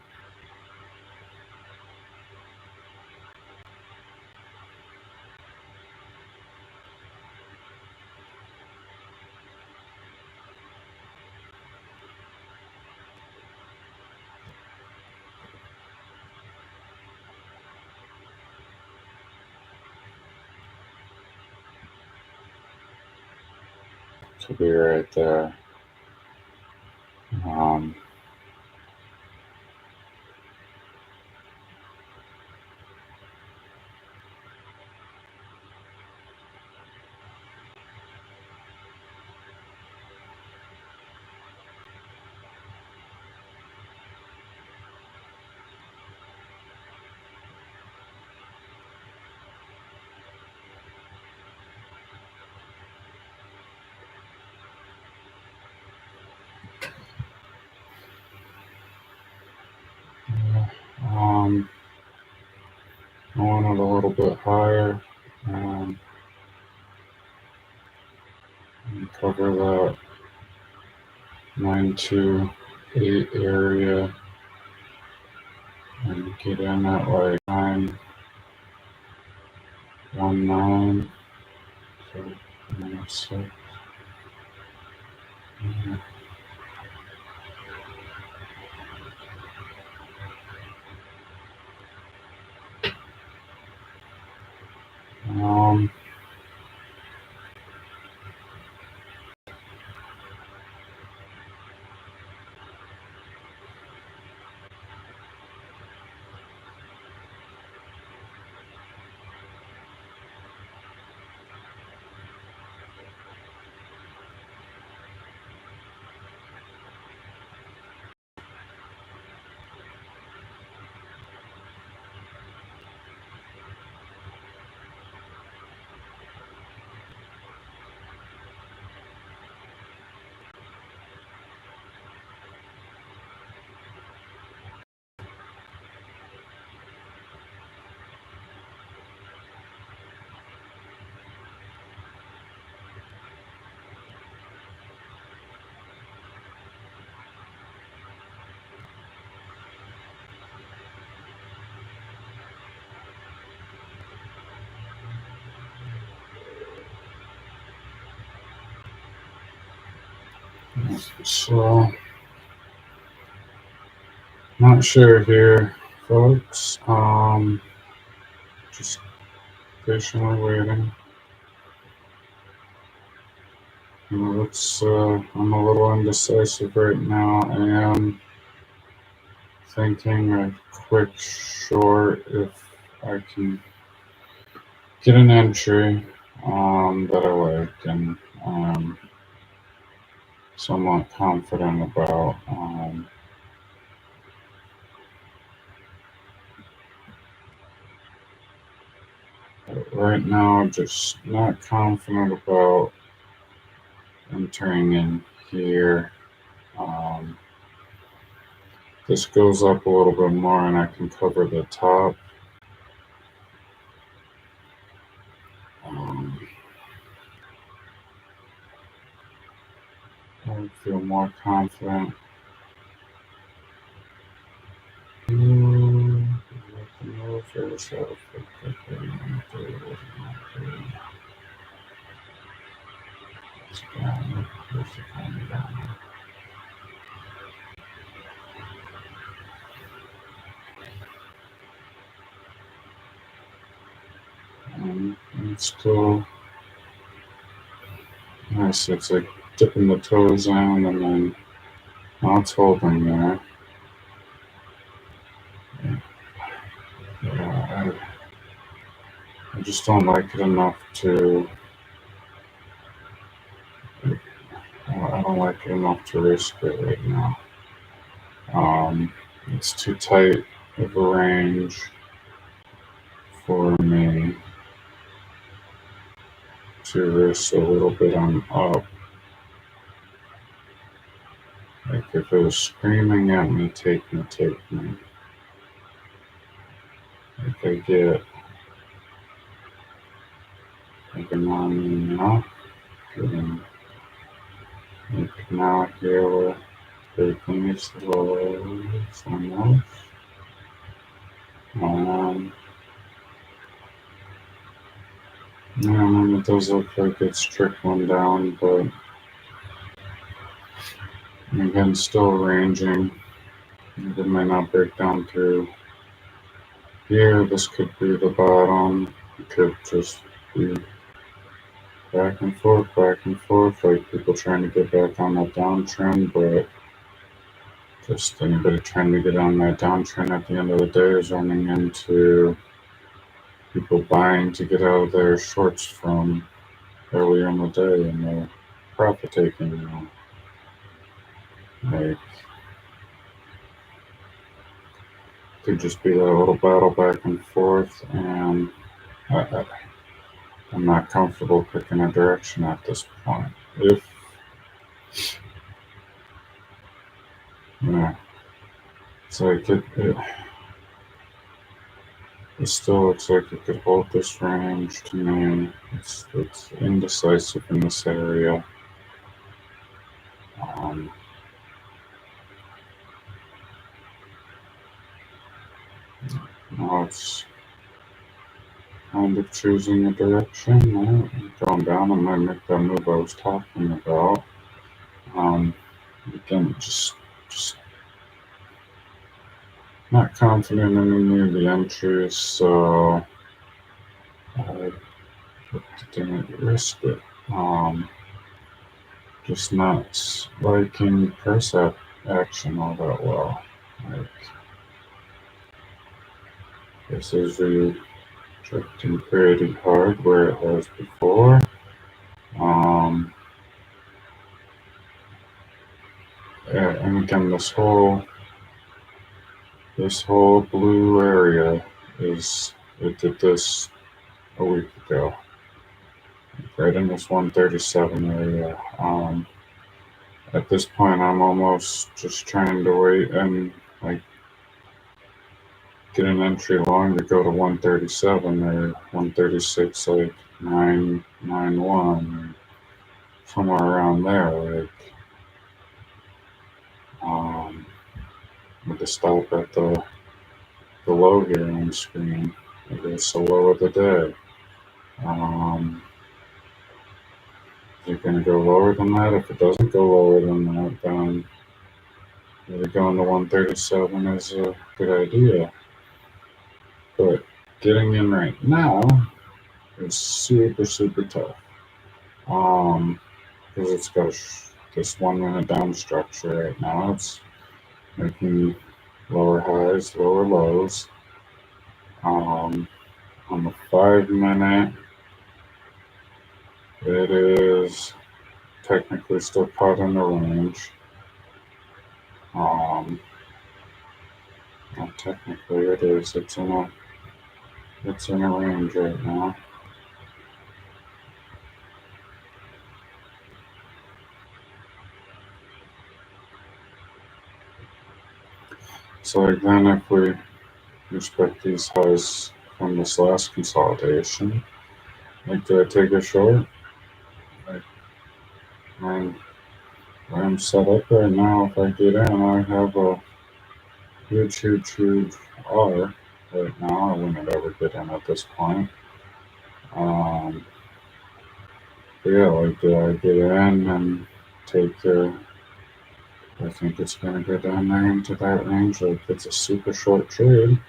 To be right there. Um, um, I want it a little bit higher. Um, and cover that 928 area and get in at like 919. So, Um, so, not sure here, folks. Just patiently waiting. I'm a little indecisive right now. I am thinking a quick short if I can get an entry that I like and somewhat confident about. Right now, just not confident about entering in here. Um, this goes up a little bit more and I can cover the top. I would feel more confident. It's still nice. It's like dipping the toes in and then it's holding there. Yeah, I just don't like it enough to. I don't like it enough to risk it right now. It's too tight of a range for me to risk a little bit on up. Like if it was screaming at me, take me, take me. Like I get like I'm on enough. And like now here we're taking it slow, almost. Yeah, I mean, it does look like it's trickling down, but again, still ranging. It might not break down through here. This could be the bottom. It could just be back and forth, like people trying to get back on that downtrend, but just anybody trying to get on that downtrend at the end of the day is running into people buying to get out of their shorts from earlier in the day and they're profit taking, Like, could just be a little battle back and forth, and I'm not comfortable picking a direction at this point. If, yeah, it's like it still looks like it could hold this range to me. It's indecisive in this area. Now it's kind of choosing a direction. Going down, I might make that move I was talking about. Again, just not confident in any of the entries, so but didn't risk it. Just not liking price action all that well. Like, this is rejecting pretty hard where it was before. And again, this whole blue area it did this a week ago, right in this 137 area. At this point, I'm almost just trying to wait and like get an entry long to go to 137 or 136, like 991 or somewhere around there. Like, with the stop at the low here on the screen. It's the low of the day. Is it going to go lower than that? If it doesn't go lower than that, then maybe going to 137 is a good idea. But getting in right now is super, super tough. Because it's got this 1 minute down structure right now. It's making lower highs, lower lows. On the 5 minute, it is technically still caught in the range. Not technically, it is. It's in a range right now. So again, if we respect these highs from this last consolidation, like, do I take a short? Like, where I'm set up right now, if I get in, I have a huge R right now. I wouldn't ever get in at this point. But yeah, like, do I get in and take I think it's going to go down there into that range. Like, it's a super short trade.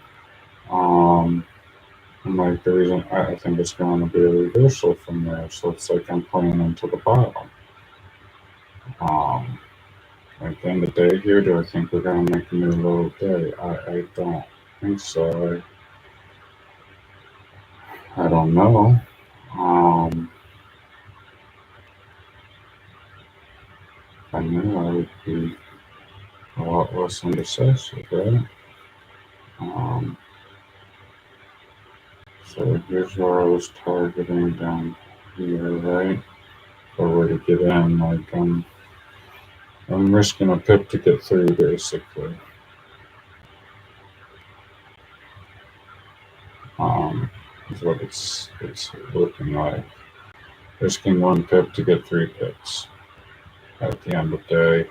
And like, the reason I think it's going to be a reversal from there. So it's like I'm playing into the bottom. At the end of the day here, do I think we're going to make a new low day? I don't think so. I don't know. If I knew, I would be a lot less indecisive, right? So here's where I was targeting down here, right? If I were to get in, like, I'm risking a pip to get through, basically. Is what it's looking like. Risking 1 pip to get 3 pips at the end of the day.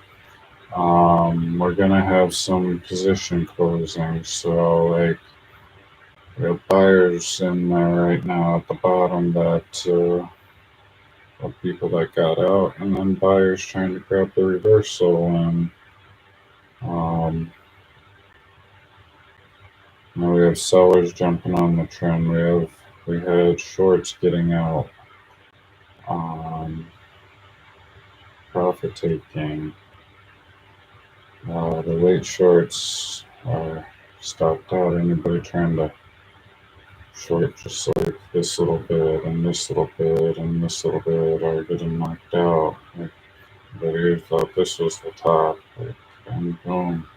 We're gonna have some position closing, so like, we have buyers in there right now at the bottom that of people that got out, and then buyers trying to grab the reversal. And now we have sellers jumping on the trend. We had shorts getting out, profit taking. The late shorts are stopped out. Anybody trying to short just like this little bit and this little bit and this little bit are getting knocked out. Like, but you thought this was the top, like, and boom,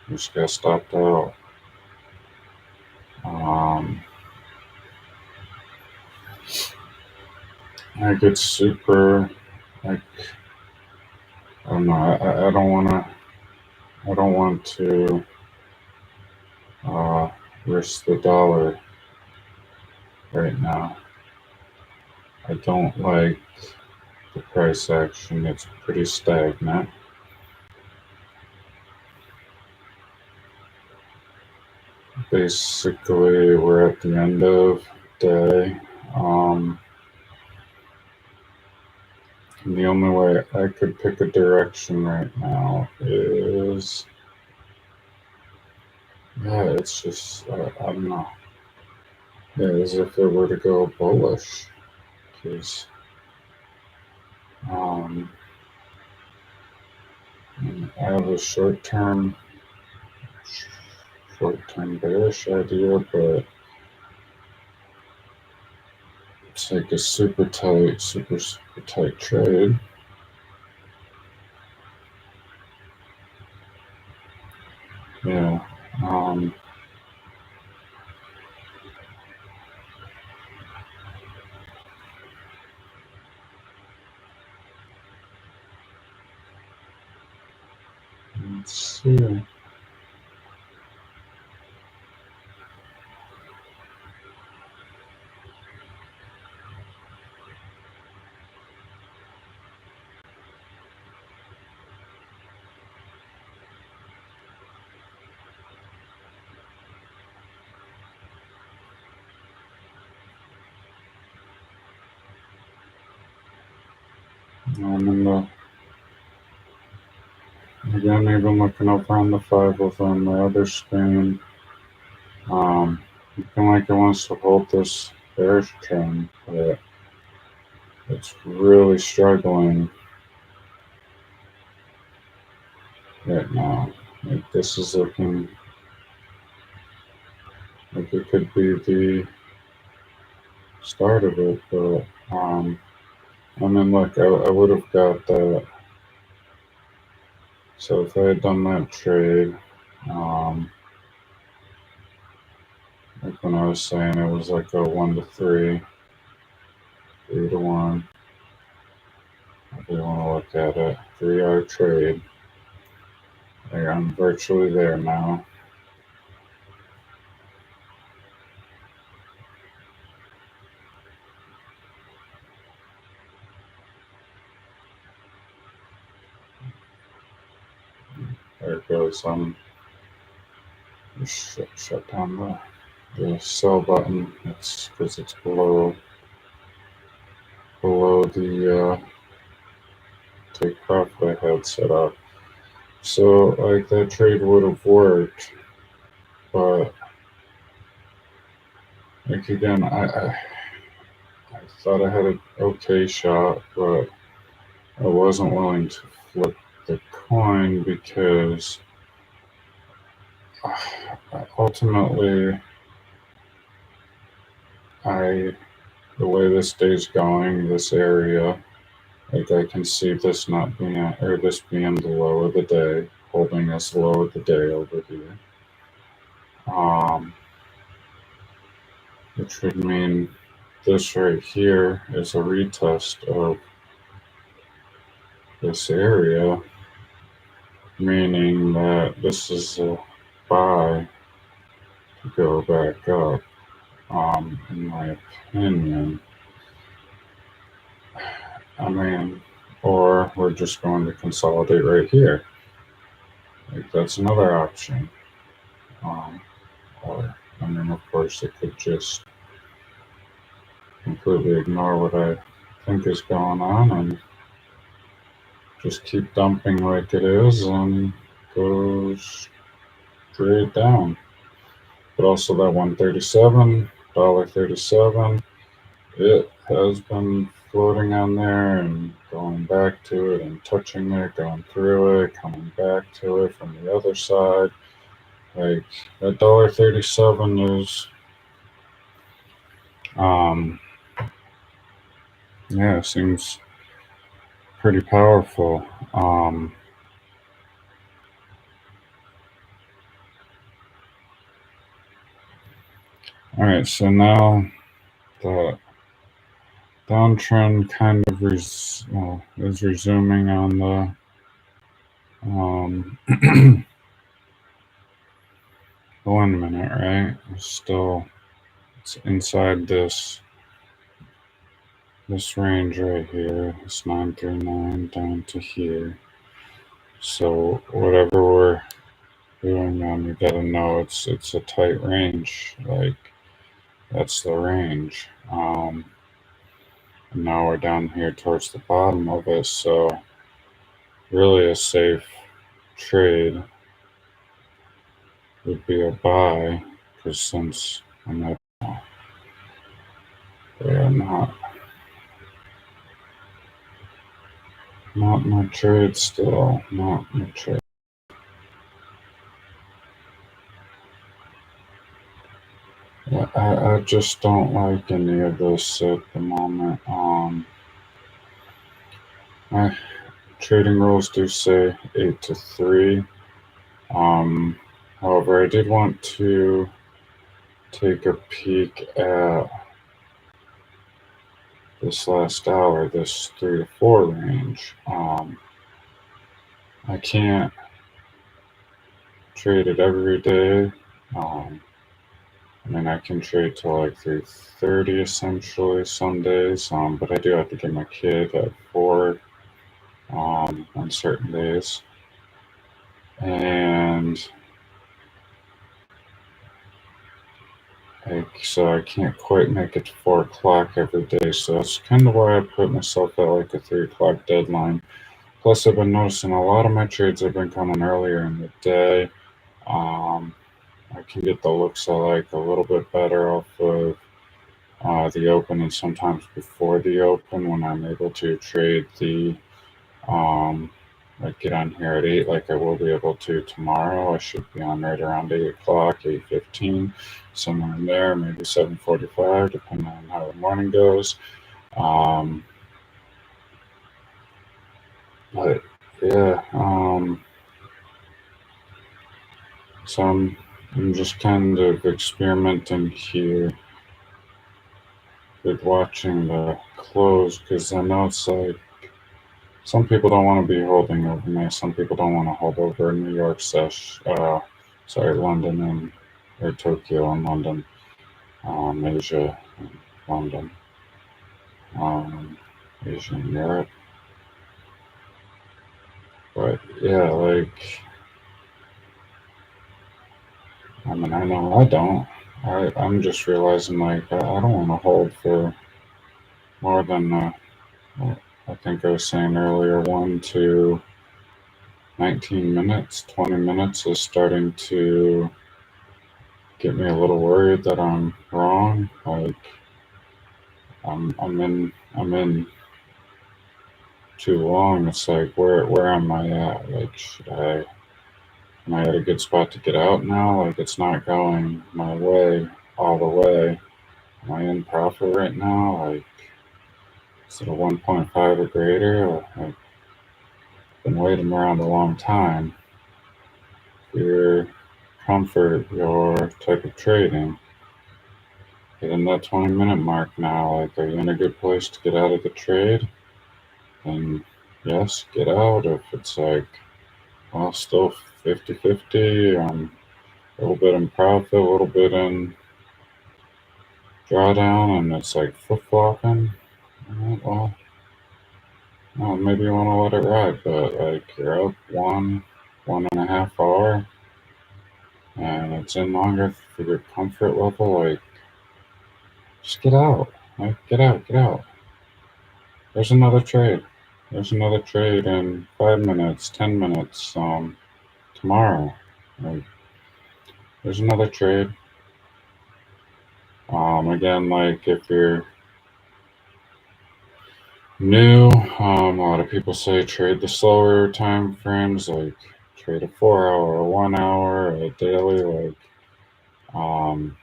just got stopped out. Like, it's super, like, I don't know. I don't want to risk the dollar right now. I don't like the price action. It's pretty stagnant. Basically, we're at the end of day. And the only way I could pick a direction right now is, yeah, it's just, I don't know. Yeah, as if it were to go bullish. because I have a short-term bearish idea, but it's like a super tight trade. Yeah. Let's see. Again, even looking over on the 5 of on the other screen, looking like it wants to hold this bearish trend, but it's really struggling right now. Like this is looking like it could be the start of it, but I mean, look, I would have got that. So if I had done that trade, like when I was saying it was like a 1 to 3, 3 to 1. If you want to look at it, 3-hour trade. I'm virtually there now. There it goes. Shut down the sell button. It's because it's below the take profit I had set up. So like that trade would have worked, but like again, I thought I had an okay shot, but I wasn't willing to flip the coin because ultimately the way this day's going, this area, like I can see this not being, or this being the low of the day, holding this low of the day over here. Which would mean this right here is a retest of this area, meaning that this is a buy to go back up, in my opinion. I mean, or we're just going to consolidate right here. Like that's another option. Or, I mean, of course, it could just completely ignore what I think is going on and just keep dumping like it is and go straight down. But also that $1.37, it has been floating on there and going back to it and touching it, going through it, coming back to it from the other side. Like that $1.37 is, yeah, seems pretty powerful. All right, so now the downtrend kind of is resuming on the 1 minute, right? It's inside this range right here. It's 939 down to here. So whatever we're doing, you gotta know it's a tight range. Like that's the range. And now we're down here towards the bottom of it. So really a safe trade would be a buy, because since I'm not, they are not Not my trade still. Not my trade. Yeah, I just don't like any of this at the moment. My trading rules do say 8 to 3. Um, However, I did want to take a peek at this last hour, this 3 to 4 range. I can't trade it every day. I mean, I can trade till like 3:30 essentially some days, but I do have to get my kid at 4 on certain days. And so I can't quite make it to 4 o'clock every day. So that's kind of why I put myself at like a 3 o'clock deadline. Plus, I've been noticing a lot of my trades have been coming earlier in the day. Um, I can get the looks I like a little bit better off of the open and sometimes before the open when I'm able to trade the like get on here at 8 like I will be able to tomorrow. I should be on right around 8 o'clock, 8:15, somewhere in there, maybe 7:45, depending on how the morning goes. Um, but yeah, so I'm just kind of experimenting here with watching the close because I know it's like some people don't want to be holding overnight. Some people don't want to hold over New York London and or Tokyo and London, Asia and London, um, Asia and Europe. But yeah, like I mean, I know I don't. I'm just realizing like I don't want to hold for more than well, I think I was saying earlier 1 to 19 minutes. 20 minutes is starting to get me a little worried that I'm wrong. Like I'm in too long. It's like where am I at? Like am I at a good spot to get out now? Like it's not going my way all the way. Am I in profit right now? Like is it a 1.5 or greater? I've been waiting around a long time. Your comfort, your type of trading. Hitting that 20-minute mark now. Like, are you in a good place to get out of the trade? And yes, get out. If it's like, well, still 50-50, a little bit in profit, a little bit in drawdown, and it's like flip flopping. Right, well, maybe you want to let it ride, but like you're up 1.5 hour, and it's in longer for your comfort level. Like, just get out. Like, get out, get out. There's another trade. There's another trade in 5 minutes, 10 minutes, tomorrow. Like, there's another trade. Again, like if you're new, a lot of people say trade the slower time frames, like trade a 4 hour, a 1 hour, a daily. Like, um,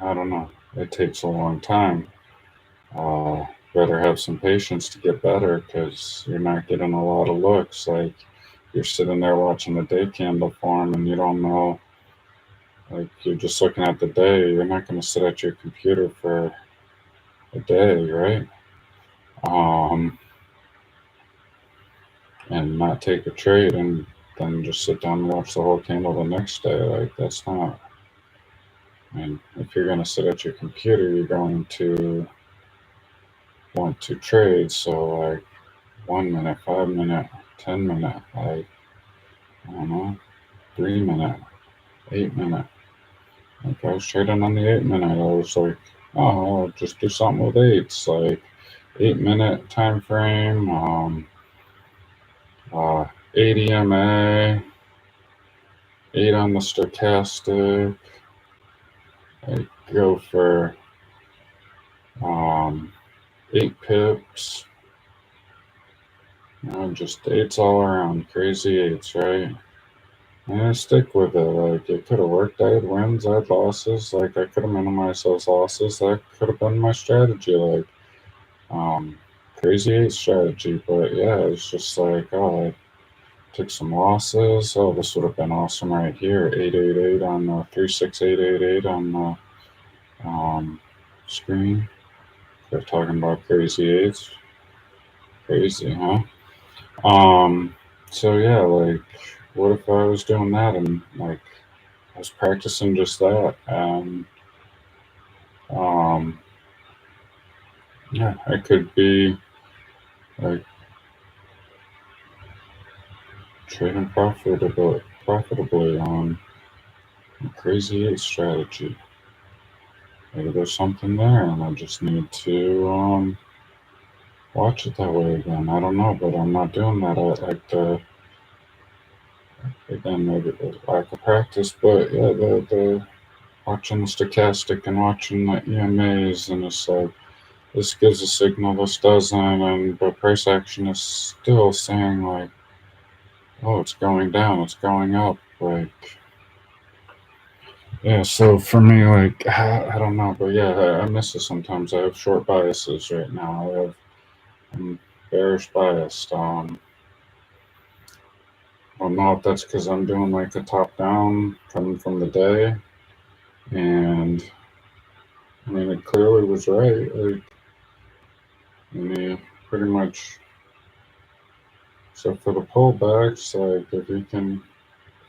I don't know. It takes a long time. Better have some patience to get better because you're not getting a lot of looks. Like you're sitting there watching the day candle form and you don't know. Like you're just looking at the day. You're not going to sit at your computer for a day, right? Um, and not take a trade and then just sit down and watch the whole candle the next day. Like that's not. I mean, if you're going to sit at your computer, you're going to want to trade. So like 1 minute, 5 minute, 10 minute, like I don't know, 3 minute, 8 minute. Like I was trading on the 8 minute. I was like, oh, I'll just do something with eights. Like 8 minute time frame. 80 MA, 8 on the stochastic. I go for 8 pips. Just eights all around, crazy eights, right? And I stick with it. Like, it could have worked. I had wins, I had losses. Like, I could have minimized those losses. That could have been my strategy. Like, um, crazy eight strategy. But yeah, it's just like, oh, I took some losses. Oh, this would have been awesome right here. 888 on the 36888 on the screen. They're talking about crazy eights. Crazy, huh? Um, so yeah, like, what if I was doing that and like I was practicing just that, and um, yeah, I could be like trading profitably on a crazy eight strategy. Maybe there's something there, and I just need to watch it that way again. I don't know, but I'm not doing that. I like the again maybe the lack of practice, but yeah, the watching the stochastic and watching the EMAs, and it's like this gives a signal, this doesn't, and but price action is still saying like, oh, it's going down, it's going up, like yeah. So for me, like I don't know, but yeah, I miss it sometimes. I have short biases right now. I'm bearish biased. I don't know if that's because I'm doing like a top down coming from the day, and I mean it clearly was right. Like I mean, pretty much, except for the pullbacks. Like if you can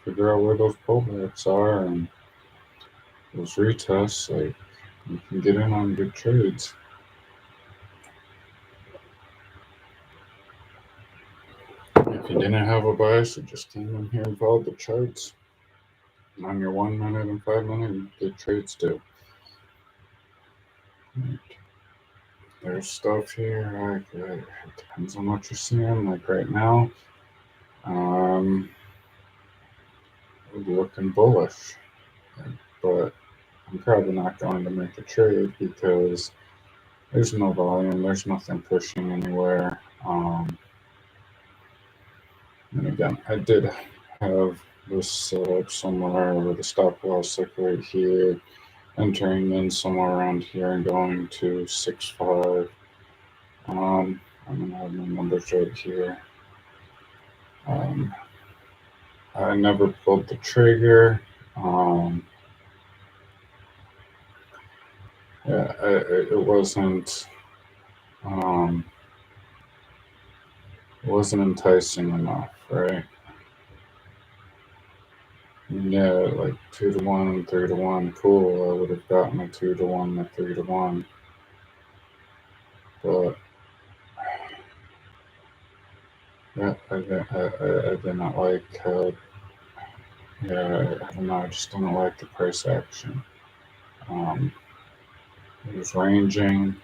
figure out where those pullbacks are and those retests, like you can get in on good trades. If you didn't have a bias, you just came in here and followed the charts. And on your 1 minute and 5 minute, you get trades too. Like, there's stuff here. Like it depends on what you're seeing. Like right now, um, looking bullish, but I'm probably not going to make a trade because there's no volume. There's nothing pushing anywhere. And again, I did have this set up somewhere with a stop loss like right here, entering in somewhere around here and going to 6.5. I'm gonna have my numbers right here. Um, I never pulled the trigger. Um, yeah, it um, wasn't enticing enough, right? Yeah, like 2 to 1, 3 to 1, cool. I would have gotten a 2 to 1, a 3 to 1, but yeah, I did not like yeah, I don't know, I just didn't like the price action. Um, it was ranging,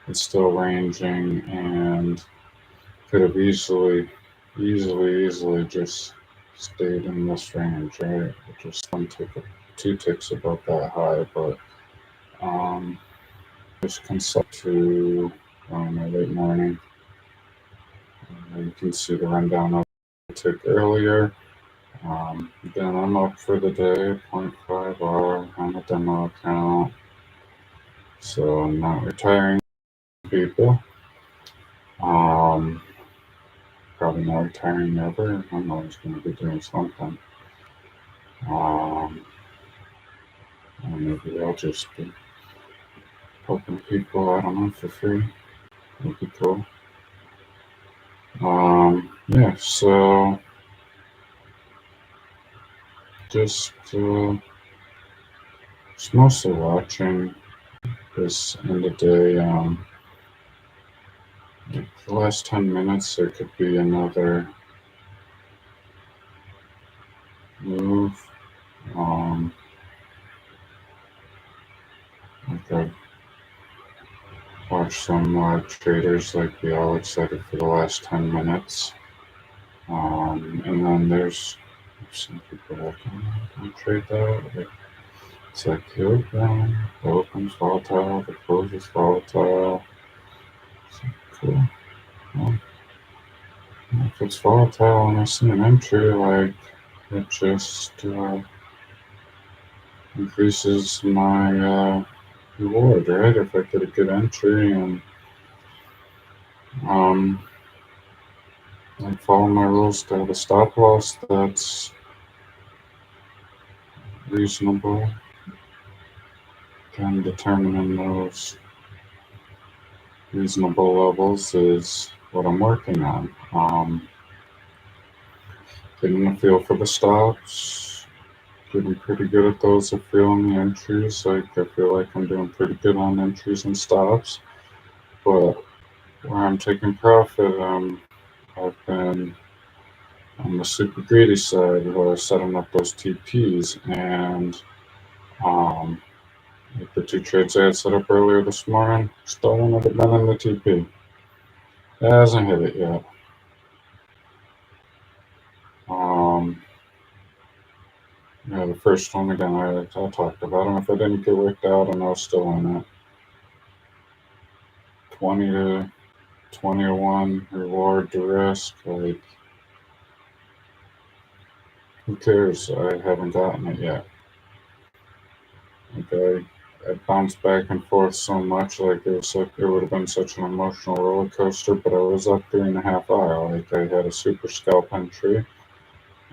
it's still ranging, and could have easily just stayed in this range, right? Just two ticks above that high, but just consult to late morning. You can see the rundown of the tick earlier. Then I'm up for the day, 0.5 hour on a demo account. So I'm not retiring people. Um, Probably not retiring ever. I'm always going to be doing something. Um, and maybe I'll just be helping people, I don't know, for free. Would be cool. Yeah, so just, just mostly watching this end of day. Like the last 10 minutes, there could be another move. Um, like I've watched some live traders like be all excited for the last 10 minutes. And then there's some people that can trade that. Like, it's like the open's volatile, the close is volatile. So, cool. Well, if it's volatile and I see an entry, like it just increases my reward, right? If I get a good entry and I follow my rules to have a stop loss that's reasonable, then determining those reasonable levels is what I'm working on. Getting a feel for the stops, getting pretty good at those. I feel on the entries. Like I feel like I'm doing pretty good on entries and stops, but where I'm taking profit, I've been on the super greedy side where I'm setting up those TPs and like the two trades I had set up earlier this morning, still one of them in the TP. It hasn't hit it yet. Yeah, the first one again, I talked about them. If I didn't get worked out and I was still in it, 20 to 1 reward to risk. Like, who cares? I haven't gotten it yet. Okay, I bounced back and forth so much. Like it would have been such an emotional roller coaster. But I was up 3.5 hours. Like I had a super scalp entry,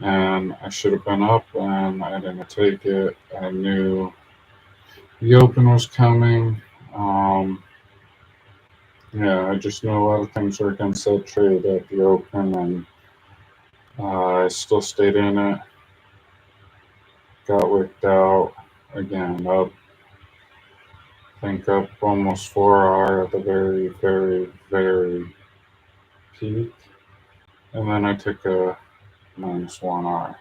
and I should have been up, and I didn't take it. I knew the open was coming. Yeah, I just know a lot of things were against that trade at the open, and I still stayed in it. Got worked out again. Up, I think up almost 4 hours at the very, very, very peak, and then I took a -1 hour.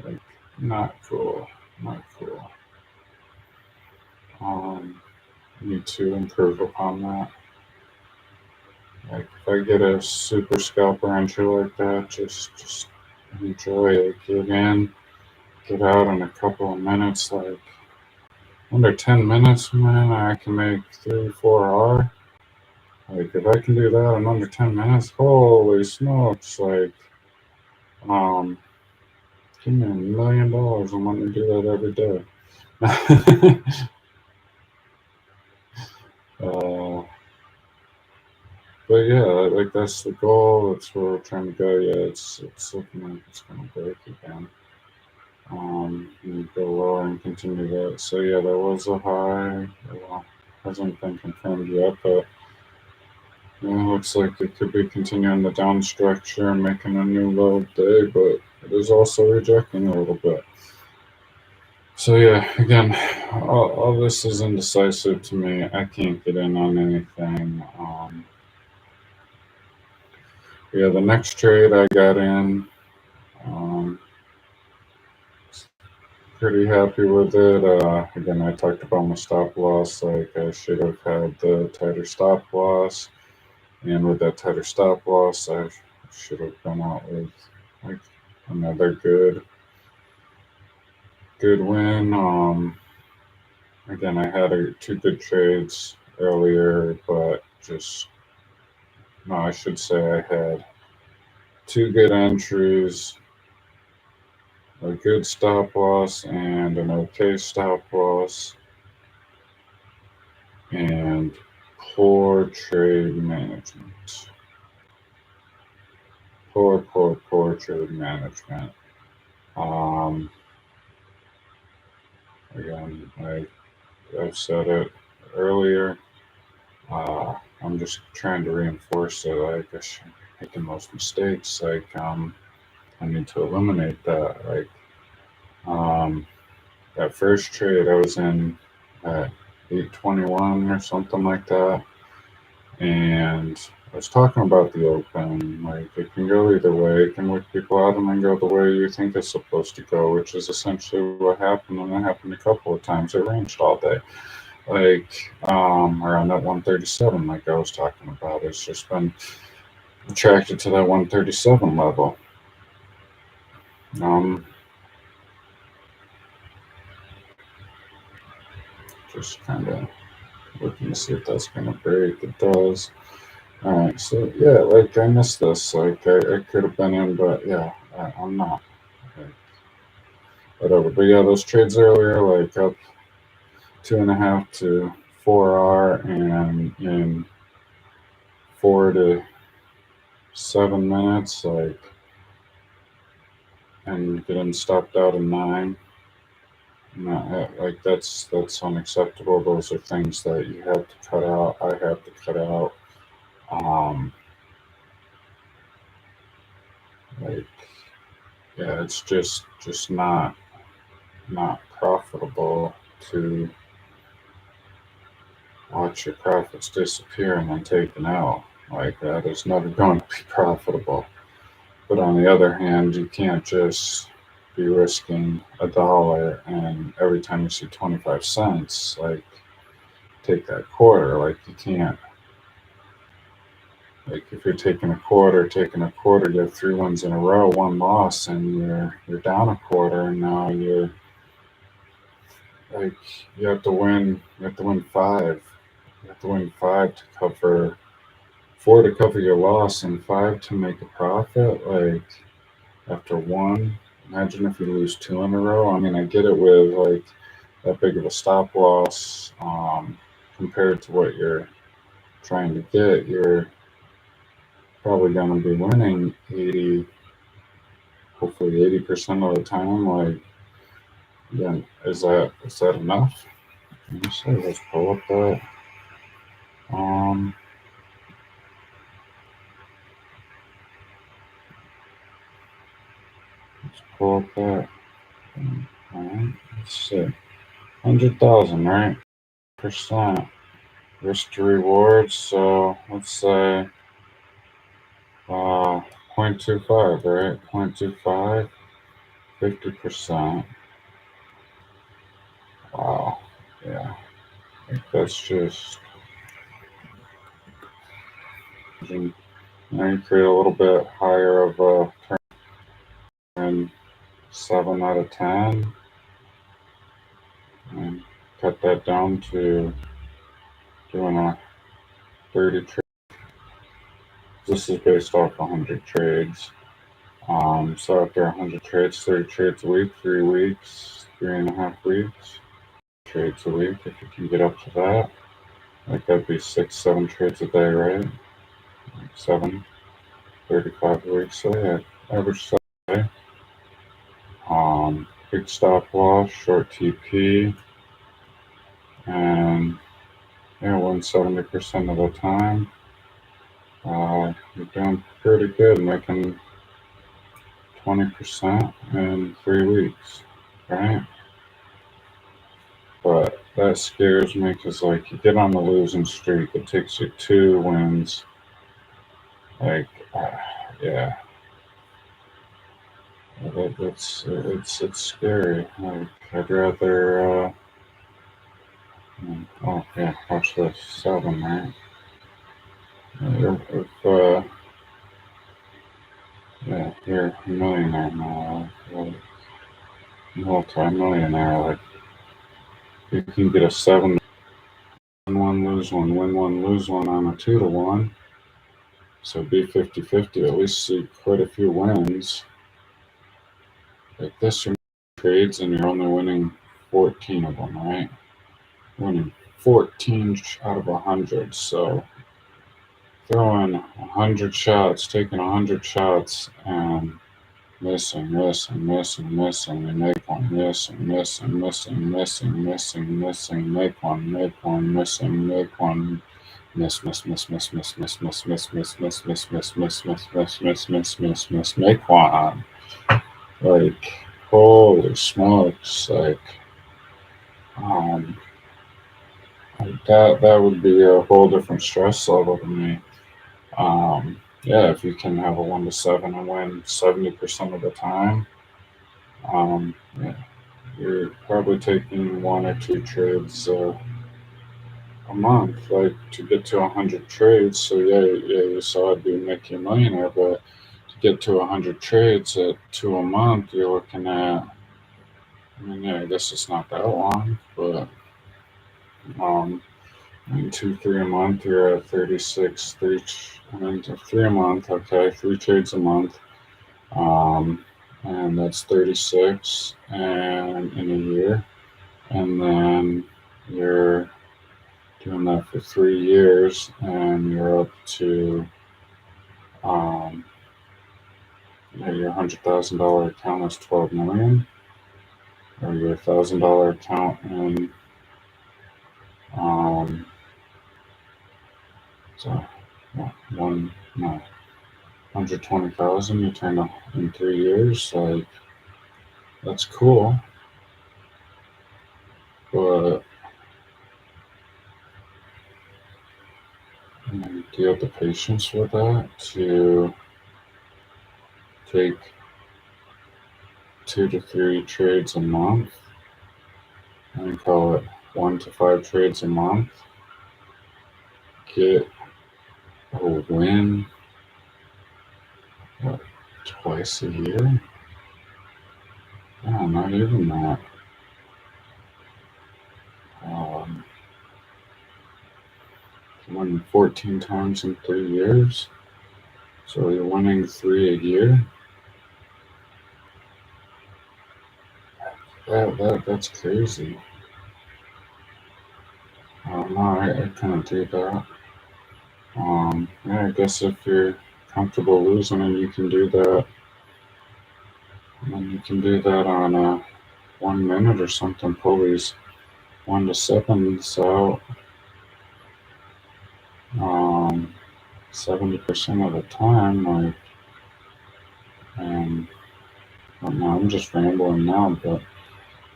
Like, not cool, not cool. Need to improve upon that. Like, if I get a super scalper entry like that, just enjoy it. Get in, get out in a couple of minutes. Like, under 10 minutes, man, I can make 3, 4 hours. Like, if I can do that in under 10 minutes, holy smokes. Like, um, give me $1 million. I'm going to do that every day. uh, but yeah, like, that's the goal. That's where we're trying to go. Yeah, it's looking like it's going to break again. And go lower and continue that. So yeah, there was a high. Well, hasn't been confirmed yet, but yeah, looks like it could be continuing the down structure and making a new low day, but it is also rejecting a little bit. So yeah, again, all this is indecisive to me. I can't get in on anything. Yeah, the next trade I got in, um, pretty happy with it. Again, I talked about my stop loss. Like I should have had the tighter stop loss, and with that tighter stop loss, I should have come out with like another good win. Again, I had two good trades earlier, but just no, I should say I had two good entries, a good stop loss, and an okay stop loss, and poor trade management. Poor trade management. Um, Again, I've said it earlier. I'm just trying to reinforce it. Like I should making most mistakes. Like I need to eliminate that. Like um, that first trade I was in at 821 or something like that, and I was talking about the open. Like it can go either way. It can work people out and then go the way you think it's supposed to go, which is essentially what happened. And it happened a couple of times. It ranged all day. Like around that 137, like I was talking about. It's just been attracted to that 137 level. Um, just kind of looking to see if that's going to break. It does. Alright, so yeah, like I missed this. Like I could have been in, but yeah, I'm not. Like, whatever. But yeah, those trades earlier, like up 2.5 to 4R, and in 4 to 7 minutes, like, and getting stopped out in 9. No, like that's unacceptable. Those are things that you have to cut out. I have to cut out. Um, like yeah, it's just not profitable to watch your profits disappear and then take an L. Like that is never going to be profitable. But on the other hand, you can't just be risking $1 and every time you see 25 cents, like take that quarter. Like you can't. Like if you're taking a quarter, you have 3 wins in a row, 1 loss, and you're down a quarter, and now you're like you have to win five. You have to win five to cover four to cover your loss and five to make a profit. Like after one, imagine if you lose two in a row. I mean, I get it with like that big of a stop loss compared to what you're trying to get. You're probably going to be winning 80, hopefully 80% of the time. Like, yeah, is that enough? Let me see. Let's pull up that. Um, let's pull up that. All right. Let's see. 100,000, right? Percent risk to reward. So let's say 0.25, right? 0.25, 50%. Wow. Yeah. I think that's just. Now you create a little bit higher of a turn, 7 out of 10, and cut that down to doing a 30 trade. This is based off 100 trades. So after 100 trades, 30 trades a week, 3 weeks, 3.5 weeks, trades a week. If you can get up to that, like that'd be 6, 7 trades a day, right? Like 7, 35 weeks. So yeah, average day. Big stop loss, short TP, and yeah, win 70% of the time. You're doing pretty good, making 20% in 3 weeks, right? But that scares me because, like, you get on the losing streak, it takes you 2 wins. Like, yeah, it's scary. Like, I'd rather. Oh yeah, watch this 7, right? If yeah, you're a millionaire now, like multi-millionaire. Like you can get a 7, win one, lose one, win one, lose one on a 2-to-1. So be 50-50. At least see quite a few wins. Like this, you're trades and you're only winning 14 of them, right? Winning 14 out of 100. So throwing 100 shots, taking 100 shots, and missing, and make one, missing, make one, missing, make one, miss, make one. Like, holy smokes! Um, that would be a whole different stress level to me. Yeah, if you can have a 1 to 7 and win 70% of the time, yeah, you're probably taking 1 or 2 trades a month, like to get to 100 trades. So yeah, you saw I'd be making a millionaire, but to get to 100 trades at 2 a month, you're looking at. I mean, yeah, I guess it's not that long, but um, And 3 a month, you're at 36. Three a month, okay, 3 trades a month. And that's 36 and in a year. And then you're doing that for 3 years, and you're up to your $100,000 account is 12 million, or your $1,000 account in so one no 120,000 you turn up in 3 years. Like, that's cool, but do you have the patience for that to take 2 to 3 trades a month and call it 1 to 5 trades a month, get a win twice a year? Yeah, not even that. Won 14 times in 3 years, so you're winning 3 a year. That's crazy. No, I couldn't do that. Yeah, I guess if you're comfortable losing and you can do that, then you can do that on a 1 minute or something. Pull these 1 to 7s out 70% of the time. Like, and well, no, I'm just rambling now, but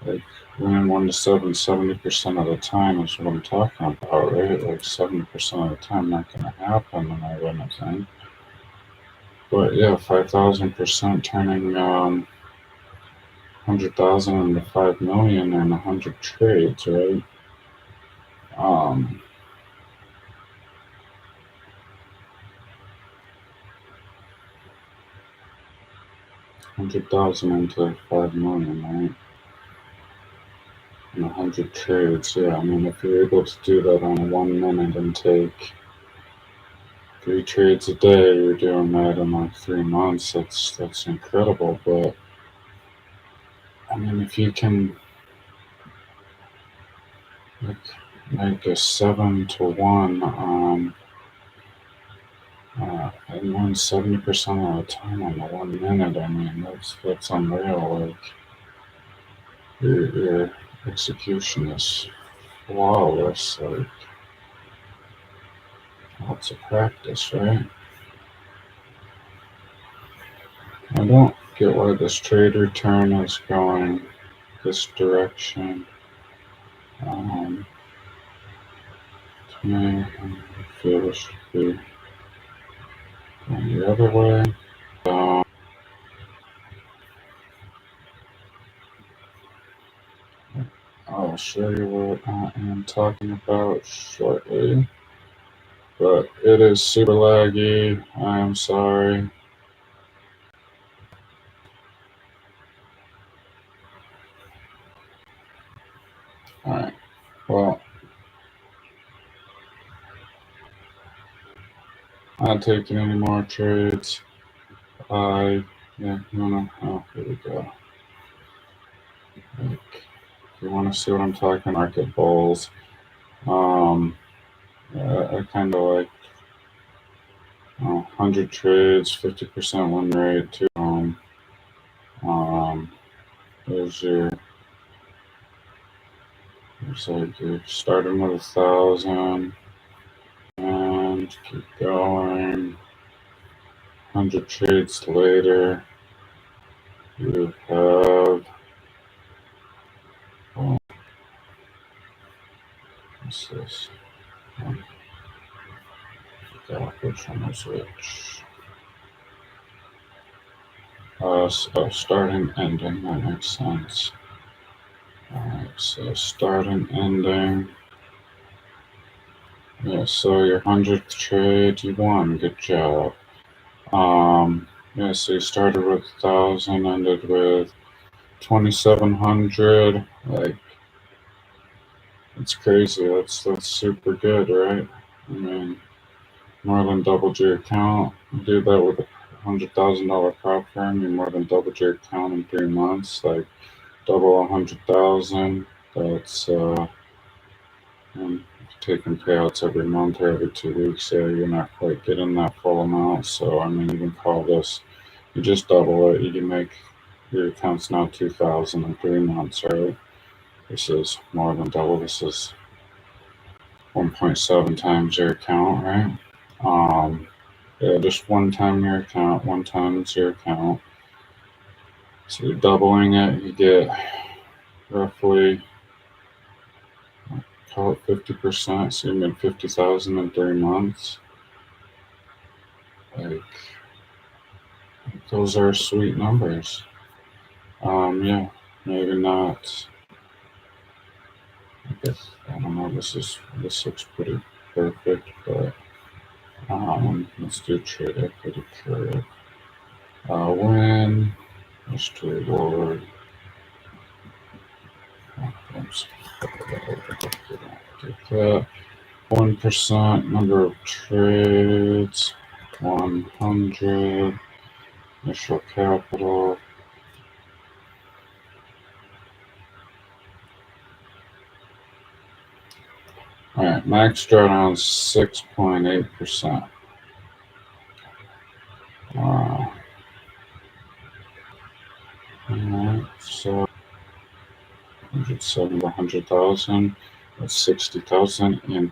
like, winning 1 to 7 70% of the time is what I'm talking about, right? Like 70% of the time not going to happen when I win a thing. But yeah, 5,000% turning 100,000 into 5 million in 100 trades, right? 100,000 into 5 million, right? In 100 trades, yeah. I mean, if you're able to do that on 1 minute and take 3 trades a day, you're doing that in like 3 months. That's incredible. But I mean, if you can make a 7 to 1 and win 70% of the time on the 1 minute, I mean, that's unreal. Like, your execution is flawless. Like, lots of practice, right? I don't get why this trade return is going this direction. To me, I feel it should be going the other way. I'll show you what I am talking about shortly. But it is super laggy. I am sorry. Alright, well, I'm not taking any more trades. Yeah, you wanna, oh, here we go. Like, if you wanna see what I'm talking, market bulls. I kind of like 100 trades, 50% win rate too. There's your, it's like you're starting with 1,000 and keep going. 100 trades later, you have, what's this? Which one is which? Start and ending, that makes sense. Alright, so start and ending. Yeah, so your 100th trade, you won. Good job. Yeah, so you started with 1,000, ended with 2,700. Like, It's crazy. That's super good, right? I mean, more than doubled your account. You do that with a $100,000 prop firm. You more than doubled your account in 3 months. Like double 100,000. That's and taking payouts every month or every 2 weeks. Yeah, you're not quite getting that full amount. So I mean, you can call this. You just double it. You can make your account's now 2,000 in 3 months, right? This is more than double. This is 1.7 times your account, right? Um, yeah, just one time your account, one times your account. So you're doubling it, you get roughly call it 50%. So you made 50,000 in 3 months. Like those are sweet numbers. Yeah, maybe not. I guess I don't know. This looks pretty perfect, but let's do trade equity curve. When let's reward. Oops. Take that. 1% number of trades. 100. Initial capital. Alright, max drawdown 6.8%. Alright, so 100,000. That's 60,000 in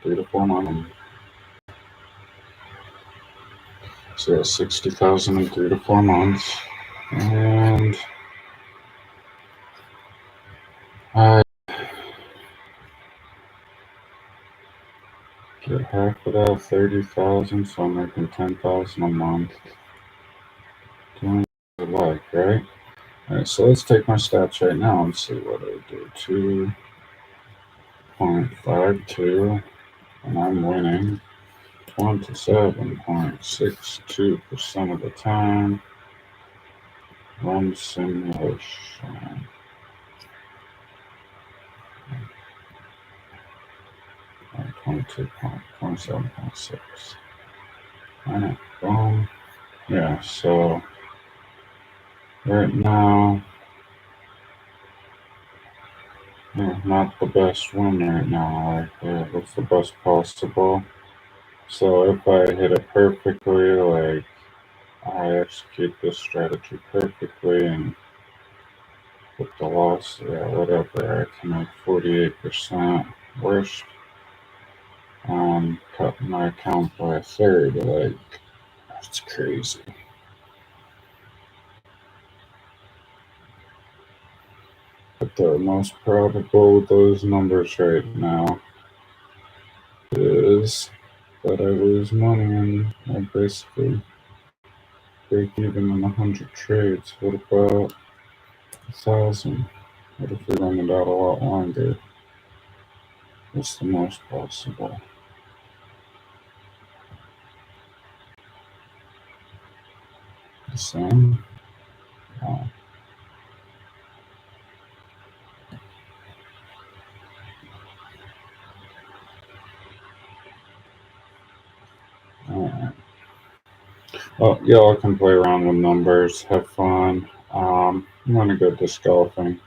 3 to 4 months. So that's 60,000 in 3 to 4 months. And I get half of that, 30,000, so I'm making 10,000 a month. Doing what I like, right? Alright, so let's take my stats right now and see what I do. 2.52, and I'm winning 27.62% of the time. Run simulation. Right, 27.6. Alright, boom. Yeah, so right now, yeah, not the best win right now. Like, yeah, what's the best possible? So if I hit it perfectly, like I execute this strategy perfectly and with the loss, yeah, whatever, I can make 48% worse. Cut my account by a third. Like, that's crazy. But the most probable with those numbers right now is that I lose money and I basically break even in 100 trades. What about 1,000? What if we run it out a lot longer? What's the most possible? The same? Oh. Alright. Well, y'all can play around with numbers, have fun. I'm gonna go disc golfing.